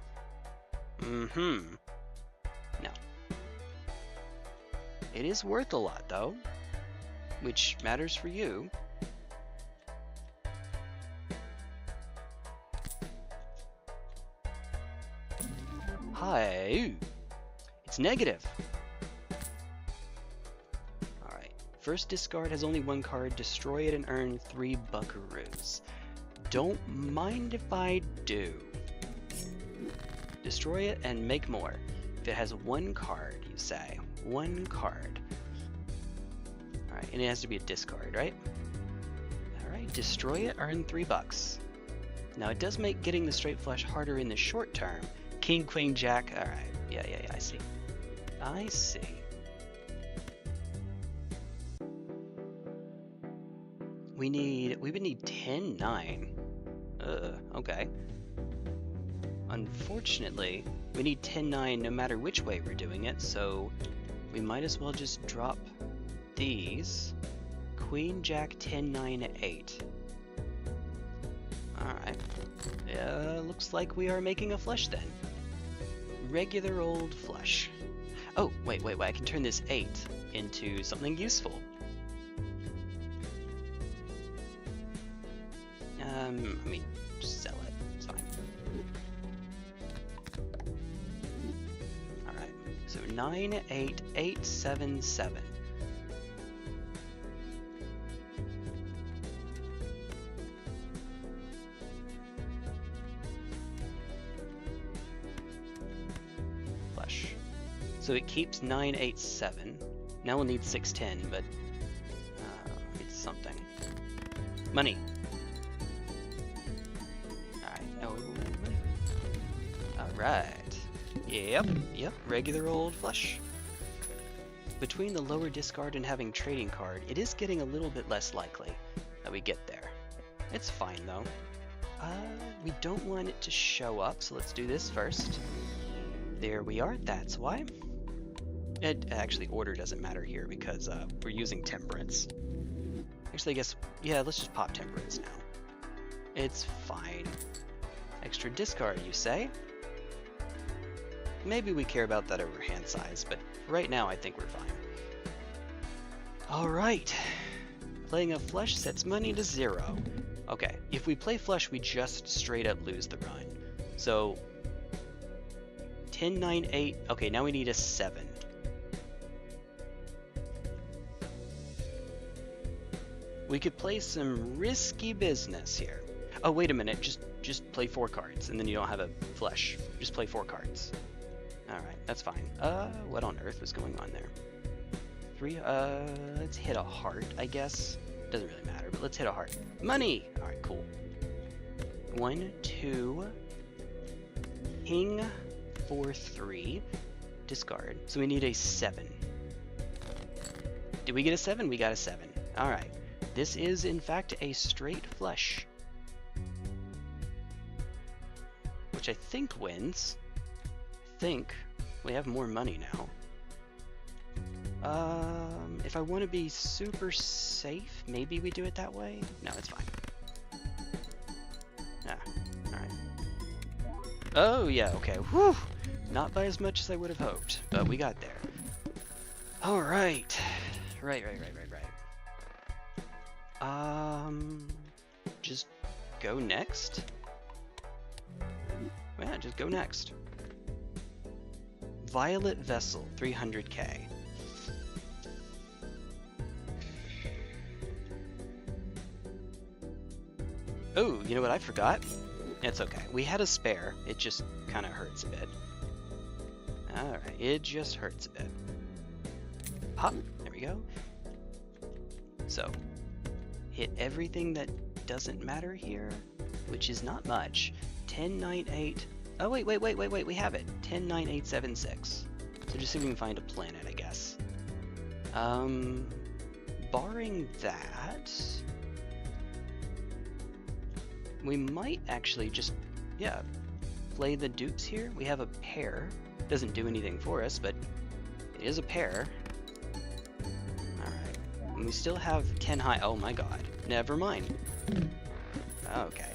No. It is worth a lot, though. Which matters for you. Hi. It's negative. Alright. First discard has only 1 card. Destroy it and earn 3 buckaroos. Don't mind if I do. Destroy it and make more. If it has 1 card, you say. 1 card. Alright, and it has to be a discard, right? Alright, destroy it, earn 3 bucks. Now it does make getting the straight flush harder in the short term. King, Queen, Jack, alright. Yeah, I see. I see. We would need 10, 9. Okay. Unfortunately, we need 10, 9 no matter which way we're doing it, so we might as well just drop these. Queen, Jack, 10, 9, 8. Alright. Looks like we are making a flush then. Regular old flush. Oh, wait, I can turn this 8 into something useful. I mean, just sell it. It's fine. Alright, so 9, 8, 8, 7, 7. Flush. So it keeps 9, 8, 7. Now we'll need 6, 10, but it's something. Money. Alright. Yep, regular old flush. between the lower discard and having trading card, it is getting a little bit less likely that we get there. It's fine though. We don't want it to show up, so let's do this first. There we are, that's why. Actually, order doesn't matter here because we're using Temperance. Actually, I guess, yeah, let's just pop Temperance now. It's fine. Extra discard, you say? Maybe we care about that over hand size, but right now I think we're fine. Alright. Playing a flush sets money to 0. Okay, if we play flush, we just straight up lose the run. So, 10, 9, 8. Okay, now we need a 7. We could play some risky business here. Oh, wait a minute, just play 4 cards, and then you don't have a flush. Just play 4 cards. Alright, that's fine. What on earth was going on there? 3, let's hit a heart, I guess. Doesn't really matter, but let's hit a heart. Money! Alright, cool. 1, 2, king, 4, 3, discard. So we need a 7. Did we get a 7? We got a 7. Alright. This is, in fact, a straight flush. Which I think wins. I think we have more money now. If I want to be super safe, maybe we do it that way? No, it's fine. Ah, alright. Oh, yeah, okay. Whew! Not by as much as I would have hoped, but we got there. Alright. Right. Just go next? Yeah, just go next. Violet Vessel, 300k. Oh, you know what I forgot? It's okay. We had a spare. It just kind of hurts a bit. Alright, it just hurts a bit. Pop. There we go. So, hit everything that doesn't matter here, which is not much. 10, 9, 8. Oh, wait. We have it. 10, 9, 8, 7, 6. So just see if we can find a planet, I guess. Barring that, we might actually just, yeah, play the dupes here. We have a pair. Doesn't do anything for us, but it is a pair. Alright. And we still have 10 high. Oh my god. Never mind. Okay.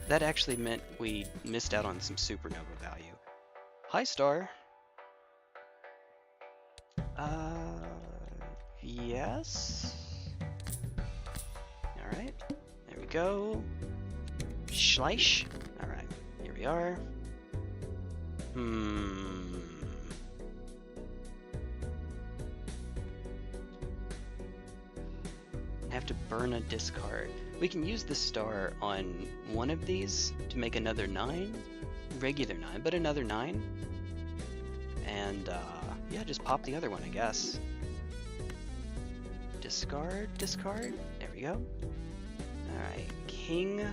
That actually meant we missed out on some supernova value. High star. Yes. Alright. There we go. Schleisch. Alright. Here we are. I have to burn a discard. We can use the star on one of these to make another 9. Regular 9, but another 9. And, yeah, just pop the other one, I guess. Discard. There we go. Alright, king,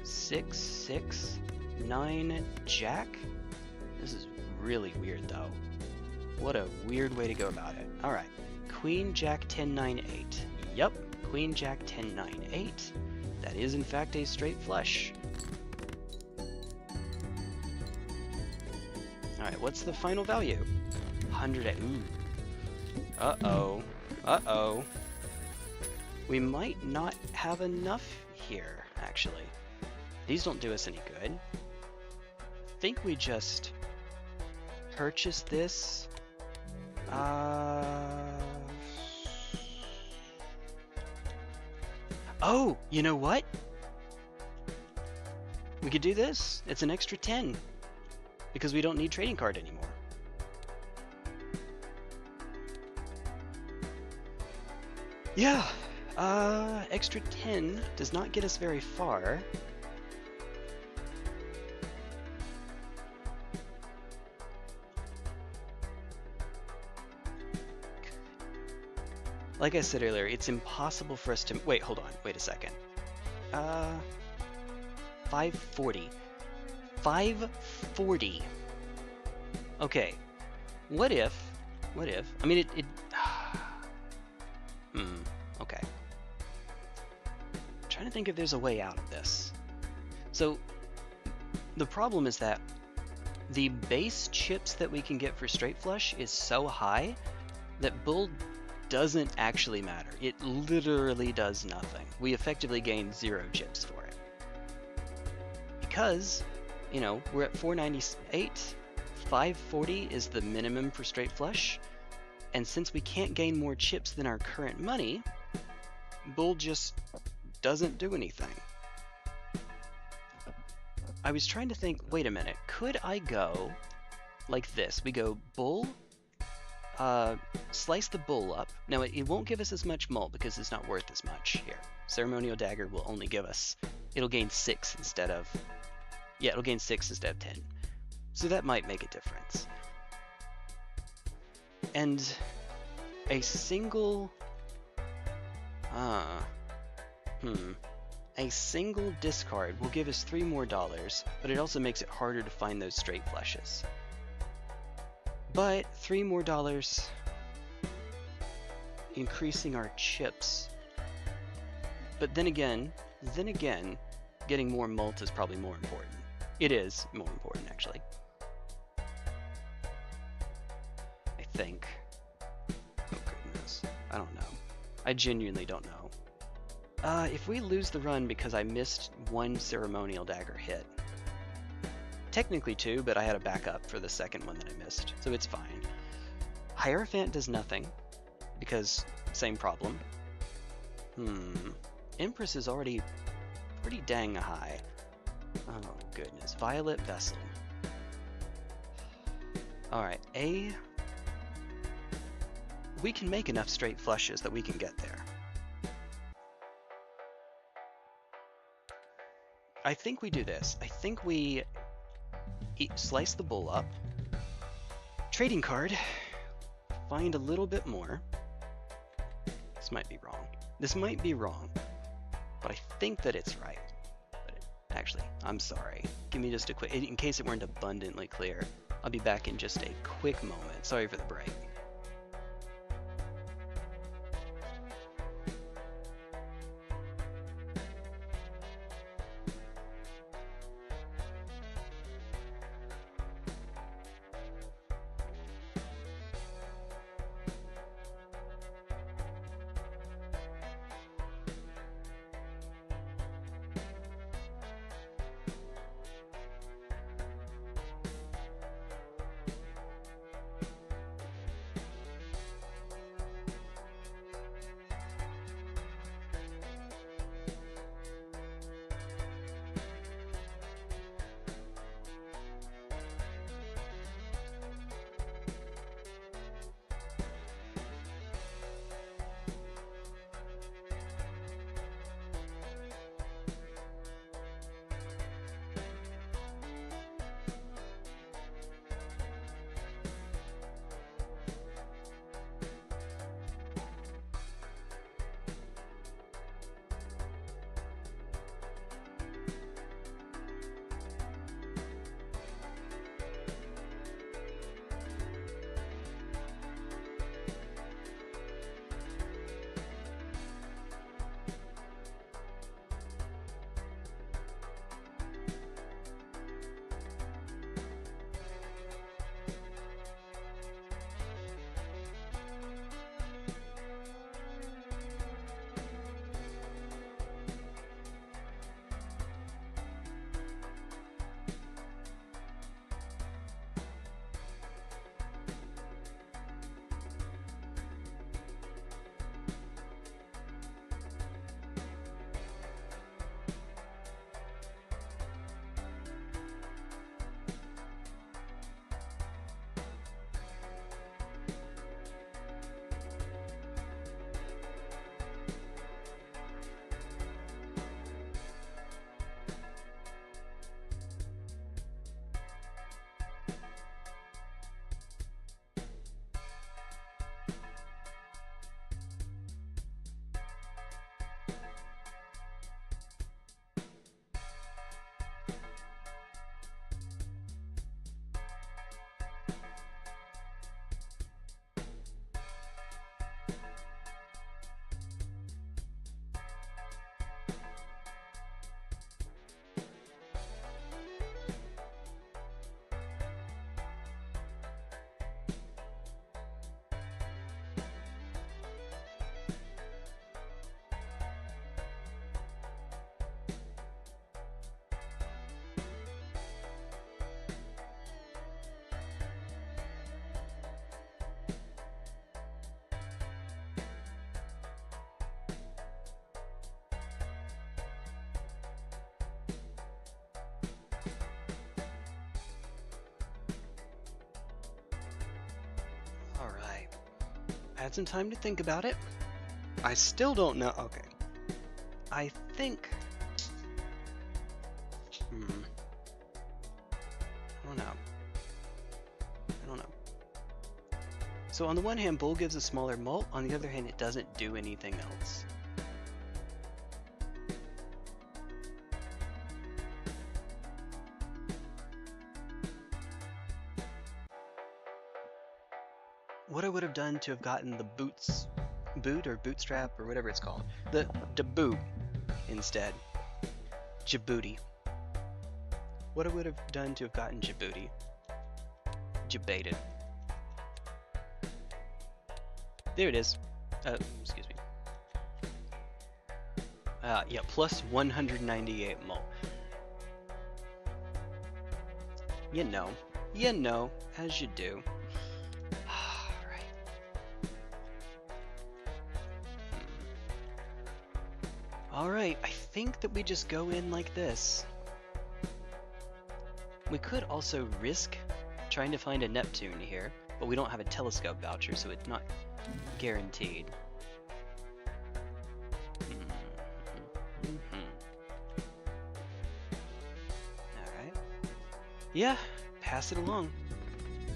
6, 6, 9, jack. This is really weird, though. What a weird way to go about it. Alright, queen, jack, 10, 9, 8. Yup. Queen, jack, 10, 9, 8. That is, in fact, a straight flush. Alright, what's the final value? 100. Ooh. Uh-oh. We might not have enough here, actually. These don't do us any good. I think we just purchase this. Oh, you know what? We could do this. It's an extra 10. Because we don't need trading card anymore. Yeah. Extra 10 does not get us very far. Like I said earlier, it's impossible for us to... Wait, hold on. Wait a second. 540. 540. Okay. What if... I mean, to think if there's a way out of this. So the problem is that the base chips that we can get for straight flush is so high that bull doesn't actually matter. It literally does nothing. We effectively gain 0 chips for it. Because, you know, we're at 498, 540 is the minimum for straight flush, and since we can't gain more chips than our current money, bull just doesn't do anything. I was trying to think, wait a minute, could I go like this? We go bull, slice the bull up. Now it won't give us as much mult because it's not worth as much here. Ceremonial dagger will only give us, it'll gain 6 instead of, yeah, it'll gain 6 instead of 10. So that might make a difference. And a single, a single discard will give us $3 more, but it also makes it harder to find those straight flushes. But $3 more, increasing our chips. But then again, getting more mult is probably more important. It is more important, actually. I think. Oh goodness, I don't know. I genuinely don't know. If we lose the run because I missed 1 ceremonial dagger hit. Technically 2, but I had a backup for the second one that I missed, so it's fine. Hierophant does nothing, because same problem. Empress is already pretty dang high. Oh goodness, Violet Vessel. Alright, we can make enough straight flushes that we can get there. I think we do this. I think we slice the bull up, trading card, find a little bit more. This might be wrong. This might be wrong, but I think that it's right. But actually, I'm sorry. Give me just a quick, in case it weren't abundantly clear, I'll be back in just a quick moment. Sorry for the break. had some time to think about it. I still don't know. Okay. I think... I don't know. So on the one hand, Bull gives a smaller mult. On the other hand, it doesn't do anything else. What I would have done to have gotten the boot or bootstrap or whatever it's called, the boot instead, Djibouti. What I would have done to have gotten Djibouti, Djibaited. There it is. Excuse me. Yeah, plus 198 mult. You know, as you do. Alright, I think that we just go in like this. We could also risk trying to find a Neptune here, but we don't have a telescope voucher, so it's not guaranteed. Alright. Yeah, pass it along.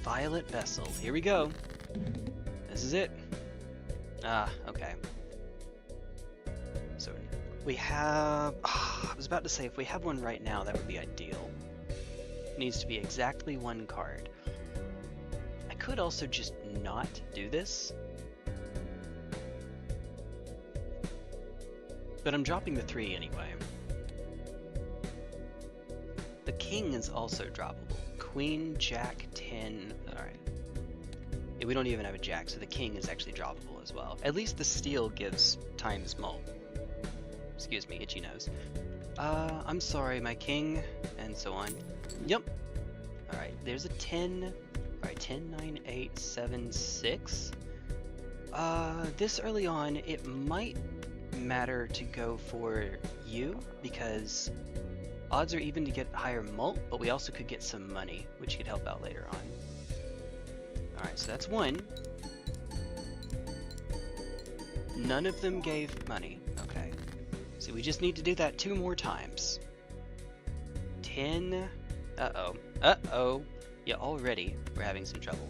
Violet Vessel, here we go. This is it. Ah, okay. So we have... I was about to say, if we have one right now, that would be ideal. It needs to be exactly one card. I could also just not do this. But I'm dropping the 3 anyway. The king is also droppable. Queen, jack, 10... Alright. Yeah, we don't even have a jack, so the king is actually droppable as well. At least the steel gives times mult. Excuse me, itchy nose. I'm sorry, my king, and so on. Yep. Alright, there's a 10. Alright, 10, 9, 8, 7, 6. This early on, it might matter to go for you, because odds are even to get higher mult, but we also could get some money, which could help out later on. Alright, so that's 1. None of them gave money. Okay. So we just need to do that 2 more times. 10. Uh-oh. Uh-oh. Yeah, already we're having some trouble.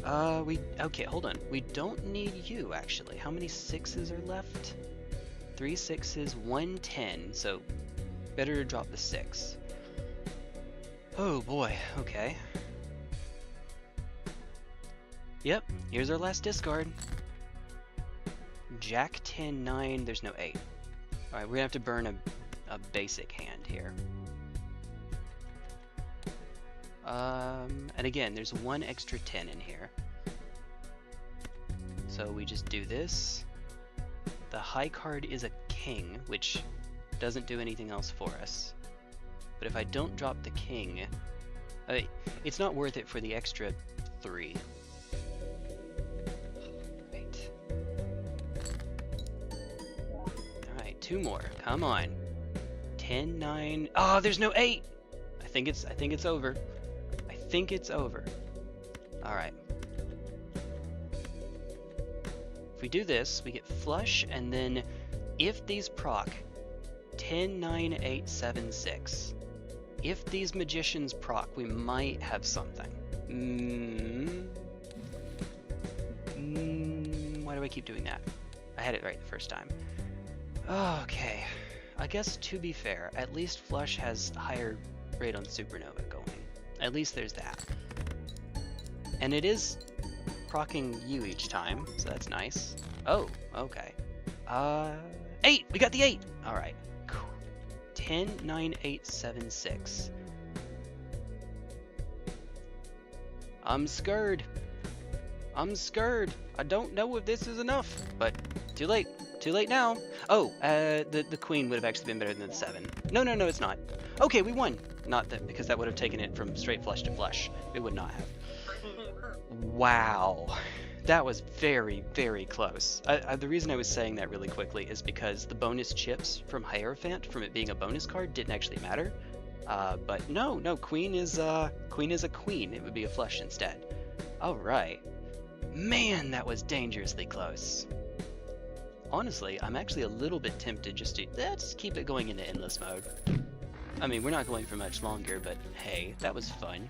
Alright. Okay, hold on. We don't need you, actually. How many 6s are left? 3 6s, 1 10, so better to drop the 6. Oh boy, okay. Yep, here's our last discard. Jack 10, 9, there's no 8. Alright, we're gonna have to burn a basic hand here. And again, there's 1 extra 10 in here. So we just do this. The high card is a king, which doesn't do anything else for us. But if I don't drop the king, it's not worth it for the extra 3. Wait. Alright, 2 more. Come on. 10, 9. Oh, there's no 8! I think it's over. I think it's over. Alright. If we do this, we get flush, and then if these proc 10, 9, 8, 7, 6. If these magicians proc, we might have something. Why do I keep doing that? I had it right the first time. Okay. I guess to be fair, at least flush has higher rate on supernova going. At least there's that. And it is proccing you each time, so that's nice. Oh, okay. 8! We got the 8! Alright. 10, 9, 8, 7, 6. I'm scared. I'm scared. I don't know if this is enough, but too late. Too late now. Oh, the queen would have actually been better than the 7. No, it's not. Okay, we won. Not that, because that would have taken it from straight flush to flush. It would not have. Wow. That was very, very close. The reason I was saying that really quickly is because the bonus chips from Hierophant, from it being a bonus card, didn't actually matter. But no, queen is a queen. It would be a flush instead. Alright. Man, that was dangerously close. Honestly, I'm actually a little bit tempted just to let's keep it going into endless mode. I mean, we're not going for much longer, but hey, that was fun.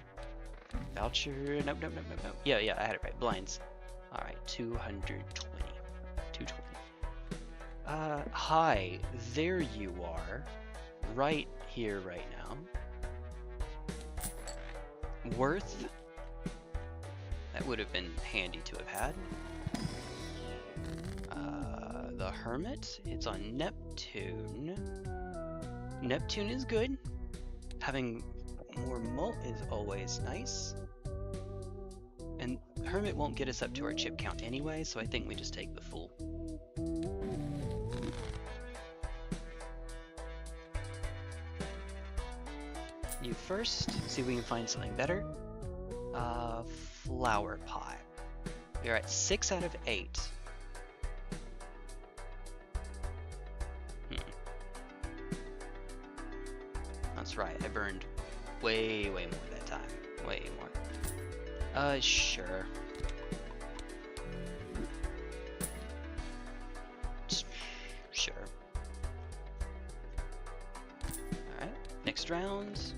Voucher, nope. Yeah, I had it right. Blinds. Alright, 220. 220. Hi, there you are. Right here, right now. Worth. That would have been handy to have had. The Hermit, it's on Neptune. Neptune is good. Having more mult is always nice. And Hermit won't get us up to our chip count anyway, so I think we just take the Fool. You first, see if we can find something better. Flower pot. We're at 6 out of 8. That's right, I burned way more that time. Way more. Sure. Sure. Alright, next round.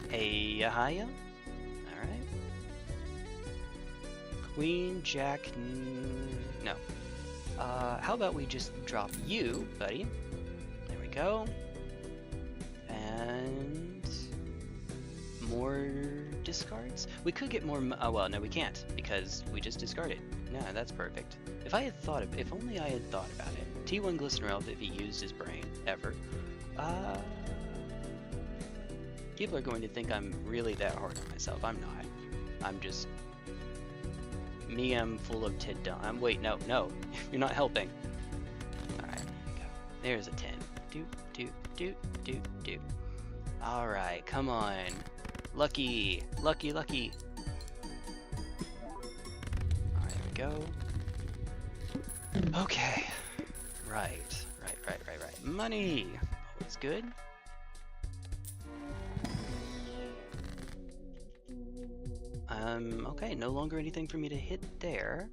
Hey, hiya. Alright. Queen, Jack, no. How about we just drop you, buddy? There we go. And more discards? We could get more, oh well, no we can't, because we just discarded. No, that's perfect. If only I had thought about it. T1GlistenerElf, if he used his brain, ever. People are going to think I'm really that hard on myself. I'm not. I'm just... Me, I'm full of tidum. Wait, no. You're not helping. Alright, go. There's a 10. Do. Alright, come on. Lucky. Alright, there we go. Okay. Right. Money! Always good. Okay, no longer anything for me to hit there.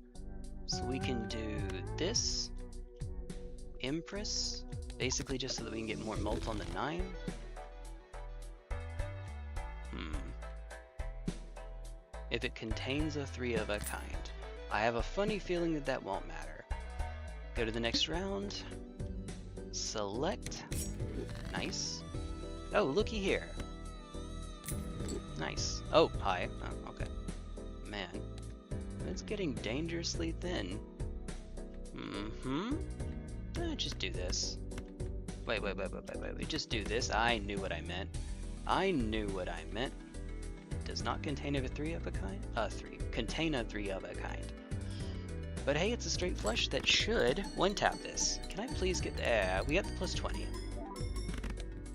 So we can do this. Empress. Basically just so that we can get more mult on the 9. If it contains a 3 of a kind. I have a funny feeling that that won't matter. Go to the next round. Select. Nice. Oh, looky here. Nice. Oh, hi. Oh, okay. Man. It's getting dangerously thin. Just do this. Wait. Just do this. I knew what I meant. Does not contain a 3 of a kind? Contain a 3 of a kind. But hey, it's a straight flush that should one-tap this. Can I please get the... we got the plus 20.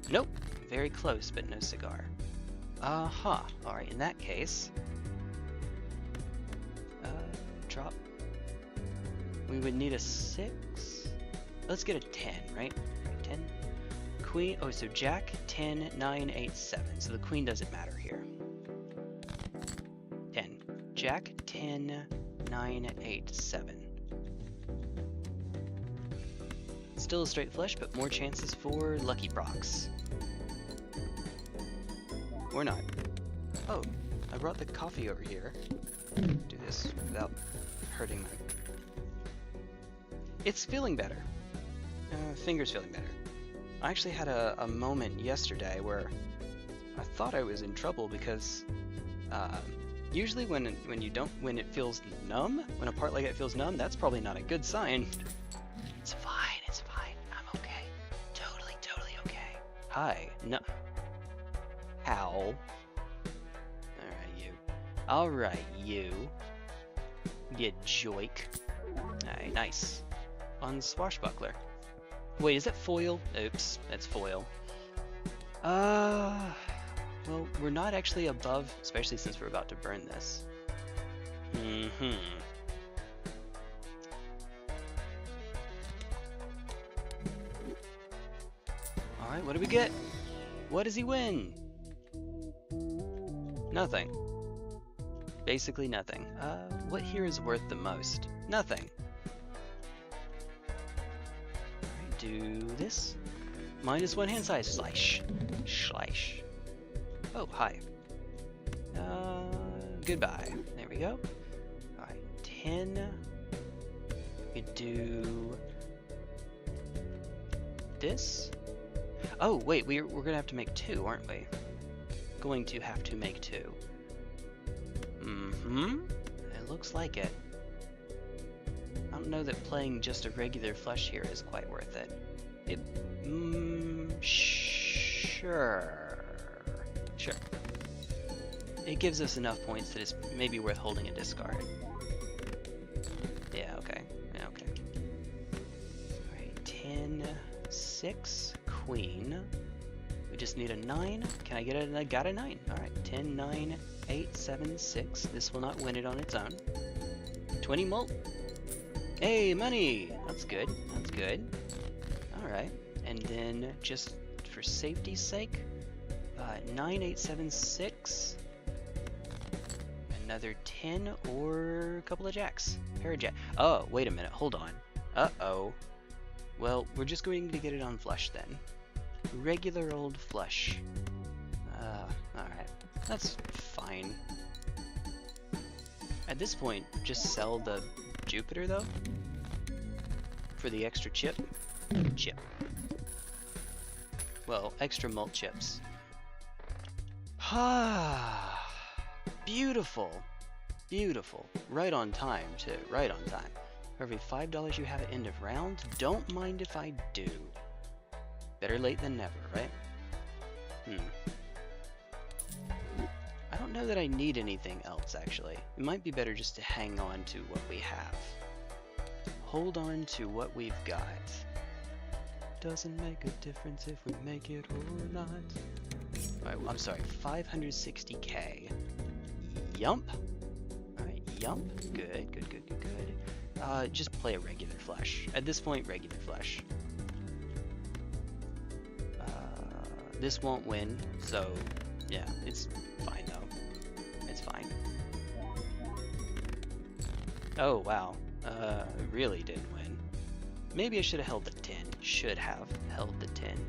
Nope. Very close, but no cigar. Alright, in that case... drop. We would need a 6. Let's get a 10, right? 10. Queen... Oh, so Jack, 10, 9, 8, 7. So the queen doesn't matter here. 10. Jack, 10, 9, 8, 7. Still a straight flush, but more chances for lucky procs. Or not. Oh, I brought the coffee over here. Do this without hurting my... It's feeling better. Finger's feeling better. I actually had a moment yesterday where I thought I was in trouble because usually when it feels numb, when a part like it feels numb, that's probably not a good sign. It's fine. I'm okay. Totally okay. Hi. No. How? Alright, you. You joik. Alright, nice. On Swashbuckler. Wait, is that foil? Oops, that's foil. Well, we're not actually above, especially since we're about to burn this. Alright, what do we get? What does he win? Nothing. Basically nothing. What here is worth the most? Nothing. Alright, do this. -1 hand size. Slice. Slice. Oh, hi. Goodbye. There we go. Alright, 10. We could do this. Oh, wait, we're gonna have to make 2, aren't we? Going to have to make 2. It looks like it. I don't know that playing just a regular flesh here is quite worth it. Sure. It gives us enough points that it's maybe worth holding a discard. Yeah, okay. Alright, 10, 6, queen. We just need a 9. Can I get it? I got a 9. Alright, 10, 9, 8, 7, 6. This will not win it on its own. 20 mult. Hey, money! That's good. That's good. Alright. And then, just for safety's sake, 9, 8, 7, 6. Another 10 or a couple of jacks. Pair of jacks. Oh, wait a minute. Hold on. Uh-oh. Well, we're just going to get it on flush then. Regular old flush. Alright. That's fine. At this point, just sell the Jupiter, though. For the extra chip. Well, extra mult chips. Ah, beautiful. Beautiful. Right on time, too. Right on time. For every $5 you have at end of round, don't mind if I do. Better late than never, right? I don't know that I need anything else, actually. It might be better just to hang on to what we have. Hold on to what we've got. Doesn't make a difference if we make it or not. Alright, well, I'm sorry, 560k. Yump. Alright, yump. Good. Just play a regular flush. At this point, regular flush. This won't win, so yeah, it's fine though. It's fine. Oh, wow. Really didn't win. Maybe I should have held the 10. Should have held the 10.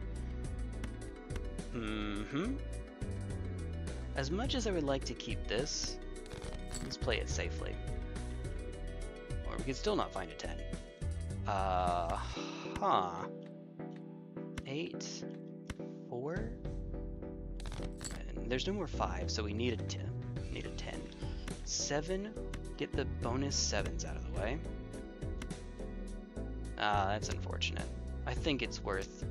As much as I would like to keep this, let's play it safely. Or we could still not find a 10. 8, 4, and there's no more 5, so we need a 10. 7, get the bonus 7s out of the way. That's unfortunate. I think it's worth,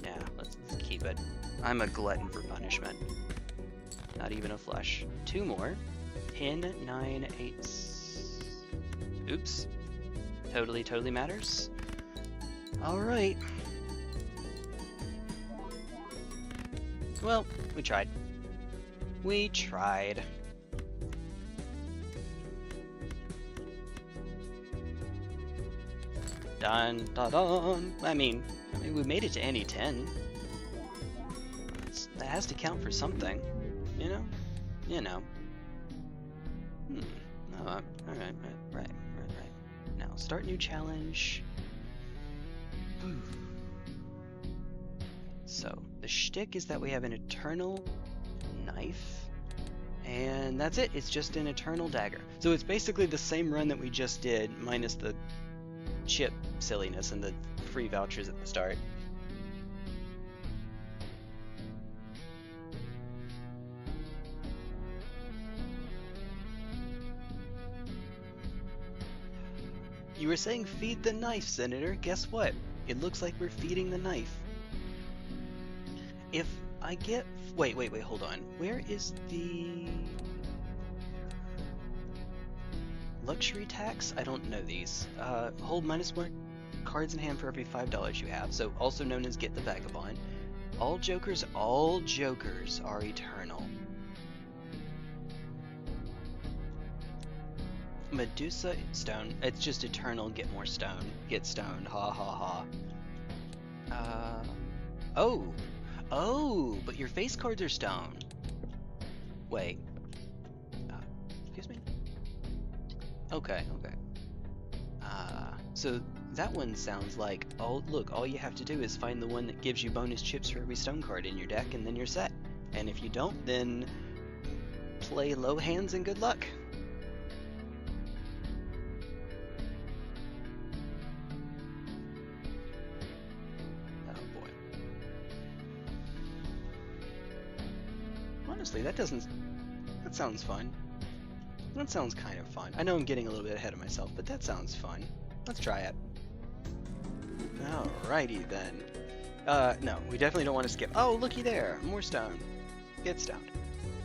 yeah, let's keep it. I'm a glutton for punishment. Not even a flush. 2 more. 10, 9, 8. Oops. Totally matters. Alright. Well, we tried. We tried. Dun. I mean, we made it to any 10. That has to count for something, you know? Oh, alright, right. Now, start new challenge. So, the shtick is that we have an eternal knife, and that's it. It's just an eternal dagger. So it's basically the same run that we just did, minus the chip silliness and the free vouchers at the start. You were saying feed the knife, Senator. Guess what? It looks like we're feeding the knife. If I get... Wait, hold on. Where is the... luxury tax? I don't know these. Hold -1 cards in hand for every $5 you have, so also known as get the vagabond. All jokers are eternal. Medusa stone, it's just eternal, get more stone. Get stoned, ha ha ha. Oh, but your face cards are stone. Wait. Okay, okay. So that one sounds like, oh look, all you have to do is find the one that gives you bonus chips for every stone card in your deck, and then you're set. And if you don't, then play low hands and good luck. Oh boy. Honestly, that sounds fun. That sounds kind of fun. I know I'm getting a little bit ahead of myself, but that sounds fun. Let's try it. Alrighty then. No, we definitely don't want to skip. Oh, looky there, more stone. Get stoned.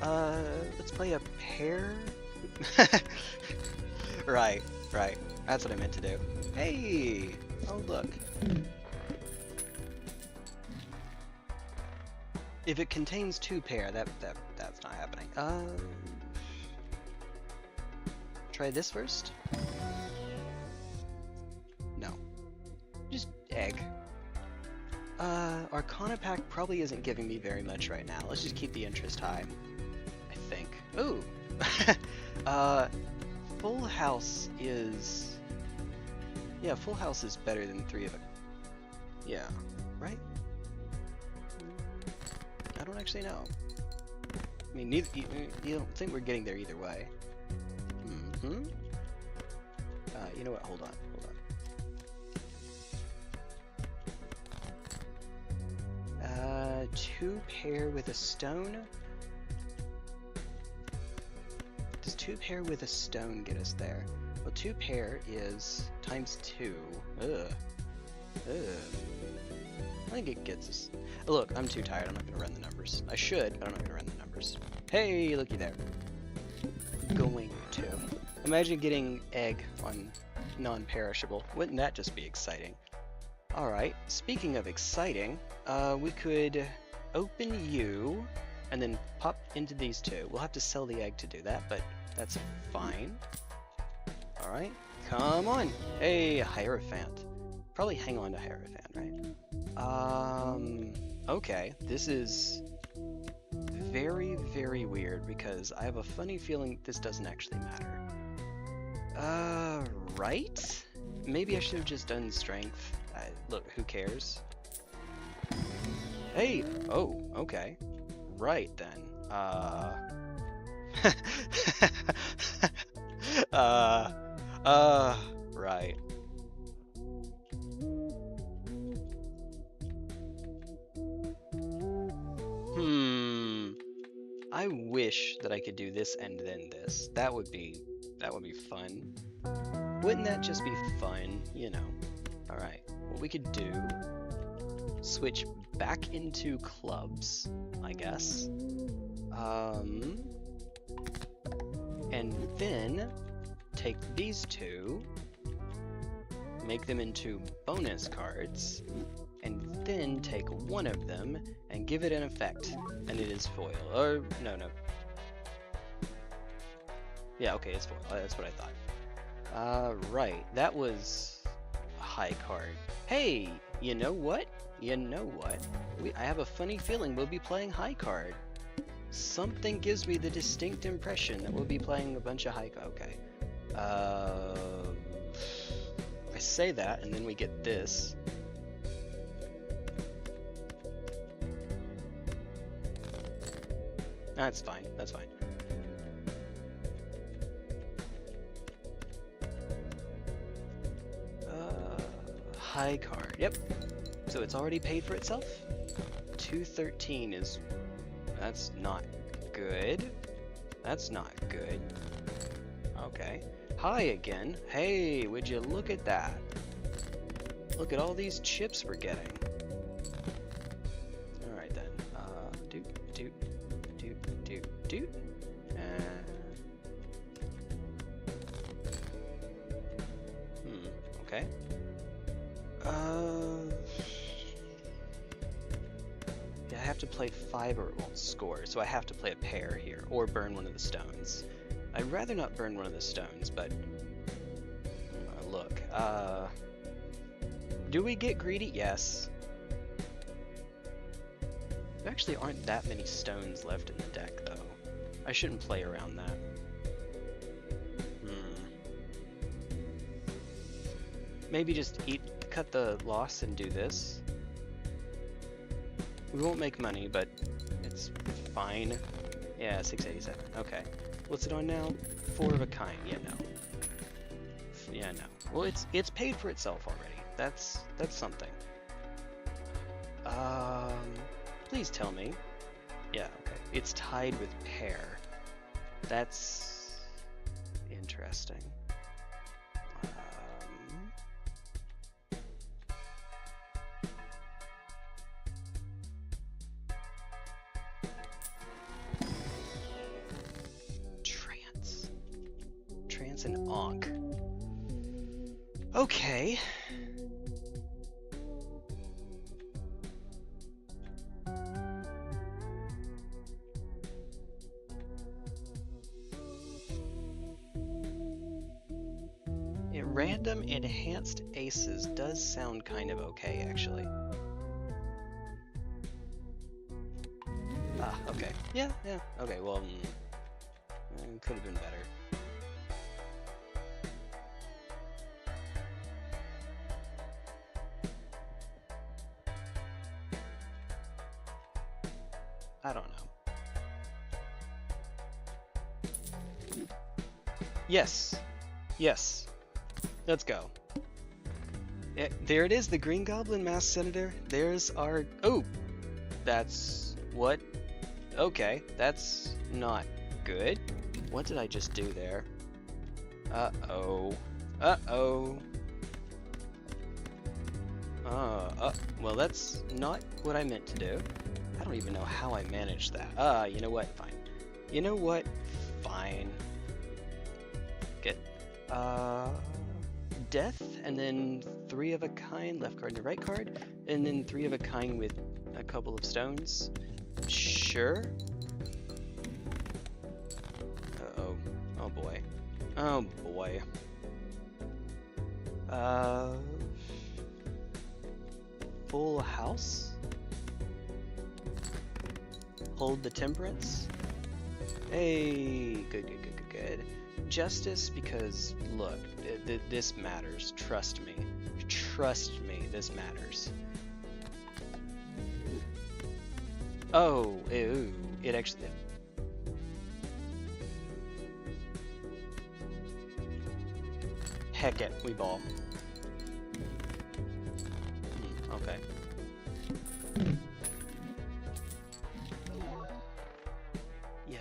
Let's play a pair. Right. That's what I meant to do. Hey! Oh, look. If it contains 2 pair, that's not happening. Try this first. No. Just egg. Arcana pack probably isn't giving me very much right now. Let's just keep the interest high. I think. Ooh! Full house is... Yeah, full house is better than 3 of it. Yeah, right? I don't actually know. I mean, you don't think we're getting there either way. You know what? Hold on. 2 pair with a stone. Does 2 pair with a stone get us there? Well, 2 pair is times 2. Ugh. I think it gets us. Look, I'm too tired. I'm not gonna run the numbers. I should, but I'm not gonna run the numbers. Hey, looky there. Going to. Imagine getting egg on non-perishable. Wouldn't that just be exciting? Alright, speaking of exciting, we could open you and then pop into these 2. We'll have to sell the egg to do that, but that's fine. Alright, come on! Hey, Hierophant. Probably hang on to Hierophant, right? Okay, this is very, very weird because I have a funny feeling this doesn't actually matter. Right? Maybe I should have just done strength. Look, who cares? Hey! Oh, okay. Right then. Right. I wish that I could do this and then this. That would be fun. Wouldn't that just be fun? You know. Alright. What we could do, switch back into clubs, I guess. And then take these 2, make them into bonus cards, and then take one of them and give it an effect, and it is foil. Or no. Yeah, okay, it's foil. That's what I thought. Right. That was a high card. Hey, you know what? I have a funny feeling we'll be playing high card. Something gives me the distinct impression that we'll be playing a bunch of high card. Okay. I say that, and then we get this. That's fine. High card. Yep. So it's already paid for itself. 213 is... That's not good. Okay. High again. Hey, would you look at that? Look at all these chips we're getting. Alright then. Doot. Okay. Yeah, I have to play 5 or it won't score, so I have to play a pair here, or burn one of the stones. I'd rather not burn one of the stones, but... look, do we get greedy? Yes. There actually aren't that many stones left in the deck, though. I shouldn't play around that. maybe just cut the loss and do this. We won't make money, but it's fine. Yeah, 687. Okay. What's it on now? 4 of a kind. Yeah, no. Yeah, no. Well, it's paid for itself already. That's something. Please tell me. Yeah, okay. It's tied with pair. That's interesting. Trance and Ankh. Okay. Random enhanced aces does sound kind of okay, actually. Ah, okay. Yeah. Okay, well, could have been better. I don't know. Yes. Let's go. There it is, the Green Goblin Masked Senator. There's our... Oh! That's... What? Okay, that's not good. What did I just do there? Uh-oh. Well, that's not what I meant to do. I don't even know how I managed that. You know what? Fine. You know what? Fine. Good. Death, and then 3 of a kind, left card and right card, and then 3 of a kind with a couple of stones. Sure. Uh-oh. Oh boy. Oh boy. Full house? Hold the temperance? Hey, good. Justice, because look, this matters. Trust me, this matters. Oh, ew, it actually. Heck it, we ball. Okay. Yeah,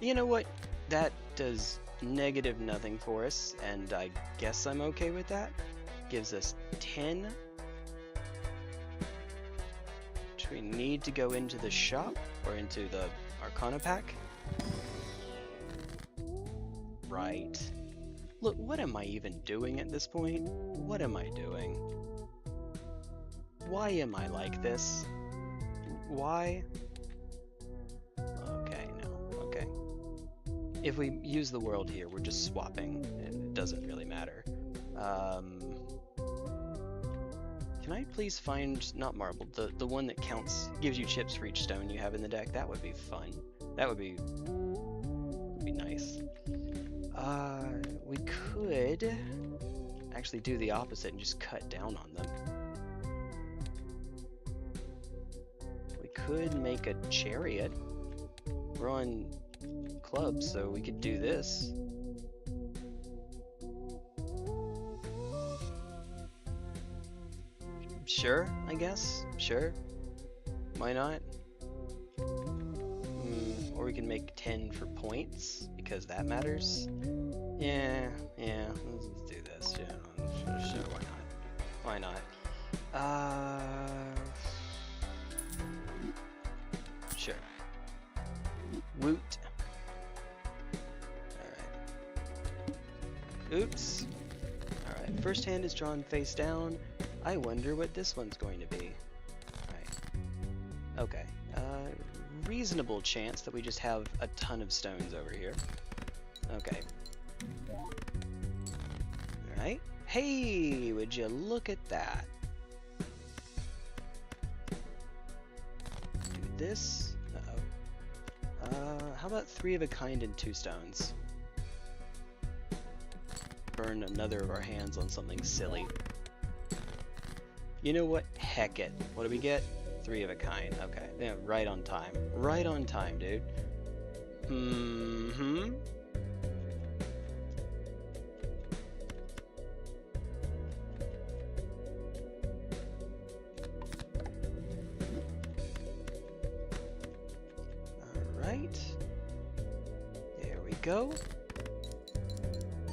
you know what? That does negative nothing for us, and I guess I'm okay with that. Gives us 10. Which we need to go into the shop, or into the Arcana pack. Right. Look, what am I even doing at this point? What am I doing? Why am I like this? Why? Okay, no, okay. If we use the world here, we're just swapping. It doesn't really matter. Can I please find, not marble, the one that counts, gives you chips for each stone you have in the deck? That would be fun. That would be nice. We could actually do the opposite and just cut down on them. We could make a chariot. We're on clubs, so we could do this. Sure, I guess. Sure. Why not? Or we can make 10 for points, because that matters. Yeah, let's do this. Yeah, sure, why not? Sure. Woot. Alright. Oops. Alright, first hand is drawn face down. I wonder what this one's going to be. Alright. Okay. Reasonable chance that we just have a ton of stones over here. Okay. Alright. Hey, would you look at that? Do this. Uh-oh. How about 3 of a kind and 2 stones? Burn another of our hands on something silly. You know what? Heck it. What do we get? 3 of a kind. Okay. Yeah, right on time. Right on time, dude. Mm-hmm. Alright. There we go.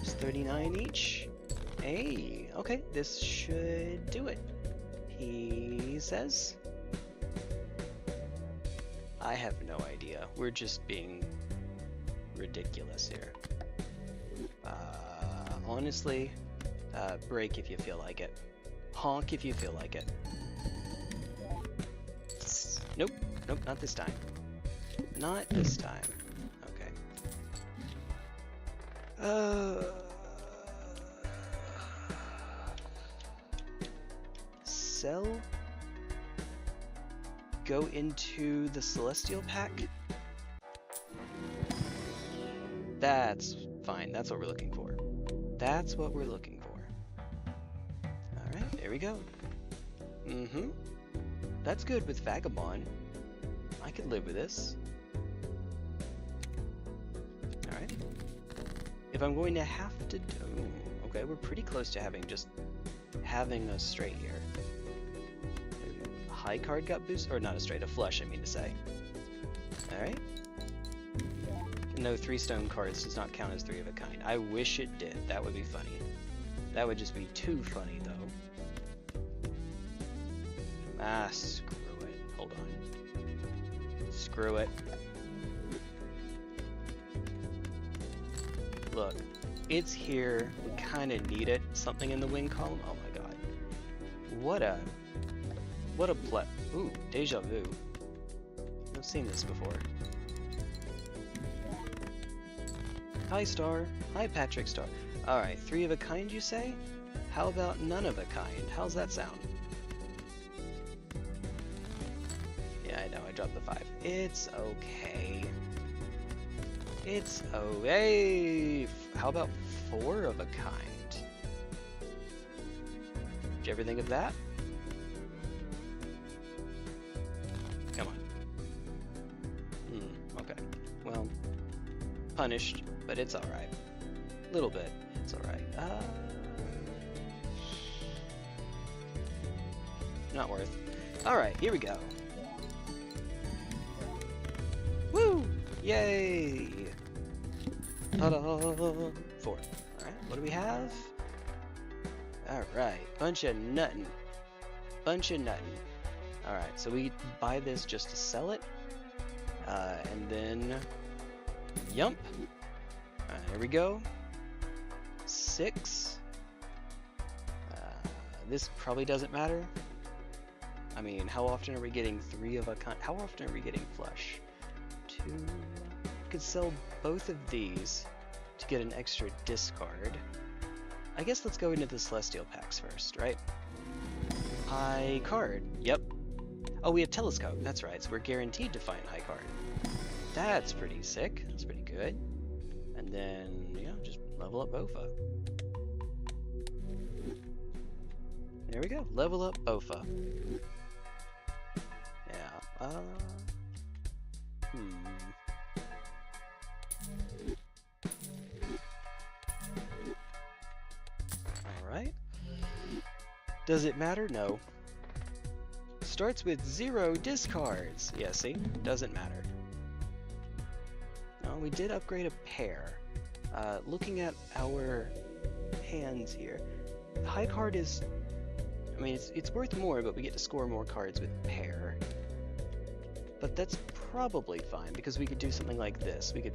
It's 39 each. Hey, okay, this should do it. He says. I have no idea. We're just being ridiculous here. Honestly, break if you feel like it. Honk if you feel like it. Nope, nope, not this time. Not this time. Okay. Sell? Go into the Celestial Pack? That's fine, that's what we're looking for. That's what we're looking for. Alright, there we go. Mm-hmm. That's good with Vagabond. I could live with this. Alright. If I'm going to have to do... Okay, we're pretty close to having a straight here. High card got boosted, or not a straight, a flush I mean to say. Alright. No 3-stone cards does not count as 3 of a kind. I wish it did, that would be funny. That would just be too funny though. Ah, screw it. Hold on. Screw it. Look, it's here, we kinda need it. Something in the wing column, oh my god. What a play. Ooh, deja vu. I've seen this before. Hi, Star. Hi, Patrick Star. Alright, 3 of a kind, you say? How about none of a kind? How's that sound? Yeah, I know, I dropped the 5. It's okay. It's okay. How about 4 of a kind? Did you ever think of that? Come on. Okay. Well, punished, but it's alright. Little bit. It's alright. Not worth. Alright, here we go. Woo! Yay! Ta-da! 4. Alright, what do we have? Alright, bunch of nuttin'. Bunch of nuttin'. Alright, so we buy this just to sell it. And then... Yump! There we go. 6. This probably doesn't matter. I mean, how often are we getting 3 of a kind? How often are we getting flush? 2. Could sell both of these to get an extra discard. I guess let's go into the Celestial Packs first, right? High card. Yep. Oh, we have Telescope. That's right. So we're guaranteed to find high card. That's pretty sick. That's pretty good. And then, yeah, just level up Bofa. There we go. Level up Bofa. Yeah. Alright. Does it matter? No. Starts with 0 discards. Yeah, see? Doesn't matter. No, we did upgrade a pair. Looking at our hands here, high card is... I mean, it's worth more, but we get to score more cards with pair. But that's probably fine, because we could do something like this. We could...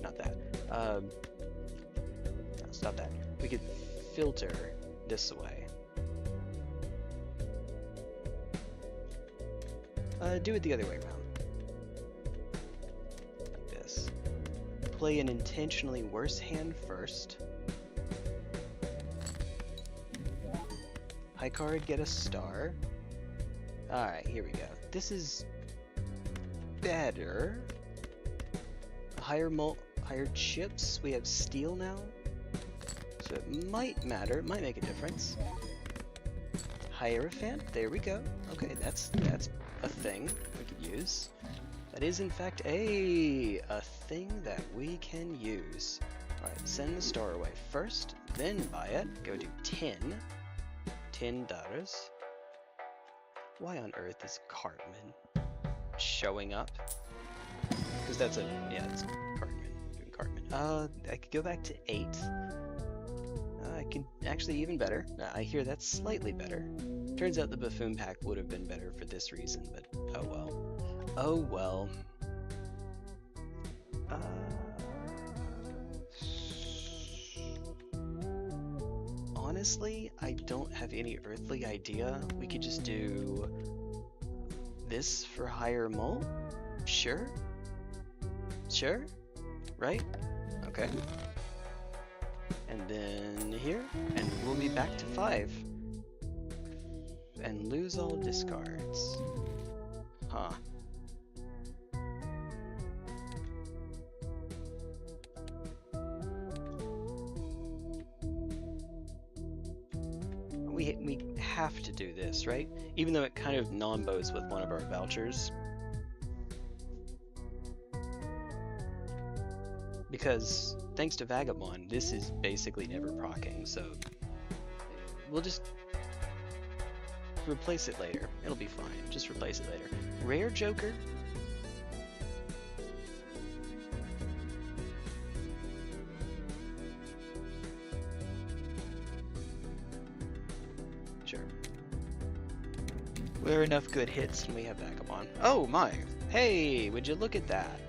not that. No, stop that. We could filter this way. Do it the other way around. Like this. Play an intentionally worse hand first. High card, get a star. Alright, here we go. This is better. Higher chips. We have steel now. So it might matter. It might make a difference. Hierophant, there we go. Okay, that's a thing we could use. That is in fact a thing that we can use. Alright, send the star away first, then buy it. Go do $10. Why on earth is Cartman showing up? Because that's it's Cartman, doing Cartman. I could go back to 8. I can actually even better. I hear that's slightly better. Turns out the Buffoon pack would have been better for this reason, but oh well. Oh well. Honestly, I don't have any earthly idea. We could just do this for higher mul? Sure? Sure? Right? Okay. And then here, and we'll be back to 5. And lose all discards. Huh. We have to do this, right? Even though it kind of non-bows with one of our vouchers. Because, thanks to Vagabond, this is basically never proccing, so we'll just replace it later. It'll be fine. Just replace it later. Rare Joker. Sure. We're enough good hits and we have Vagabond. Oh my! Hey, would you look at that?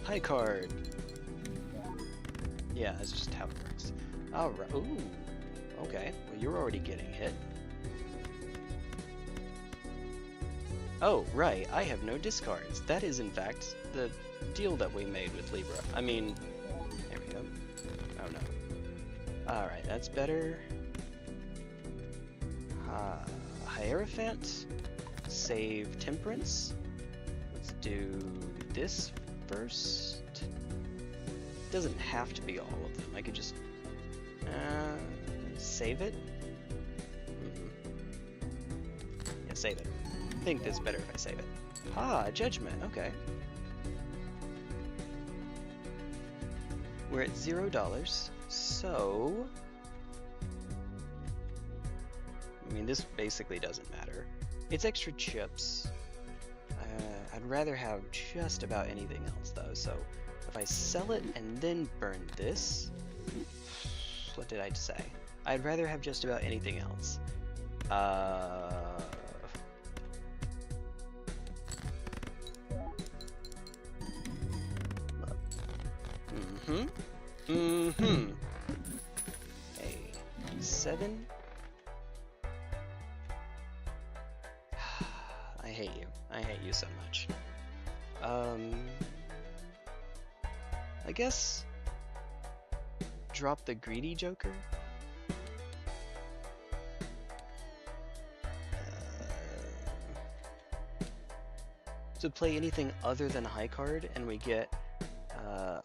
High card. Yeah, that's just how it works. Alright. Ooh. Okay. Well, you're already getting hit. Oh, right. I have no discards. That is, in fact, the deal that we made with Libra. I mean, there we go. Oh no. Alright, that's better. Hierophant. Save Temperance. Let's do this first. Doesn't have to be all of them. I could just save it. Yeah, save it. I think that's better if I save it. Ah, Judgment. Okay. We're at $0, so I mean, this basically doesn't matter. It's extra chips. I'd rather have just about anything else though, so if I sell it and then burn this, what did I say? I'd rather have just about anything else. Hey, 7. I hate you. I hate you so much. I guess drop the greedy Joker. To play anything other than high card, and we get a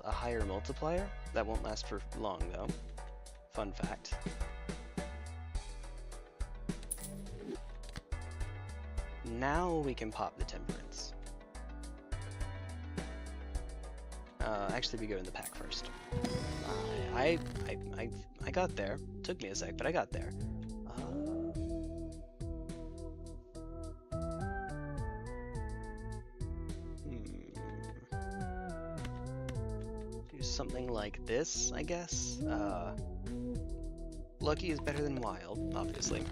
higher multiplier. That won't last for long though. Fun fact. Now we can pop the Temperance. Actually, we go in the pack first. I got there. Took me a sec, but I got there. Do something like this, I guess. Lucky is better than wild, obviously.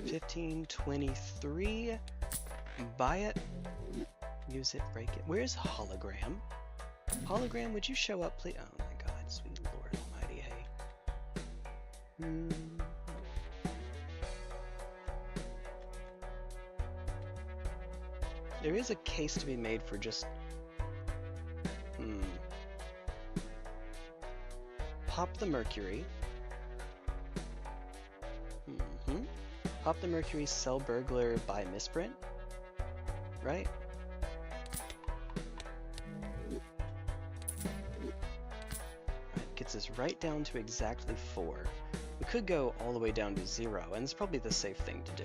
$15.23. Buy it. Use it. Break it. Where's Hologram? Hologram, would you show up, please? Oh my God, sweet Lord Almighty, hey. There is a case to be made for just pop the Mercury. Pop the Mercury, sell Burglar, buy Misprint, right? Right, gets us right down to exactly 4. We could go all the way down to 0, and it's probably the safe thing to do.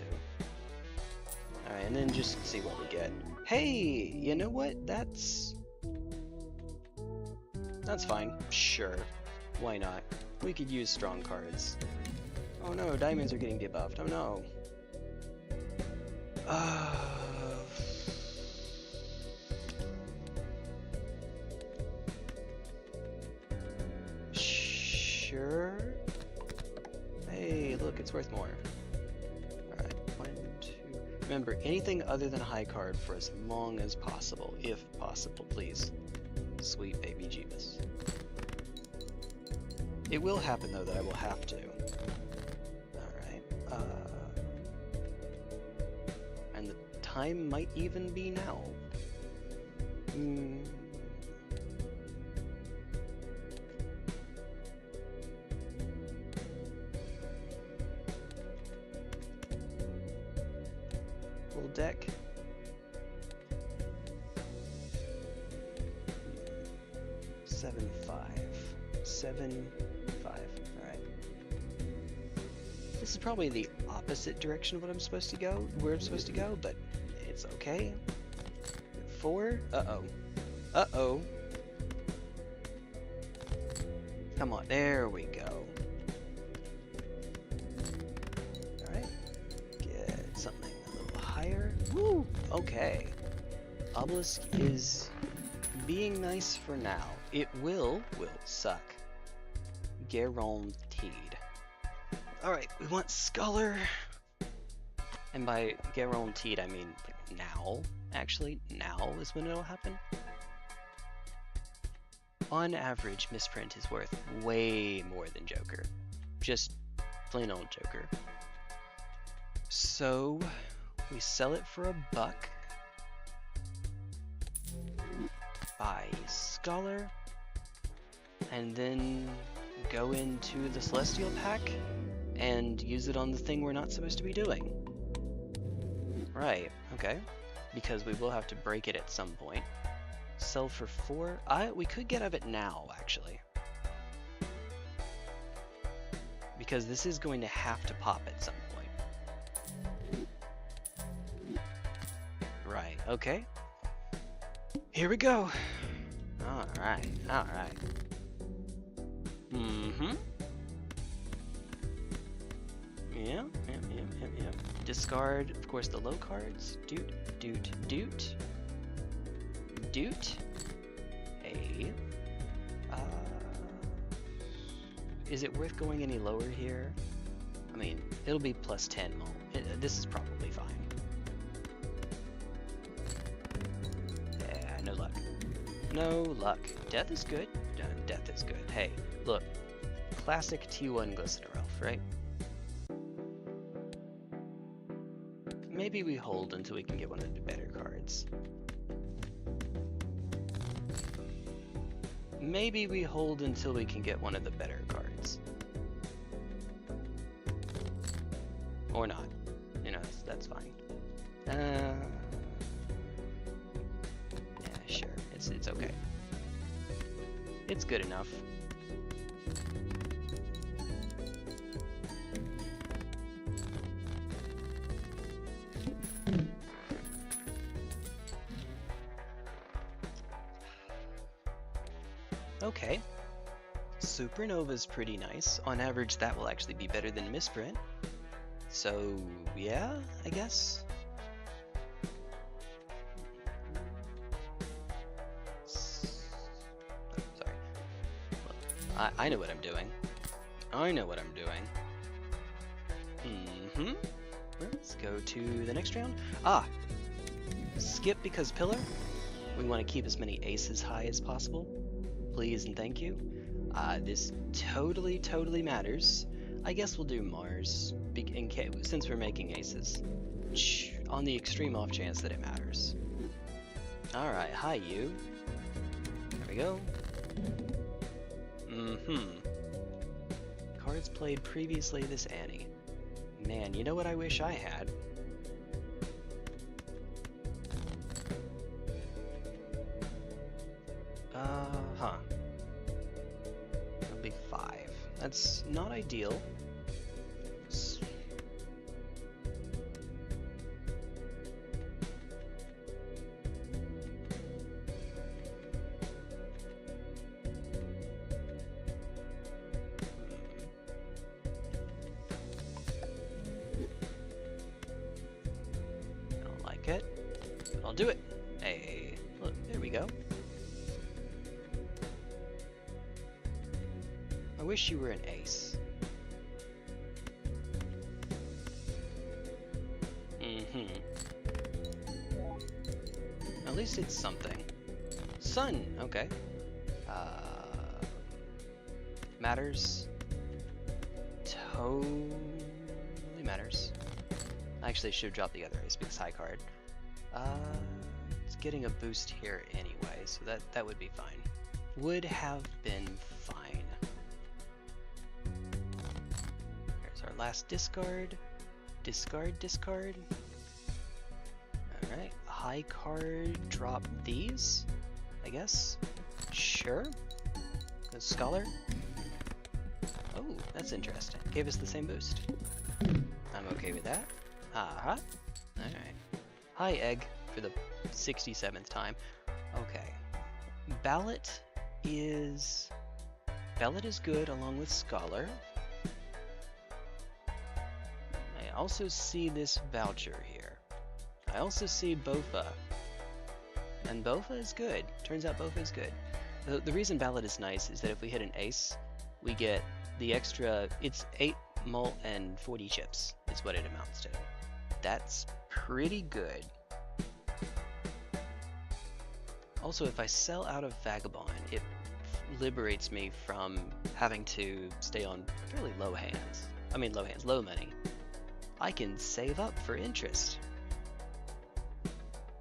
Alright, and then just see what we get. Hey, you know what? That's fine. Sure. Why not? We could use strong cards. Oh no, diamonds are getting debuffed. Oh no. Sure. Hey, look, it's worth more. Alright, 1, 2. Remember, anything other than a high card for as long as possible, if possible, please. Sweet baby Jeebus. It will happen, though, that I will have to. Alright, and the time might even be now. Full deck. Seven, 5. Alright. This is probably the opposite direction of what I'm supposed to go, where I'm supposed to go, but it's okay. 4? Uh-oh. Uh-oh. Come on, there we go. Alright. Get something a little higher. Woo! Okay. Obelisk is being nice for now. It will suck. Guaranteed. Alright, we want Scholar. And by guaranteed, I mean like now. Actually, now is when it'll happen. On average, Misprint is worth way more than Joker. Just plain old Joker. So, we sell it for $1. Buy Scholar. And then go into the Celestial pack and use it on the thing we're not supposed to be doing. Right, okay. Because we will have to break it at some point. Sell for 4. We could get of it now, actually. Because this is going to have to pop at some point. Right, okay. Here we go. Alright, alright. Yeah. Discard, of course, the low cards. Doot. Hey. Is it worth going any lower here? I mean, it'll be plus 10 mul. This is probably fine. Yeah, no luck. No luck. Death is good. Death is good. Hey, look. Classic T1GlistenerElf, right? Maybe we hold until we can get one of the better cards. Maybe we hold until we can get one of the better cards. Or not. You know, that's fine. Yeah, sure. It's okay. It's good enough. Okay. Supernova's pretty nice. On average, that will actually be better than Misprint. So, yeah, I guess. Sorry. Well, I know what I'm doing. Let's go to the next round. Skip because pillar. We want to keep as many aces high as possible. Please and thank you. This totally matters. I guess we'll do Mars, since we're making aces. On the extreme off chance that it matters. Alright, hi you. There we go. Cards played previously, this Annie. Man, you know what I wish I had? Huh. That'll be 5. That's not ideal. I don't like it. I'll do it. Hey, look, there we go. I wish you were an ace. At least it's something. Sun, okay. Matters. Totally matters. I actually should drop the other ace because high card. It's getting a boost here anyway, so that would be fine. Would have been fine. Here's our last discard. Discard, discard. Alright, high card, drop these, I guess. Sure. The Scholar. Oh, that's interesting. Gave us the same boost. I'm okay with that. Alright. Hi, Egg, for the 67th time. Okay. Ballot is good along with Scholar. I also see this voucher here. I also see Bofa. And Bofa is good. Turns out Bofa is good. The reason Ballot is nice is that if we hit an ace, we get the extra, it's 8 mult and 40 chips is what it amounts to. That's pretty good. Also, if I sell out of Vagabond, it liberates me from having to stay on fairly low hands. I mean low money. I can save up for interest.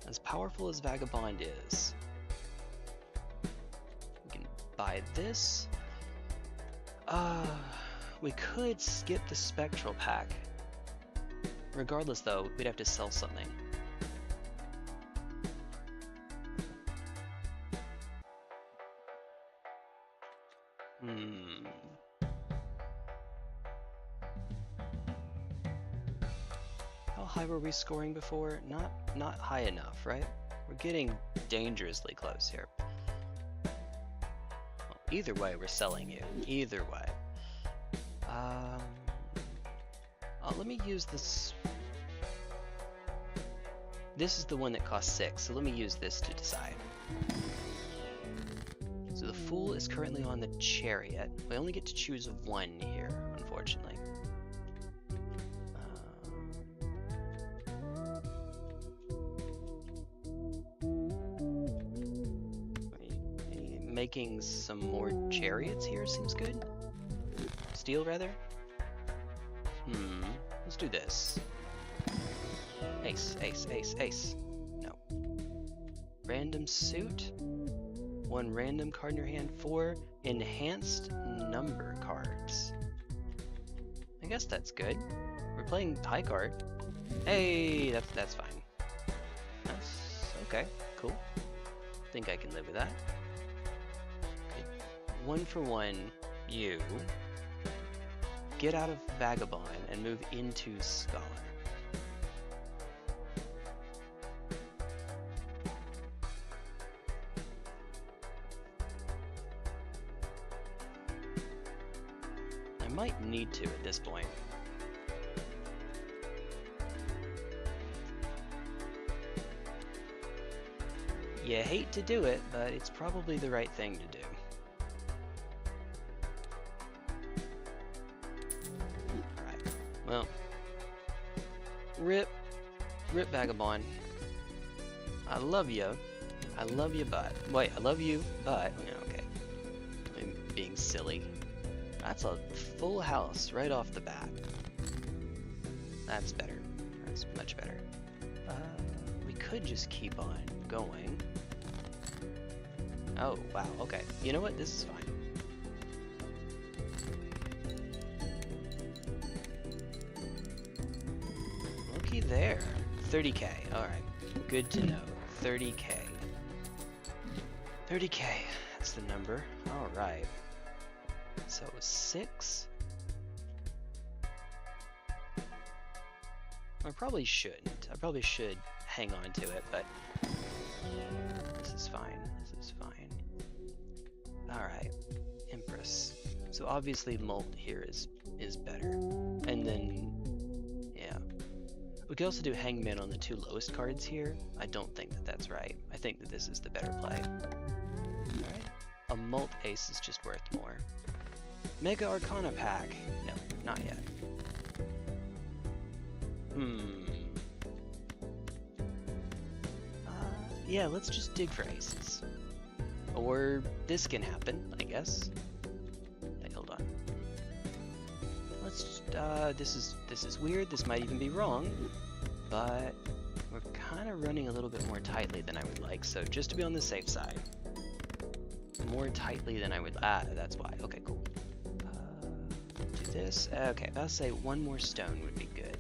As powerful as Vagabond is, we can buy this. We could skip the Spectral pack. Regardless though, we'd have to sell something. How high were we scoring before? Not high enough, right? We're getting dangerously close here. Well, either way, we're selling you. Either way. Let me use this. This is the one that costs 6, so let me use this to decide. So the Fool is currently on the Chariot. We only get to choose one here, unfortunately. Making some more Chariots here seems good. Steel, rather? Let's do this. Ace, ace, ace, ace. No. Random suit. 1 random card in your hand. 4 enhanced number cards. I guess that's good. We're playing high card. Hey, that's fine. That's okay. Cool. Think I can live with that. Okay. 1 for 1. You get out of Vagabond and move into Scholar. I might need to at this point. You hate to do it, but it's probably the right thing to do. Well, rip Vagabond. I love you, but wait, I love you, but okay. I'm being silly. That's a full house right off the bat. That's better. That's much better. We could just keep on going. Oh wow. Okay. You know what? This is fine. there. 30k. Alright. Good to know. 30k. 30k. That's the number. Alright. So 6. I probably shouldn't. I probably should hang on to it, but this is fine. This is fine. Alright. Empress. So obviously Molt here is better. And then, yeah. We could also do Hangman on the 2 lowest cards here. I don't think that that's right. I think that this is the better play. Alright. A Molt Ace is just worth more. Mega Arcana pack. No, not yet. Yeah, let's just dig for aces. Or this can happen, I guess. Hey, hold on. Let's just, this is weird, this might even be wrong, but we're kind of running a little bit more tightly than I would like, so just to be on the safe side. More tightly than I would, that's why, okay, cool. Do this, okay, I'll say one more stone would be good.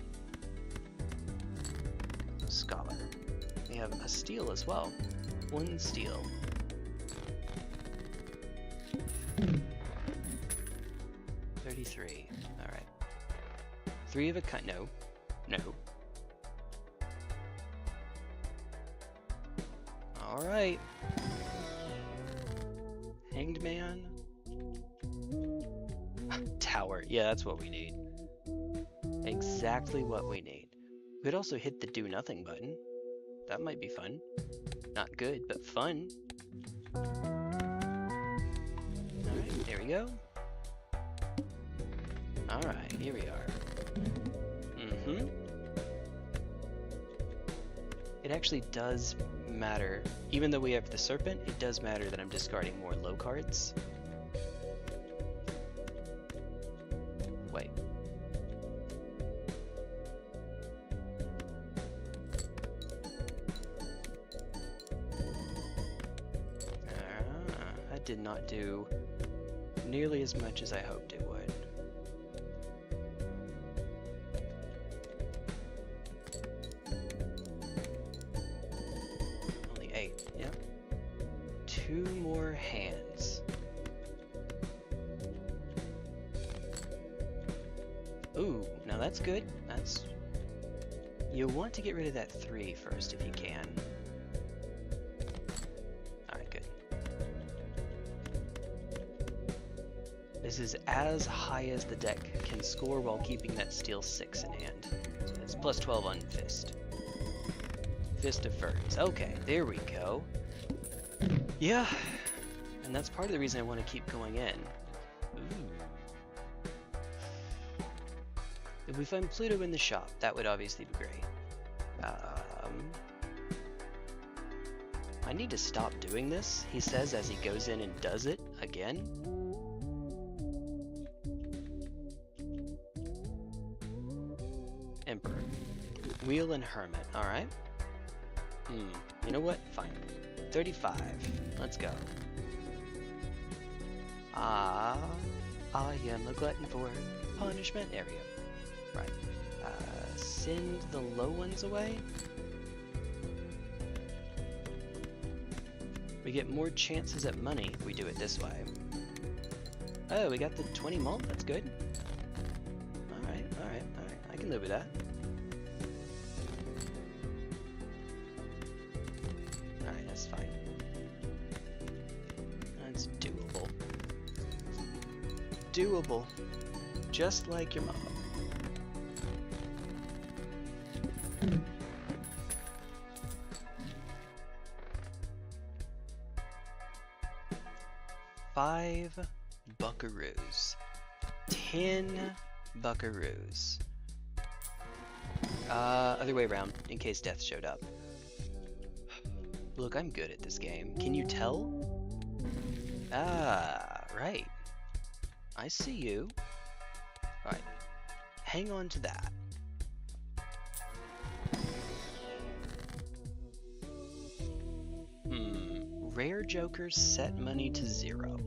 Scholar. We have a steel as well. 1 steel. $33. Alright. 3 of a kind. No. No. Alright. Hanged Man. Tower. Yeah, that's what we need. Exactly what we need. We could also hit the do nothing button. That might be fun. Not good, but fun. Alright, there we go. Alright, here we are. It actually does matter. Even though we have the Serpent, it does matter that I'm discarding more low cards. Wait. That did not do nearly as much as I hoped it would. Only 8, yep. 2 more hands. Ooh, now that's good. That's... You want to get rid of that 3 first if you can. Alright, good. This is as high as the deck can score while keeping that steel 6 in hand. So it's plus 12 on Fist. Fist of Ferns. Okay, there we go. Yeah, and that's part of the reason I want to keep going in. Ooh. If we find Pluto in the shop, that would obviously be great. I need to stop doing this, he says as he goes in and does it again. Emperor. Wheel and Hermit, alright. You know what? Fine. 35. Let's go. I am a glutton for punishment. There we go. Right. Send the low ones away. We get more chances at money if we do it this way. Oh, we got the 20 mult. That's good. Alright. I can live with that. Alright, that's fine. That's doable. Doable. Just like your mom. $5 buckaroos. 10 buckaroos. Other way around, in case death showed up. Look, I'm good at this game. Can you tell? Ah, right. I see you. Alright. Hang on to that. Rare jokers set money to 0.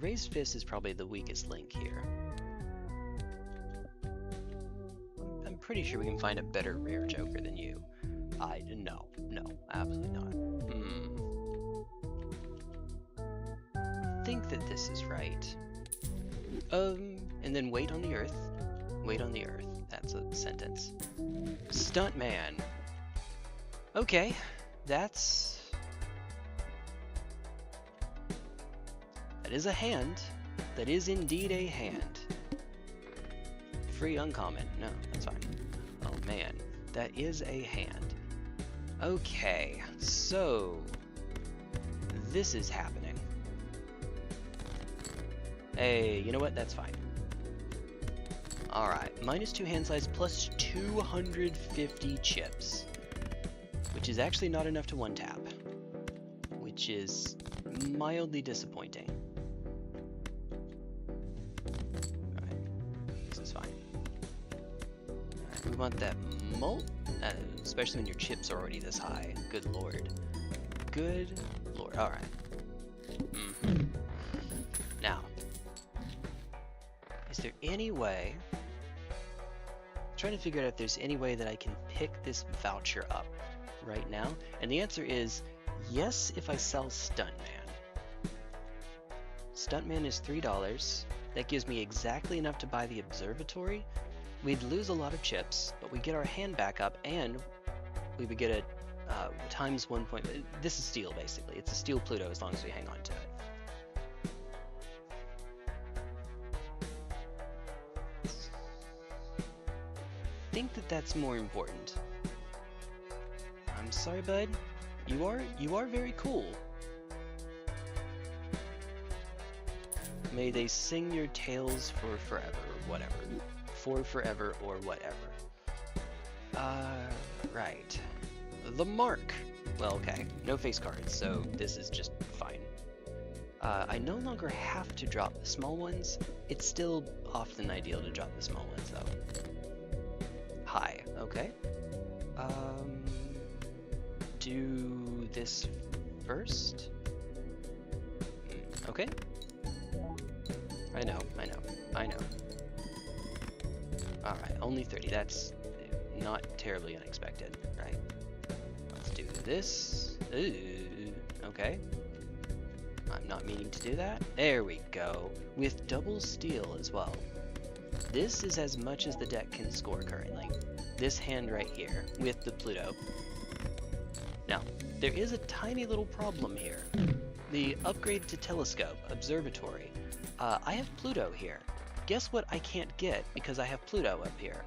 Raised Fist is probably the weakest link here. pretty sure we can find a better rare Joker than you. No, absolutely not. I think that this is right. And then wait on the earth. Wait on the earth. That's a sentence. Stuntman. Okay, that is a hand. That is indeed a hand. Free uncommon. No, that's fine. Oh man, that is a hand. Okay, so this is happening. Hey, you know what? That's fine. Alright, -2 hand size plus 250 chips. Which is actually not enough to one tap. Which is mildly disappointing. Alright, this is fine. Alright, we want that molt, especially when your chips are already this high. Good lord. Good lord. Alright. Now, is there any way... I'm trying to figure out if there's any way that I can pick this voucher up right now, and the answer is yes if I sell Stuntman. Stuntman is $3. That gives me exactly enough to buy the observatory. We'd lose a lot of chips, but we get our hand back up, and we would get a times 1 point. This is steel basically. It's a steel Pluto as long as we hang on to it. I think that that's more important. I'm sorry, bud. You are very cool. May they sing your tales for forever, or whatever. For forever, or whatever. Right. The mark. Well, okay. No face cards, so this is just fine. I no longer have to drop the small ones. It's still often ideal to drop the small ones, though. Hi. Okay. Do this first. Okay. I know. Alright, only 30. That's not terribly unexpected, right? Let's do this. Ooh, okay. I'm not meaning to do that. There we go. With double steel as well. This is as much as the deck can score currently. This hand right here, with the Pluto. Now, there is a tiny little problem here. The upgrade to telescope, observatory. I have Pluto here. Guess what I can't get because I have Pluto up here?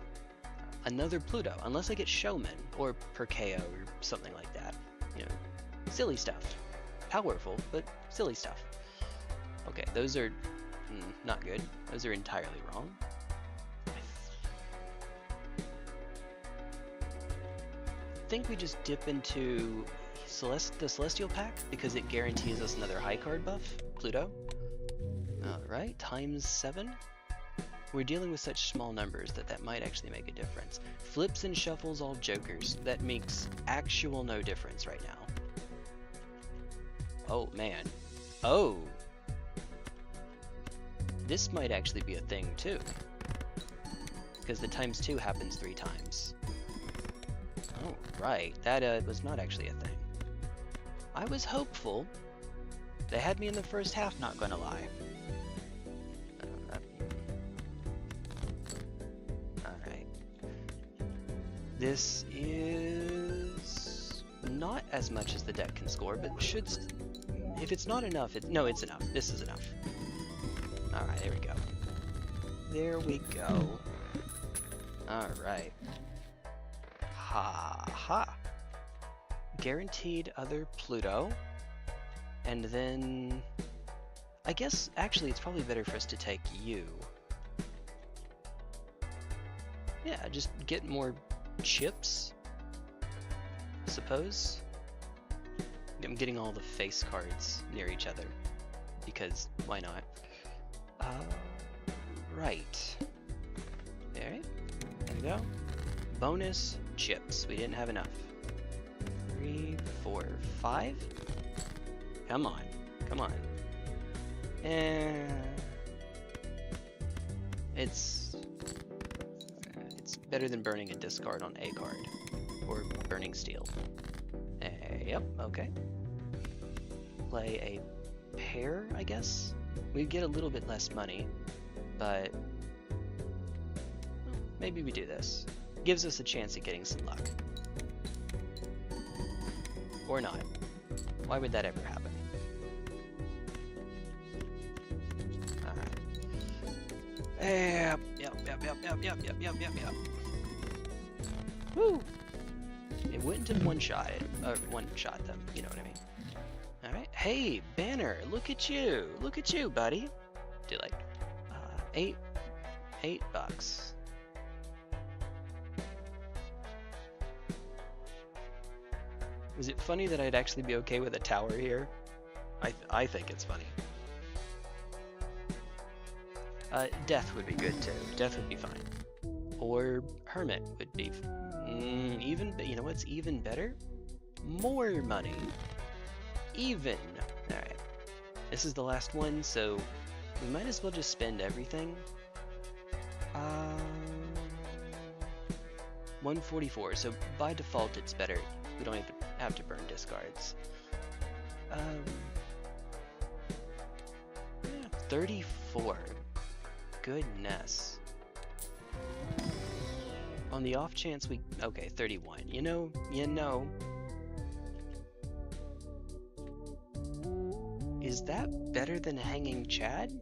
Another Pluto, unless I get Showman, or Perkeo, or something like that. You know, silly stuff. Powerful, but silly stuff. Okay, those are not good. Those are entirely wrong. I think we just dip into the Celestial Pack because it guarantees us another high card buff, Pluto. Alright, times 7. We're dealing with such small numbers that might actually make a difference. Flips and shuffles all jokers. That makes actual no difference right now. Oh man. Oh! This might actually be a thing too. Because the times 2 happens 3 times. Oh, right. That was not actually a thing. I was hopeful. They had me in the first half, not gonna lie. Alright. This is not as much as the deck can score, but should... If it's not enough, no, it's enough. This is enough. Alright, there we go. There we go. Alright. Ha ha. Guaranteed other Pluto. And then... I guess, actually, it's probably better for us to take you. Yeah, just get more chips, I suppose. I'm getting all the face cards near each other, because why not? Right. There we go. Bonus chips. We didn't have enough. 3, 4, 5. Come on. Come on. It's Better than burning a discard on a card. Or burning steel. Yep, okay. Play a pair, I guess? We get a little bit less money, but maybe we do this. Gives us a chance at getting some luck. Or not. Why would that ever happen? Alright. Yep. Woo! It wouldn't have one-shot them, you know what I mean? Alright. Hey, Banner, look at you! Look at you, buddy! Do like, $8 bucks. Is it funny that I'd actually be okay with a tower here? I think it's funny. Death would be good too. Death would be fine. Or Hermit would be even. You know what's even better? More money. Even. All right. This is the last one, so we might as well just spend everything. 144. So by default, it's better. We don't even have to burn discards. Yeah, 34. Goodness. On the off chance we... Okay, 31. You know. Is that better than Hanging Chad?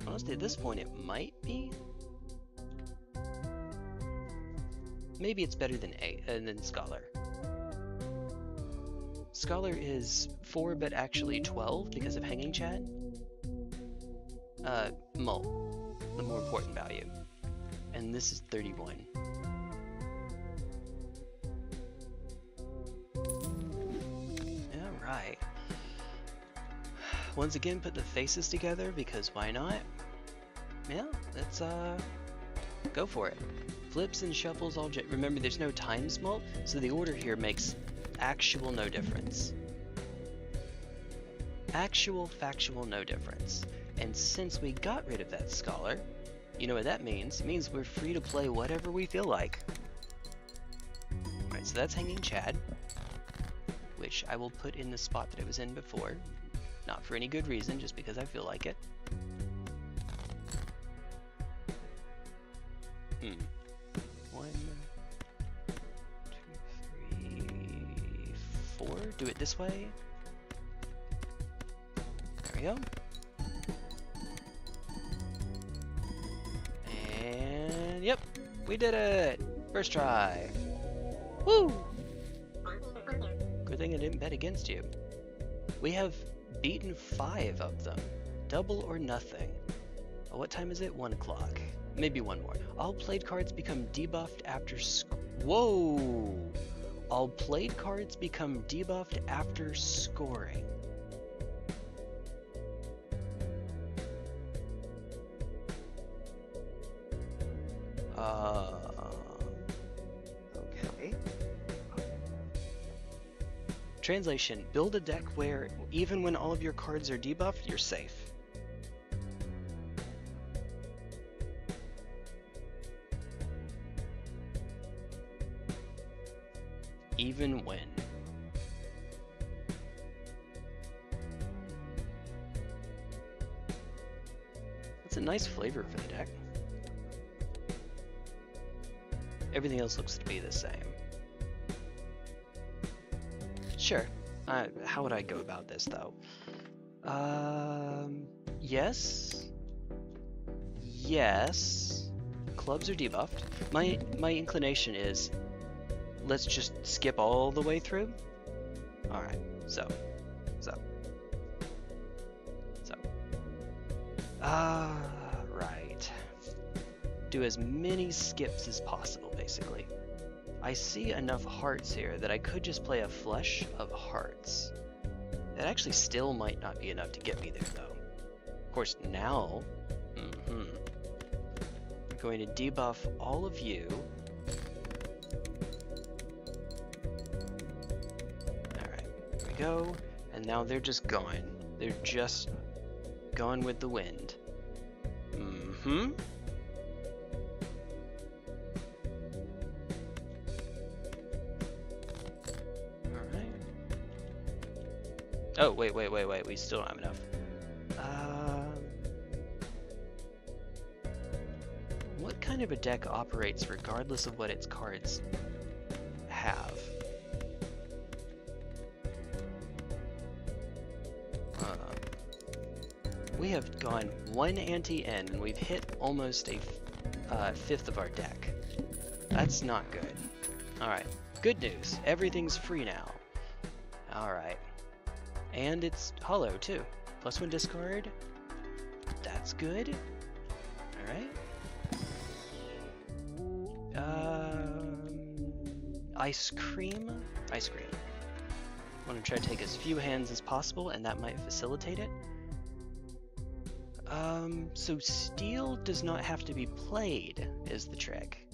Honestly, at this point it might be. Maybe it's better than Scholar. Scholar is 4 but actually 12 because of Hanging Chad. Mull, the more important value. And this is 31. Alright. Once again, put the faces together because why not? Yeah, let's go for it. Flips and shuffles all remember there's no time smult, so the order here makes actual no difference. Actual factual no difference. And since we got rid of that Scholar, you know what that means? It means we're free to play whatever we feel like. Alright, so that's Hanging Chad, which I will put in the spot that it was in before. Not for any good reason, just because I feel like it. 1, 2, 3, 4. Do it this way. There we go. And yep, we did it! First try. Woo! Good thing I didn't bet against you. We have beaten 5 of them. Double or nothing. Oh, what time is it? 1 o'clock. Maybe one more. All played cards become debuffed after Whoa! All played cards become debuffed after scoring. Okay. Translation: build a deck where, even when all of your cards are debuffed, you're safe. Even when. That's a nice flavor for the deck. Everything else looks to be the same. Sure. How would I go about this, though? Yes. Yes. Clubs are debuffed. My inclination is, let's just skip all the way through. Alright, so. Right. Do as many skips as possible, basically. I see enough hearts here that I could just play a flush of hearts. That actually still might not be enough to get me there, though. Of course, now, I'm going to debuff all of you. Alright, there we go. And now they're just gone. They're just gone with the wind. Oh, wait, we still don't have enough. What kind of a deck operates regardless of what its cards have? We have gone one anti-N and we've hit almost a fifth of our deck. That's not good. Alright, good news. Everything's free now. Alright. And it's hollow too. +1 discard. That's good. Alright. Ice cream. I want to try to take as few hands as possible, and that might facilitate it. So steel does not have to be played, is the trick.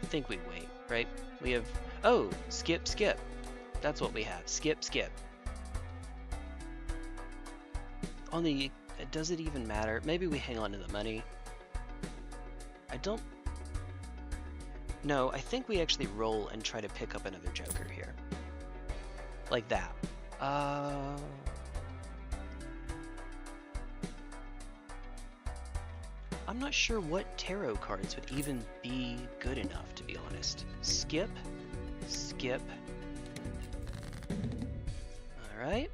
I think we wait, right? We have, oh, skip. That's what we have, skip. On the, does it even matter? Maybe we hang on to the money. No, I think we actually roll and try to pick up another joker here. Like that. I'm not sure what tarot cards would even be good enough, to be honest. Skip. Alright.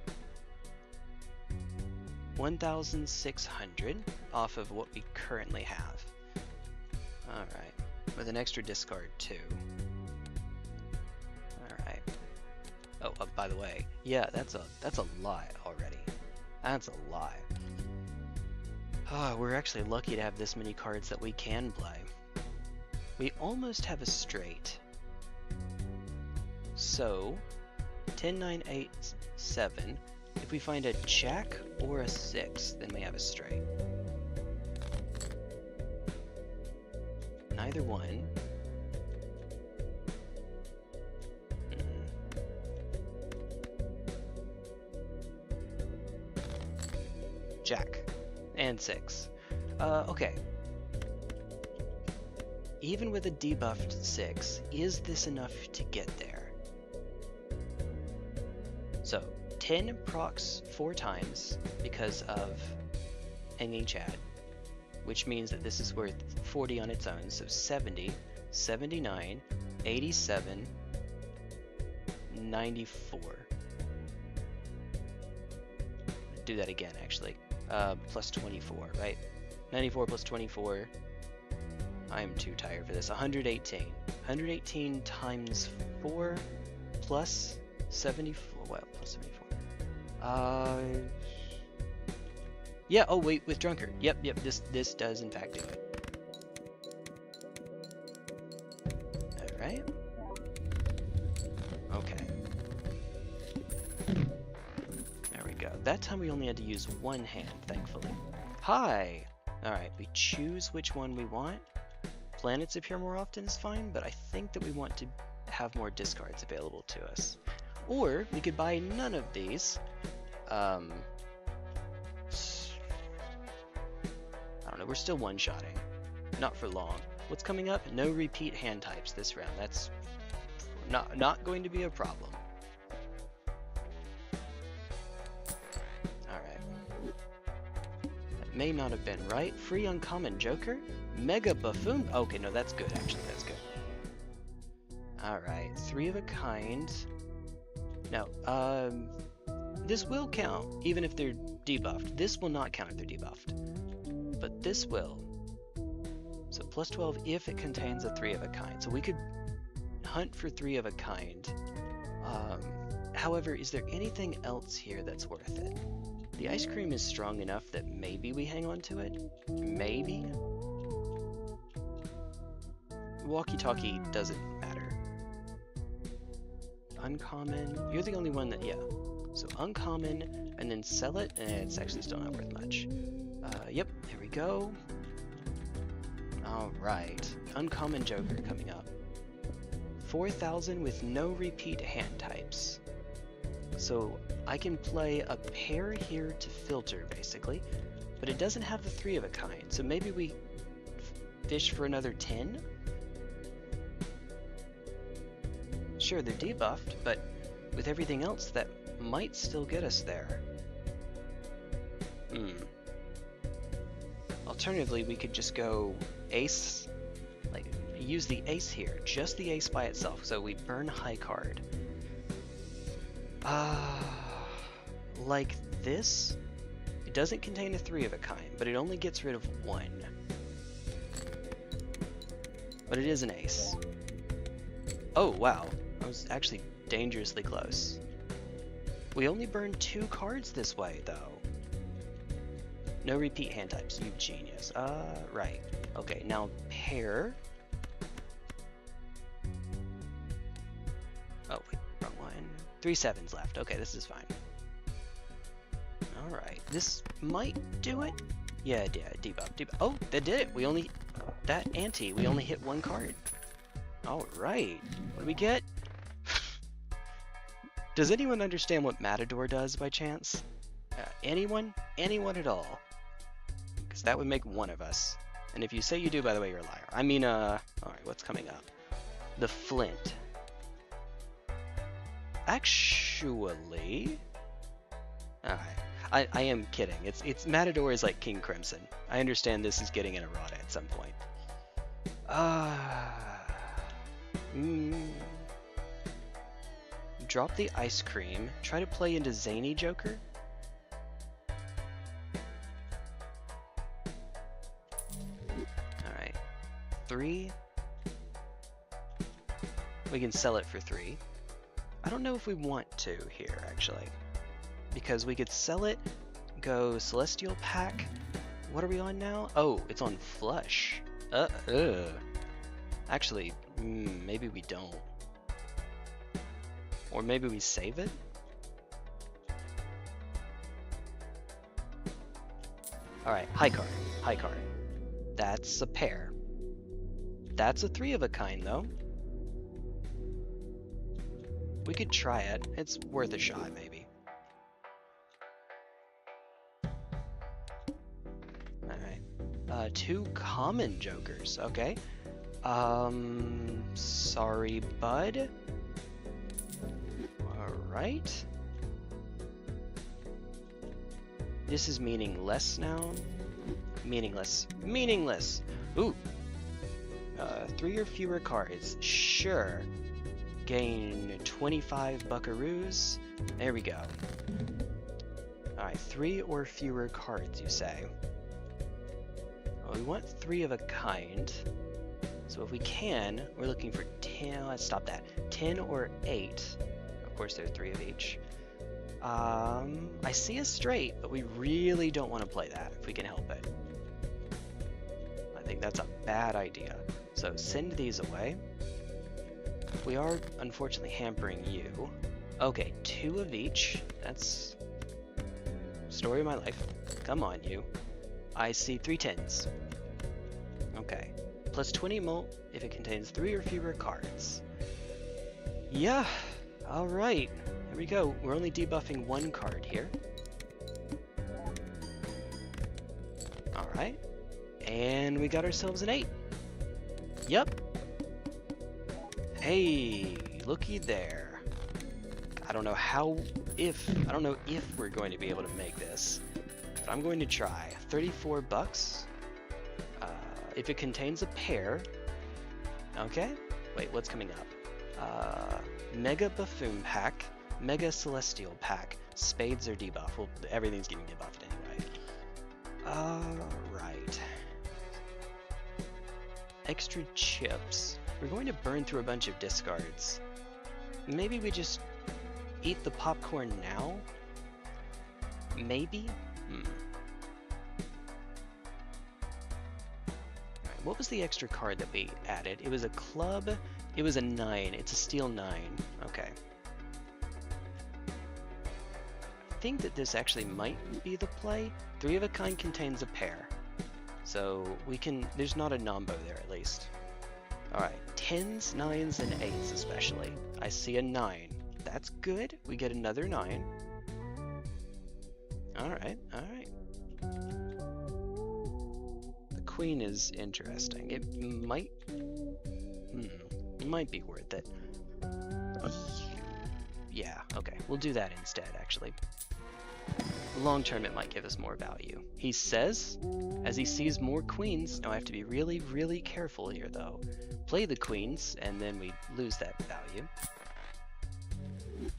1,600 off of what we currently have. Alright. With an extra discard too. Alright. Oh, by the way, yeah, that's a lot already. That's a lot. We're actually lucky to have this many cards that we can play. We almost have a straight. So, 10, 9, 8, 7. If we find a jack or a 6, then we have a straight. Neither one. Jack. And 6. Okay. Even with a debuffed 6, is this enough to get there? So, 10 procs 4 times because of Hanging Chad, which means that this is worth 40 on its own, so 70, 79, 87, 94. Do that again, actually. Plus 24, right? 94 plus 24. I'm too tired for this. 118. 118 times 4 plus 74. Well, plus 74. Yeah, oh wait, with Drunkard. Yep, this does in fact do it. Alright. Okay. There we go. That time we only had to use one hand, thankfully. Hi! Alright, we choose which one we want. Planets appear more often is fine, but I think that we want to have more discards available to us. Or, we could buy none of these. I don't know, we're still one-shotting. Not for long. What's coming up? No repeat hand types this round. That's not going to be a problem. Alright. That may not have been right. Free uncommon joker? Mega buffoon? Okay, no, that's good, actually. That's good. Alright, 3 of a kind. No, this will count, even if they're debuffed. This will not count if they're debuffed. But this will. So plus 12 if it contains a 3 of a kind. So we could hunt for 3 of a kind. However, is there anything else here that's worth it? The ice cream is strong enough that maybe we hang on to it. Maybe. Walkie-talkie doesn't matter. Uncommon. You're the only one that, yeah. So uncommon, and then sell it, and it's actually still not worth much. Yep, here we go. Alright. Uncommon joker coming up. 4,000 with no repeat hand types. So I can play a pair here to filter, basically. But it doesn't have the 3 of a kind, so maybe we fish for another 10? Sure, they're debuffed, but with everything else that might still get us there. Alternatively, we could just go ace, like use the ace here, just the ace by itself. So we burn high card. Like this. It doesn't contain a 3 of a kind, but it only gets rid of 1. But it is an ace. Oh wow, I was actually dangerously close. We only burn 2 cards this way though. No repeat hand types, you genius. Right. Okay, now pair. Oh wait, wrong one. 3 7s left. Okay, this is fine. Alright, this might do it. Yeah, debuff. Oh, that did it. We only, that ante, we only hit 1 card. Alright, what do we get? Does anyone understand what Matador does by chance? Anyone? Anyone at all? Because that would make one of us. And if you say you do, by the way, you're a liar. I mean, alright, what's coming up? The Flint. Actually... Alright. I am kidding. It's Matador is like King Crimson. I understand this is getting an errata at some point. Drop the ice cream. Try to play into Zany Joker. Alright. 3. We can sell it for 3. I don't know if we want to here, actually. Because we could sell it, go Celestial Pack. What are we on now? Oh, it's on Flush. Actually, maybe we don't. Or maybe we save it? Alright, high card. High card. That's a pair. That's a 3 of a kind, though. We could try it. It's worth a shot, maybe. Alright. 2 common jokers. Okay. Sorry, bud. Alright. This is meaningless now. Meaningless. Meaningless! Ooh! 3 or fewer cards. Sure. Gain 25 buckaroos. There we go. Alright, 3 or fewer cards, you say. Well, we want 3 of a kind. So if we can, we're looking for 10, let's stop that. 10 or 8. Of course, there are 3 of each. I see a straight, but we really don't want to play that if we can help it. I think that's a bad idea. So send these away. We are unfortunately hampering you. Okay, 2 of each. That's story of my life. Come on, you. I see 3 10s. Okay. Plus 20 mult if it contains 3 or fewer cards. Yeah. Alright. Here we go. We're only debuffing 1 card here. Alright. And we got ourselves an 8. Yep. Hey, looky there. I don't know if we're going to be able to make this, but I'm going to try. 34 bucks. If it contains a pair. Okay. Wait, what's coming up? Mega Buffoon Pack, Mega Celestial Pack. Spades are debuffed. Well, everything's getting debuffed anyway. Right. Extra chips. We're going to burn through a bunch of discards. Maybe we just eat the popcorn now? Maybe? Alright, what was the extra card that we added? It was a club. It was a 9. It's a steel 9. Okay. I think that this actually might be the play. 3 of a kind contains a pair. So we can, there's not a nombo there at least. Alright, 10s, 9s, and 8s especially. I see a 9. That's good. We get another 9. Alright, alright. The queen is interesting. It might be worth it. Yeah, okay. We'll do that instead, actually. Long term, it might give us more value. He says, as he sees more queens, now I have to be really, really careful here, though. Play the queens, and then we lose that value.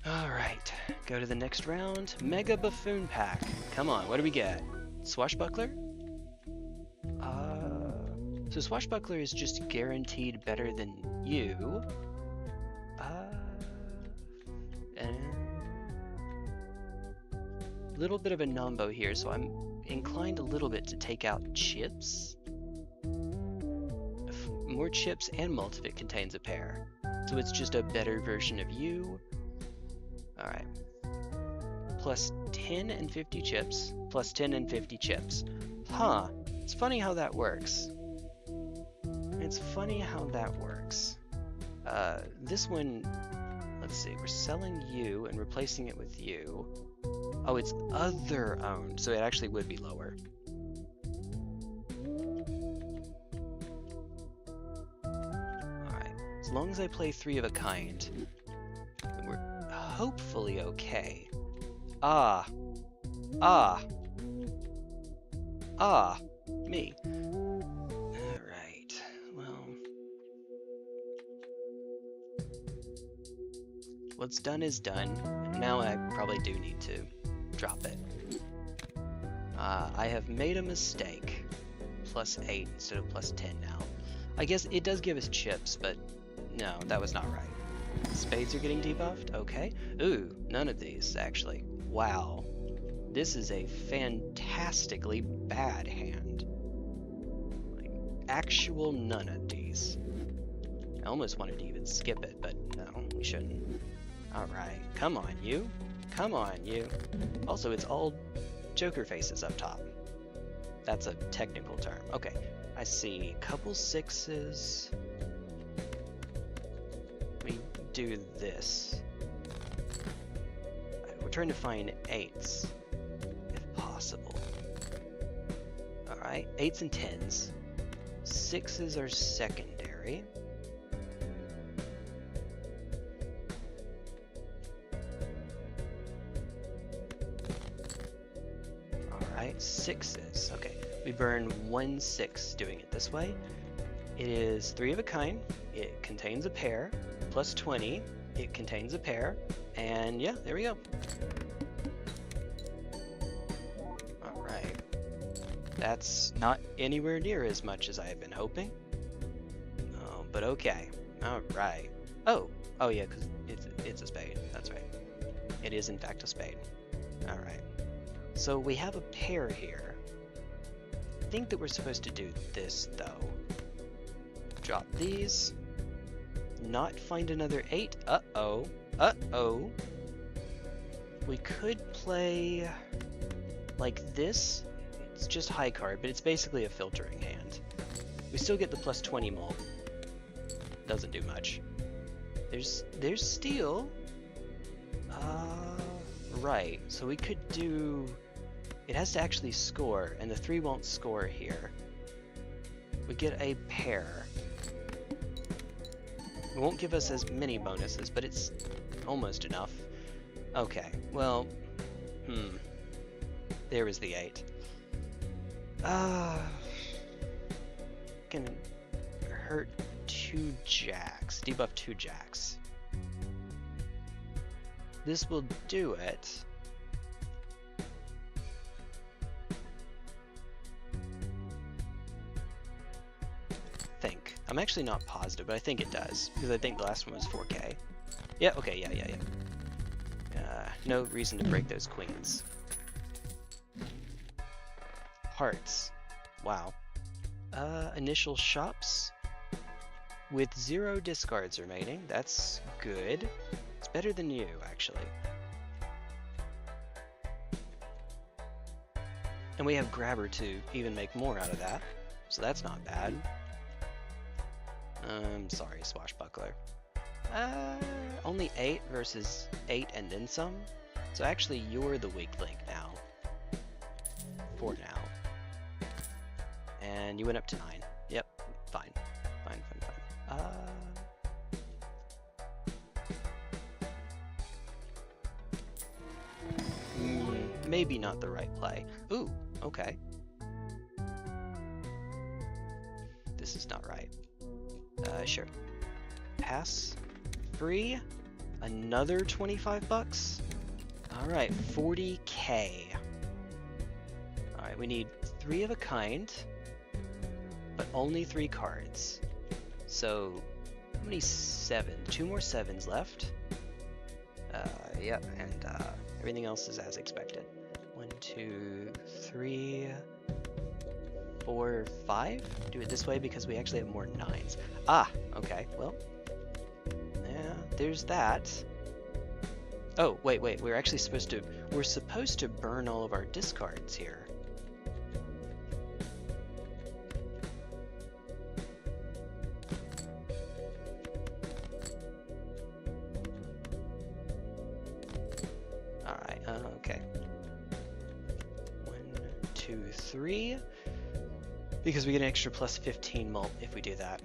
Alright, go to the next round. Mega Buffoon Pack. Come on, what do we get? Swashbuckler? So Swashbuckler is just guaranteed better than you. And a little bit of a nombo here, so I'm inclined a little bit to take out chips. More chips and multivit contains a pair. So it's just a better version of you. Alright. Plus 10 and 50 chips. Plus 10 and 50 chips. Huh. It's funny how that works. It's funny how that works. This one, let's see, we're selling you and replacing it with you. Oh, it's other owned, so it actually would be lower. Alright, as long as I play 3 of a kind, we're hopefully okay. Me. Alright, well. What's done is done. Now I probably do need to drop it. I have made a mistake. Plus 8 instead of plus 10 now. I guess it does give us chips, but no, that was not right. Spades are getting debuffed? Okay. Ooh, none of these, actually. Wow. This is a fantastically bad hand. Like, actual none of these. I almost wanted to even skip it, but no, we shouldn't. Alright, come on, you. Come on, you. Also, it's all Joker faces up top. That's a technical term. Okay, I see a couple 6s. We do this. We're trying to find 8s, if possible. Alright, 8s and 10s. 6s are secondary. Alright, 6s. Okay, we burn 1 6 doing it this way. It is 3 of a kind. It contains a pair. Plus 20. It contains a pair. And yeah, there we go. Alright. That's not anywhere near as much as I have been hoping. Oh, but okay. Alright. Oh yeah, because it's a spade. That's right. It is in fact a spade. Alright. So we have a pair here. I think that we're supposed to do this, though. Drop these. Not find another 8. Uh-oh. Uh-oh. We could play like this. It's just high card, but it's basically a filtering hand. We still get the plus 20 mult. Doesn't do much. There's steel. Right. So we could do... It has to actually score, and the 3 won't score here. We get a pair. It won't give us as many bonuses, but it's almost enough. Okay, well, there is the 8. Can hurt 2 jacks, debuff 2 jacks. This will do it. I'm actually not positive, but I think it does, because I think the last one was 4K. Yeah, okay, yeah. No reason to break those queens. Hearts. Wow. Initial shops with 0 discards remaining. That's good. It's better than you, actually. And we have grabber to even make more out of that, so that's not bad. Sorry, Swashbuckler. Only 8 versus 8 and then some. So actually, you're the weak link now. For now. And you went up to 9. Yep, fine. Fine. maybe not the right play. Ooh, okay. This is not right. Sure. Pass. Free. Another 25 bucks. All right, 40K. All right, we need 3 of a kind, but only 3 cards. So, how many 7? 2 more 7s left. Yep, and everything else is as expected. 1, 2, 3, 4, 5. Do it this way because we actually have more 9s. Ah, okay, well, yeah, there's that. Oh, wait, we're actually supposed to burn all of our discards here. Alright, okay. 1, 2, 3. Because we get an extra plus 15 mult if we do that.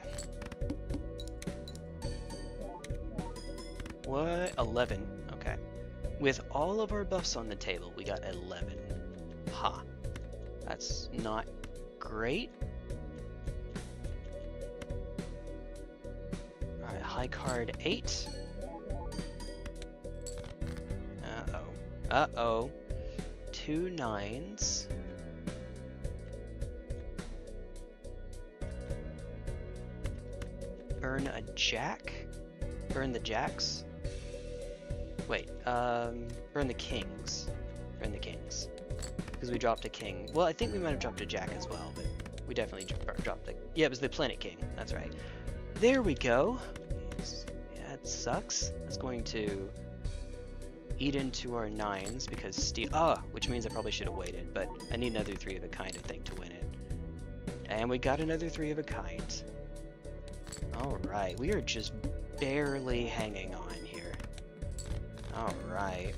What? 11. Okay. With all of our buffs on the table, we got 11. Ha. That's not great. Alright, high card 8. Uh-oh. Uh-oh. 2 9s. Burn a jack? Burn the jacks? Wait, burn the kings. Burn the kings. Because we dropped a king. Well, I think we might have dropped a jack as well, but we definitely dropped the... Yeah, it was the planet king. That's right. There we go. Yeah, it sucks. It's going to eat into our 9s because steel... Ah, which means I probably should have waited, but I need another 3 of a kind, I think, to win it. And we got another 3 of a kind. Alright, we are just barely hanging on here. Alright.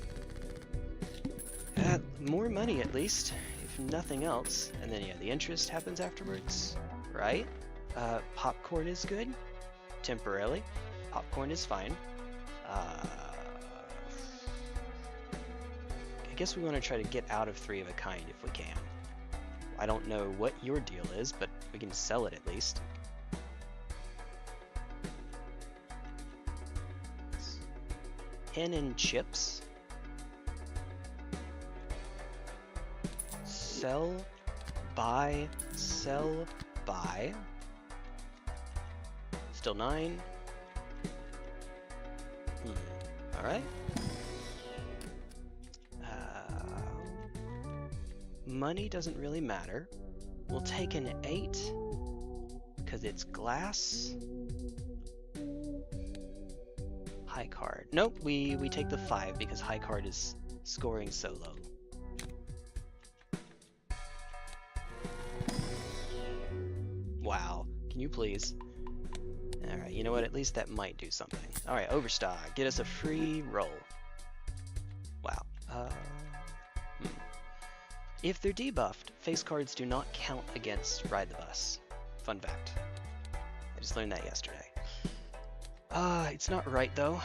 More money at least, if nothing else. And then, yeah, the interest happens afterwards, right? Popcorn is good. Temporarily. Popcorn is fine. I guess we want to try to get out of 3 of a kind if we can. I don't know what your deal is, but we can sell it at least. Pen and chips. Sell, buy, sell, buy. Still 9. Alright. Money doesn't really matter. We'll take an 8 because it's glass. High card. Nope, we take the 5 because high card is scoring so low. Wow, can you please? Alright, you know what, at least that might do something. Alright, Overstock, get us a free roll. Wow. If they're debuffed, face cards do not count against Ride the Bus. Fun fact. I just learned that yesterday. It's not right though.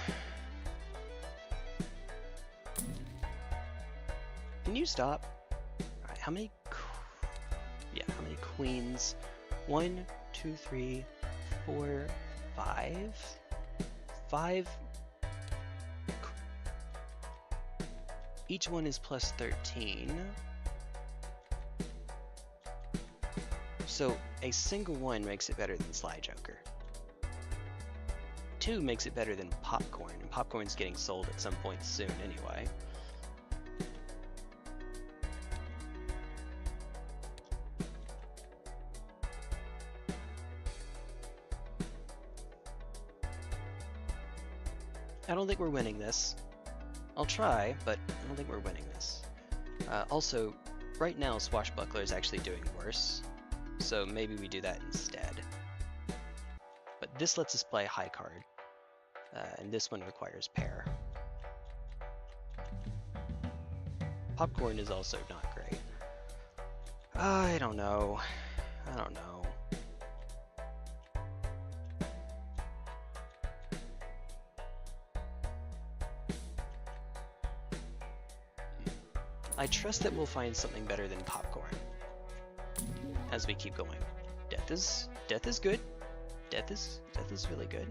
Can you stop? Alright, how many... Yeah, how many queens? 1, 2, 3, 4, 5? 5... Each one is plus 13. So, a single 1 makes it better than Sly Joker. 2 makes it better than Popcorn, and Popcorn's getting sold at some point soon anyway. I don't think we're winning this. I'll try, but I don't think we're winning this. Also, right now Swashbuckler is actually doing worse, so maybe we do that instead. But this lets us play high card, and this one requires pair. Popcorn is also not great. I don't know. I don't know. I trust that we'll find something better than popcorn as we keep going. Death is good. Death is really good.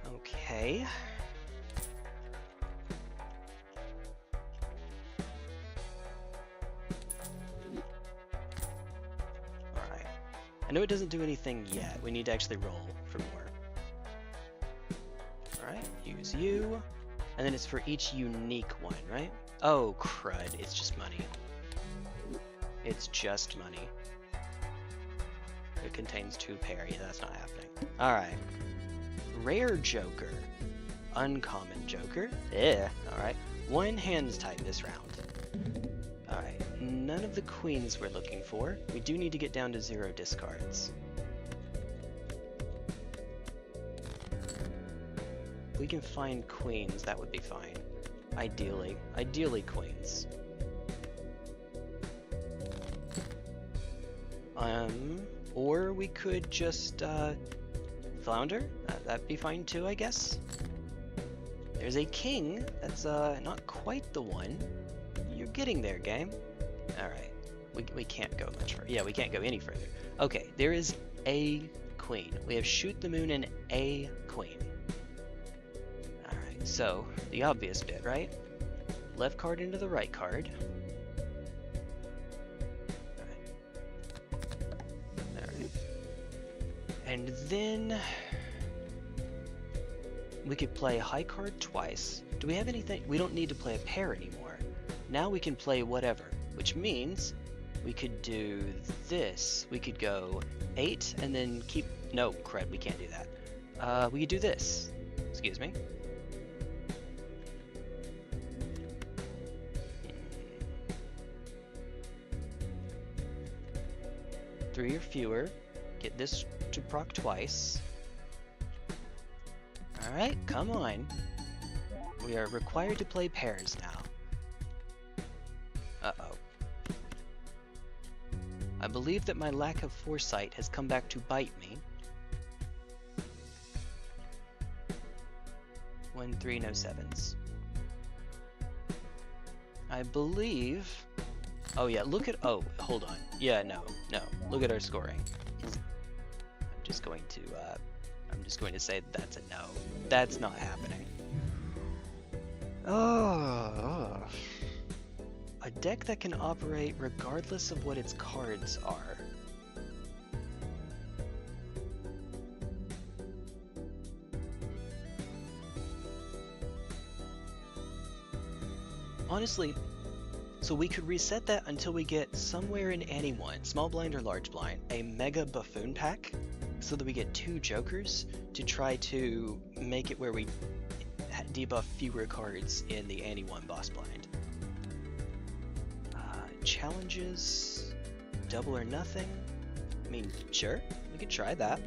Okay. Alright. I know it doesn't do anything yet. We need to actually roll for more. Alright, use you. And then it's for each unique one, right? Oh, crud. It's just money. It's just money. It contains 2 pair. Yeah, that's not happening. Alright. Rare Joker. Uncommon Joker. Yeah. Alright. 1 hands type this round. Alright. None of the queens we're looking for. We do need to get down to 0 discards. If we can find queens, that would be fine. Ideally. Ideally queens. Or we could just, flounder. That'd be fine too, I guess. There's a king. That's, not quite the one. You're getting there, game. Alright. We can't go much further. Yeah, we can't go any further. Okay, there is a queen. We have shoot the moon and a queen. Alright, so, the obvious bit, right? Left card into the right card. And then we could play high card twice. Do we have anything? We don't need to play a pair anymore. Now we can play whatever, which means we could do this. We could go 8 and then keep... No, crud, we can't do that. We could do this. Excuse me. Three or fewer. Get this to proc twice. Alright, come on. We are required to play pairs now. Uh-oh. I believe that my lack of foresight has come back to bite me. 1, 3, no 7s. I believe... Oh yeah, look at... Oh, hold on. Yeah, no. Look at our scoring. I'm just going to say that's a no. That's not happening. Oh. A deck that can operate regardless of what its cards are. Honestly, so we could reset that until we get somewhere in anyone, small blind or large blind, a mega buffoon pack, so that we get 2 jokers to try to make it where we debuff fewer cards in the anyone boss blind. Challenges, double or nothing. I mean, sure, we could try that.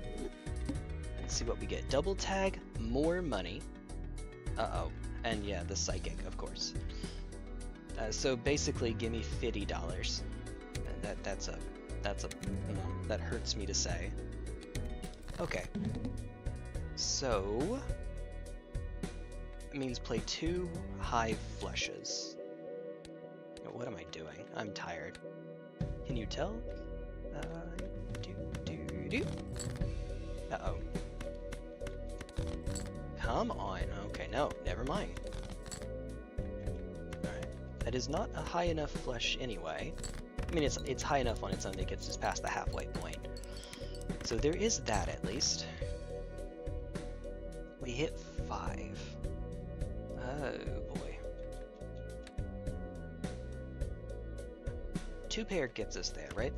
Let's see what we get. Double tag, more money. Uh-oh, and yeah, the psychic, of course. So basically, give me $50. And that's a that hurts me to say. Okay. So it means play 2 high flushes. What am I doing? I'm tired. Can you tell? Uh-oh. Come on. Okay, no, never mind. Alright. That is not a high enough flush anyway. I mean, it's high enough on its own that it gets us past the halfway point. So there is that at least. We hit 5. Oh boy. 2 pair gets us there, right?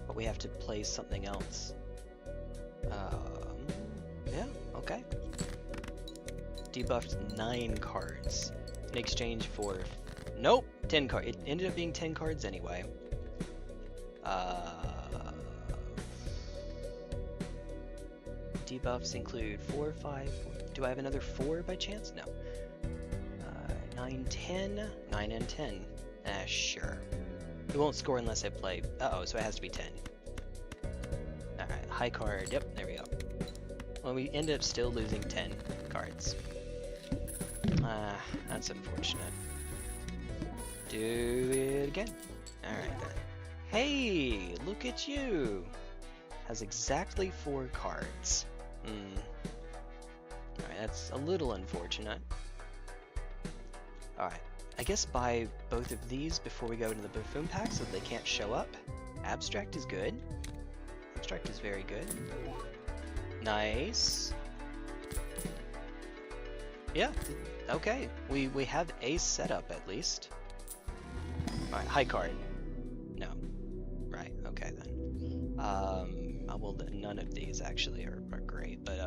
But we have to play something else. Yeah, okay. Debuffed 9 cards in exchange for... Nope! 10 cards. It ended up being 10 cards anyway. Debuffs include 4, 5... Do I have another 4 by chance? No. 9, 10. 9 and 10. Sure. It won't score unless I play... Uh-oh, so it has to be 10. Alright, high card. Yep, there we go. Well, we end up still losing 10 cards. That's unfortunate. Do it again. Alright then. Hey, look at you! Has exactly 4 cards. Alright, that's a little unfortunate. Alright, I guess buy both of these before we go into the buffoon pack so that they can't show up. Abstract is good. Abstract is very good. Nice. Yeah, okay. We have a setup at least. Alright, high card. No. Right, okay then. Well, none of these actually are great, but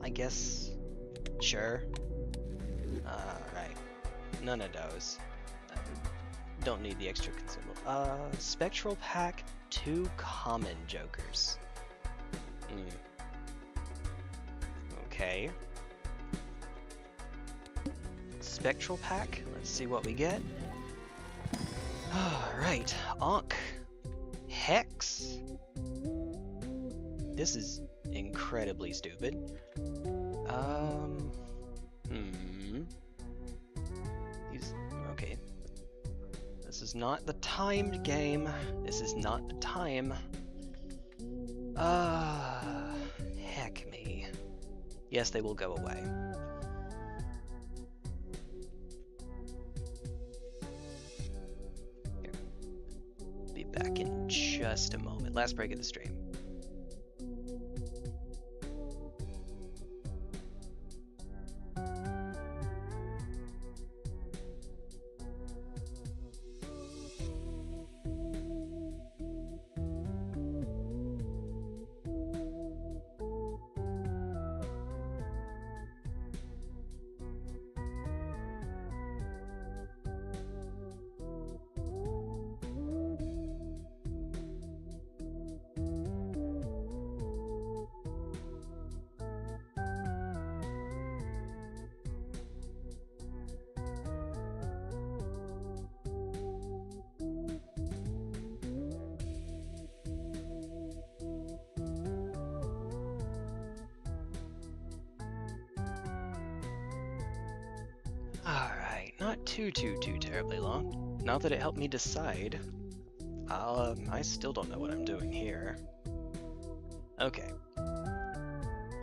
I guess, sure. Right. None of those. Don't need the extra consumable. Spectral pack, 2 common jokers. Okay. Spectral pack, let's see what we get. Alright, Ankh. Hex. This is incredibly stupid. Okay. This is not the timed game. This is not the time. Heck me. Yes, they will go away. Here. Be back in just a moment. Last break of the stream. Alright, not too terribly long. Not that it helped me decide. I still don't know what I'm doing here. Okay.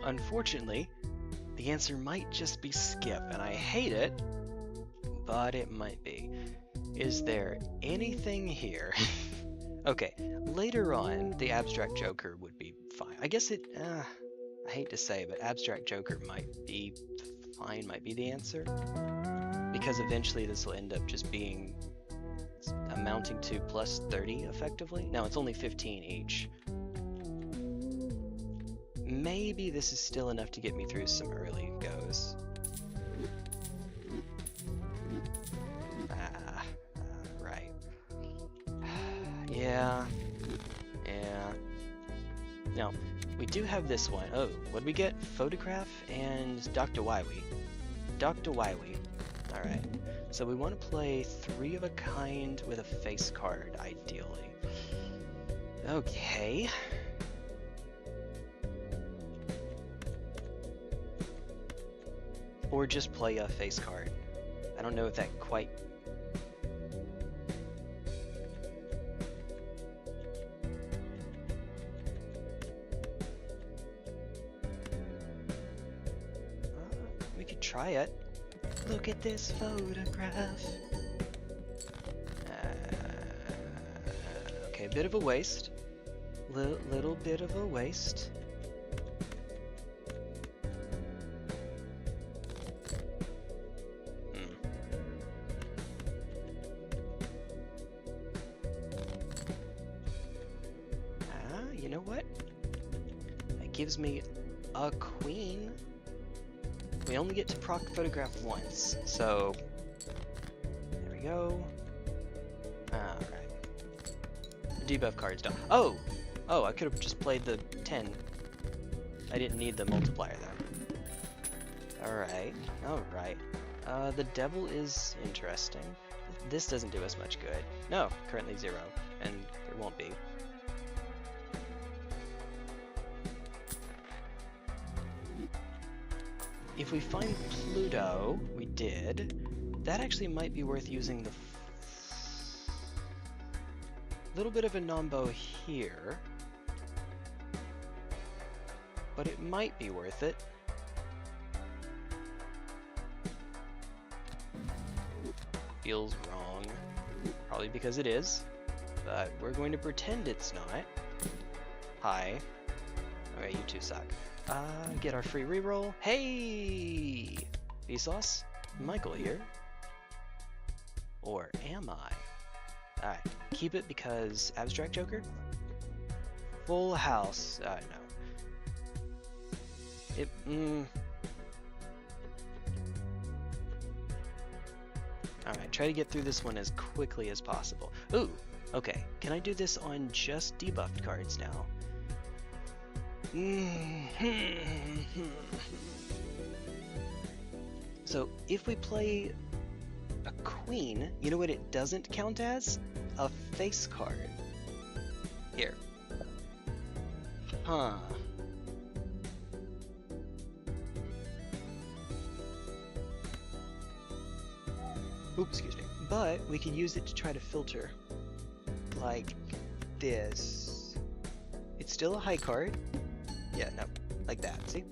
Unfortunately, the answer might just be skip, and I hate it, but it might be. Is there anything here? Okay, later on, the Abstract Joker would be fine. I guess it, I hate to say, but Abstract Joker might be fine, might be the answer. Because eventually this will end up just being amounting to plus 30 effectively. Now it's only 15 each. Maybe this is still enough to get me through some early goes. Right. Yeah. Now, we do have this one. Oh, what did we get? Photograph and Dr. Wiwi. Dr. Wiwi. Alright, so we want to play 3 of a kind with a face card, ideally. Okay. Or just play a face card. I don't know if that quite... we could try it. Look at this photograph. Okay, a bit of a waste. Little bit of a waste. You know what? That gives me a queen. We only get to proc photograph once, so there we go. Alright. The debuff card's done. Oh! I could have just played the 10. I didn't need the multiplier there. Alright. The devil is interesting. This doesn't do us much good. No, currently 0, and there won't be. if we find Pluto, we did, that actually might be worth using the little bit of a nombo here, but it might be worth it. Feels wrong, probably because it is, but we're going to pretend it's not. Hi. Okay, you two suck. Get our free reroll. Hey! Vsauce? Michael here. Or am I? Alright, keep it because Abstract Joker? Full house. No. Alright, try to get through this one as quickly as possible. Ooh! Okay, can I do this on just debuffed cards now? So, if we play a queen, you know what it doesn't count as? A face card. Here. Huh. Oops, excuse me. But we can use it to try to filter. Like this. It's still a high card. Yeah, no. Like that, see?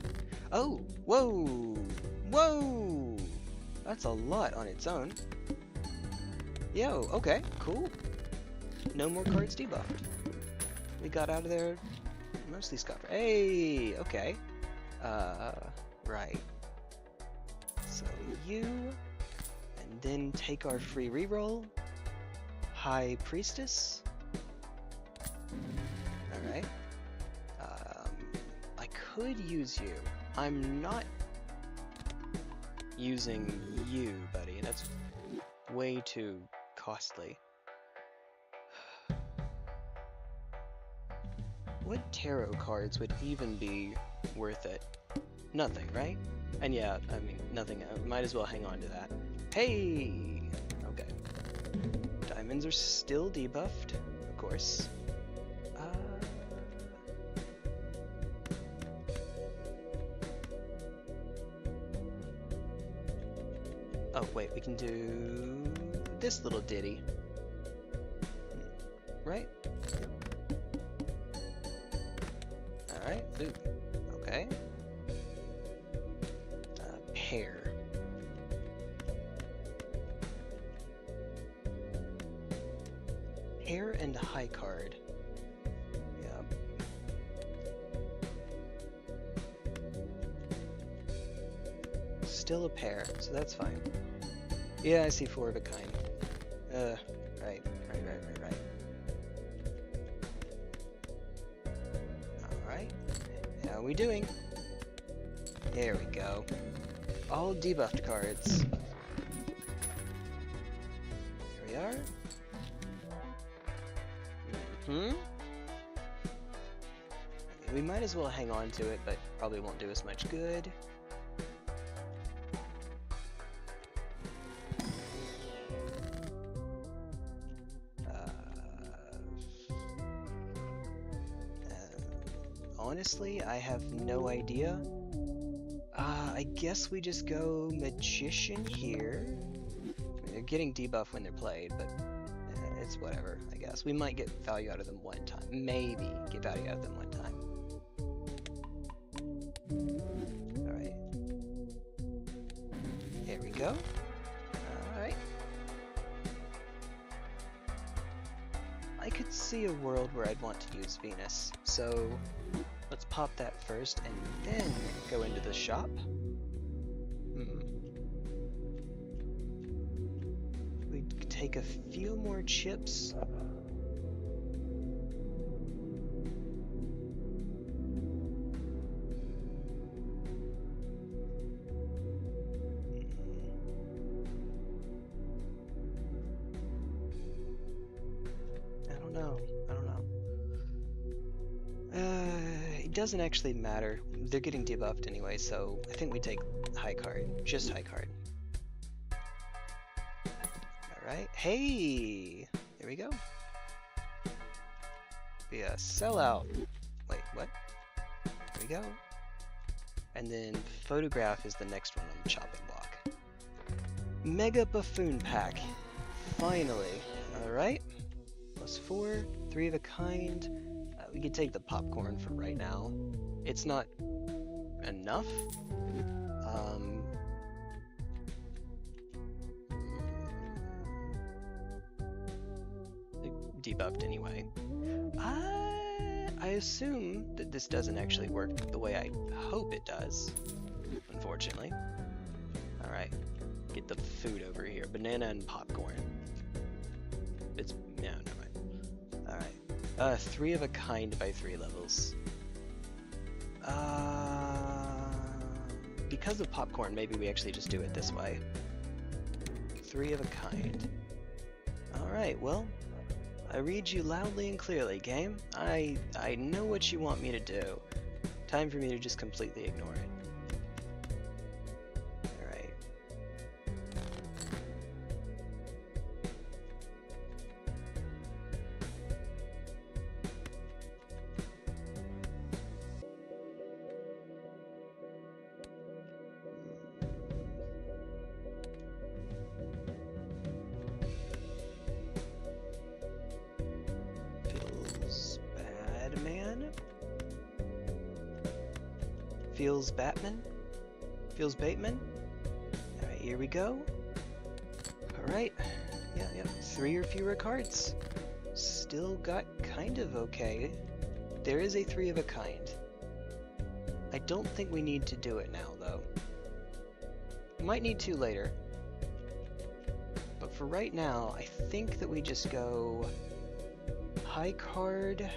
Oh! Whoa! Whoa! That's a lot on its own. Yo, okay, cool. No more cards debuffed. We got out of there mostly scot-free. Hey! Okay. Right. So you... and then take our free reroll. High Priestess. Alright. I could use you. I'm not using you, buddy. That's way too costly. What tarot cards would even be worth it? Nothing, right? And yeah, I mean, nothing. I might as well hang on to that. Hey! Okay. Diamonds are still debuffed, of course. Oh, wait, we can do this little ditty. Right? Alright, ooh, okay. Pair. Pair and high card. Yeah. Still a pair, so that's fine. Yeah, I see 4 of a kind. Right. Alright. How are we doing? There we go. All debuffed cards. Here we are. We might as well hang on to it, but probably won't do us much good. Honestly, I have no idea. I guess we just go Magician here. I mean, they're getting debuff when they're played, but it's whatever, I guess. We might get value out of them one time. Maybe get value out of them one time. Alright. There we go. Alright. I could see a world where I'd want to use Venus, so let's pop that first and then go into the shop. We take a few more chips. I don't know. It doesn't actually matter. They're getting debuffed anyway, so I think we take high card. Just high card. Alright. Hey! There we go. Be a sellout. Wait, what? There we go. And then photograph is the next one on the chopping block. Mega Buffoon Pack. Finally. Alright. +4, 3 of a kind. We could take the popcorn for right now. It's not enough. Debuffed anyway. I assume that this doesn't actually work the way I hope it does, unfortunately. Alright, get the food over here. Banana and popcorn. It's, no, never mind. Alright, 3 of a kind by 3 levels. Because of popcorn, maybe we actually just do it this way. 3 of a kind. Alright, well, I read you loudly and clearly, game. I know what you want me to do. Time for me to just completely ignore it. Alright. Feels Batman? Feels Bateman? Alright, here we go. Alright. Yeah, 3 or fewer cards. Still got kind of okay. There is a 3 of a kind. I don't think we need to do it now, though. We might need to later. But for right now, I think that we just go high card,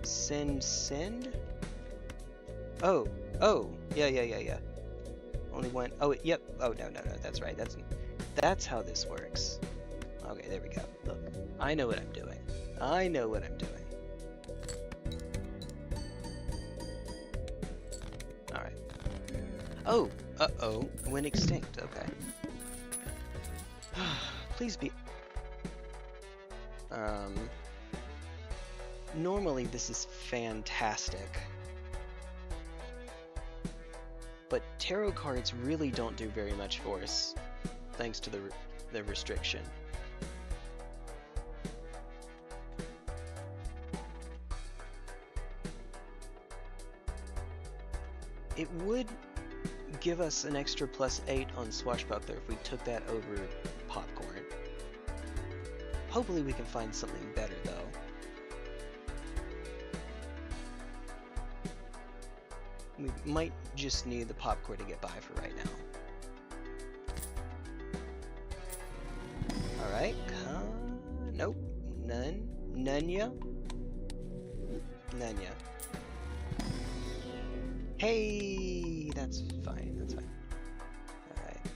send. Oh, yeah. Only one. Oh, yep. Oh, no, that's right. That's how this works. Okay, there we go. Look, I know what I'm doing. Alright. Oh, uh-oh. Went extinct. Okay. Please be... Normally this is fantastic. But tarot cards really don't do very much for us, thanks to the restriction. It would give us an extra +8 on Swashbuckler if we took that over Popcorn. Hopefully we can find something better though. We might just need the popcorn to get by for right now. Alright, nope, Nunya. Hey, that's fine. Alright.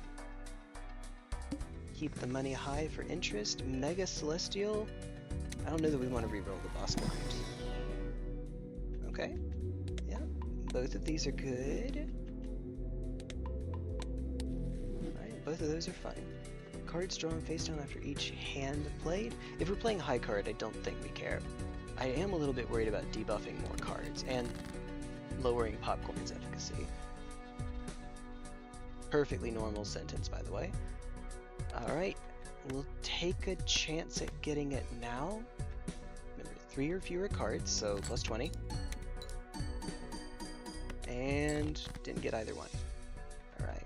Keep the money high for interest. Mega Celestial. I don't know that we want to reroll the boss blind. Okay. Both of these are good. Alright, both of those are fine. Cards drawn face down after each hand played. If we're playing high card, I don't think we care. I am a little bit worried about debuffing more cards and lowering Popcorn's efficacy. Perfectly normal sentence, by the way. Alright, we'll take a chance at getting it now. Remember, 3 or fewer cards, so +20. And didn't get either one. Alright.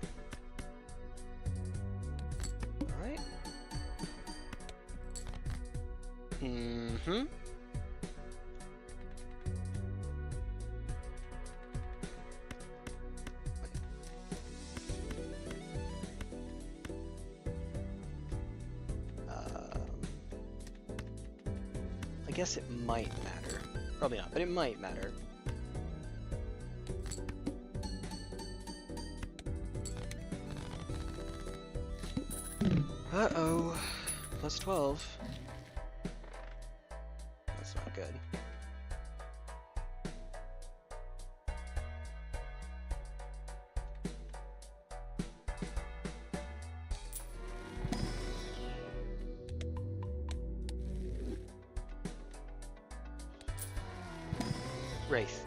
I guess it might matter. Probably not, but it might matter. Uh-oh. +12. That's not good.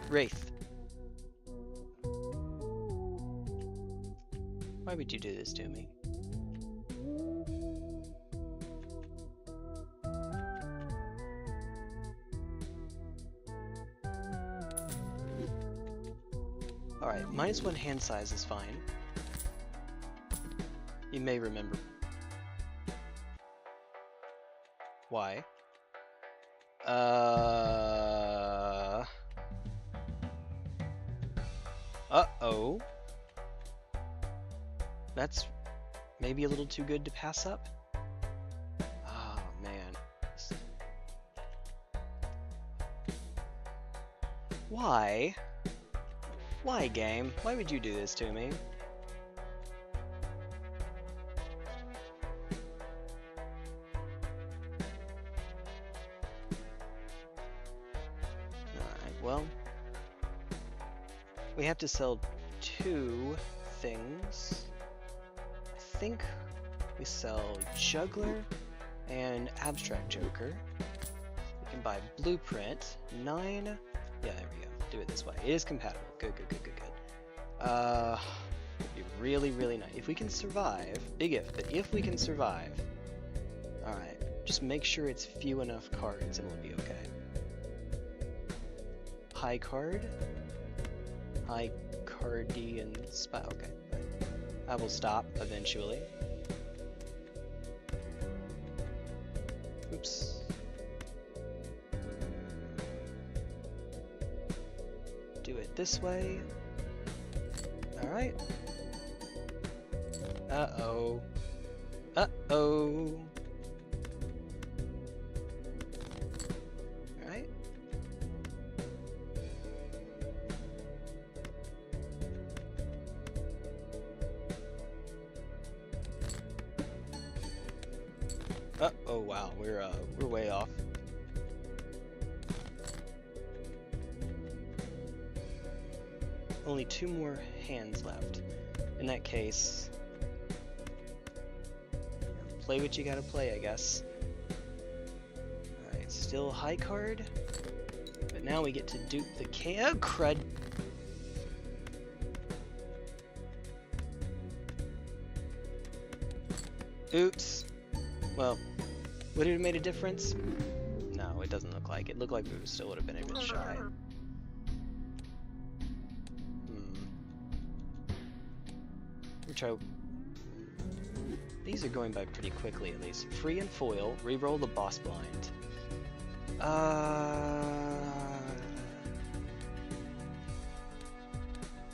Wraith. Why would you do this to me? Alright, -1 hand size is fine. You may remember why. Uh-oh. That's maybe a little too good to pass up. Oh, man. Why? Why, game? Why would you do this to me? Alright, well, we have to sell 2 things. I think we sell Juggler and Abstract Joker. We can buy Blueprint, 9. Yeah, there we go. Do it this way. It is compatible. Good, good, good, good, good. It'd be really, really nice. If we can survive, big if, but if we can survive, alright, just make sure it's few enough cards and we'll be okay. High card. High cardian spy. Okay. I will stop eventually. Oops. Do it this way. Alright. Uh-oh. Uh-oh. Alright. Oh wow, we're way off. Only 2 more hands left. In that case, play what you gotta play, I guess. Alright, still high card, but now we get to dupe the oh, crud. Oops. Well, would it have made a difference? No, it doesn't look like it. It looked like we still would have been a bit shy. Try. These are going by pretty quickly, at least. Free and foil. Reroll the boss blind.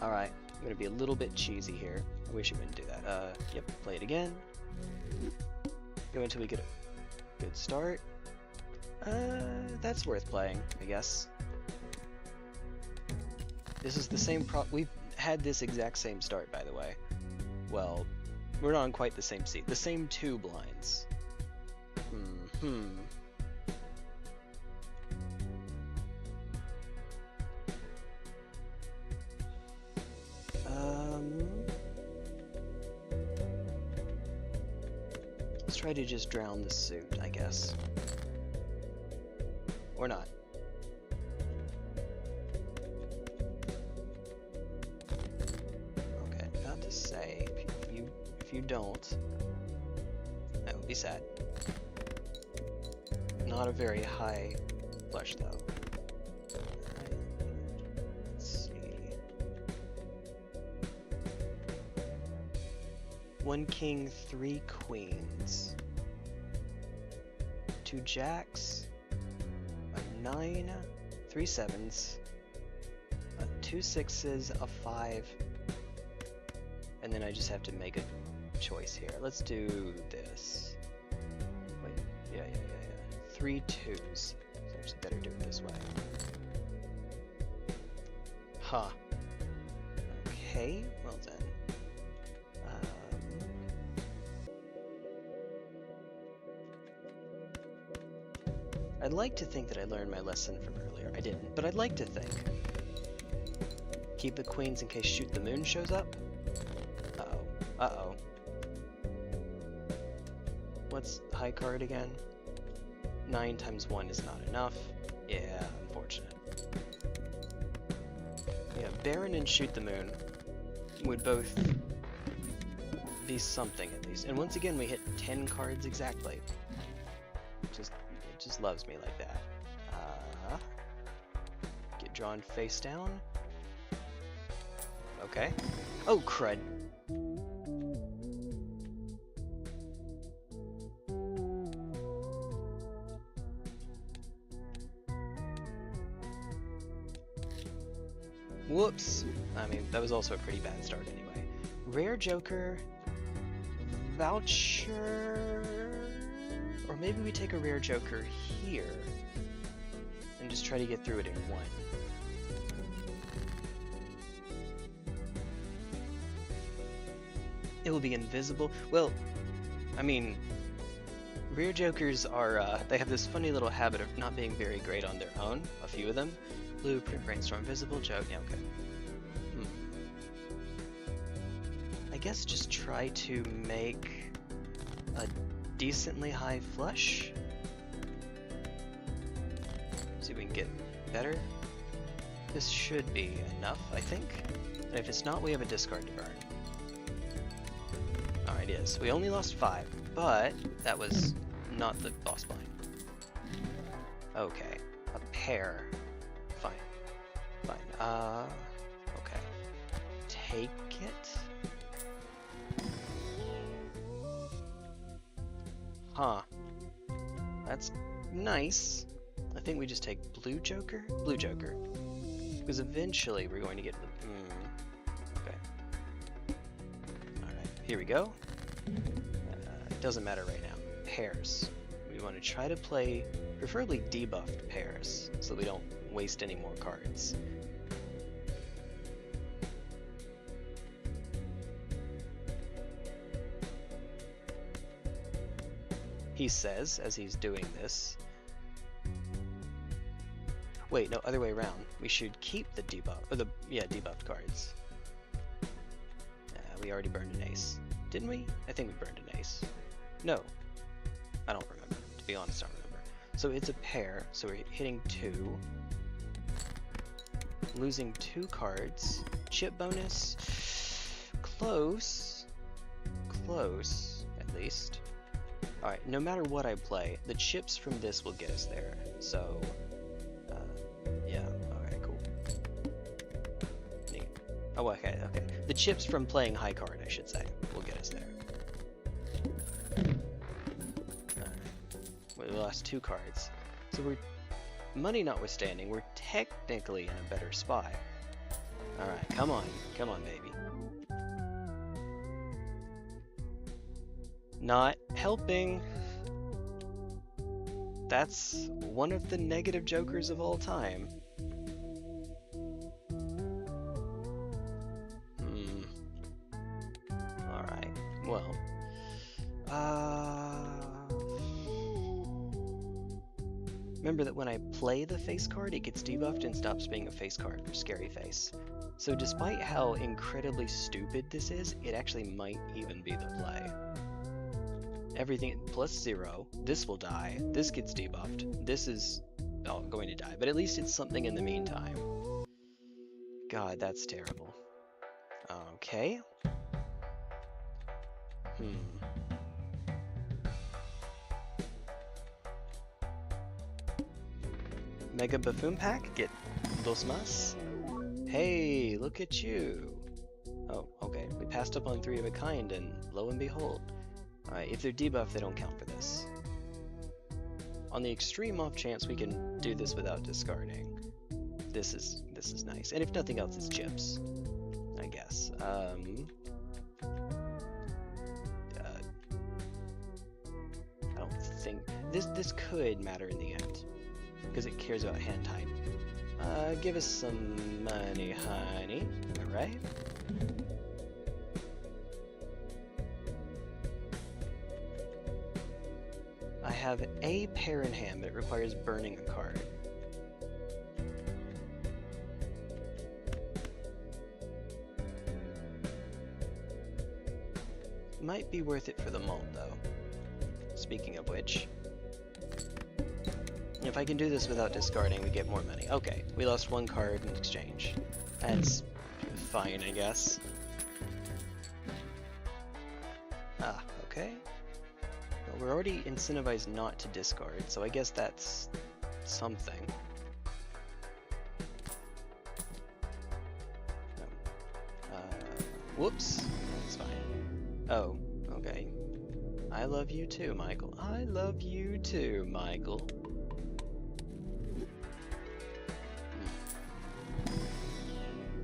Alright, I'm gonna be a little bit cheesy here. I wish it wouldn't do that. Yep, play it again. Go until we get a good start. That's worth playing, I guess. This is the same we've had this exact same start, by the way. Well, we're not on quite the same seat. The same 2 blinds. Let's try to just drown the suit, I guess. Or not. Okay, not to say, if you don't, that would be sad. Not a very high flush though. Right. Let's see. 1 king, 3 queens. 2 jacks. A 9, 3 sevens. 2 6s, a 5. And then I just have to make a choice here. Let's do this. Wait, yeah. 3 2s. So I actually better do it this way. Huh. Okay, well then. I'd like to think that I learned my lesson from earlier. I didn't, but I'd like to think. Keep the queens in case Shoot the Moon shows up. Uh-oh. Uh-oh. What's high card again? 9 times 1 is not enough. Yeah, unfortunate. Yeah, Baron and Shoot the Moon would both be something at least. And once again, we hit 10 cards exactly. It just loves me like that. Get drawn face down. Okay. Oh, crud. Whoops. I mean, that was also a pretty bad start anyway. Rare Joker, Voucher, or maybe we take a Rare Joker here and just try to get through it in one. It will be invisible. Well, I mean, Rare Jokers are, they have this funny little habit of not being very great on their own, a few of them. Blueprint, Brainstorm, Visible, Joke, yeah, okay. I guess just try to make a decently high flush. See if we can get better. This should be enough, I think. And if it's not, we have a discard to burn. Alright, it is. We only lost 5, but that was not the boss blind. Okay, a pair. Fine. Fine. Okay. Take it. Huh. That's nice. I think we just take Blue Joker? Blue Joker. Because eventually we're going to get the... Okay. Alright, here we go. It doesn't matter right now. Pairs. We want to try to play preferably debuffed pairs, so we don't waste any more cards. He says, as he's doing this... Wait, no, other way around. We should keep the debuff, or the, yeah, debuffed cards. We already burned an ace. Didn't we? I think we burned an ace. No. I don't remember. To be honest, I don't remember. So it's a pair, so we're hitting 2. Losing 2 cards. Chip bonus. Close. Close, at least. Alright, no matter what I play, the chips from this will get us there. So, yeah, alright, cool. Neat. Oh, okay, okay. The chips from playing high card, I should say, will get us there. Alright. We lost 2 cards. So we're, money notwithstanding, we're technically in a better spot. Alright, come on, baby. Not helping. That's one of the negative jokers of all time. Alright, well. Remember that when I play the face card, it gets debuffed and stops being a face card for Scary Face. So despite how incredibly stupid this is, it actually might even be the play. Everything plus 0, this will die, this gets debuffed, this is going to die, but at least it's something in the meantime. God, that's terrible. Okay. Mega Buffoon Pack, get dos más. Hey, look at you. Oh, okay, we passed up on 3 of a kind, and lo and behold. Alright, if they're debuffed, they don't count for this. On the extreme off chance we can do this without discarding, this is nice. And if nothing else, it's chips, I guess. I don't think this could matter in the end because it cares about hand type. Give us some money, honey. All right. I have a pair in hand, but it requires burning a card. Might be worth it for the mult, though. Speaking of which. If I can do this without discarding, we get more money. Okay, we lost 1 card in exchange. That's fine, I guess. Ah, okay. Well, we're already incentivized not to discard, so I guess that's something. Whoops. That's fine. Oh, okay. I love you too, Michael. I love you too, Michael.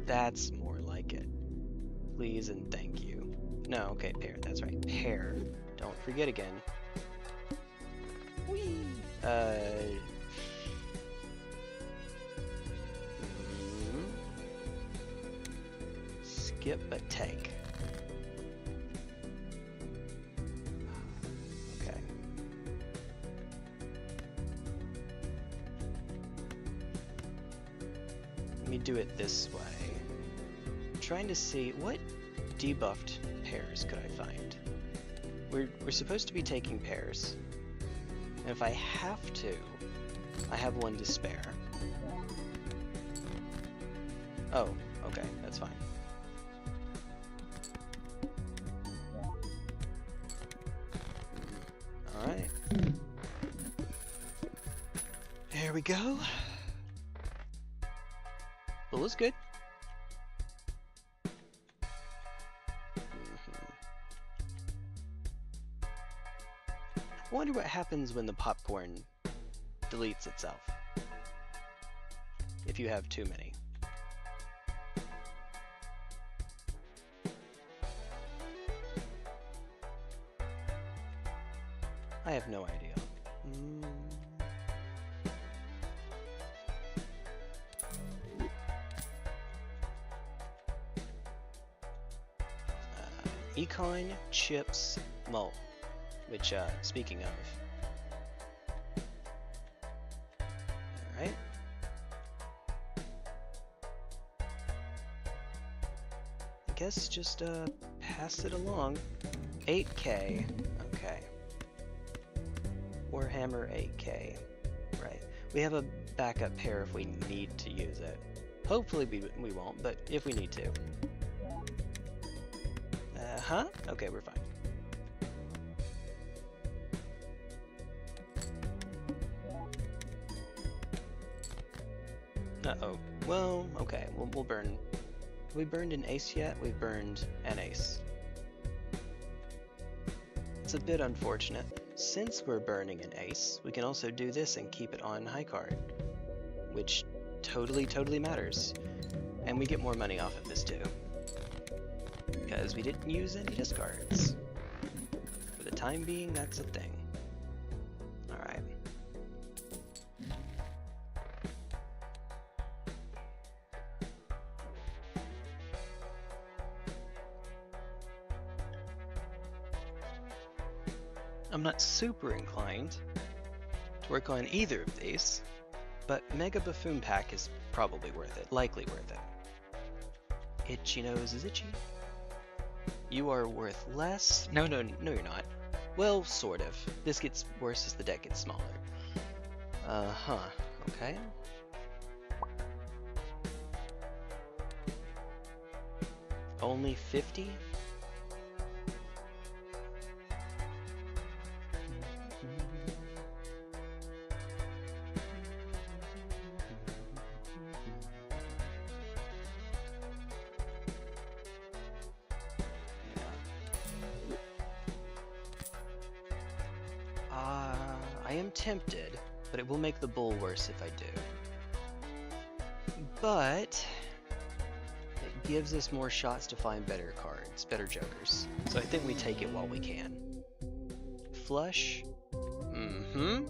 That's more like it. Please and thank you. No, okay, pair. That's right. Pair. Don't forget again. Whee! Skip but take. Okay. Let me do it this way. I'm trying to see what debuffed pairs could I find. We're supposed to be taking pairs. And if I have to, I have one to spare. Oh, okay, that's fine. Alright. There we go. Well, it was good. I wonder what happens when the popcorn deletes itself. If you have too many. I have no idea. Econ, chips, mole. Which, speaking of. Alright. I guess just, pass it along. 8K. Okay. Warhammer 8K. Right. We have a backup pair if we need to use it. Hopefully we won't, but if we need to. Okay, we're fine. Uh-oh. Well, okay, we'll burn. Have we burned an ace yet? We've burned an ace. It's a bit unfortunate. Since we're burning an ace, we can also do this and keep it on high card, which totally matters. And we get more money off of this too, because we didn't use any discards. For the time being, that's a thing. Alright. I'm not super inclined to work on either of these, but Mega Buffoon Pack is probably worth it, likely worth it. Itchy nose is itchy. You are worth less. No, you're not. Well, sort of. This gets worse as the deck gets smaller. Okay. Only 50? I am tempted, but it will make the bull worse if I do. But it gives us more shots to find better cards, better jokers. So I think we take it while we can. Flush. Remember,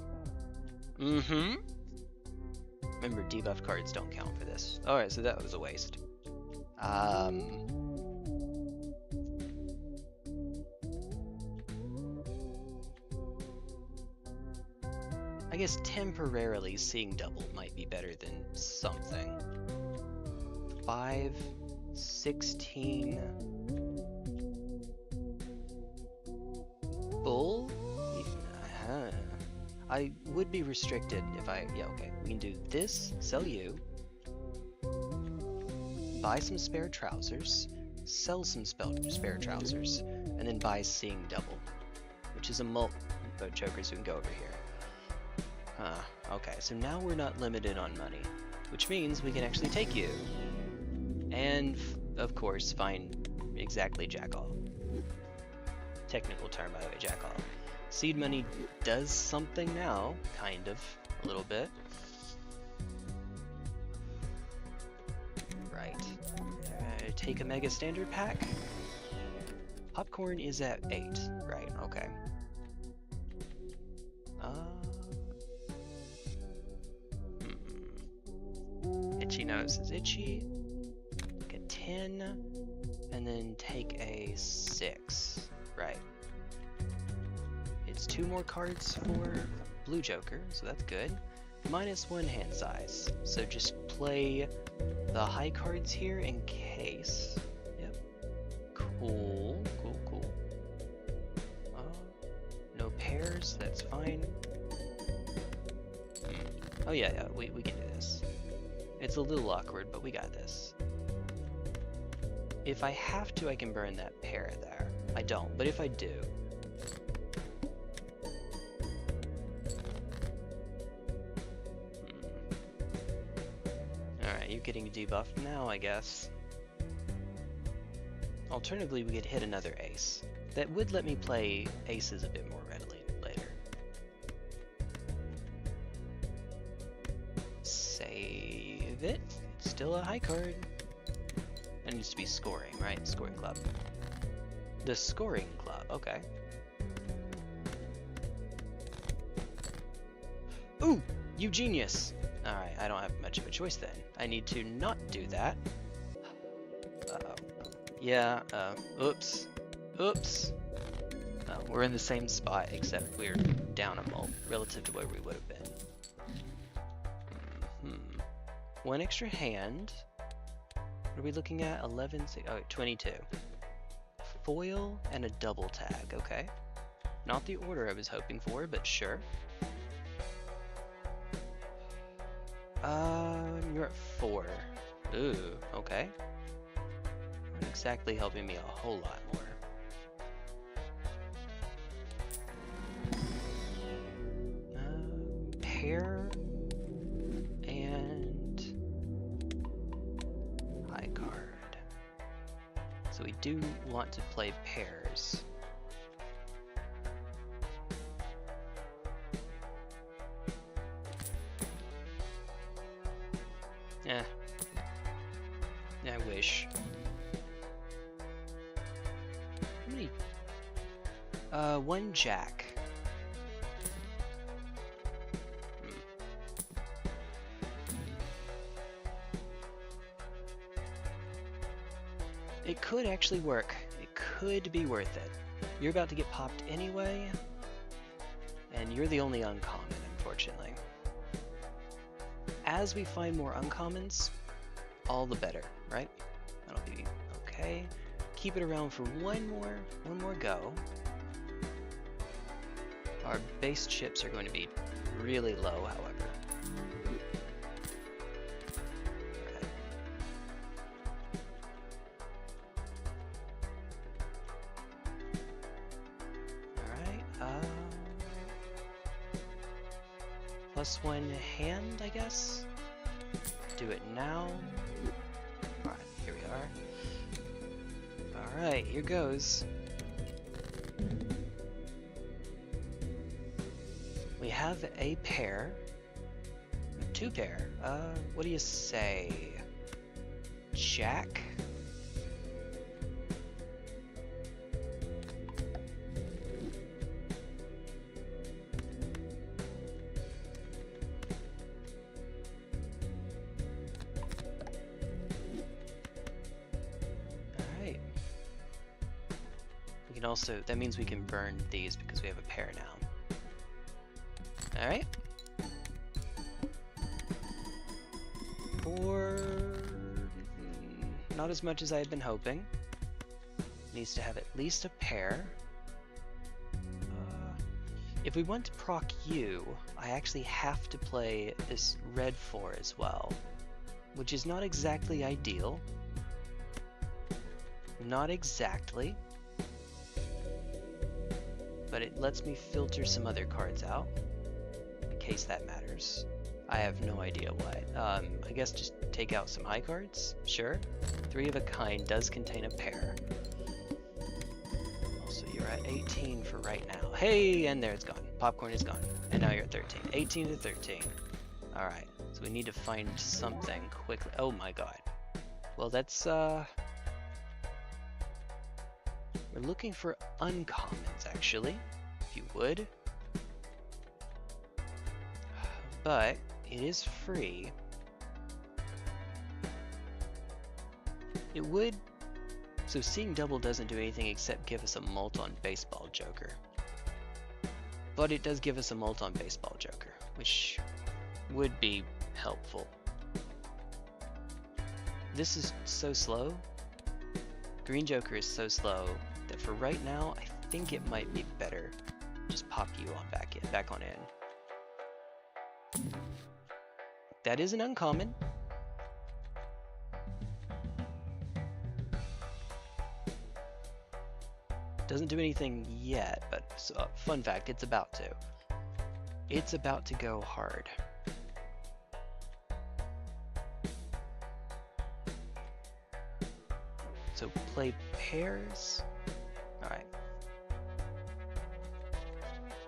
debuff cards don't count for this. Alright, so that was a waste. I guess temporarily seeing double might be better than something. 5, 16. Bull? I would be restricted if I... Yeah, okay. We can do this, sell you, buy some spare trousers, sell some spare trousers, and and then buy Seeing Double, which is a boat chokers who can go over here. Okay, so now we're not limited on money, which means we can actually take you. And, of course, find exactly jack all. Technical term, by the way, jack all. Seed money does something now, kind of, a little bit. Right. Take a mega standard pack. Popcorn is at 8, right, okay. Itchy nose is itchy. Take a 10, and then take a 6, right. It's 2 more cards for blue joker, so that's good. -1 hand size, so just play the high cards here in case. Yep. Cool. No pairs, that's fine. Oh yeah, we can do this. It's a little awkward, but we got this. If I have to, I can burn that pair there. I don't, but if I do... Alright, you're getting debuffed now, I guess. Alternatively, we could hit another ace. That would let me play aces a bit more readily later. Save it. It's still a high card. It needs to be scoring, right? Scoring club. The scoring club, okay. Ooh! You genius! Alright, I don't have much of a choice then. I need to not do that. Oops. Oops! We're in the same spot, except we're down a mult relative to where we would have been. 1 extra hand. What are we looking at? 11, 22. Foil and a double tag, okay. Not the order I was hoping for, but sure. You're at 4. Ooh, okay. Not exactly helping me a whole lot more. Pair and high card. So we do want to play pairs. I wish. How many? 1 jack. It could actually work. It could be worth it. You're about to get popped anyway, and you're the only uncommon, unfortunately. As we find more uncommons, all the better, right? That'll be okay. Keep it around for one more go. Our base chips are going to be really low, however. Alright, +1 hand, I guess? Do it now. Alright, here we are. Alright, here goes. We have a pair. 2 pair. What do you say? Jack? Also, that means we can burn these because we have a pair now. Alright. Or not as much as I had been hoping. Needs to have at least a pair. If we want to proc you, I actually have to play this red 4 as well, which is not exactly ideal. Not exactly. but it lets me filter some other cards out, in case that matters. I have no idea what. I guess just take out some high cards? Sure. 3 of a kind does contain a pair. Also, you're at 18 for right now. Hey, and there it's gone. Popcorn is gone. And now you're at 13. 18 to 13. Alright, so we need to find something quickly. Oh my god. Well, that's, we're looking for uncommons, actually, if you would. But it is free. It would. So seeing double doesn't do anything except give us a mult on baseball joker. But it does give us a mult on baseball joker, which would be helpful. This is so slow. Green joker is so slow that for right now, I think it might be better just pop you on back on in. That is an uncommon. Doesn't do anything yet, but fun fact, it's about to. It's about to go hard. So play pairs. Alright.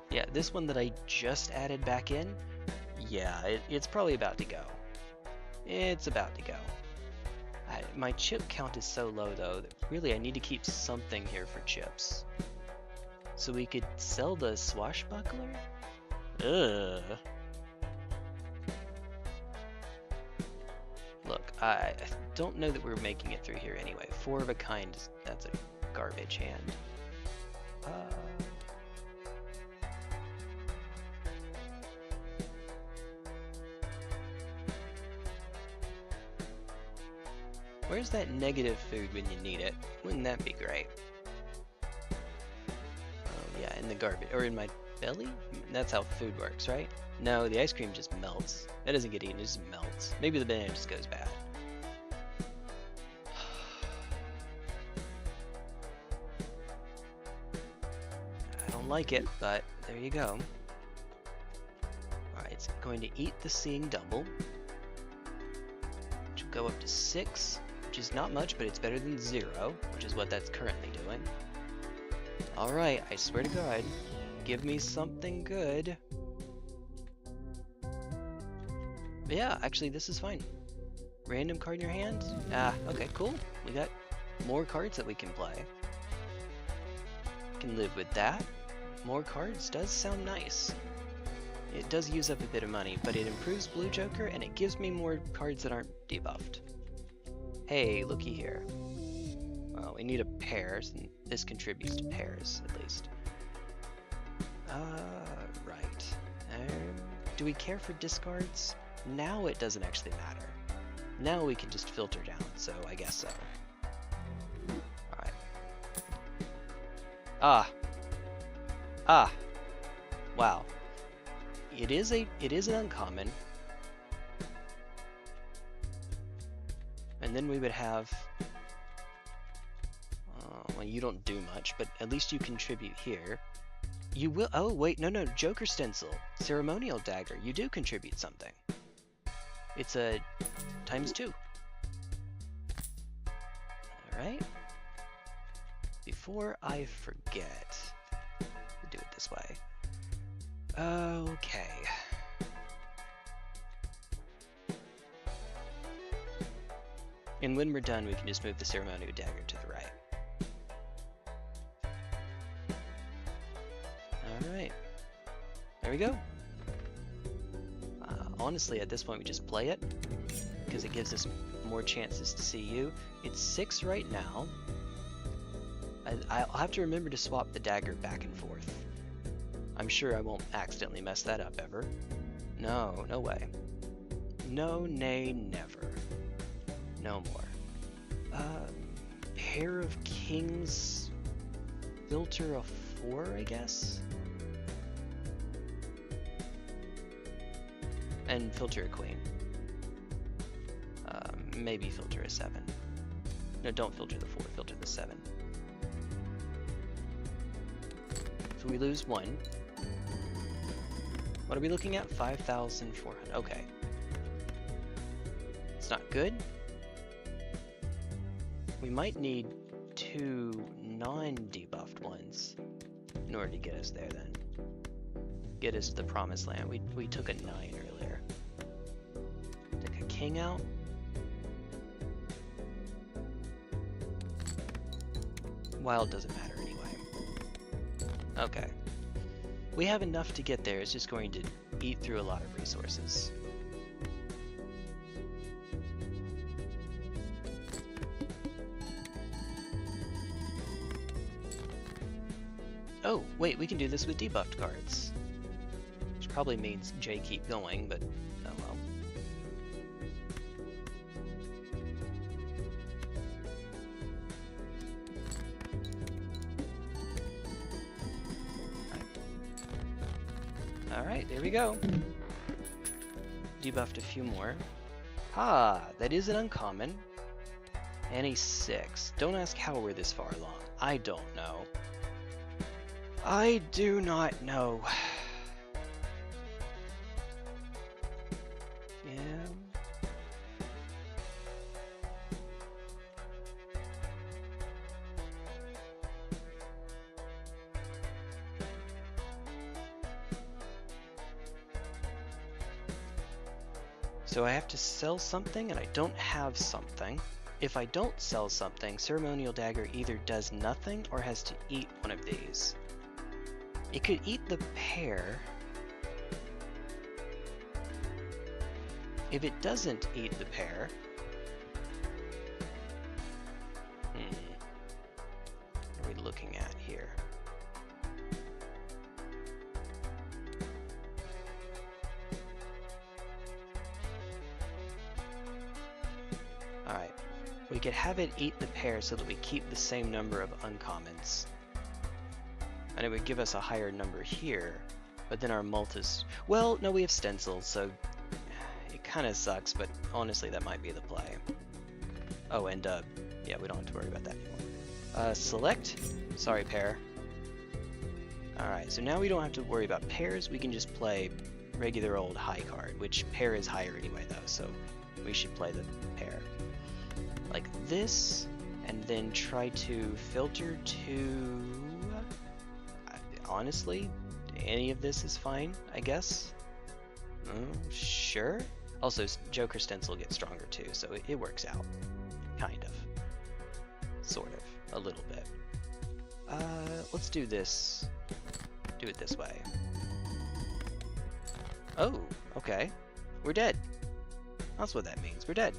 Yeah, this one that I just added back in, yeah, it's probably about to go. It's about to go. My chip count is so low though that really I need to keep something here for chips. So we could sell the swashbuckler? Ugh. Look, I don't know that we're making it through here anyway. 4 of a kind, that's a garbage hand. Where's that negative food when you need it? Wouldn't that be great? Oh yeah, in the garbage, or in my belly? That's how food works, right? No, the ice cream just melts. That doesn't get eaten, it just melts. Maybe the banana just goes bad. I don't like it, but there you go. Alright, it's going to eat the seeing double, which will go up to 6. Which is not much, but it's better than 0, which is what that's currently doing. Alright, I swear to God, give me something good. But yeah, actually this is fine. Random card in your hand? Ah, okay, cool. We got more cards that we can play. Can live with that. More cards does sound nice. It does use up a bit of money, but it improves Blue Joker and it gives me more cards that aren't debuffed. Hey, looky here. Well, we need a pair, and this contributes to pairs, at least. Right. Do we care for discards? Now it doesn't actually matter. Now we can just filter down, so I guess so. Alright. Wow. It is an uncommon. And then we would have, well, you don't do much, but at least you contribute here. You will, oh wait, no, Joker Stencil, Ceremonial Dagger, you do contribute something. It's a ×2. Alright. Before I forget, we'll do it this way. Okay. And when we're done, we can just move the Ceremonial Dagger to the right. Alright. There we go. Honestly, at this point, we just play it, because it gives us more chances to see you. It's 6 right now. I'll have to remember to swap the dagger back and forth. I'm sure I won't accidentally mess that up ever. No, no way. No, nay, never. No more. Pair of Kings, filter a 4, I guess? And filter a Queen. Maybe filter a 7. No, don't filter the 4, filter the 7. So we lose 1. What are we looking at? 5,400. Okay. It's not good. We might need 2 non-debuffed ones in order to get us there then. Get us to the promised land. We took a 9 earlier. Take a king out. Wild doesn't matter anyway. Okay. We have enough to get there. It's just going to eat through a lot of resources. Oh, wait, we can do this with debuffed cards. Which probably means J keep going, but oh well. Alright, there we go. Debuffed a few more. Ah, that is an uncommon. And a 6. Don't ask how we're this far along. I don't know. I do not know. Yeah. So I have to sell something and I don't have something. If I don't sell something, Ceremonial Dagger either does nothing or has to eat one of these. It could eat the pair. If it doesn't eat the pair... What are we looking at here? Alright. We could have it eat the pair so that we keep the same number of uncommons. And it would give us a higher number here, but then our multis... Well, no, we have stencil, so it kind of sucks, but honestly that might be the play. Oh, and yeah, we don't have to worry about that anymore. Select? Sorry, pair. Alright, so now we don't have to worry about pairs, we can just play regular old high card, which pair is higher anyway though, so we should play the pair. Like this, and then try to filter to... Honestly, any of this is fine, I guess. Sure. Also, Joker Stencil gets stronger too, so it works out. Kind of. Sort of. A little bit. Let's do this. Do it this way. Oh, okay. We're dead. That's what that means. We're dead.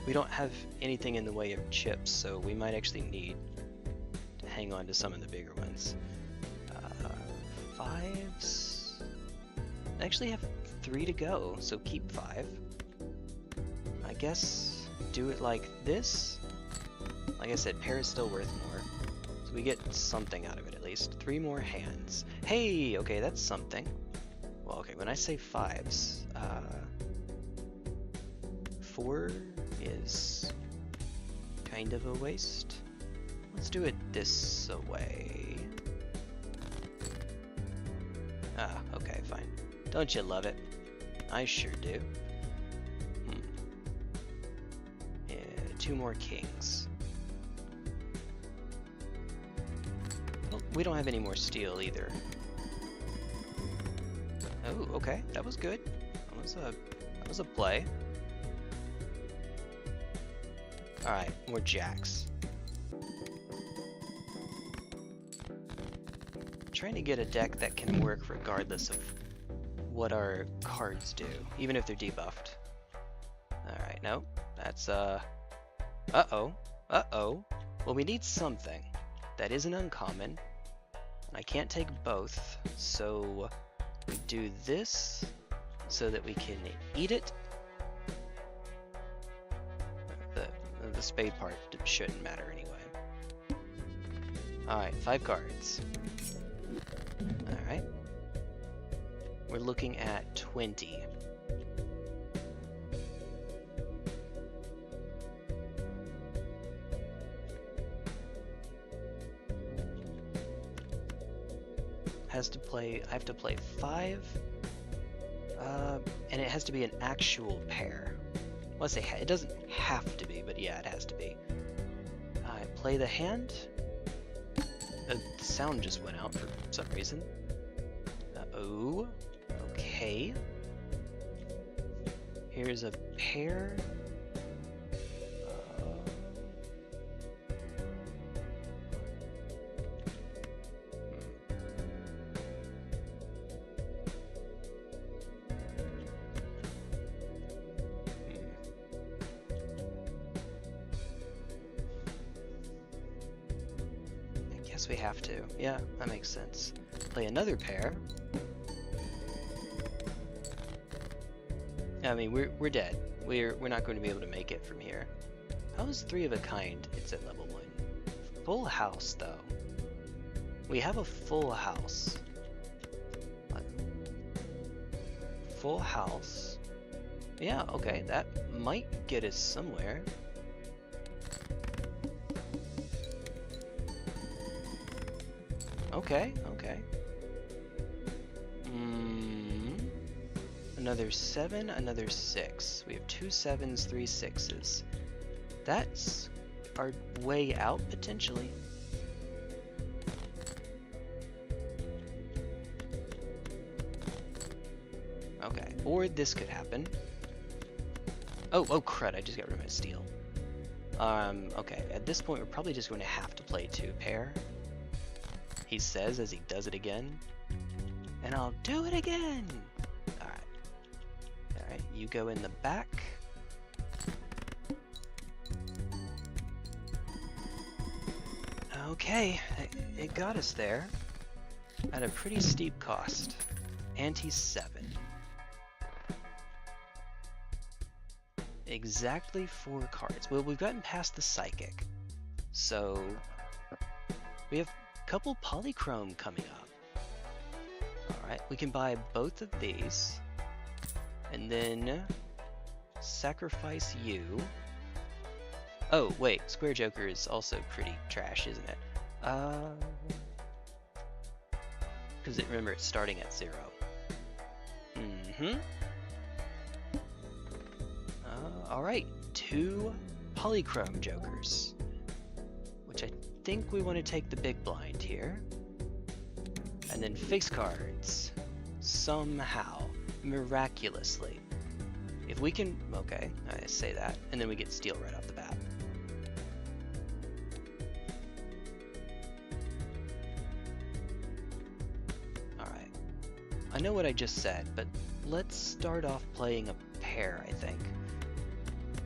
We don't have anything in the way of chips, so we might actually need to hang on to some of the bigger ones. 5s. I actually have 3 to go, so keep 5. I guess do it like this. Like I said, pair is still worth more, so we get something out of it at least. 3 more hands. Hey, okay, that's something. Well, okay, when I say 5s, 4 is kind of a waste. Let's do it this way. Ah, okay, fine. Don't you love it? I sure do. Yeah, 2 more kings. Well, we don't have any more steel either. Oh, okay, that was good. That was a play. Alright, more jacks. I'm trying to get a deck that can work regardless of what our cards do, even if they're debuffed. Alright, no, that's uh-oh. Well, we need something that is an uncommon, and I can't take both, so we do this so that we can eat it. The spade part shouldn't matter anyway. Alright, 5 cards. Alright. We're looking at 20. has to play, I have to play 5, and it has to be an actual pair. Well, I say it doesn't have to be, but yeah, it has to be. I play the hand. The sound just went out for some reason. Oh, okay. Here's a pair. We have to. Yeah, that makes sense. Play another pair. I mean, we're dead. We're not going to be able to make it from here. How is 3 of a kind? It's at level 1. Full house, though. We have a full house. What? Full house. Yeah, okay, that might get us somewhere. Okay, okay. Another 7, another 6. We have 2 7s, 3 6s. That's our way out, potentially. Okay, or this could happen. Oh crud, I just got rid of my steel. Okay, at this point we're probably just going to have to play 2 pair. He says as he does it again. And I'll do it again! Alright. Alright, you go in the back. Okay, it got us there. At a pretty steep cost. Ante 7. Exactly 4 cards. Well, we've gotten past the Psychic. So, we have couple polychrome coming up. Alright, we can buy both of these and then sacrifice you. Oh wait, Square Joker is also pretty trash, isn't it? Because remember it's starting at 0. Alright, 2 polychrome jokers, which I think we want to take the big blind here, and then face cards somehow, miraculously. If we can, okay, I say that, and then we get steel right off the bat. Alright, I know what I just said, but let's start off playing a pair, I think.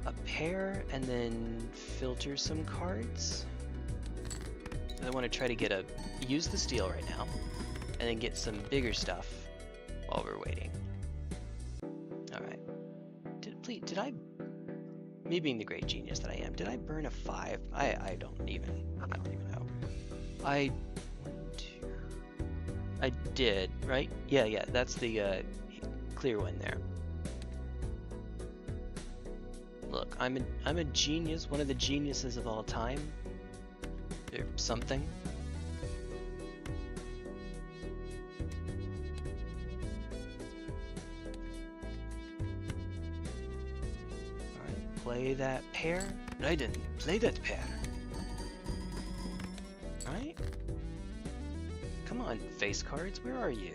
A pair, and then filter some cards. I want to try to use the steel right now, and then get some bigger stuff while we're waiting. Alright. Did I, me being the great genius that I am, did I burn a 5? I don't even know. I did, right? Yeah, that's the clear one there. Look, I'm a genius, one of the geniuses of all time. Or something. Alright, play that pair. I didn't play that pair. Alright. Come on, face cards, where are you?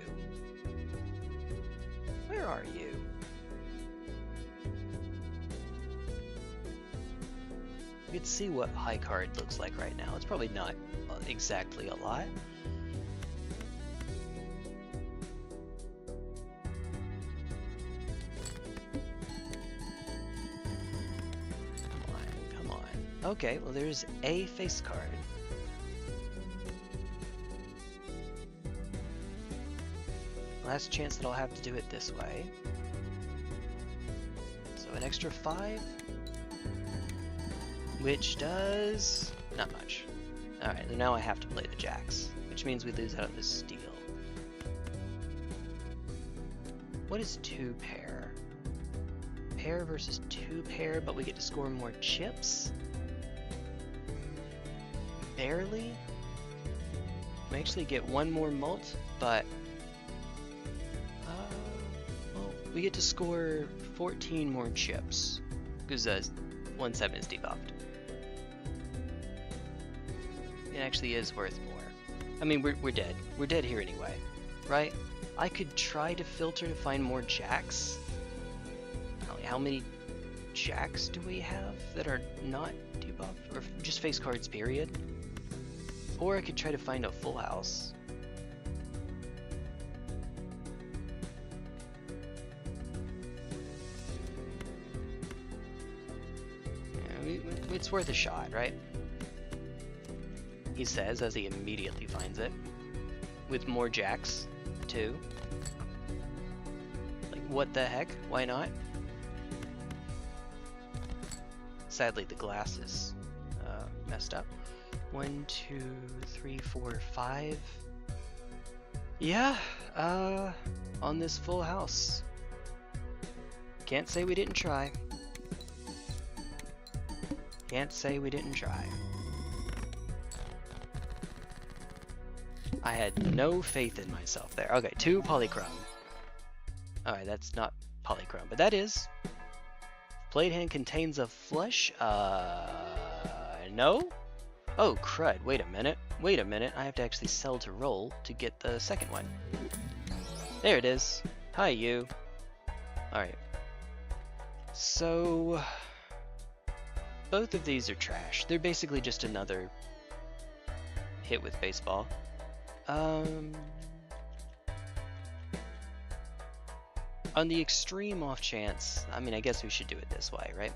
Where are you? You can see what high card looks like right now. It's probably not exactly a lot. Come on. Okay, well there's a face card. Last chance that I'll have to do it this way. So an extra 5. Which does not much. Alright, now I have to play the jacks, which means we lose out on the steel. What is 2 pair? Pair versus 2 pair, but we get to score more chips? Barely? We actually get one more mult, but well, we get to score 14 more chips because 1/7 is debuffed. It actually is worth more. I mean, we're dead. We're dead here anyway, right? I could try to filter to find more jacks. How many jacks do we have that are not debuffed, or just face cards, period? Or I could try to find a full house. Yeah, it's worth a shot, right? He says as he immediately finds it. With more jacks, too. Like, what the heck? Why not? Sadly, the glass is messed up. 1, 2, 3, 4, 5. Yeah, on this full house. Can't say we didn't try. Can't say we didn't try. I had no faith in myself there. Okay, 2 polychrome. Alright, that's not polychrome, but that is. Played hand contains a flush. No? Oh, crud. Wait a minute. Wait a minute. I have to actually sell to roll to get the second one. There it is. Hi, you. Alright. So, both of these are trash. They're basically just another hit with baseball. On the extreme off chance, I mean, I guess we should do it this way, right?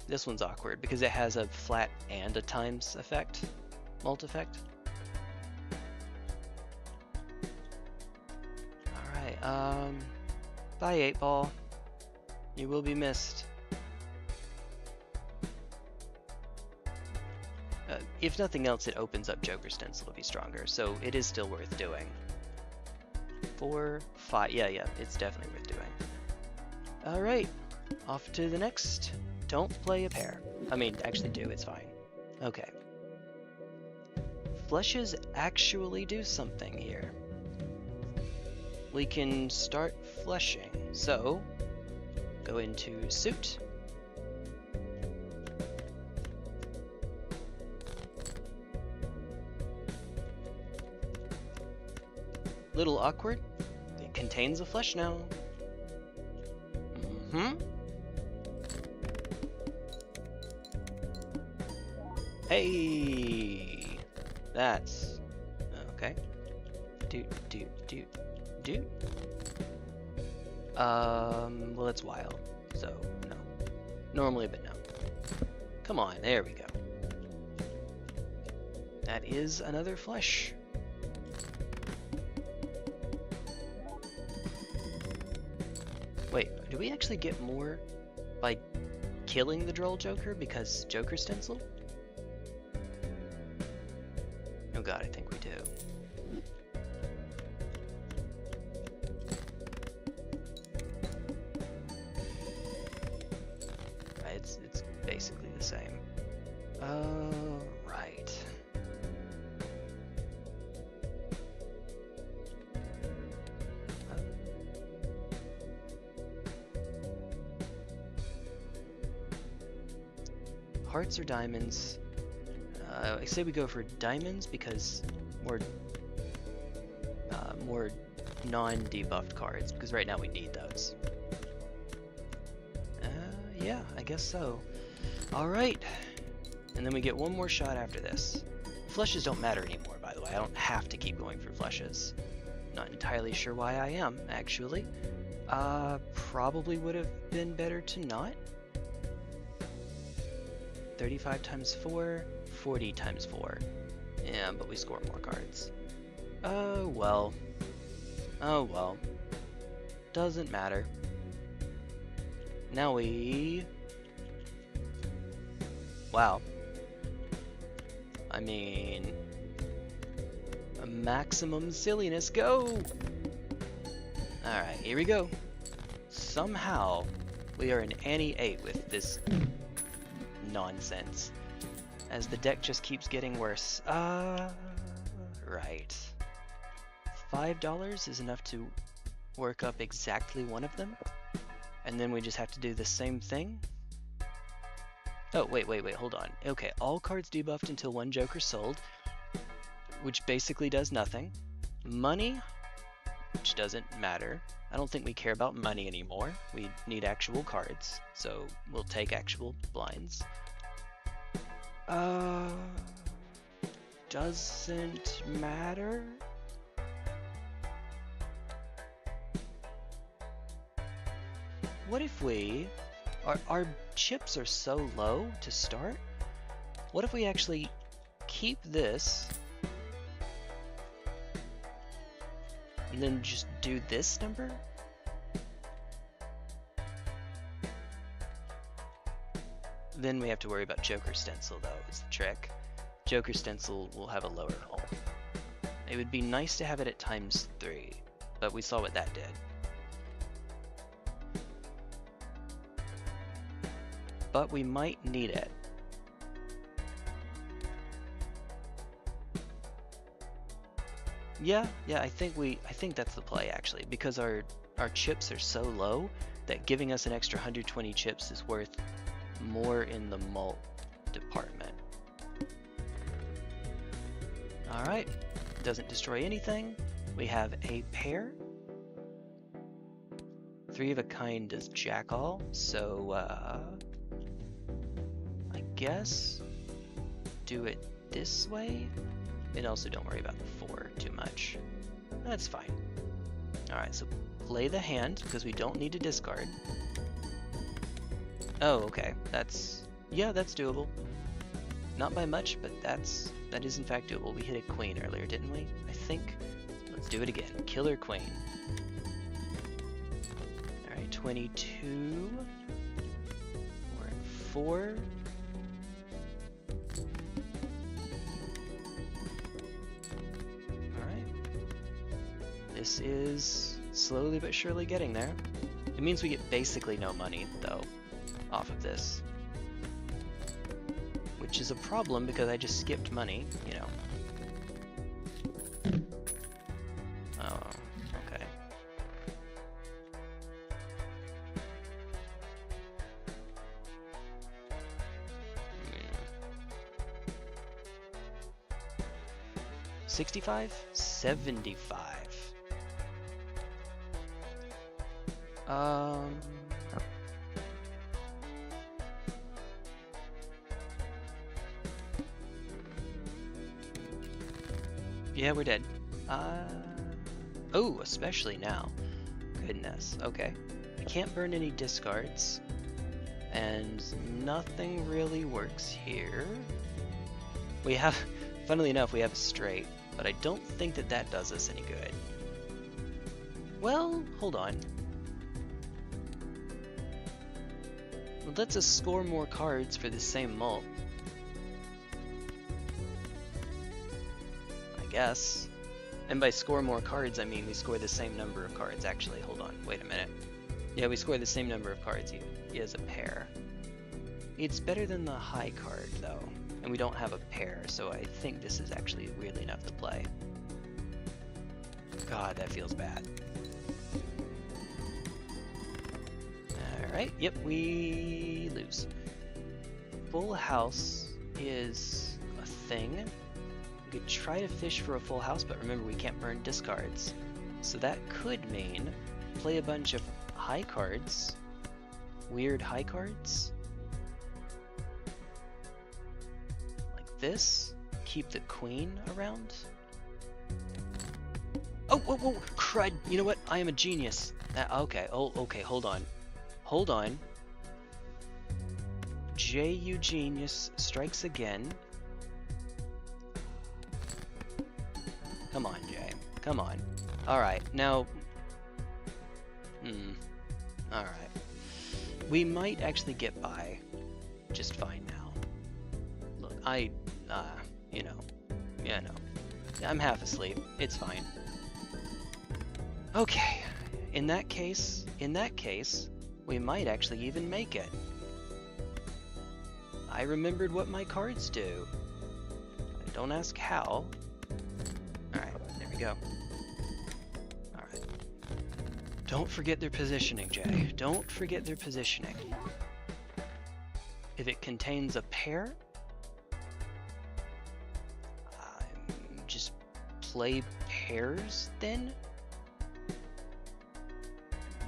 This one's awkward because it has a flat and a times effect, mult effect. Alright, bye 8 Ball. You will be missed. If nothing else, it opens up Joker Stencil to be stronger, so it is still worth doing. 4, 5, yeah, it's definitely worth doing. Alright, off to the next. Don't play a pair. I mean, actually do, it's fine. Okay. Flushes actually do something here. We can start flushing, so go into suit. Little awkward. It contains a flush now. Hey, that's okay. Well, it's wild, so no. Normally, but no. Come on, there we go. That is another flush. Wait, do we actually get more by killing the Droll Joker because Joker Stencil? Oh god, I think we do. Right, it's basically the same. Right. Hearts or diamonds? I say we go for diamonds because more non-debuffed cards, because right now we need those. Yeah, I guess so. Alright, and then we get one more shot after this. Flushes don't matter anymore, by the way. I don't have to keep going for flushes. Not entirely sure why I am, actually. Probably would have been better to not. 35 times 4, 40 times 4. Yeah, but we score more cards. Oh well. Oh well. Doesn't matter. Now we... Wow. I mean... a maximum silliness, go! Alright, here we go. Somehow, we are an Annie 8 with this nonsense. as the deck just keeps getting worse. Right. $5 is enough to work up exactly one of them, and then we just have to do the same thing. Oh, wait, hold on. Okay, all cards debuffed until one joker sold, which basically does nothing. Money, which doesn't matter. I don't think we care about money anymore. We need actual cards, so we'll take actual blinds. Doesn't matter. What if we... Our chips are so low to start. What if we actually keep this and then just do this number? Then we have to worry about Joker Stencil, though, is the trick. Joker Stencil will have a lower hull. It would be nice to have it at ×3, but we saw what that did. But we might need it. Yeah, I think that's the play, actually, because our chips are so low that giving us an extra 120 chips is worth more in the mult department. Alright, doesn't destroy anything. We have a pair. 3 of a kind does jack all, so I guess do it this way. And also don't worry about the 4 too much. That's fine. Alright, so play the hand because we don't need to discard. Oh, okay. That's doable. Not by much, but that is in fact doable. We hit a queen earlier, didn't we? I think. Let's do it again. Killer queen. Alright, 22. We're at 4. Alright. This is slowly but surely getting there. It means we get basically no money, though, off of this. Which is a problem because I just skipped money, you know. Oh, okay. $65? $75. Yeah, we're dead. Oh, especially now. Goodness, okay. I can't burn any discards. And nothing really works here. We have, funnily enough, we have a straight, but I don't think that does us any good. Well, hold on. It lets us score more cards for the same mult. Yes. And by score more cards, I mean we score the same number of cards. Actually, hold on, wait a minute. Yeah, we score the same number of cards he has a pair. It's better than the high card, though. And we don't have a pair, so I think this is actually weirdly enough to play. God, that feels bad. Alright, yep, we lose. Full house is a thing. We could try to fish for a full house, but remember we can't burn discards. So that could mean play a bunch of high cards. Weird high cards. Like this. Keep the queen around. Oh, whoa, whoa, crud. You know what? I am a genius. Okay, oh, okay, hold on. Hold on. J.U. Genius strikes again. Come on, Jay. Come on. Alright, now... Alright. We might actually get by just fine now. Look, you know. Yeah, no. I'm half asleep. It's fine. Okay. In that case, we might actually even make it. I remembered what my cards do. Don't ask how. Alright, there we go. Alright. Don't forget their positioning, Jay. Don't forget their positioning. If it contains a pair, just play pairs then?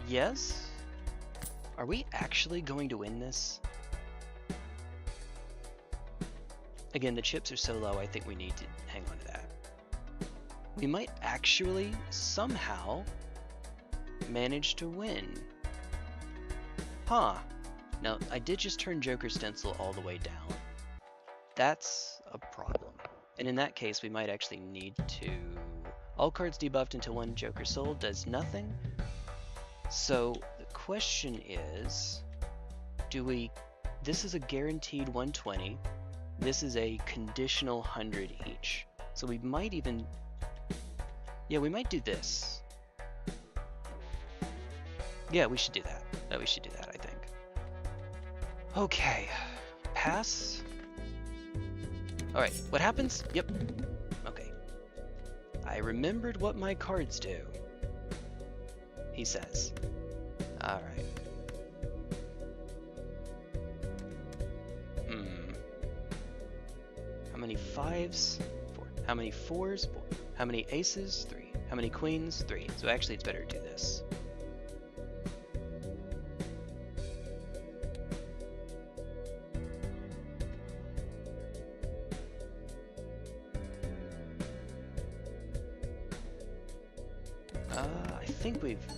Yes? Are we actually going to win this? Again, the chips are so low, I think we need to hang on to that. We might actually somehow manage to win. Huh. Now, I did just turn Joker Stencil all the way down. That's a problem. And in that case, we might actually need to... All cards debuffed until one Joker sold does nothing. So, the question is... Do we... This is a guaranteed 120. This is a conditional 100 each. So we might even... Yeah, we might do this. Yeah, we should do that. We should do that, I think. Okay. Pass. Alright, what happens? Yep. Okay. I remembered what my cards do, he says. Alright. How many 5s? 4. How many 4s? 4. How many aces? 3. How many queens? 3. So actually it's better to do this.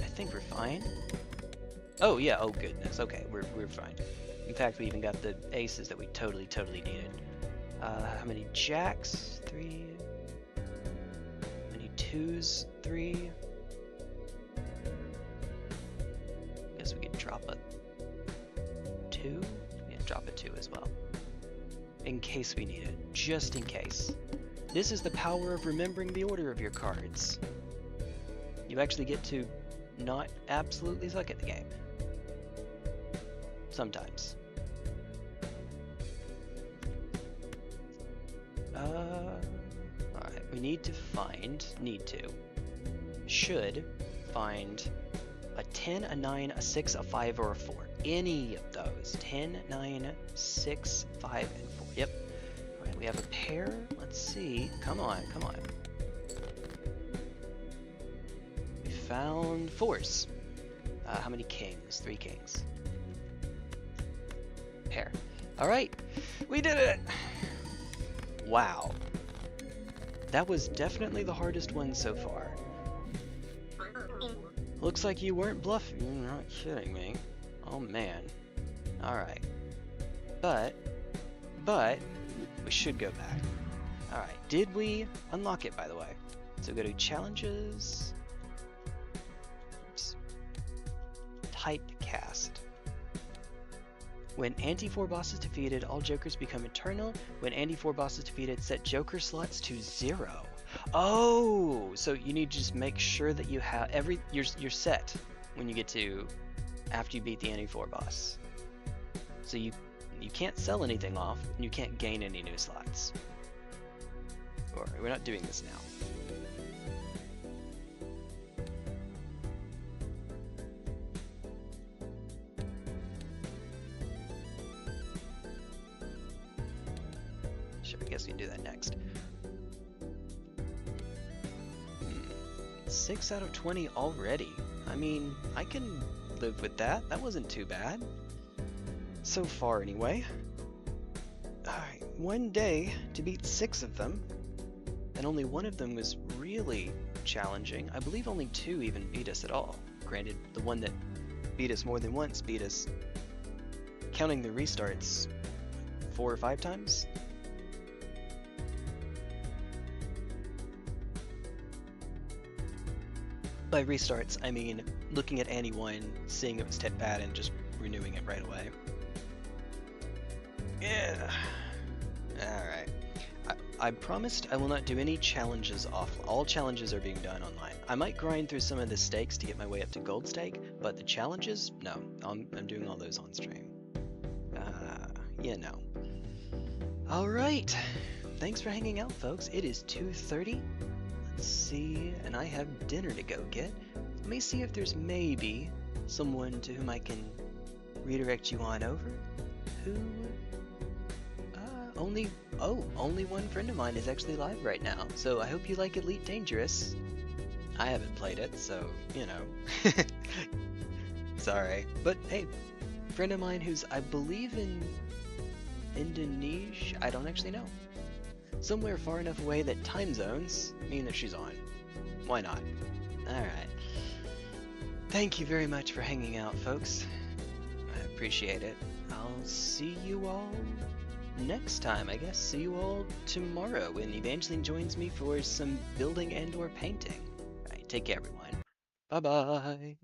I think we're fine. Oh yeah, oh goodness, okay, we're fine. In fact, we even got the aces that we totally needed. How many jacks? 3. How many 2s? 3. Guess we could drop a 2? Yeah, drop a 2 as well. In case we need it, just in case. This is the power of remembering the order of your cards. You actually get to not absolutely suck at the game. Sometimes. Alright, we need to should find a 10, a 9, a 6, a 5, or a 4. Any of those. 10, 9, 6, 5, and 4. Yep. Alright, we have a pair. Let's see. Come on, come on. We found 4s. How many kings? 3 kings. Pair. Alright, we did it! Wow. That was definitely the hardest one so far. Looks like you weren't bluffing. You're not kidding me. Oh man. Alright. But, we should go back. Alright, did we unlock it, by the way? So go to challenges. Oops. Typecast. When anti-4 boss is defeated, all jokers become eternal. When anti-4 boss is defeated, set joker slots to 0. Oh, so you need to just make sure that you have you're set when you get to after you beat the anti-4 boss. So you can't sell anything off, and you can't gain any new slots. Or we're not doing this now. Sure, I guess we can do that next. 6 out of 20 already. I mean, I can live with that. That wasn't too bad. So far, anyway. Alright, one day to beat 6 of them, and only one of them was really challenging. I believe only 2 even beat us at all. Granted, the one that beat us more than once beat us, counting the restarts, 4 or 5 times? By restarts, I mean looking at any one, seeing it was bad, and just renewing it right away. Yeah. Alright. I promised I will not do any challenges offline. All challenges are being done online. I might grind through some of the stakes to get my way up to gold stake, but the challenges, no. I'm doing all those on stream. Yeah, no. Alright, thanks for hanging out, folks. It is 2:30. Let's see, and I have dinner to go get. Let me see if there's maybe someone to whom I can redirect you on over. Who? Only one friend of mine is actually live right now, so I hope you like Elite Dangerous. I haven't played it, so, you know. Sorry. But hey, friend of mine who's, I believe, in Indonesia? I don't actually know. Somewhere far enough away that time zones mean that she's on. Why not? Alright. Thank you very much for hanging out, folks. I appreciate it. I'll see you all next time, I guess. See you all tomorrow when Evangeline joins me for some building and or painting. Alright, take care, everyone. Bye-bye.